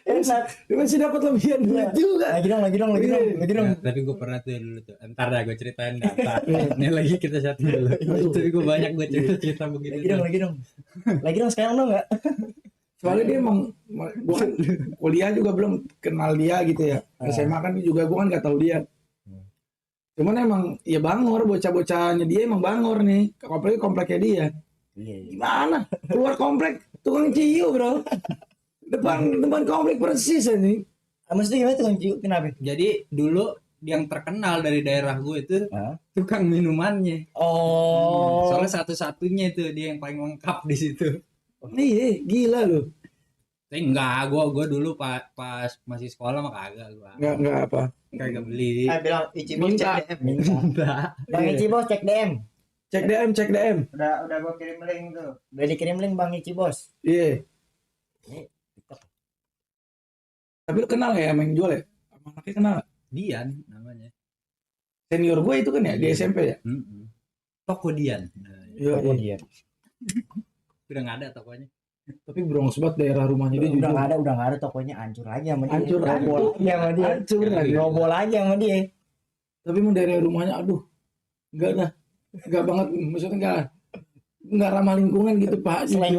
Enak. Lu masih dapat lebihan duit juga. Lagi dong. Ya, tapi gue pernah tuh dulu tuh. Ntar dah gue ceritain data. Nih lagi kita satu dulu. Tapi gue banyak gue cerita begitu. Lagi dong sekarang dong enggak? Soalnya dia emang gua kan kuliah juga belum kenal dia gitu ya. SMA kan juga gua kan nggak tahu dia. Cuman emang ya bangor, bocah-bocahnya dia emang bangor nih. Apalagi kompleknya dia. Iya. Gimana? Keluar komplek tukang ciu, Bro. Depan komplek persis ini. Mesti gimana tuh Ciu? Kenapa? Jadi dulu yang terkenal dari daerah gue itu Hah? tukang minumannya. Oh. Soalnya satu-satunya itu dia yang paling lengkap di situ. Iya, gila lu. Tapi enggak, gue dulu pas masih sekolah mah kagak gua. Enggak apa. Kagak beli. Bilang Ici Bos Minta. cek DM. Enggak. Bang Ici Bos cek DM. Cek DM. Udah gua kirim link tuh. Udah dikirim link Bang Ici Bos. Iya. Tapi lu kenal ya sama yang jual ya? Sama anaknya kenal nggak? Dian namanya. Senior gue itu kan ya di Iya. SMP ya? Toko Dian. Iya. Dia. Udah nggak ada tokonya. Tapi brongs banget daerah rumahnya dia Udah jujur. nggak ada tokonya hancur aja sama dia. Hancur aja. Roboh aja sama dia. Hancur lagi. Roboh aja sama dia. Tapi mau daerah rumahnya aduh. Enggak dah. Enggak banget maksudnya enggak ramah lingkungan gitu, Pak. Selain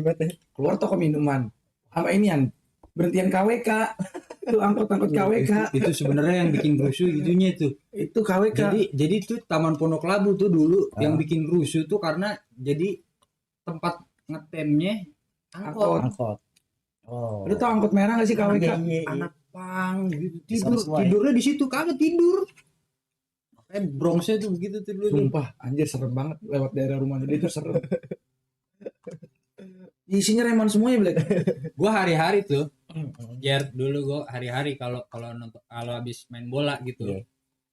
banget ya. Keluar toko minuman. Sama inian berhentian KWK. Itu angkot-angkot KWK. Itu sebenarnya yang bikin rusuh itunya itu. Itu KWK. Jadi tuh Taman Pondok Labu tuh dulu yang bikin rusuh tuh karena jadi tempat ngetemnya angkot. Angkot. Oh. Lu tau angkot merah gak sih KWK? Iya. Anak pang gitu Semua ya? tidurnya di situ kagak tidur. Makanya Bronxnya tuh begitu tuh dulu. Sumpah, anjir serem banget lewat daerah rumahnya dia tuh serem. Isinya reman semuanya, Black. Gua hari-hari tuh dulu gua hari-hari kalau nonton kalau habis main bola gitu. Iya.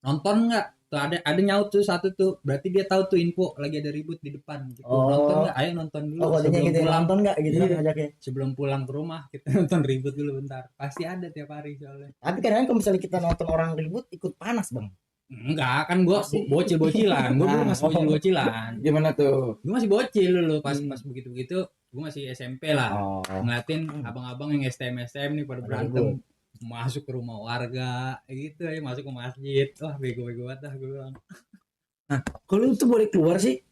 Nonton nggak? Tuh ada nyaut tuh satu tuh. Berarti dia tahu tuh info lagi ada ribut di depan gitu. Oh. Nonton nggak? Ayo nonton dulu. Oh, kodenya gitu pulang. nonton enggak gitu Iya. kan ngajaknya. Sebelum pulang ke rumah kita nonton ribut dulu bentar. Pasti ada tiap hari soalnya. Tapi kadang kalau misalnya kita nonton orang ribut ikut panas, Bang. Enggak, kan gua bocil-bocilan. Gua dulu masih bocil-bocilan. Gimana tuh? Gua masih bocil dulu pas begitu-begitu. Gua masih SMP lah. Oh. Ngeliatin abang-abang yang STM nih pada berantem. Masuk ke rumah warga gitu aja, masuk ke masjid. Wah, bego-bego banget dah gue bilang. Kalau itu boleh keluar sih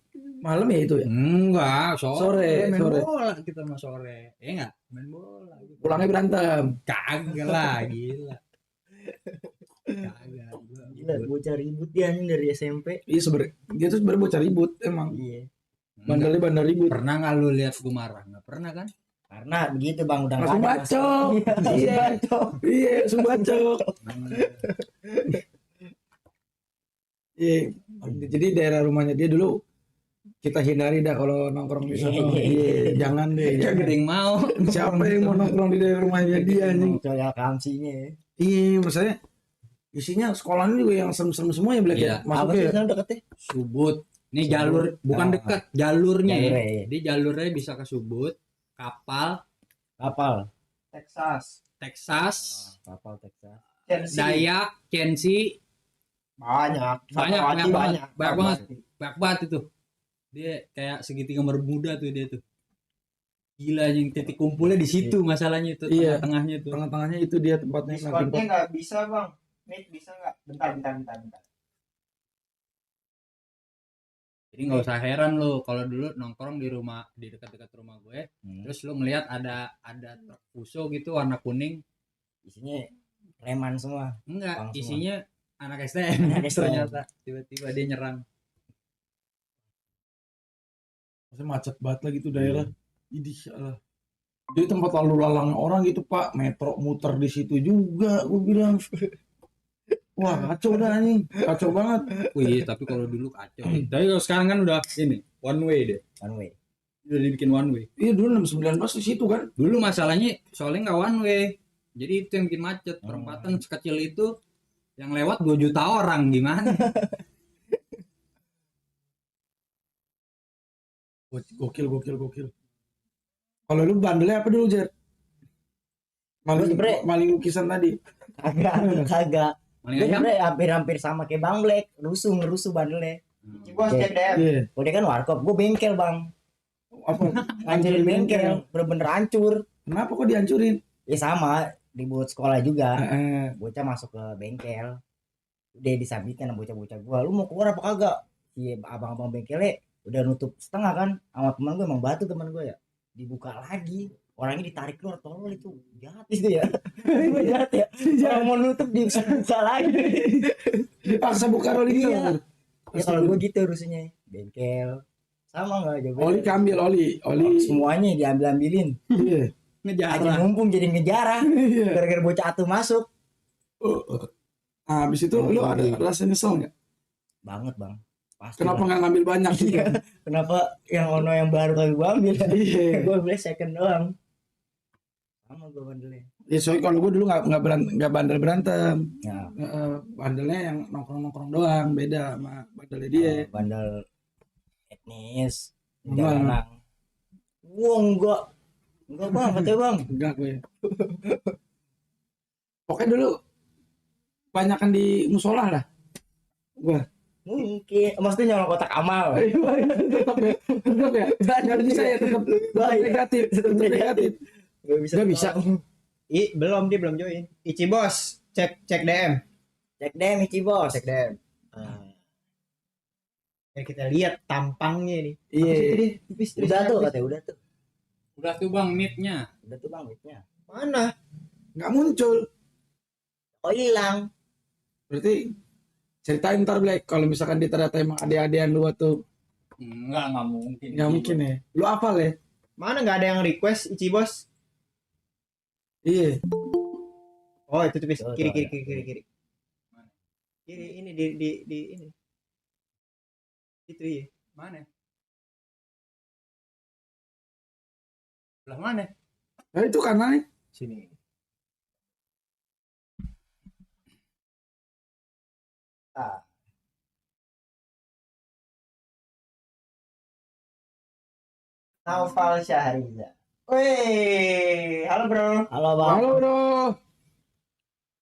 malam ya itu ya? Enggak, Sore, main sore. bola kita mah sore. Enggak, main bola gitu. Pulangnya berantem. Kagak lah, gila. Kagak. Gila, bocah ribut dia anjing dari SMP. Iya dia tuh sebenarnya bocah ribut emang. Iya. Bandelnya bandar ribut. Pernah nggak lu lihat gue marah? Nggak pernah kan? Karena begitu Bang udah Langsung nggak ada bacok. Iya. Iya, langsung bacok. Iya. Jadi daerah rumahnya dia dulu kita hindari dah kalau nongkrong di sana. Iya, jangan deh. Kagak Jangan. ada yang mau. Siapa yang mau nongkrong di daerah rumahnya dia anjing? Coya kamsinya. Iya, maksudnya isinya sekolahnya juga yang serem-serem semua ya, Black Iya. ya. Apa sih Masuknya. sana deketnya? Subut. Ini jalur bukan Ah. dekat, jalurnya. Jalurnya, iya. Jadi jalurnya bisa ke Subut, Kapal, Kapal. Texas. Texas, Kapal Texas. Chelsea. Dayak, Kensi, Banyak. Banyak, Fatmawati banyak banget. Fatmawati. Banyak banget itu. Dia kayak segitiga bermuda tuh dia tuh. Gila yang titik kumpulnya di situ masalahnya itu Iya. tengah-tengahnya tuh. Tengah-tengahnya itu dia tempatnya melting Discordnya pot. nggak bisa bang. Meet bisa nggak? Bentar. Jadi nggak usah heran lo kalau dulu nongkrong di rumah di dekat-dekat rumah gue, terus lo ngelihat ada truk fuso gitu warna kuning, Isinya preman semua. enggak, Bang semua. isinya anak STM. Anak STM. Ternyata tiba-tiba dia nyerang. Masih macet banget lagi tuh daerah. Idih salah. Jadi tempat lalu lalang orang gitu Pak, metro muter di situ juga, gue bilang. Wah kacau dah nih, kacau banget. Wih, tapi kalau dulu kacau. Tapi kalau sekarang kan udah ini one way deh. One way. Udah dibikin one way. Iya dulu 619 di situ kan. Dulu masalahnya soalnya nggak one way. Jadi itu yang bikin macet. Perempatan sekecil itu yang lewat 2 juta orang gimana? Gokil. Kalau lu bandelnya apa dulu Jer? Maling lukisan tadi. Kagak. Paling Gue ayam. sebenernya hampir sama kayak Bang Black, ngerusuh bandelnya. Cibos Oke. cek DM. Iya. Gue dia kan warkop, gue bengkel Bang. Apa? Ngancurin bengkel, bener-bener hancur. Kenapa kok dihancurin? Ya sama, dibuat sekolah juga. Bocah Bocah masuk ke bengkel. Udah disabikan sama bocah-bocah gua, lu mau keluar apa kagak? Si abang-abang bengkelnya udah nutup setengah kan, sama teman gue emang batu teman gue ya. Dibuka lagi. Orangnya ditarik keluar, tolol itu jahat itu ya. Itu jahat ya. Orang mau nutup dibuka lagi. dipaksa buka rolling Iya. door. Ya kalau gue gitu urusannya, bengkel sama nggak jago. Oli kambil oli. Semuanya diambil-ambilin. Iya. Ngejar. Aja mumpung jadi ngejarah. Iya. Gara-gara bocah atuh masuk. Nah, habis itu lu ada rasa nyesel nggak? Banget bang. Pasti Kenapa lah. nggak ngambil banyak? Iya. Kenapa yang ono yang baru kali gue ambil? Iya. Gue beli second doang. Sama gue bandelnya. Ya soalnya kalau gue dulu nggak bandel berantem. Ya, Bandelnya yang nongkrong doang, beda sama bandelnya dia. bandel etnis. Enggak. Jalanan. Wah enggak bang, katanya bang. Enggak gue. Pokoknya dulu banyakan di musola lah. Gue. Mungkin, maksudnya nyolong kotak amal. tetap ya. Nggak bisa ya tetap negatif. Gak bisa. Belum dia belum join. Ici bos, cek DM. Cek DM Ici bos. Cek DM. Ya kita lihat tampangnya nih. Iya. Udah tuh katanya, udah tuh. Udah tuh bang meetnya. Udah tuh bang duitnya. Mana? Nggak muncul. Oh hilang. Berarti ceritain ntar Black kalau misalkan dia ternyata emang adik-adikan lu tuh. Enggak mungkin. Nggak mungkin ya. Lu hafal ya? Mana nggak ada yang request Ici bos? Iya. Oh itu tuh bis. Tuh, Kiri. tuh, Kiri ini di ini. Itu iya. Mana? Belah mana? Nah, itu kanannya. Sini. Naufal Syahriza. Wih, halo bro. Halo bang. Halo bro.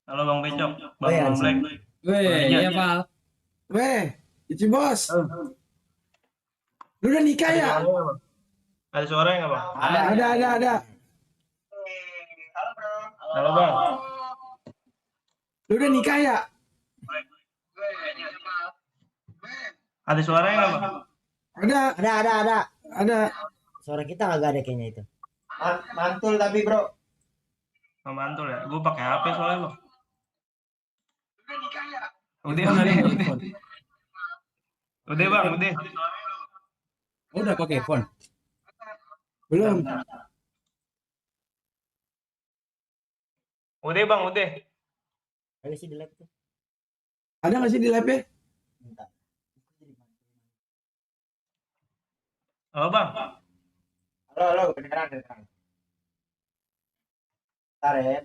Halo Bang Becok, Oh, iya, Bang Black. Weh, iya Pal. Weh, Ici bos. Lu udah nikah ya? Ada suara nggak Bang? Ada. Halo Bang. Lu udah nikah ya? Ada suara nggak Bang? Ada. Suara kita kagak ada kayaknya itu. Mantul tapi bro. Mantul ya. Gue pakai HP soalnya Bang. Udah Bang, udah. Oh, udah pakai phone. Belum. Udah Bang, udah. Ada sih di lab tuh. Ada nggak sih di lab ya? Halo Bang. Halo, kedengeran.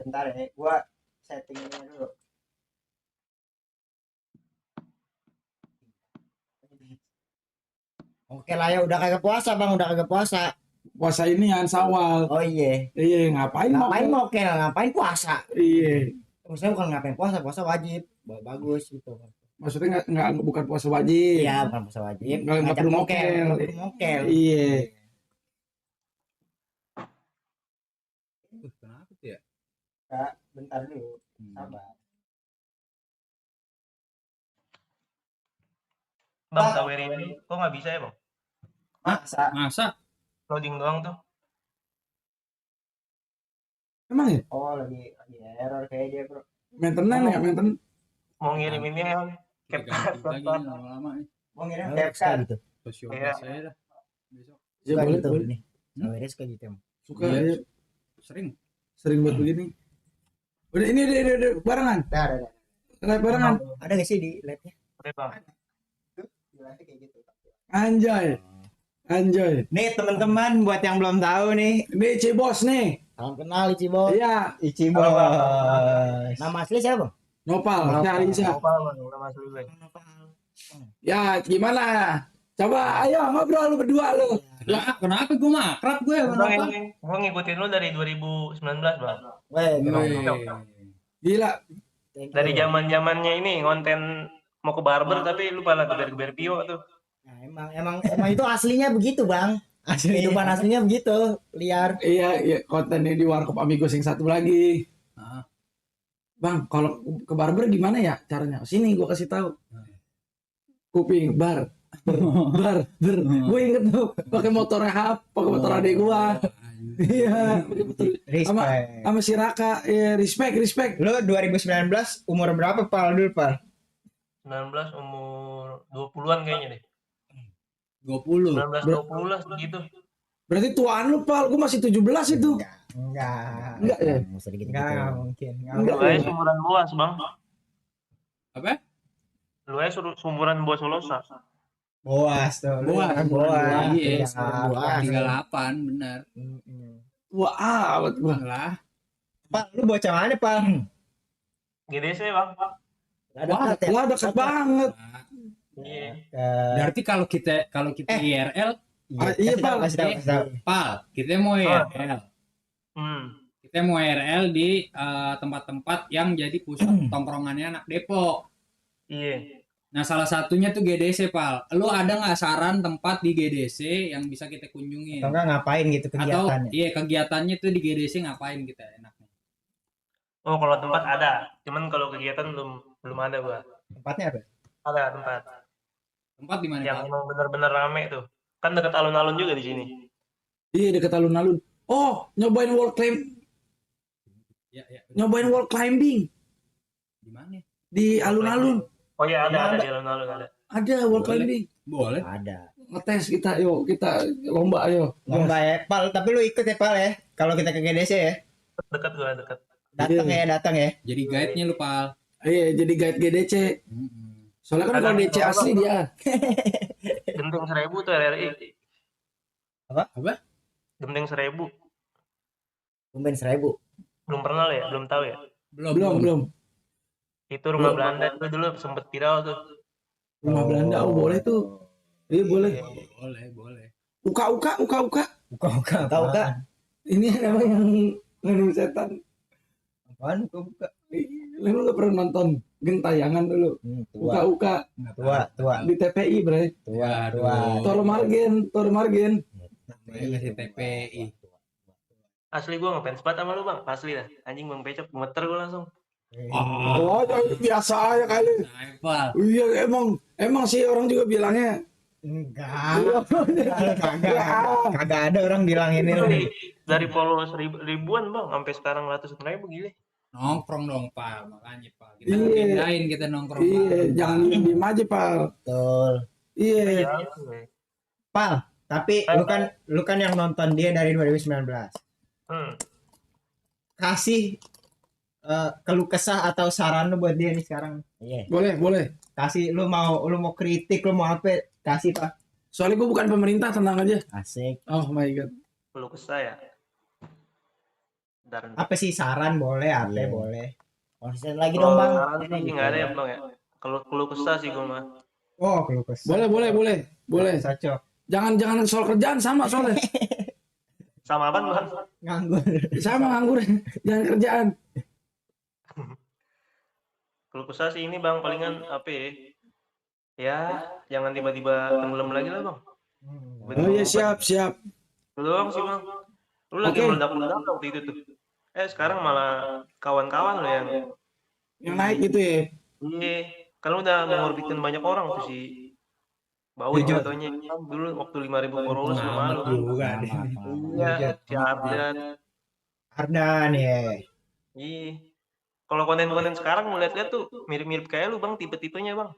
Bentar ya. Gua settingnya dulu. Oke lah ya, udah kagak puasa bang, udah kagak puasa. Puasa ini yang sawal. Oh iya. Iya, ngapain Ngapain puasa? Iya. Maksudnya bukan ngapain puasa wajib. Bagus gitu. Maksudnya nggak bukan puasa wajib. Iya, bukan puasa wajib. Nggak Ngajak perlu mokel, mokel. nggak perlu mokel. Iya. Kenapa tuh ya? Kak, bentar dulu. Sabar. Bang, Taweri ini kok nggak bisa ya bang? Masa? Loading doang tuh. Emang ya? Oh, lagi error kayak dia, Bro. Maintenance ya, maintenance. Mau ngirim ini ya. Kita ganti lagi nih lama-lama nih. Mau ngirim Oh, capture. suka gitu. Sosio Iya. saya dah. Besok. Ya, Suka boleh, gitu boleh. nih. Sawernya suka gitu emang. Suka Iya. ya. Sering. Sering buat begini. Udah ini udah barengan. Dah. Live barengan. Ada gak sih di lab-nya? Oke bang. Jelasnya kayak gitu. Anjay. Anjay. Nih teman-teman buat yang belum tahu nih, Ini Cibos nih. Salam kenal Cibo. Iya. Ichi Bos. Nama asli siapa, Bang? Nopal, Syarisa. Apa bang? Udah masuk dulu. Ya, gimana? Coba ayo ngobrol lu berdua lu. Kenapa gue mah akrab gue ya, Bang, kenapa? gue ngikutin lu dari 2019 bang. Weh, Gila. Dari zaman-zamannya ini konten mau ke barber tapi lu malah geber-geber pio tuh. Nah, emang itu aslinya begitu, Bang. Asli. Kehidupan aslinya begitu, liar. Iya, kontennya di Warkop Amigos yang satu lagi. Ah. Bang, kalau ke barber gimana ya caranya? Sini gua kasih tahu. Kuping bar. Bar. Gue inget tuh pakai motor Rehab, pakai motor adik gua. Iya. Sama Respect. si Raka, ya, respect. Lu 2019 umur berapa, Pal? Dulu, Pal? 19 umur 20-an kayaknya deh. 20. 19-20 lah segitu. Berarti tuaan lu, Pal. Gua masih 17 itu. Enggak. Enggak ya? Nggak usah gitu-gitu. Enggak mungkin. Enggak. Lu aja sumuran boas bang. Apa? Lu aja sumuran boas Solosa. Boas tuh. Lu Boas. kan boas. Iya, Boas. 38 benar. Wah, awet gua. Lah, Pal, lu bocah mana, Pal? GDC bang. Wah, lah dekat banget. Iya. berarti kalau kita IRL, Iya, Pal. Kasih tahu. Pal, kita mau IRL. Kita mau IRL di tempat-tempat yang jadi pusat tongkrongannya anak Depok. Iya. Nah, salah satunya tuh GDC, Pal. Lu ada nggak saran tempat di GDC yang bisa kita kunjungin? Atau enggak ngapain gitu Atau kegiatannya? iya, kegiatannya tuh di GDC ngapain kita enaknya? Oh kalau tempat ada. Cuman kalau kegiatan belum ada gua. Tempatnya apa? Ada tempat Tempat di mana, yang Pal? emang bener-bener rame tuh. Kan dekat alun-alun juga di sini. Iya, dekat alun-alun. Oh, nyobain Ya. nyobain wall climbing Di mana? di alun-alun. Oh iya ada di alun-alun ada. Ada wall climbing. Boleh. Ada. Ngetes kita, yuk kita lomba ayo. Lomba ya, Pal. Tapi lu ikut ya, Pal ya. Kalau kita ke GDC ya. Dekat gua dekat. Datang ya. Jadi guide-nya lu, Pal. Iya, jadi guide GDC. Soalnya kan kalau DC asli dia. Genting 1000 tuh RRI. Apa? Genting 1000. Tumben 1000. Belum pernah ya? Belum tahu ya? Belum. Itu rumah Belanda itu dulu sempet viral tuh. Rumah Belanda, oh boleh tuh. Iya boleh. Boleh. Uka. Buka. Ini apa yang nganu setan? Apaan buka? Lu nggak pernah nonton Gentayangan dulu? Uka. Tua. Di TPI, bre. Tua. Toro Margen. Kasih TPI. Asli gua ngefans banget sama lu bang. Asli dah. Anjing Bang Pecok gemeter gua langsung. Oh, biasa aja kali. Nah, Pal. Iya, emang sih orang juga bilangnya. Enggak. Kagak ada orang bilang ini. Dari followers ribuan bang, sampai sekarang ratusan ribu gile. Nongkrong dong, Pal. Makanya, Pal. Kita Iya. pindahin kita nongkrong. Iya, Pal. jangan diem aja, Pal. Betul. Iya. Pal, tapi lu kan yang nonton dia dari 2019. Kasih keluh kesah atau saran lu buat dia nih sekarang. Iya. Boleh. Kasih lu mau kritik, lu mau apa? Kasih, Pak. Soalnya gue bukan pemerintah, tenang aja. Asik. Oh my god. Lu kesah ya. Apa sih saran boleh, apa Iya. boleh. Konsisten lagi dong, Bang. Saran sih nggak ada ya bang ya. Kalau keluh kesah sih gua mah. Oh, keluh kesah. Boleh. Cocok. Jangan soal kerjaan sama soalnya. Sama apaan bang? Nganggur. Sama nganggur. Jangan kerjaan. Keluh kesah sih ini bang palingan apa ya? Ya, jangan tiba-tiba tenggelam lagi lah bang. Oh iya, siap. Lu doang sih bang. Lu lagi Oke. meledak-meledak waktu itu tuh. Sekarang malah kawan-kawan lo yang Yang naik gitu ya. iya. Kan lu udah mengorbitin banyak orang tuh si Baut jatuhnya. Kan dulu waktu 5.000 followers lu malu. juga deh. Iya, si Ardan. Ardan ya. Iya. Kalau konten-konten sekarang mau lihat-lihat tuh mirip-mirip kayak lu bang, tipe-tipenya bang.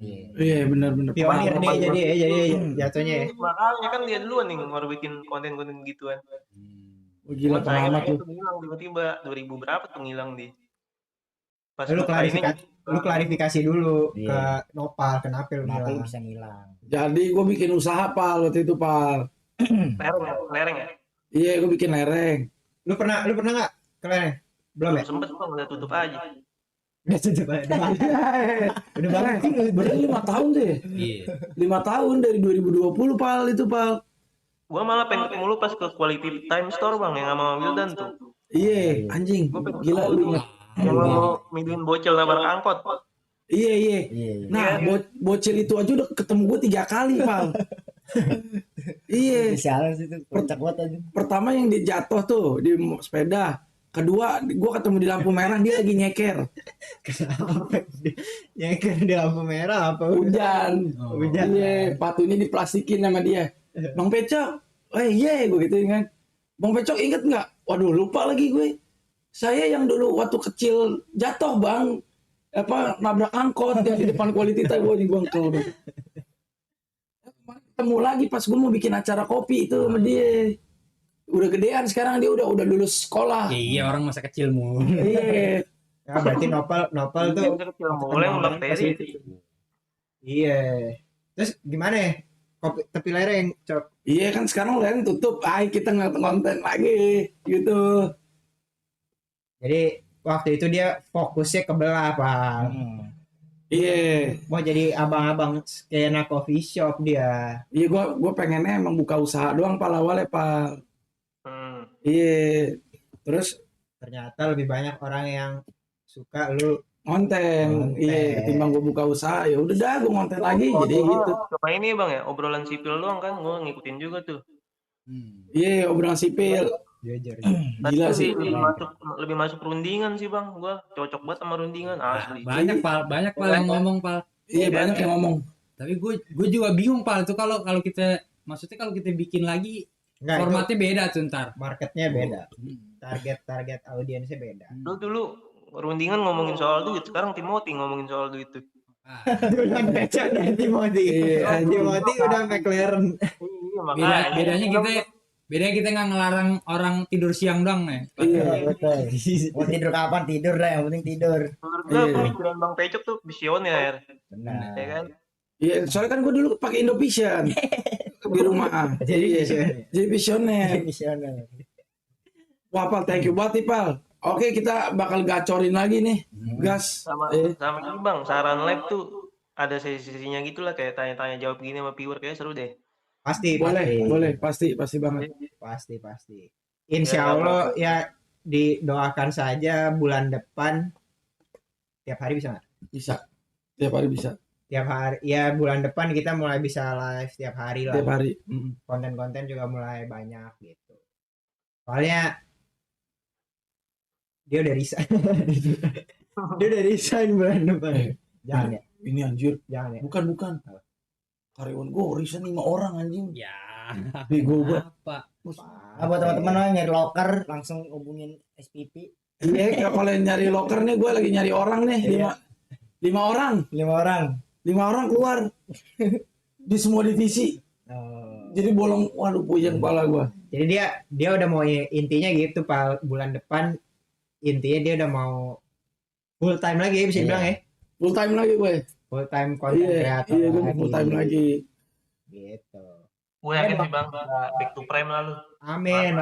Iya, benar. Pionir nih jadi jatuhnya ya. Makanya kan dia duluan nih ngorbitin konten-konten gituan. Oh, gila Cuman sayangnya pengamat tuh. tuh ngilang tiba-tiba 2000 berapa tuh ngilang di. Pas Lu buka ini klarifikasi dulu Iya. ke Nopal kenapa lu Kenapa lu bilang. bisa ngilang? Jadi gue bikin usaha Pal waktu itu Pal. lereng ya. Iya, gue bikin lereng. Lu pernah nggak kalian? Belum ya? Sempet bang udah tutup aja. Udah tutup aja. Udah banget. Berarti 5 tahun deh. Iya. 5 tahun dari 2020 Pal itu Pal. Gua malah pengen ketemu lu pas ke Quality Time Store bang yang sama Wildan tuh. Iya, anjing. Gua pengen Gila ketemu lu. tuh. Yang lu milihin bocil nabrak angkot. Iya. Nah, bocil itu aja udah ketemu gue 3 kali Pal. Iya. Sialan sih itu kocak banget aja. Pertama yang dia jatuh tuh di sepeda. Kedua, gue ketemu di lampu merah dia lagi nyeker. Kenapa? Yang kira di lampu merah apa? Hujan. Hujan. Iya, patunya diplastikin sama dia. Bang Pecok, iya gue gitu kan. Bang Pecok inget nggak? Waduh lupa lagi gue. Saya yang dulu waktu kecil jatuh bang, nabrak angkot yang di depan Quality Time gue nih bang tuh. Ketemu lagi pas gue mau bikin acara kopi itu sama dia. Udah gedean sekarang dia udah lulus sekolah. Iya, orang masa kecilmu. Iya. Ya, berarti Nopal tuh Kecil mulai bakteri. iya. Terus gimana ya? Kopi tepi lereng, Cok. Iya kan sekarang lereng tutup. Kita nggak konten lagi gitu. Jadi waktu itu dia fokusnya ke belah, Pak. Iya. Mau jadi abang-abang skena coffee shop dia. Iya gue pengennya emang buka usaha doang Pak awalnya Pak. Iya. Terus Ternyata lebih banyak orang yang suka lu konten. Iya, ketimbang gue buka usaha ya udah dah gue konten lagi jadi gitu. Cuma ini bang ya obrolan sipil doang kan gua ngikutin juga tuh. Iya, obrolan sipil. jujur. Gila Tapi sih. lebih masuk rundingan sih bang. Gua cocok banget sama rundingan asli. Banyak Pal yang ngomong Pal. Iya, banyak yang ngomong. Tapi gue juga bingung Pal itu kalau kita maksudnya kalau kita bikin lagi Enggak, itu formatnya beda tuh ntar. marketnya beda. Target audiensnya beda. Lu dulu rundingan ngomongin soal duit, sekarang Timothy ngomongin soal duit tuh. Udah baca dari Timothy. Iya, Timothy udah McLaren. Iya Bedanya kita nggak ngelarang orang tidur siang doang nih. Iya. Betul. Mau tidur kapan tidur dah, yang penting tidur. Menurut gua pemikiran Bang Pecok tuh visioner, Benar. ya kan? Iya, soalnya kan gue dulu pakai Indovision di rumah. Jadi visioner. Visioner. Wah, Pal, thank you banget nih, Pal. Oke, kita bakal gacorin lagi nih. Gas. Sama ini Bang, saran live tuh ada sesi-sesinya gitu lah kayak tanya-tanya jawab gini sama viewer kayak seru deh. Pasti Boleh, pasti banget. pasti. Insya Allah ya didoakan saja bulan depan tiap hari bisa nggak? Bisa. Tiap hari bisa. Tiap hari ya bulan depan kita mulai bisa live tiap hari lah. Tiap hari. Konten-konten juga mulai banyak gitu. Soalnya dia udah resign. Dia udah resign bulan depan. Jangan ya. Ini anjir. Jangan ya. Bukan. Karyawan gue resign 5 orang anjing. Ya. Bego gue. Apa? Buat teman-teman lo yang nyari locker langsung hubungin SPP. Iya, kalau yang nyari locker nih gue lagi nyari orang nih. 5 orang. 5 orang. 5 orang keluar di semua divisi. Jadi bolong, waduh puyeng kepala gue. Jadi dia udah mau intinya gitu Pak, bulan depan intinya dia udah mau full time lagi bisa dibilang ya. Full time lagi gue. Full time content creator. Iya, gue mau full time lagi. Gitu. Gue yakin sih Bang, back to prime lalu. Amin.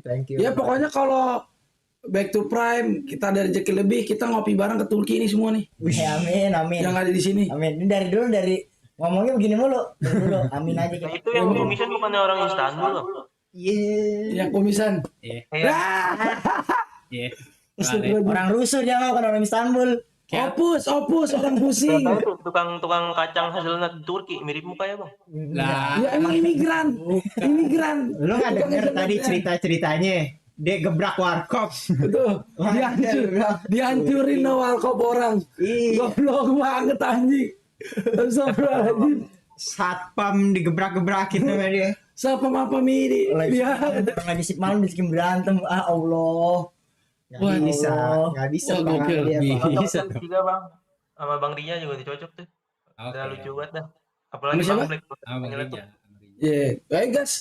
Thank you. Ya pokoknya kalau back to prime kita ada rezeki lebih, kita ngopi bareng ke Turki ini semua nih. Amin. Yang ada di sini. Amin. Ini dari dulu ngomongnya begini mulu. Dari dulu. Amin aja kita. Itu yang commission bukannya orang Istanbul loh. Yang komisan. Iya. Iya. Iya. Orang rusuh dia mah bukan orang Istanbul. Opus orang pusing. Tahu tuh tukang kacang hazelnut Turki mirip muka ya bang. Lah, Ya emang imigran. Lu nggak denger tadi cerita-ceritanya? Dia gebrak warkop. Tuh, dihancurin warkop orang. Iya. Goblok banget anjing. Astagfirullahaladzim. Satpam digebrak-gebrakin sama dia. Siapa apa miri? Lihat. Orang lagi sip malam bikin berantem. Ah Allah. Nggak bisa, nggak bisa. Wah, Pak. gokil. Dia, Pak. Cocok Bisa tuh bertiga bang. Sama Bang Ria juga dicocok tuh. Udah Oke. lucu banget dah. Apalagi Sama Bang siapa? Black. Sama Panggilnya tuh. Rija. Iya, baik guys.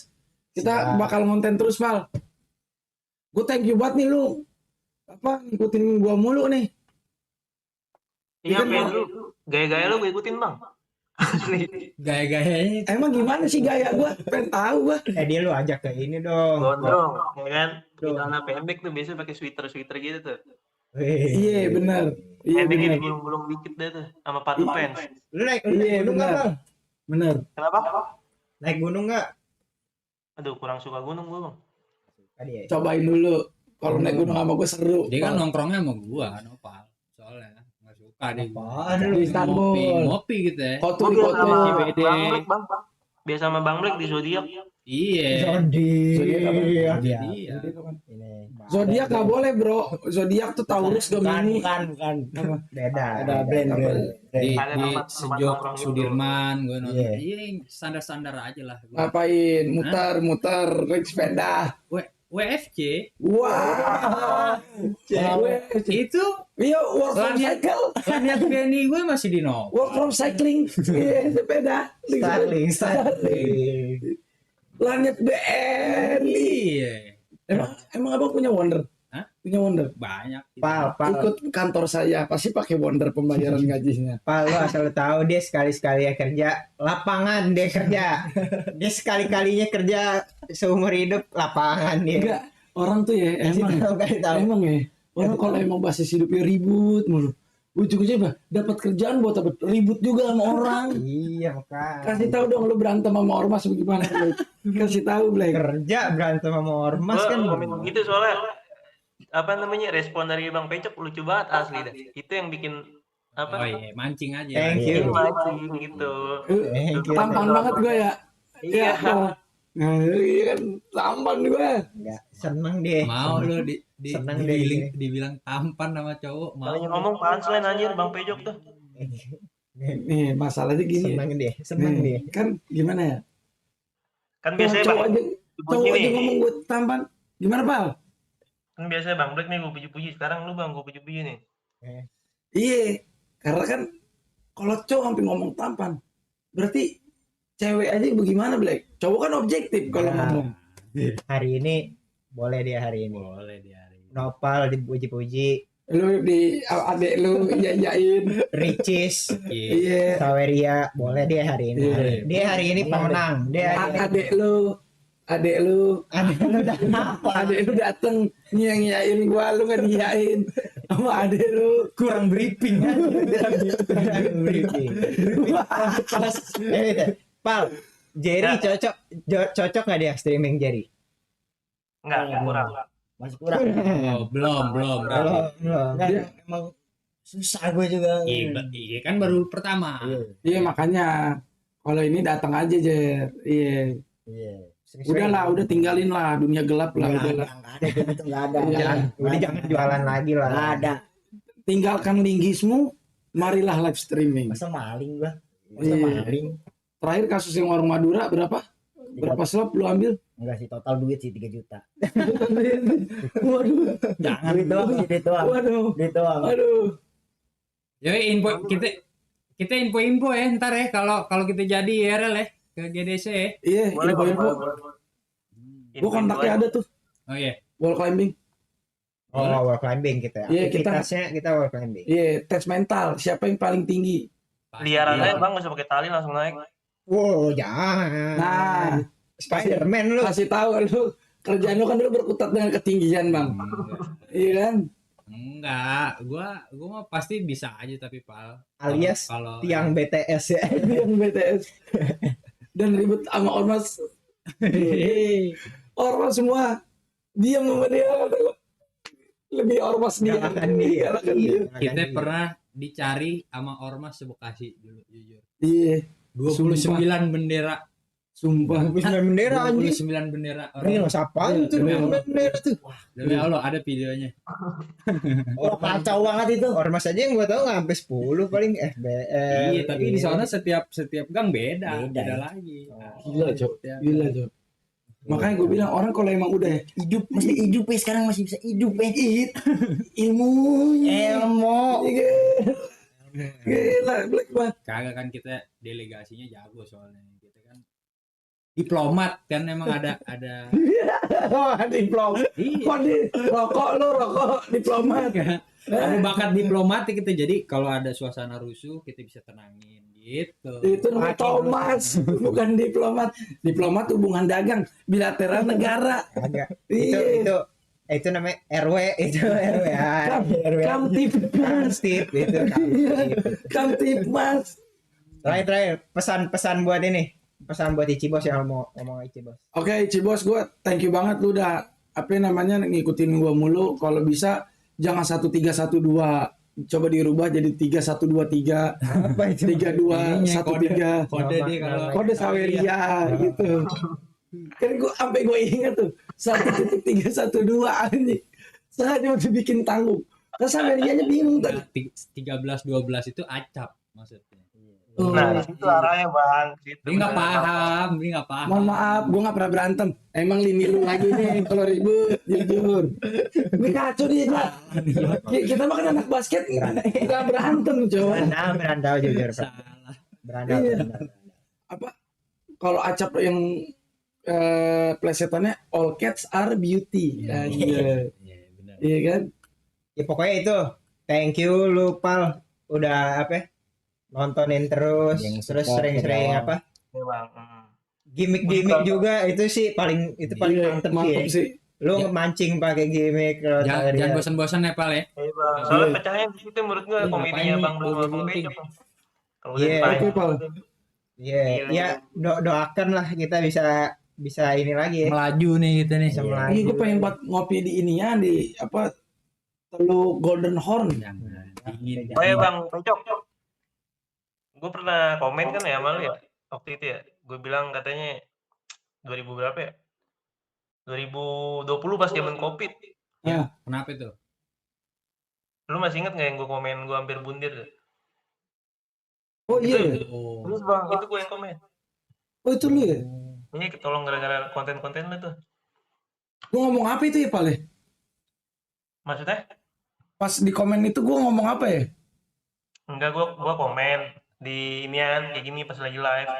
Kita Siap. bakal konten terus, Val. Gue thank you banget nih lu. Apa ngikutin gua mulu nih. Iya Kan, pengen Bang? lu. Gaya-gaya lu gue ikutin bang. Asli. Gaya-gayanya itu. Emang gimana sih gaya gua? Pengen tahu gua. Dia lu ajak ke ini dong. Gondrong, ya kan? Di celana pendek tuh biasa pakai sweater gitu tuh. Wih. Iya, benar. Iya, Pendeknya benar. digulung-gulung dikit deh tuh sama patu pants. Lu naik Iya, gunung nggak, benar. Bang? Benar. Kenapa? Naik gunung nggak? Aduh, kurang suka gunung gue bang. Tadi ya. Cobain dulu. Kalau naik gunung sama gua seru. Dia kan nongkrongnya sama gua, Nopal. Soalnya nggak suka dia. Apaan lu? di Istanbul. Ngopi gitu ya. Kotul Gue biasa sama kotul. CBD. Bang Black bang. Biasa sama Bang Black di Zodiac. Iya. Zodiac apa? Iya. Ini. Zodiac nggak boleh bro. Zodiac tuh Taurus Gemini. Bukan. Beda. Ada brand. Di Ada tempat Sejok nongkrong gitu. Sudirman gue nonton. Iya. Iya, standar-standar aja lah. Ngapain? Muter naik sepeda. WFC Wah. Cewek. itu Iya, work from Lanyard. cycle. lanyard BNI gue masih di nol. Work from cycling. Iya, sepeda. Starling. Lanyard BNI. Iya. Emang abang punya Wonder? Hah? Punya Wonder? Banyak. Pal. Ikut kantor saya pasti pakai Wonder pembayaran gajinya. Lu asal lu tahu dia sekali-sekali ya kerja lapangan dia kerja. Dia sekali-kalinya kerja seumur hidup lapangan dia. Enggak, orang tuh ya emang ya. Orang kalau emang basis hidupnya ribut mulu. Ujung-ujungnya apa? Dapat kerjaan buat apa? Ribut juga sama orang. Iya makanya. Kasih tahu dong lu berantem sama ormas bagaimana? Kasih tahu, Black. Kerja berantem sama ormas Gue kan. ngomong gitu soalnya apa namanya respon dari Bang Pecok lucu banget asli dah. Itu yang bikin apa? Oh iya, mancing aja. Thank Iya, you. mancing gitu. Thank you. Tampan banget gue ya. Iya. Nah, iya kan tampan gue. Enggak seneng dia. Mau lu Seneng deh dibilang tampan sama cowok, mau. Kalau ngomong punchline anjir Bang Pecok tuh. Nih, masalahnya gini. Seneng dia. Seneng dia. Kan gimana ya? Kan biasanya cowok Bang aja, cowok puji aja nih. ngomong gue tampan. Gimana, Pal? Kan biasanya Bang Black nih gue puji-puji. Sekarang lu Bang gue puji-puji nih. Iya, karena kan kalau cowok sampai ngomong tampan, berarti cewek aja bagaimana, Black? Cowok kan objektif kalau Nah. ngomong. Hari ini boleh dia hari ini. Boleh dia hari ini. Nopal dipuji-puji. Lu di adek lu iyain. Ricis. Iya. Iya. Saweria boleh dia hari ini. Iya. Dia hari ini pemenang. Dia hari ini. Adek lu Adek lu udah apa? adek lu dateng nyiain gua, lu nggak diiyain sama adek lu. Kurang briefing kan? Kurang briefing. Pas, Pal, Jerry cocok nggak dia streaming Jerry? Enggak, kurang. Masih kurang. Oh, belum. Belum. Enggak, emang susah gue juga. Iya kan baru pertama. Iya makanya kalau ini datang aja Jer. Iya. Udahlah, udah tinggalin lah dunia gelap lah. Udahlah. Enggak ada kayak gitu, enggak ada. Udah jangan jualan lagi lah. Enggak ada. Tinggalkan linggismu, marilah live streaming. Masa maling gua. Iya. Maling. Terakhir kasus yang warung Madura berapa? Berapa slot lu ambil? Enggak sih, total duit sih 3 juta. Waduh. Jangan. Duit doang sih, duit doang. Waduh. Duit doang. Aduh. Jadi info kita info ya ntar ya kalau kita jadi IRL ya ke GDC ya. Iya, Boleh, info-info. Gua kontaknya ada tuh. Oh iya. Wall climbing. Oh, wall climbing kita. Iya, kita- Aktivitasnya kita wall climbing. Iya, tes mental. Siapa yang paling tinggi? Liaran aja Bang, nggak usah pakai tali langsung naik. Wow, jangan. Nah, Spiderman lu. kasih tahu lu. Kerjaan lu kan dulu berkutat dengan ketinggian, Bang. Iya kan? Enggak, gua mah pasti bisa aja tapi Pal. Alias kalau tiang BTS ya. Yang BTS. Dan ribut sama ormas. Ormas semua diam sama dia. Lebih ormas dia. Jangan dia. Jangan dia. kita pernah dicari sama ormas sebekasi dulu jujur. Iya. 29 bendera. Sumpah. 29 bendera anjing. 29 bendera Ini orang. mas apaan tuh bendera tuh? Demi Allah ada videonya. Oh, kacau banget itu. Ormas aja yang gua tahu nggak sampai 10 paling FBR. Iya, tapi di sana setiap gang beda Beda. lagi. Gila, Cok. Setiap- Gila, Cok. Makanya gue bilang orang kalau emang udah Hidup mesti hidup ya, sekarang masih bisa hidup ya. ilmunya. Ilmu. Gila, black banget. Kagak kan kita delegasinya jago soalnya. Kita kan diplomat kan emang ada Wah, diplom. iya. Kok di rokok diplomat. Ada bakat diplomatik kita, jadi kalau ada suasana rusuh kita bisa tenangin gitu. Itu namanya Thomas, bukan diplomat. Diplomat hubungan dagang bilateral negara. Agak. Iya. Itu namanya RW itu RW. Kamtipmas. Steve itu. Kamtipmas. Terakhir pesan-pesan buat ini. Pesan buat Icibos yang mau ngomong Icibos. Oke, Cibos, gue thank you banget lu udah apa namanya ngikutin gue mulu. Kalau bisa jangan 1312, coba dirubah jadi 3123, Apa itu? 3213. Kode deh kalau Kode Saweria gitu. Kan gue sampai gue ingat tuh 1.312 anjing. Sengaja mau dibikin tanggung. Kan Sawerianya bingung tadi. 13 12 itu acap maksudnya. Nah, itu arahnya Bang. Situ. Dia nggak paham, dia nggak paham. Mohon maaf, gue gak pernah berantem. Emang lini lu lagi nih kalau ribut, jujur. Ini kacau dia, Pak. Kita mah kan anak basket, gak berantem, coba. Berandal jujur. Salah. Berandal. Iya. Apa? Kalau acap yang plesetannya all cats are beauty. Iya, Iya, benar. iya kan? Ya pokoknya itu. Thank you lu Pal udah apa? Nontonin terus, Yang terus support sering-sering ya, apa? Iya, Bang. Gimmick juga itu sih paling Iya, mantep mantep sih. sih. Lu mancing pakai gimmick kalau Jangan bosan-bosan ya Pal ya. Iya, Bang. Soalnya pecahnya di situ menurut gua Iya, komedinya ngapain Bang Dul sama bobo Bang gunting? Pecok. Kalau Iya, udah Oke, Pal. Iya, ya doakan lah kita bisa ini lagi ya. Melaju nih kita nih. Bisa Ini melaju. gue pengen buat ngopi di ini ya, di apa, Teluk Golden Horn. Jangan dingin. Oh ya Bang Pecok. Gue pernah komen kan ya sama lu ya waktu itu ya. Gue bilang katanya 2000 berapa ya? 2020 pas zaman Covid. Kenapa itu? Lu masih inget nggak yang gue komen gue hampir bundir? Oh iya, Oh. Terus Bang, itu gue yang komen. oh itu lu ya? Ini ketolong gara-gara konten-konten lu tuh. Gue ngomong apa itu ya, Pal ya? Maksudnya? Pas di komen itu gue ngomong apa ya? Enggak, gue komen di inian kayak gini pas lagi live.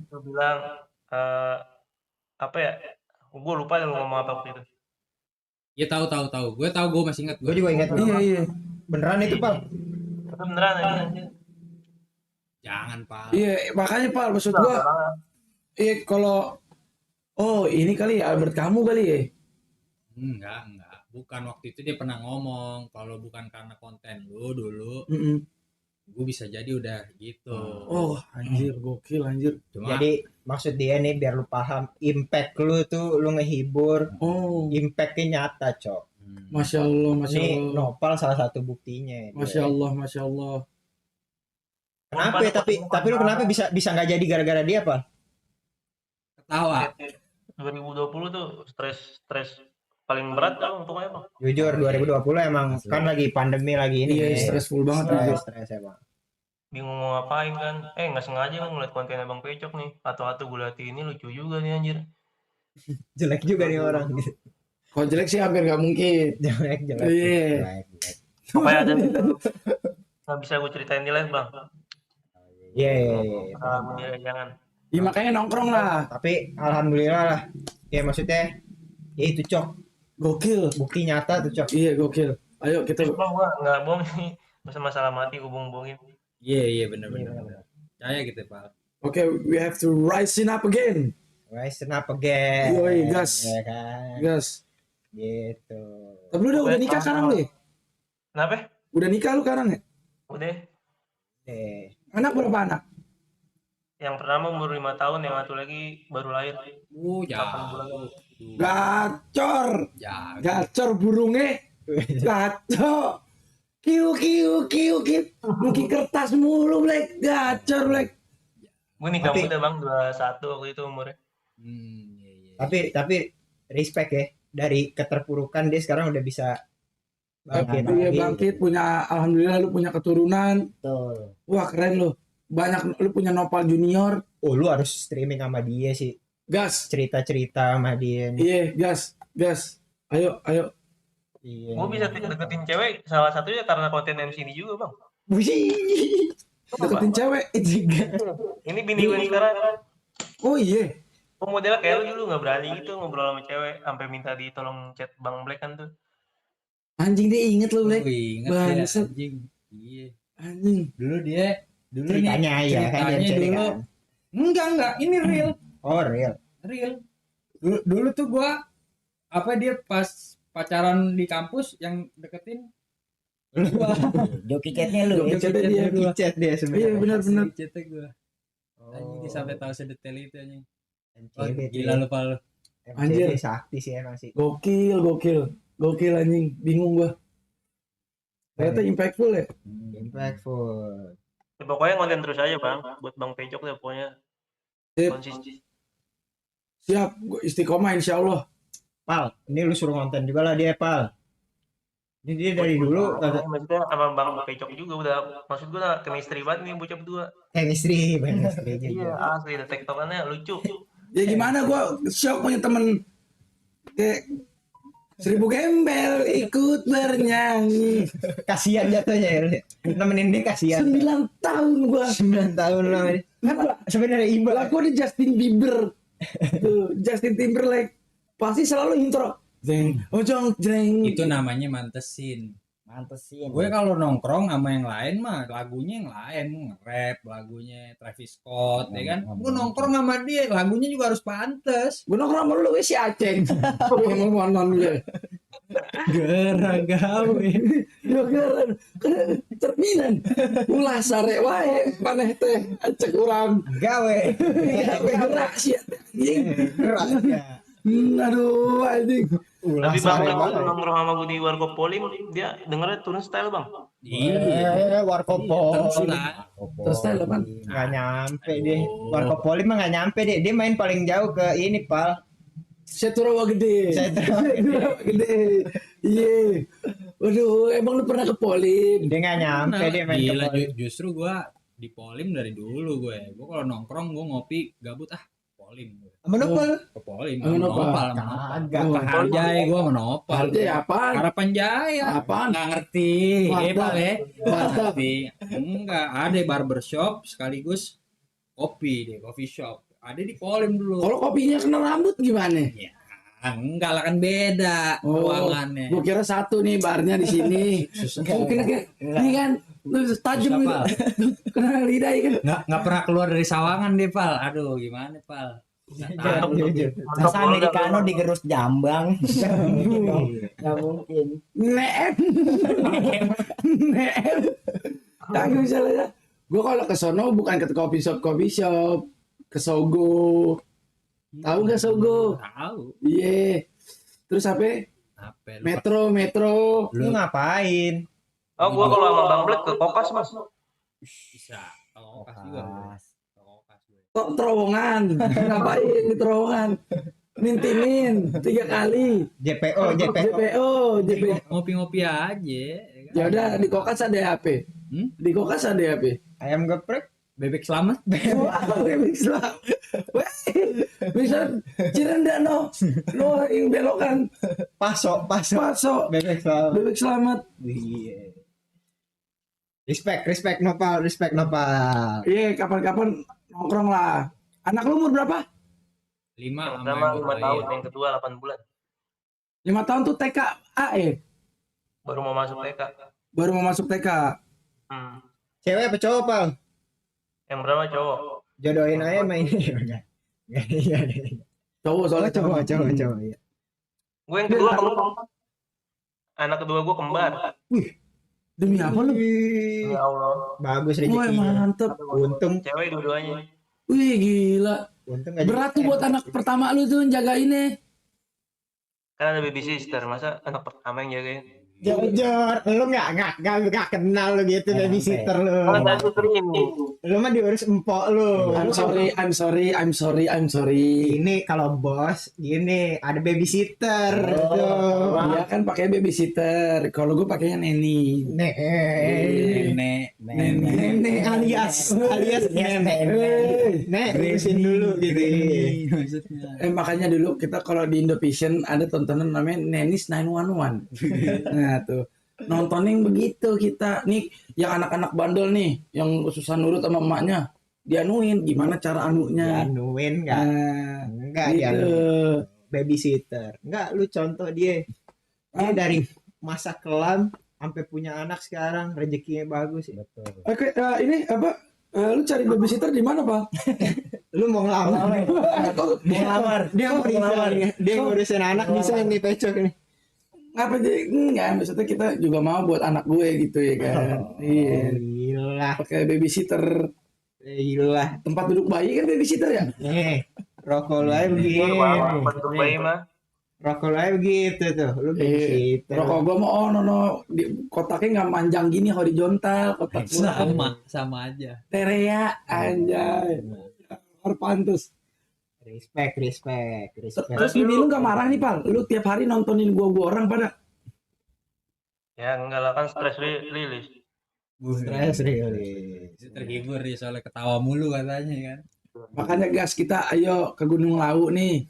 Gue bilang apa ya? Gue lupa lu ngomong apa waktu itu. Ya tahu. Gue masih ingat. Gue juga ingat. Iya. Beneran itu Pal. Tapi beneran aja. Jangan Pal. Iya, makanya Pal, maksud gue, kalau, oh ini kali ya, Albert kamu kali ya? Enggak. Bukan, waktu itu dia pernah ngomong kalau bukan karena konten lu dulu, gue bisa jadi udah gitu. Oh, anjir, gokil anjir. Cuma Jadi maksud dia nih biar lu paham impact lu tuh lu ngehibur, Oh, impactnya nyata, Cok. Masya Allah, Masya Ini Allah. Nopal salah satu buktinya. Masya Allah, Masya Allah. Kenapa ya? Tapi lu kenapa bisa nggak jadi gara-gara dia, Pak? ketawa. 2020 tuh stres paling berat kan untuk Bang. Jujur 2020 emang kan lagi pandemi lagi ini. Iya, stressful banget. Stres emang. Bingung mau ngapain kan. Nggak sengaja kan ngeliat konten Abang Pecok nih. Atau gue liat ini lucu juga nih anjir. Jelek juga nih orang. Kalau jelek sih hampir nggak mungkin. jelek. Iya. Jelek. Apa ya ada nggak bisa gue ceritain di live Bang. Iya. Jangan. Ya makanya nongkrong lah. Tapi alhamdulillah lah. Ya maksudnya ya itu, Cok. Gokil. Bukti nyata tuh, Cok. Iya, gokil. Ayo kita. Bang, gua nggak bohong nih. Masalah mati gue bohong-bohongin. Iya benar. Percaya gitu Pal. Oke, we have to rising up again. Rise up again. Yoi, gas. Ya kan. Guys. Gitu. Tapi lu udah nikah sekarang lu ya? Kenapa? Udah nikah lu sekarang ya? Udah. Anak berapa anak? Yang pertama umur 5 tahun, yang satu lagi baru lahir. Jauh. Gacor. Jago. Gacor burungnya. Gacor. Kiu kiu kiu kiu. Nuki kertas mulu Black, gacor Black. Gue nikah Tapi- muda bang, 21 waktu itu umurnya. Tapi respect ya, dari keterpurukan dia sekarang udah bisa bangkit Iya lagi. bangkit, punya alhamdulillah lu punya keturunan. Betul. Wah keren lu. Banyak lu punya Nopal Junior. Oh, lu harus streaming sama dia sih, Gas. cerita-cerita sama dia nih. Iya, gas. Ayo. Iya. Gue bisa deketin cewek salah satunya karena konten MC ini juga bang. Wih. Deketin cewek. Ini bini gue sekarang. Oh iya. Gue modelnya kayak lu dulu nggak berani gitu ngobrol sama cewek, sampai minta ditolong chat Bang Black kan tuh. Anjing dia inget lu Black. Ingat ya Bangsat. anjing. Iya. Anjing. Dulu Ceritanya nih, ya kan dia ceritanya cerita dulu. kan. Enggak, ini real. Oh, real. Dulu tuh gua dia pas pacaran di kampus yang deketin gua. Joki chatnya lu. Joki chatnya dia. Gua. Chat dia Iya sebenarnya. benar. Chatnya gua. Anjing dia sampai tahu sedetail itu anjing. Oh, MCD gila lu Pal. Anjir. MCD sakti sih emang sih. Gokil anjing. Bingung gua. Ternyata impactful ya. Impactful. Ya, pokoknya konten terus aja bang, buat Bang Pecok deh pokoknya Sip. konsisten. Siap, gua istiqomah insyaallah. Pal, ini lu suruh konten juga lah dia, Pal. Ini dia dari dulu Maksudnya sama Bang Pecok juga udah, maksud gue udah chemistry banget nih bocah berdua. chemistry juga. Iya asli, ada tektokannya lucu. Ya gimana gua shock punya temen kayak 1000 gembel ikut bernyanyi. Kasihan jatuhnya ya. Nemenin dia kasihan. 9 tahun gua. 9 tahun lah. Kan Sebenarnya iba. lagu di Justin Bieber. Tuh, Justin Timberlake pasti selalu intro. Jeng, ojong jeng. Itu namanya mantesin. Mantesin. Gue kalau nongkrong sama yang lain mah lagunya yang lain, nge-rap lagunya Travis Scott ya kan. Gue nongkrong sama dia lagunya juga harus pantes. Gue nongkrong sama lu si Aceng. Mau nonton gue. Gara gawe. Yo keren. Cerminan. Ulah sare wae paneh teh acek urang. Gawe. Gerak sih anjing. Gerak ya. Aduh anjing. Tapi Bang Black waktu nongkrong sama gue di Warkop Polim, dia dengernya turun style bang. Warkopol. Terus style apaan? Nggak nyampe dia. Warkopol mah nggak nyampe dia. Dia main paling jauh ke ini, Pal. Seturawa gede. Seturawa gede. Iya. Waduh, emang lu pernah ke Polim? Dia nggak nyampe dia main ke Gila, Polim. justru gue di Polim dari dulu gue. Gue kalau nongkrong gue ngopi gabut Polim. Sama Nopal. Ke Polim, Sama Nopal. Kagak. Ke Harjai gue menopal. Harjai apaan? Harapan Jaya. Apaan? Nggak ngerti. Warteg. Nggak ngerti. Enggak, ada barbershop sekaligus coffee shop. Ada di Polim dulu. Kalau kopinya kena rambut gimana? Ya, enggak lah kan beda ruangannya. Gua kira satu nih barnya di sini. Kena ini kan lu tajam Susah, gitu. Kena lidah kan. Nggak pernah keluar dari Sawangan deh, Pal. Aduh, gimana, Pal? Nggak tahu. Masa Americano digerus jambang. Nggak mungkin. Nem. Tak bisa lah. Gua kalau ke sono bukan ke coffee shop, ke Sogo. Tahu nggak Sogo? Tahu. Iya. Terus apa? Apa? Metro. Lu ngapain? Oh gue kalau sama Bang Black ke Kokas mas. Bisa. Kokas juga. Kokas gue. Kok terowongan? Ngapain di terowongan? Mintimin 3 kali. JPO. JPO. Ngopi-ngopi aja. Ya kan? Ya udah di Kokas ada apa? Di Kokas ada apa? Ayam geprek. Bebek selamat. Wah, bebek Islam. Bisa Cirendano. Lo yang belokan. Paso. Bebek selamat. Iya. Respect Nopal. Iya, kapan-kapan nongkrong lah. Anak lu umur berapa? 5 Pertama 5 tahun, yang kedua 8 bulan. 5 tahun tuh TK Baru mau masuk TK. Baru mau masuk TK. Cewek apa cowok, Pal? Yang pertama cowok. Jodohin aja main. Cowok soalnya Cowok. Iya. Gue yang kedua kembar. Anak kedua gue kembar. Demi apa lu? Ya Allah. Bagus Wah, rezekinya. mantep. Untung Cewek dua-duanya. Wih, gila. nggak Berat tuh buat anak pertama lu tuh jagainnya. Kan ada baby sister, masa anak pertama yang jagain? Jujur, lu nggak kenal lu gitu babysitter lu. Kalau saya tuh sering ini. Lu mah diurus empok lu. I'm sorry. Ini kalau bos gini ada babysitter tuh. Dia kan pakai babysitter. Kalau gue pakainya neni. Nenek alias nenek. Nek, urusin dulu gitu. Makanya dulu kita kalau di Indovision ada tontonan namanya Nenis 911. Nah tuh nontonin begitu kita nih yang anak-anak bandel nih yang susah nurut sama emaknya dianuin gimana cara anunya. Dianuin enggak? Enggak gitu. dianuin. Babysitter. Enggak, lu contoh dia. Dia dari masa kelam sampai punya anak sekarang rezekinya bagus ya. Betul. Oke, ini apa? Lu cari babysitter di mana, Pak? Lu mau ngelamar? Dia mau ngelamar. Dia ngurusin anak bisa nih pecok nih. Ngapa jadi enggak maksudnya kita juga mau buat anak gue gitu ya kan. Iya. Gila. Pakai babysitter. Gila. Tempat duduk bayi kan babysitter ya? Nih, rokok lu aja begitu. Untuk bayi mah. Rokok lu aja begitu tuh. Lu babysitter. Rokok gue mau kotaknya nggak manjang gini horizontal kotak gua. Sama aja. Terea anjay. Harus pantas. Respect. Terus bini lu nggak marah nih Pal? Lu tiap hari nontonin gua orang pada? Ya enggak lah kan stres rilis. Stres rilis. Terhibur dia soalnya ketawa mulu katanya kan. Makanya gas kita ayo ke Gunung Lawu nih.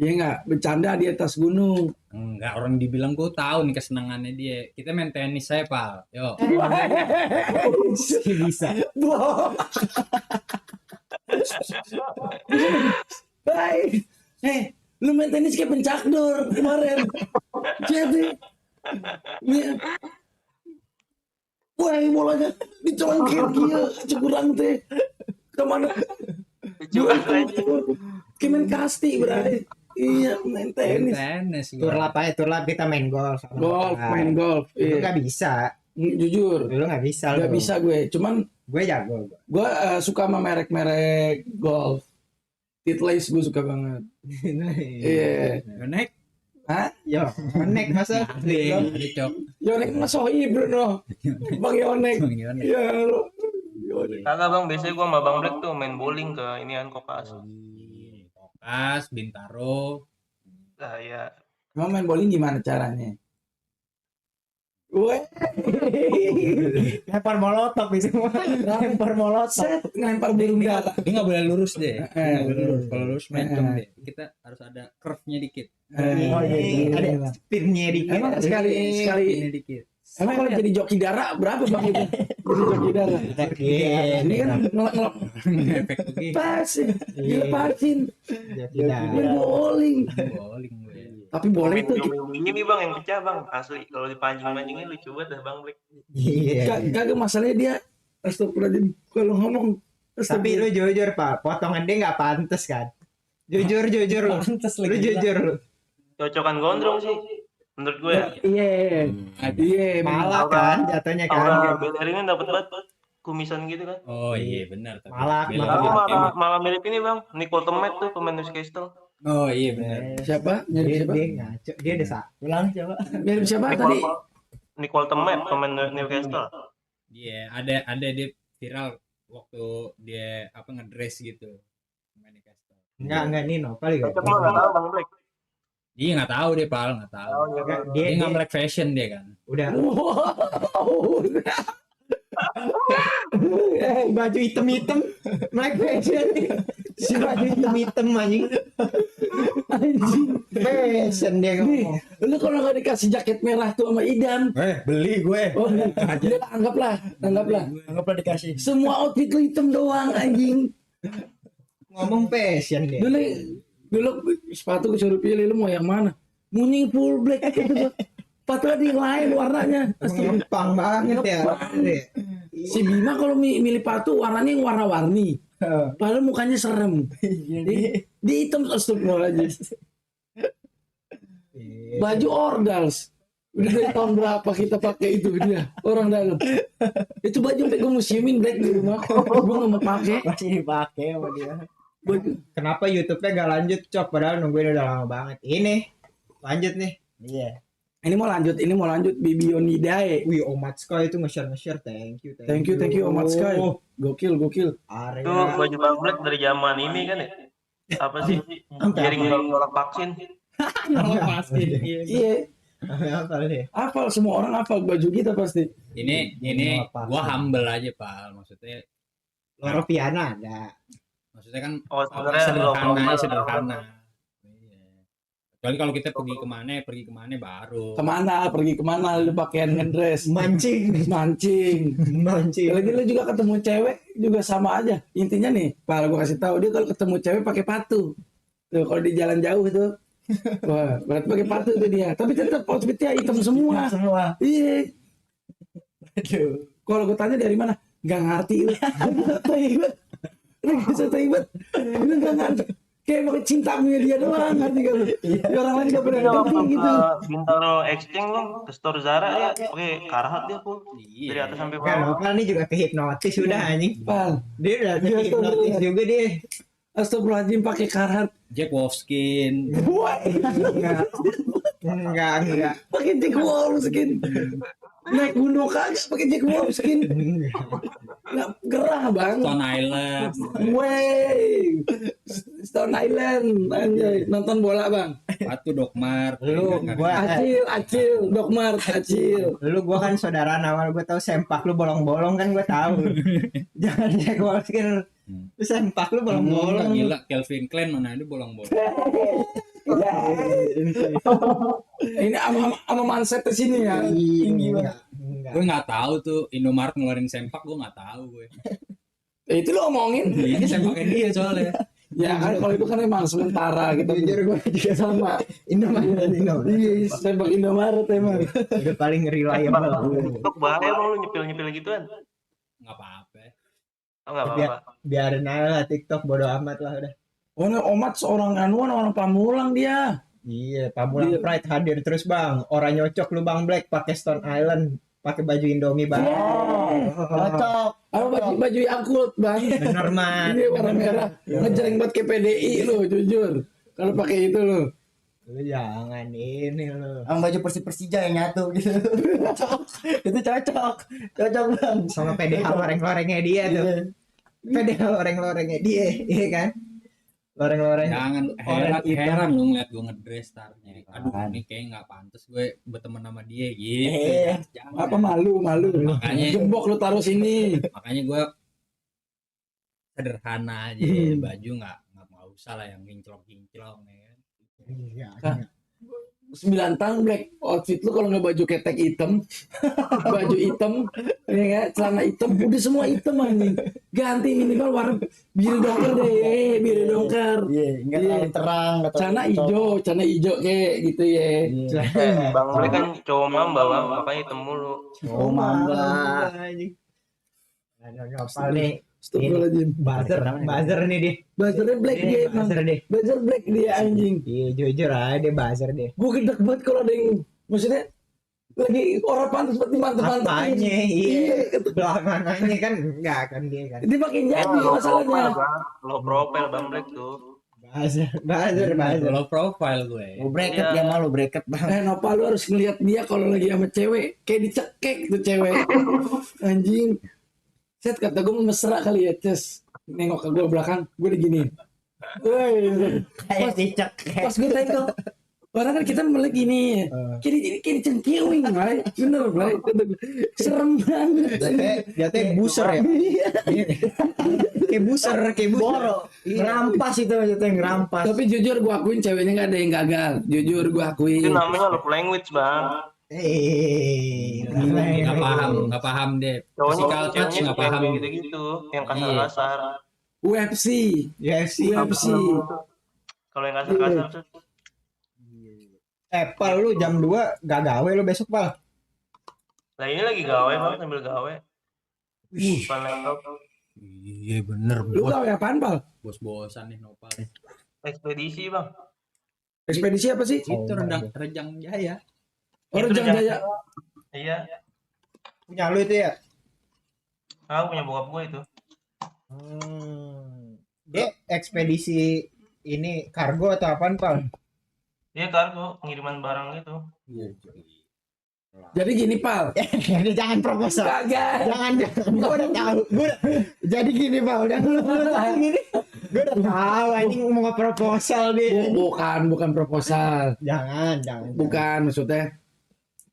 Iya nggak? Bercanda di atas gunung. Enggak, orang dibilang gue tahu nih kesenangannya dia. Kita main tenis saya, Pal. Yo. Bisa. Hai, lu main tenis kayak pencakdor kemarin. Jadi, wah bolanya dicongkir kia, cekurang teh. Kemana? Kayak kasti berarti. Iya, main tenis. Tur lap kita main golf. Main golf. Itu nggak bisa. Jujur. Lu nggak bisa. Nggak bisa gue. Cuman gue jago. Gue suka sama merek-merek golf. Titleist gue suka banget. Iya. Yonek. Hah? Yonek masa? Yonek mas Sohi Bruno. Bang Yonek. Iya lo. Kagak bang, biasanya gua sama Bang Black tuh main bowling ke inian Kokas. Kokas, Bintaro. Lah ya. Emang main bowling gimana caranya? Weh. Lempar molotov itu. Lempar molotov. Ngelempar burung dara. Dia nggak boleh lurus deh. Nggak boleh lurus. Kalau lurus mencong deh. Kita harus ada curve-nya dikit. Oh iya. Ada spin-nya dikit. Emang sekali Spin-nya dikit. Emang kalau jadi joki darah berapa bang itu? Jadi joki darah. Ini kan ngelap Efek begini. pasin, dilepasin. Main bowling. Bowling gue. Tapi boleh tuh. Ini bang yang pecah bang, asli kalau dipancing-pancingin lucu banget dah Bang Black. Iya. Kagak masalahnya dia. Astagfirullahaladzim. Kalau ngomong. Tapi lu jujur Pak, potongan dia nggak pantas kan? Jujur lu. Lu jujur lu. Cocokan gondrong sih, menurut gue ya. Iya. Malah kan jatuhnya kan. Aura Beler ini dapat banget kumisan gitu kan. Oh iya benar. Malak. Malah mirip ini bang, Nicole Temet tuh pemain Newcastle. Oh iya benar. Siapa? Dia ngaco. Dia ada ulang coba. Mirip siapa tadi? Nicole Temet pemain Newcastle. Iya, ada dia viral waktu dia ngedress gitu. Pemain Newcastle. Enggak Nino, paling Cocok mah nggak tahu Bang Black. Dia nggak tahu deh, Pal, nggak tahu. Dia nggak black fashion dia kan. Udah. Wow. Baju hitam black fashion. Si baju hitam anjing. Fashion dia ngomong. Lu kalau nggak dikasih jaket merah tuh sama Idan. Beli gue. Oh, anggaplah. Anggaplah dikasih. Semua outfit lu hitam doang anjing. Ngomong fashion dia. Dulu sepatu gue suruh pilih, lu mau yang mana? Munying full black gitu. Sepatu ada yang lain warnanya. Ngempang banget ya. Si Bima kalau milih sepatu warnanya yang warna-warni. Padahal mukanya serem. Di hitam astagfirullahaladzim. Baju Ordals. Udah dari tahun berapa kita pakai itu dia orang dalam. Itu baju sampai gue museumin black di rumah. Gue nggak mau pakai. Masih dipakai sama dia. Kenapa YouTube-nya gak lanjut Cok? Padahal nungguin udah lama banget. Ini lanjut nih. Iya. Ini mau lanjut Bibionidae. Wih, Omatska itu nge-share, thank you. Thank you Omat Sky. Oh, Gokil. Itu area. baju Bang Black dari zaman ini kan ya? Apa sih? Jaring nolak vaksin. Pasti. Iya, Apa deh? hafal semua orang hafal baju kita pasti. Ini gua humble aja, Pak. Maksudnya Loropiana ada. maksudnya kan Oh, sebenarnya sederhana. Iya. Kecuali kalau kita pergi kemana baru. Pergi kemana lu pakaian ngedress? Mancing. Lagi lu juga ketemu cewek juga sama aja. Intinya nih, Pak, gua kasih tahu dia kalau ketemu cewek pakai patu. Tuh kalau di jalan jauh itu. Wah, berarti pakai patu tuh dia. Tapi tetap outfitnya hitam semua. Iya. Kalau gue tanya dari mana? Gak ngerti lu. Gak ngerti. Kayak pakai cinta punya dia doang, ngerti gak lu? Orang lain gak pernah ngerti gitu. Bintaro Exchange lo ke store Zara ya pakai Carhartt dia pun dari atas sampai Kan bawah. Nopal nih juga kehipnotis udah anjing. Pal, Dia udah kehipnotis juga dia. astagfirullahaladzim pakai Carhartt. Jack Wolfskin. Enggak. Pakai Jack Wolfskin. Naik gunung kagak pakai Jack Wolfskin. Nggak gerah bang. Stone Island. Wey, Stone Island, anjay. Nonton bola bang. Patu Dokmar. Gua Acil, Dokmar, Acil. Lu gua kan saudara awal gua tahu sempak lu bolong-bolong kan gua tahu. Jangan Jack Wolfskin. Lu sempak lu bolong-bolong. Gila, Calvin Klein mana ada bolong-bolong. Ini ama mindset di sini ya. Enggak. Gue nggak tahu tuh Indomaret ngeluarin sempak, gue nggak tahu gue. Itu lo omongin. Ini sempaknya dia soalnya. Ya kan kalau itu kan emang sementara kita Jujur gua juga sama. Indomaret. Iya, sepak Indomaret emang. Udah paling reliable. TikTok bahaya emang lu nyepil gituan. Nggak apa-apa. Oh enggak apa-apa. Biarin aja lah TikTok, bodo amat lah udah. Oh, ini Omat seorang anuan, orang Pamulang dia. Iya, Pamulang Pride hadir terus bang. Orang nyocok lu bang Black pakai Stone Island, pakai baju Indomie bang. Cocok. Apa baju Yakult bang? Bener man. Ini warna merah. Ngejreng buat ke PDI lo, jujur. Kalau pakai itu lo. Lu jangan ini lu. Yang baju Persija yang nyatu gitu. Itu cocok bang. Sama PDH loreng-lorengnya dia tuh. PDH loreng-lorengnya dia, iya kan? Loreng-loreng. Jangan Orang hitam. heran lu ngeliat gue ngedress tarnya. Aduh, ini kayak nggak pantas gue berteman sama dia gitu. Jangan. Apa malu? Makanya- Gembok lu taruh sini. Makanya gue sederhana aja, baju nggak usah lah yang kinclong ya kan. Iya. 9 tahun Black, outfit lu kalau nggak baju ketek hitam, baju hitam, ya kan, celana hitam, udah semua hitam anjing. Ganti minimal warna biru dongker deh, biru dongker. Iya, nggak terlalu terang. nggak terlalu Celana hijau kayak gitu ya. Bang Black kan cowok mamba bang, makanya hitam mulu. Oh, mamba. Nopal nih. Astagfirullahaladzim. Buzzer nih dia. Buzzernya Black dia emang. Buzzer deh. Buzzer Black dia anjing. Iya jujur aja dia buzzer deh. Gue gedek banget kalau ada yang, maksudnya lagi orang pantas seperti mantep-mantep. Apanya iya. Belakangannya kan enggak kan dia kan. Dia makin jadi masalahnya. Low profile Bang Black tuh. Buzzer. Low profile gue. Lu bracket dia malu bracket bang. Nopal lu harus ngeliat dia kalau lagi sama cewek kayak dicekek tuh cewek. Anjing. Set kata gue mesra kali ya, Ces. Nengok ke gue belakang, gue udah gini. Woi. Kayak dicek. Pas gue tengok, orang kan kita melek gini. Kayak dicengkiwing, Blay. Bener, Blay. Serem banget. Dia teh buser ya. Kayak buser. Boro. Ngerampas itu ngerampas. Tapi jujur gue akuin ceweknya gak ada yang gagal. Jujur gue akuin. Itu namanya love language bang. Nggak paham deh. Physical touch nggak paham. Gitu-gitu, yang kasar-kasar. UFC. Kalau yang kasar-kasar tuh. Pal lu jam 2 gak gawe lu besok Pal. Nah ini lagi gawe bang, sambil gawe. Depan laptop. Iya bener. Lu gawe apaan, Pal? Bos-bosan nih Nopal. Ekspedisi bang. Ekspedisi apa sih? Itu Rejang Jaya. Orang Itu Jaya. Iya. Punya lu itu ya? Aku punya bokap gue itu. Dia ekspedisi ini kargo atau apaan Pal? Iya kargo, pengiriman barang gitu. Jadi gini Pal. Jangan proposal. Kagak. Jangan. Gua udah tahu. Jadi gini Pak, udah gini. Gua udah tahu anjing mau nge-proposal deh. Bukan proposal. Jangan. Bukan maksudnya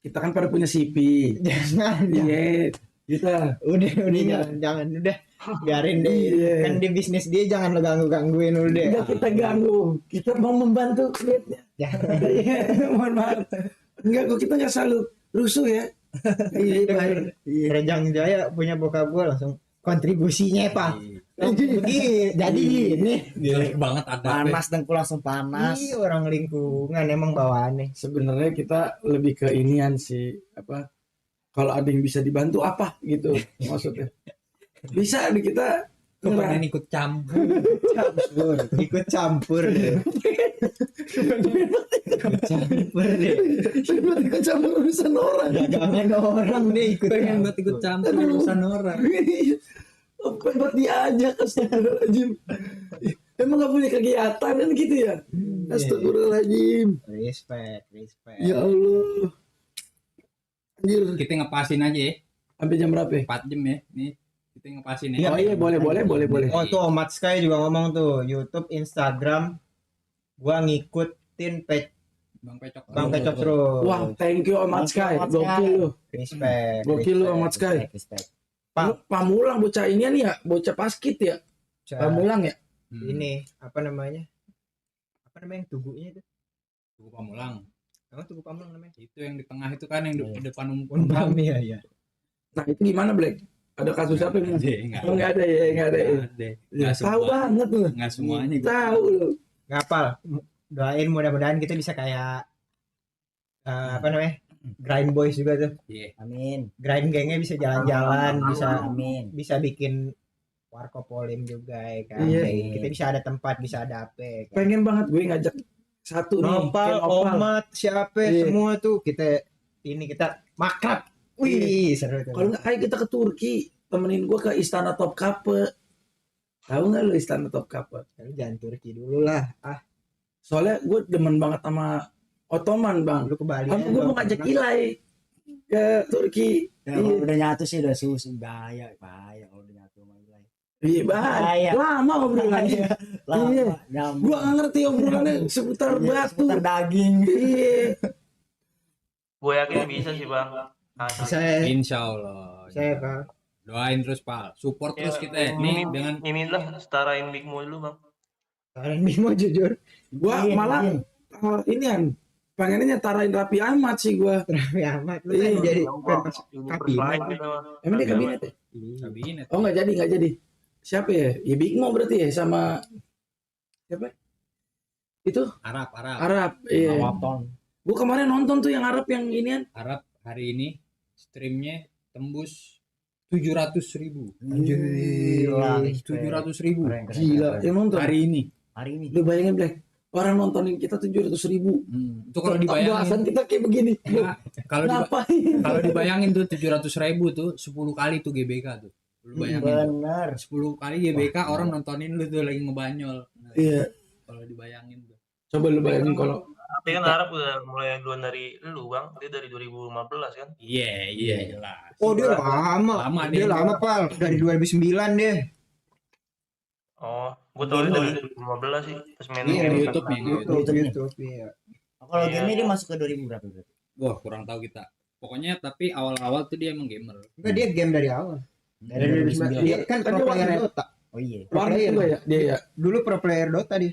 kita kan pada punya CV. Jangan. Iya. Kita. Udah jangan udah. Biarin deh. Iya. Kan di bisnis dia jangan lo gangguin dulu deh. Enggak kita ganggu. Kita mau membantu kliennya. Jangan. Iya, mohon maaf. Enggak kok kita nggak selalu rusuh ya. Iya, baik. Rejang Jaya punya bokap gua langsung kontribusinya Pak. Jadi gini. Jelek banget ada. Panas dengkul langsung panas. Iya orang lingkungan emang bawaannya. Sebenarnya kita lebih ke inian sih, apa? Kalau ada yang bisa dibantu apa gitu maksudnya. Bisa di kita Kepengen ikut campur. Ikut campur deh. ikut campur urusan orang. Dagangan orang deh ikut. Pengen buat ikut campur urusan orang. Apa buat diajak, astagfirullahaladzim. Emang gak punya kegiatan kan gitu ya? Astagfirullahaladzim. Respect. Ya Allah. Anjir, Kita ngepasin aja ya. sampai jam berapa? 4 jam ya. Nih, kita ngepasin ya. Oh iya, boleh. Oh tuh Mat Sky juga ngomong tuh YouTube, Instagram, gua ngikutin Bang Pecok. Bang Pecok terus. Wah, thank you Amat Sky. Gokil lu. Respect. Gokil lu Amat Sky. Lu Pamulang bocah ini nih ya, bocah paskit ya. Pamulang ya. Ini apa namanya? Apa namanya yang tugunya itu? Tugu Pamulang. Emang tugu Pamulang namanya? Itu yang di tengah itu kan yang di depan Unpam ya. Nah, itu gimana, Black? Ada kasus apa ini? Enggak. Oh, enggak ada ya, enggak ada. Ya, tahu banget lu. Enggak semuanya gitu. Tahu lu. Ngapal. Doain mudah-mudahan kita bisa kayak apa namanya? Grind Boys juga tuh. Iya. Amin. Grind gengnya bisa jalan-jalan, bisa Amin. bisa bikin warkopolim juga ya kan. Iya. Kayak kita bisa ada tempat, bisa ada apa ya kan. Pengen banget gue ngajak satu nih. Nopal, kayak Nopal. Omat, siapa Iya. semua tuh kita makrab. Wih, seru tuh. Kalau nggak ayo kita ke Turki, temenin gue ke Istana Topkapi. Tahu nggak lu Istana Topkapi? Tapi jangan Turki dulu lah. Soalnya gue demen banget sama Ottoman, Bang. Lu ke Bali. Kamu aja, gue mau Bang. ngajak Ilai ke Turki. Ya, kalau udah nyatu sih udah bahaya kalau udah nyatu sama Ilai. Iya, bahaya. Lama obrolannya. Lama, Gua nggak ngerti obrolannya seputar batu. seputar daging. Iya. Gue yakin bisa sih bang. Asal. Saya Insya Allah. Pak. Doain terus Pak. Support terus kita Ya, nih dengan ini lah setarain Big Mo dulu bang. Kalian Bimo jujur. Gua Iya, malah iya. ini kan pengennya nyetarain Raffi Ahmad sih gua. Raffi Ahmad lu Iya. kan jadi Bang, kabinet. lain gitu. Emang dia kabinet ya? kabinet. Oh nggak jadi. Siapa ya? Ya Big Mo berarti ya sama siapa? Itu Arab. Arab. Iya. Gua kemarin nonton tuh yang Arab yang inian. Arab hari ini streamnya tembus 700.000. Gila. 700.000 Gila. Yang nonton. hari ini. Lu bayangin Black. Orang nontonin kita 700.000. Itu kalau dibayangin Bahasan kita kayak begini. Nah, kalau Ngapain? kalau dibayangin tuh 700.000 tuh 10 kali tuh GBK tuh. Lu bayangin Bener. 10 kali GBK orang nontonin lu tuh lagi ngebanyol. Nah, Iya. kalau dibayangin tuh. Coba lu bayangin kalau Tapi kan Arab udah mulai duluan dari lu bang. Dia dari 2015 kan. Iya jelas. Oh dia lama. Lama Dia dia. lama Pal. Dari 2009 deh. Oh, gue tau dia dari 2015 sih. Pas main Iya, game. di YouTube nih. YouTube iya. Kalau Iya. game dia masuk ke 2000 berapa berarti? Wah kurang tahu kita. Pokoknya tapi awal-awal tuh dia emang gamer. Enggak dia game dari awal. Dari 2009. Dia kan Kan pro dia player waktu itu- Dota. Oh iya. warnet juga ya dia ya. Dulu pro player Dota dia.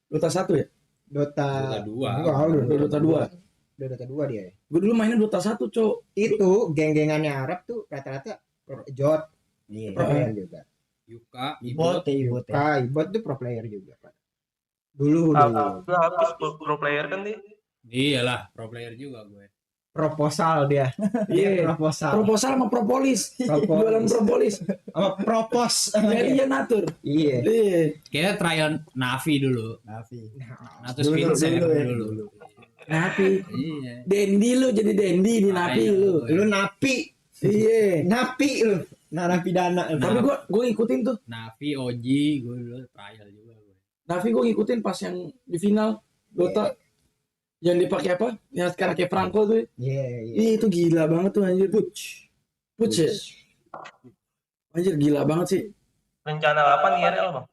Dota 1 ya? Dota Dota 2. Enggak, udah Dota 2. Udah Dota 2 dia. Gue dulu mainnya Dota 1, Cok. Itu geng-gengannya Arab tuh rata-rata Jot Iya. pro player juga. Yuka, Ibot Ibot. ya. Ibot tuh pro player juga Pak. Dulu. Udah hapus pro player kan dia. Iyalah, pro player juga gue. Proposal dia. Iya. Proposal. Proposal sama propolis. Jualan propolis. Sama propos. Jadi dia natur. Iya. Iya. Kayak trial Navi dulu. Navi. Natus Vincent dulu. Napi. Iya. Dendi lu jadi Dendi di Napi Ayo. lu. Lu napi. Iya. Napi lu. Narapidana. Tapi gue ngikutin tuh. Navi, Oji, gue dulu trial juga gue. Navi gue ngikutin pas yang di final Dota. Yang dipakai apa? Yang sekarang kayak Franco tuh. Iya. Ih, itu gila banget tuh anjir. Puch ya? Anjir gila banget sih. Rencana kapan IRL bang?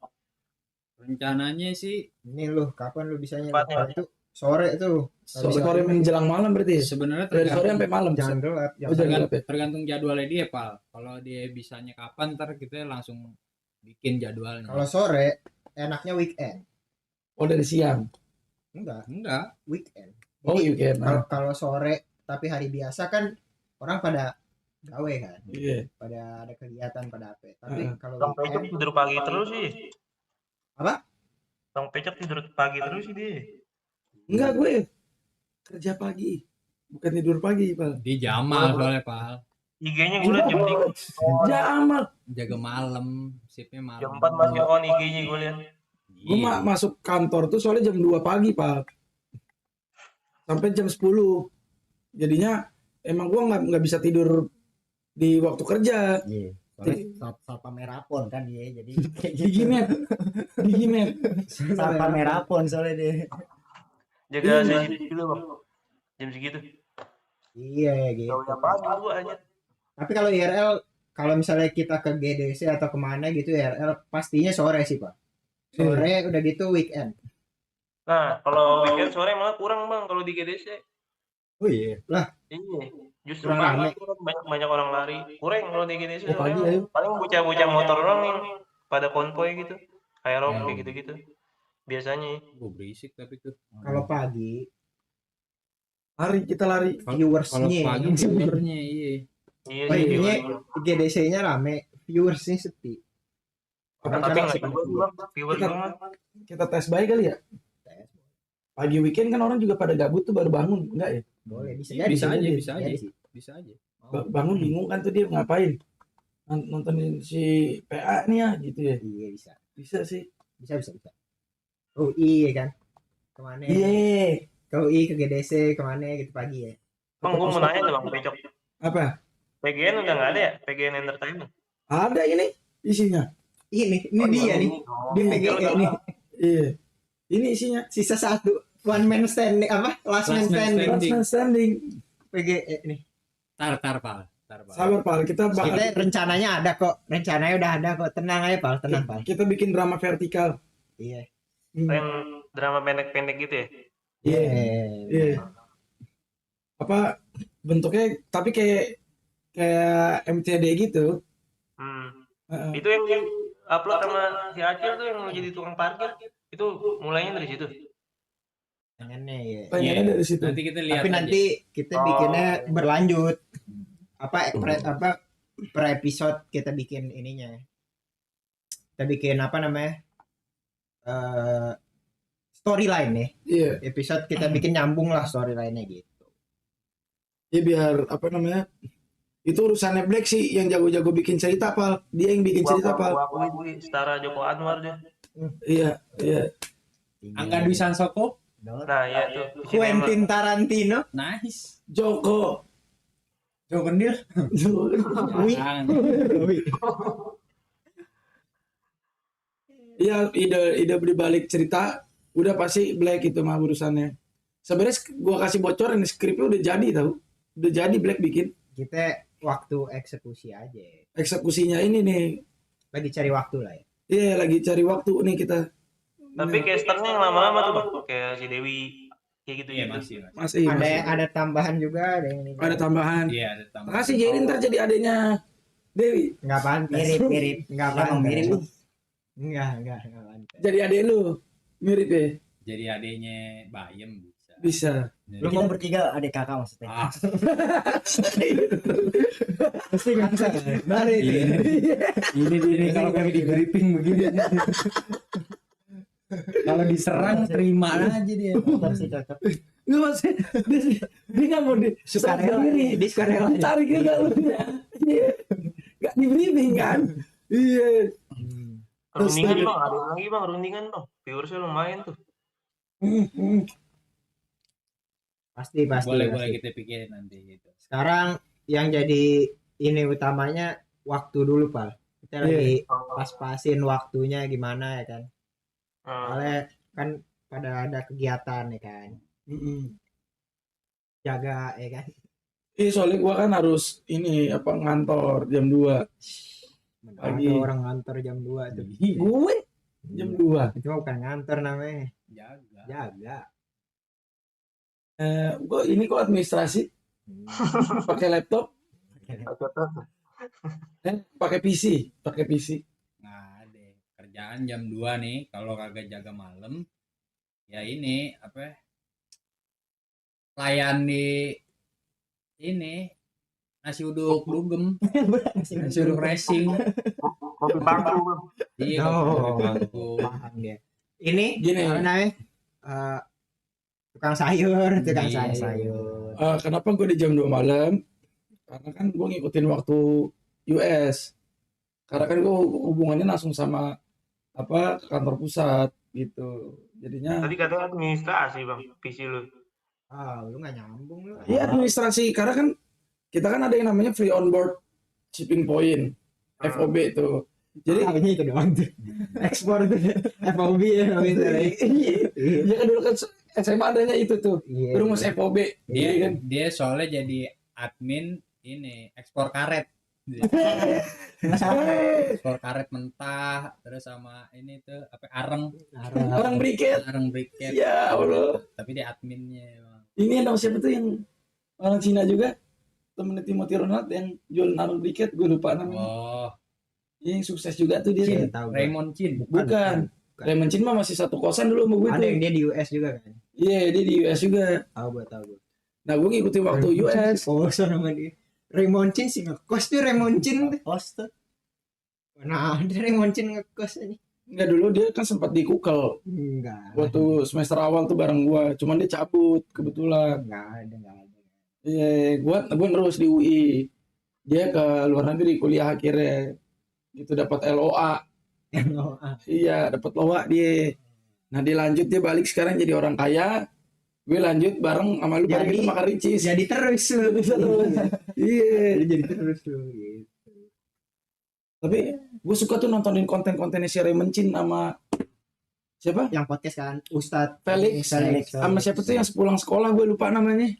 Rencananya sih Ini lu kapan lu bisanya? Tepatnya. Itu sore tuh. Sore menjelang malam berarti. sebenarnya Dari sore tergantung, sampai malam. Jangan gelap. Oh, jangan gelap ya? tergantung jadwalnya dia, Pal. Kalau dia bisanya kapan, ntar kita langsung bikin jadwalnya. Kalau sore enaknya weekend. Oh, dari siang. Enggak, Weekend. Oh, weekend. Kalau sore tapi hari biasa kan orang pada gawe kan. Iya. Pada ada kegiatan pada apa. Tapi kalau Bang Pecok weekend tidur pagi terus sih. Apa? Bang Pecok tidur pagi terus sih dia. Enggak, gue kerja pagi. Bukan tidur pagi, Pak. dia Jamal soalnya, Pal. IG-nya gue liat jam 3. Jamal. Jaga malam, shiftnya malam. Jam 4 masih on IG-nya gue liat. Gue masuk kantor tuh soalnya jam 2 pagi, Pak. Sampai jam 10. Jadinya emang gue nggak bisa tidur di waktu kerja. Iya. Soalnya satpam merapon kan dia, jadi Digimet. satpam merapon soalnya dia. Jaga CCTV dulu bang. Jam segitu. iya gitu. Jauhnya pagi gue aja. Tapi kalau IRL kalau misalnya kita ke GDC atau kemana gitu IRL pastinya sore sih Pak. Sore udah gitu weekend. Nah kalau weekend sore malah kurang bang kalau di GDC. Oh iya. Lah Iya. Justru Kurang pagi rame. tuh banyak orang lari. Kurang kalau di GDC. Oh, pagi, soalnya ayo. paling bocah-bocah motor doang yang pada konvoy gitu. Aerob kayak gitu-gitu. Biasanya. Berisik tapi tuh. kalau pagi Kita lari. Kalau viewersnya pagi viewernya iya. Iya oh, sih. intinya viewer. GDC-nya rame, viewersnya sepi. Orang Tapi kan nggak asik juga sih bang. Viewer Kita- gue mah. Kita tes baik kali ya. Pagi weekend kan orang juga pada gabut tuh baru bangun, enggak ya? Boleh bisa Iya, jadi. bisa aja, jadi. bisa aja. Jadi sih. Bisa aja. Bangun bingung kan tuh dia ngapain? Nontonin si PA nih ya gitu ya. Iya bisa. Bisa sih. Bisa. Oh iya kan. Kemana? Iya. Ke UI, ke GDC, kemana gitu pagi ya. Bang gue mau nanya tuh bang Pecok. Apa? PGN udah nggak ada ya? PGN Entertainment. Ada ini isinya. Ini Oh, dia nih. Di PGE nih. Iya. Ini isinya. Sisa satu. One man standing apa? Last man Last man standing. Last man standing. PGE nih. Tar, Pal. Sabar, Pal. Kita Kita bakal rencananya ada kok. Rencananya udah ada kok. Tenang aja, Pal. Tenang, Pal. kita bikin drama vertikal. Iya. Yang drama pendek-pendek gitu ya. Iya. Iya. Apa bentuknya tapi kayak MCD gitu. Heeh. Itu yang di upload sama si Acil tuh yang mau jadi tukang parkir. Itu mulainya dari situ. Pengennya ya. Pengennya dari situ. Nanti kita lihat Tapi aja. nanti kita bikinnya berlanjut. Per episode kita bikin ininya. Kita bikin apa namanya? Storyline nih. Iya. Episode kita bikin nyambung lah storyline-nya gitu. Ya biar apa namanya? Itu urusannya Black sih yang jago-jago bikin cerita, Pal. Dia yang bikin cerita, Pal. Gua setara Joko Anwar dia. Iya. Angga Dwi Sansoko. Nah, ya tuh. Quentin Tarantino. Nice. Joko. Joko Kendil. Iya, ide dibalik cerita udah pasti Black itu mah urusannya. Sebenarnya gua kasih bocoran nih skripnya udah jadi tahu. Udah jadi Black bikin. Kita waktu eksekusi aja. Eksekusinya ini nih. Lagi cari waktu lah ya. Iya, lagi cari waktu nih kita. Tapi casternya yang lama-lama tuh, Bang. Kayak si Dewi kayak gitu Iya, gitu. masih. Masih. Ada tambahan juga, ada yang ini. Ada tambahan. Iya, ada tambahan. Makasih Jerry ntar jadi adanya Dewi. Enggak pantas. Mirip. Enggak Emang pantas. mirip lu. Enggak pantas. Jadi adek lu. Mirip ya? Jadi adanya Bayem bisa. Bisa. Lu kan bertiga adik kakak maksudnya. Ah, Pasti ngangkat. Balik. ini kalau kami di briefing begini. Kalau diserang terima aja dia. Cocok sih cocok. Nggak masih. Dia nggak mau di. Sukarela. Sendiri. Di sukarela. Tarik ke dalamnya. Iya. Nggak di briefing kan? Iya. Rundingan Bang, ada yang lagi Bang, rundingan Bang. Viewersnya lumayan tuh. Pasti. Boleh pasti. kita pikirin nanti gitu. Sekarang yang jadi ini utamanya waktu dulu, Pak. Kita lagi pas-pasin waktunya gimana ya kan. Soalnya kan pada ada kegiatan ya kan. Jaga ya kan. Soalnya gua kan harus ini apa ngantor jam 2. Pagi. Ada orang ngantor jam 2 tuh. Gue jam 2. Itu mah bukan ngantor namanya. Jaga. Jaga. Gua ini kok administrasi. Pakai laptop, pakai PC. Nggak ada. Kerjaan jam 2 nih, kalau kagak jaga malam, ya ini apa? Layani ini nasi uduk dugem, nasi uduk racing. Kopi bangku bang. Iya, Oh. bangku. Paham dia. Ini Gini. apa namanya? Tukang sayur. Iya. Sayur. Kenapa gue di jam 2 malam? Karena kan gue ngikutin waktu US. Karena kan gue hubungannya langsung sama apa kantor pusat gitu. Jadinya Tadi katanya administrasi bang, PC lu. Lu nggak nyambung lu. iya administrasi karena kan kita kan ada yang namanya free on board shipping point FOB itu. Jadi Ini itu doang tuh. Ekspor tuh. FOB ya gitu. iya kan dulu kan SMA adanya itu tuh. Iya. Rumus FOB. Dia Iya kan. dia soalnya jadi admin ini ekspor karet. Ekspor karet mentah, terus sama ini tuh apa areng Orang briket. briket. Ya Allah. Tapi dia adminnya emang. Ini nama siapa tuh yang orang Cina juga? Temennya Timothy Ronald yang jual arang briket, gue lupa namanya. Oh, Yang sukses juga tuh dia. Chin, tahu gua. Raymond Chin. Bukan. Raymond Chin mah masih satu kosan dulu sama gue Ada tuh. yang dia di US juga kan. Iya, dia di US juga. Tahu gua. Nah, gue ngikutin waktu US. Oh, sama dia. Raymond Chin sih ngekos tuh Raymond Chin tuh. Host tuh. Nah, ada Raymond Chin ngekos aja. Enggak, dulu dia kan sempat di Kukel. Enggak. Waktu semester awal tuh bareng gue. Cuman dia cabut kebetulan. Enggak ada. Iya, gue terus di UI. Dia ke luar negeri kuliah akhirnya. Gitu dapat LOA. Iya, dapat LOA dia. Nah, dia lanjut dia balik sekarang jadi orang kaya. Gue lanjut bareng sama lu bareng Jadi- kita makan ricis. Jadi terus lu. Iya. Jadi terus lu gitu. Tapi gue suka tuh nontonin konten-kontennya si Raymond Chin sama siapa? Yang podcast kan Ustadz Felix. Sama siapa tuh yang sepulang sekolah gue lupa namanya.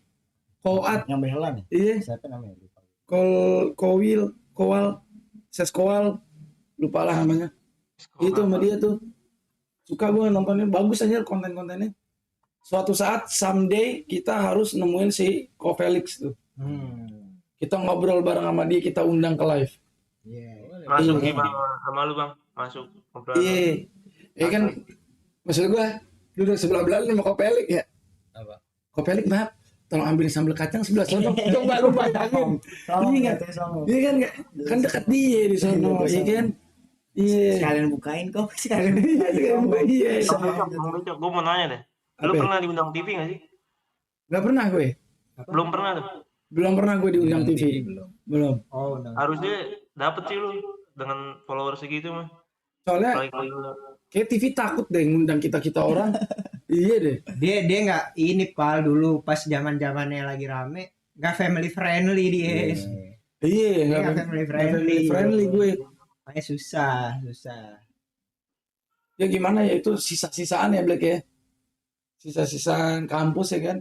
Koat. Yang behelan ya? Iya. Siapa namanya? Lupa. Kowal. Seskowal. Lupa lah namanya. Itu sama dia tuh. Suka gue nontonnya. Bagus aja konten-kontennya. Suatu saat someday kita harus nemuin si Ko Felix tuh. Kita ngobrol bareng sama dia, kita undang ke live. Iya. Masuk Iya. gimana sama lu bang? Masuk ngobrol. Iya. Ya kan maksud gue duduk sebelah belah sama Ko Felix ya. Apa? Ko Felix maaf. Tolong ambil sambal kacang sebelah sono. Coba lu bayangin. Iya nggak? Iya kan nggak? Kan dekat dia di sono, iya kan? Iya. Sekalian bukain kok. Sekalian. Iya. Bang Becok, gue mau nanya deh. Lu Apa? pernah diundang TV gak sih? Gak pernah gue. Belum pernah tuh. Belum pernah gue diundang TV. Belum. Oh, no. Harusnya dapet sih lu dengan follower segitu mah. Soalnya Apalagi kalau lu kayak TV takut deh ngundang kita orang. Iya deh. Dia nggak ini pal dulu pas zaman-zamannya lagi rame, nggak family friendly dia. Iya, Nggak nggak family nggak friendly. friendly gue. Makanya susah. Ya gimana ya itu sisa-sisaan ya Black ya. Sisa-sisaan kampus ya kan.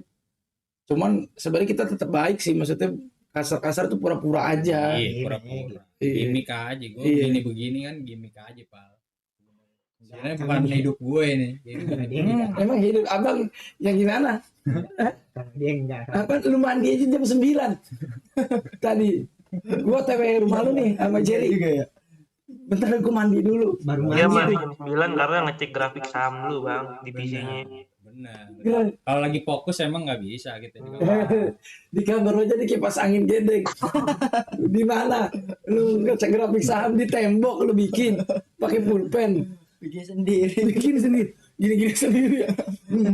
Cuman sebenarnya kita tetap baik sih, maksudnya kasar-kasar tuh pura-pura aja. Iya, pura-pura. Iya. Gimik aja gue Iya. begini kan gimik aja, Pal. Sebenarnya bukan hidup gue nih. Emang hidup abang yang gimana? Dia enggak. Apa lu mandi aja jam 9 tadi. Gua TW rumah lu nih sama Jerry juga ya. Bentar gua mandi dulu. Baru Dia mandi. mandi jam 9 karena ngecek grafik saham lu bang di PC-nya. Benar. Iya. Kalau lagi fokus emang nggak bisa gitu. Di kamar aja di kipas angin gendeng. Di mana? Lu ngecek grafik saham di tembok lu bikin pakai pulpen. Bikin sendiri. Bikin sendiri. Gini-gini sendiri.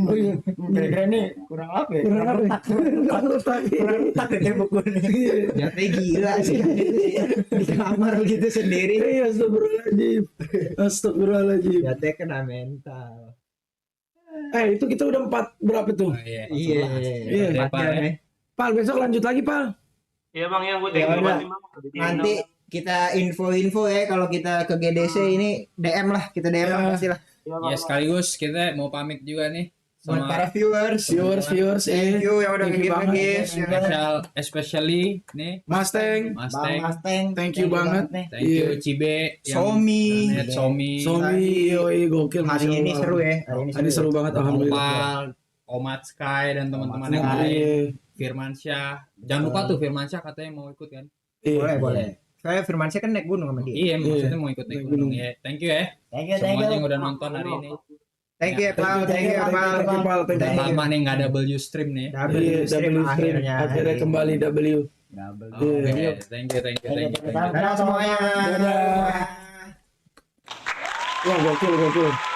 Oh iya. Kira-kira nih kurang apa ya? Kurang apa? Kurang letak. Kurang letak deh tembok gue nih. Ya kayak gila sih. Di kamar begitu sendiri. Iya, astagfirullahaladzim. Astagfirullahaladzim. Ya teh kena mental. Itu kita udah 4 berapa tuh? Iya. Iya. Iya. Pak, ya. Pal, besok lanjut lagi, Pal. Iya bang, ya gue Ya thank you udah. banget nih, Bang. Nanti kita info-info ya kalau kita ke GDC ini DM lah, kita DM lah Ya. pasti lah. Iya, Bang. Ya sekaligus kita mau pamit juga nih buat sama para viewers. Viewers, Thank you yang udah Thank you nge-give banget. nge-give. Especially nih Mustang. Mas Bang Teng, Mustang, Thank you banget. nih. thank you Iya. Cibe, yang Somi. internet, Somi, Somi, yoi gokil. Hari Masya ini Allah. seru ya. Hari ini Hari seru banget alhamdulillah. Opal, Omat Sky dan teman-teman yang Iya. lain, Firmansyah. Jangan lupa tuh Firmansyah katanya mau ikut kan? Boleh, Iya. boleh. Saya Firmansyah kan naik gunung sama dia. Iya, maksudnya mau ikut naik gunung ya. Thank you ya. Thank you. Semuanya yang udah nonton hari ini. Thank you, Pal. Thank you, Pal. Thank you, Pal. Thank you. Udah lama nih nggak W stream nih. Double Iya, stream W stream. Akhirnya kembali W. Oke, thank you. Dadah semuanya. Dadah. Wah, gokil.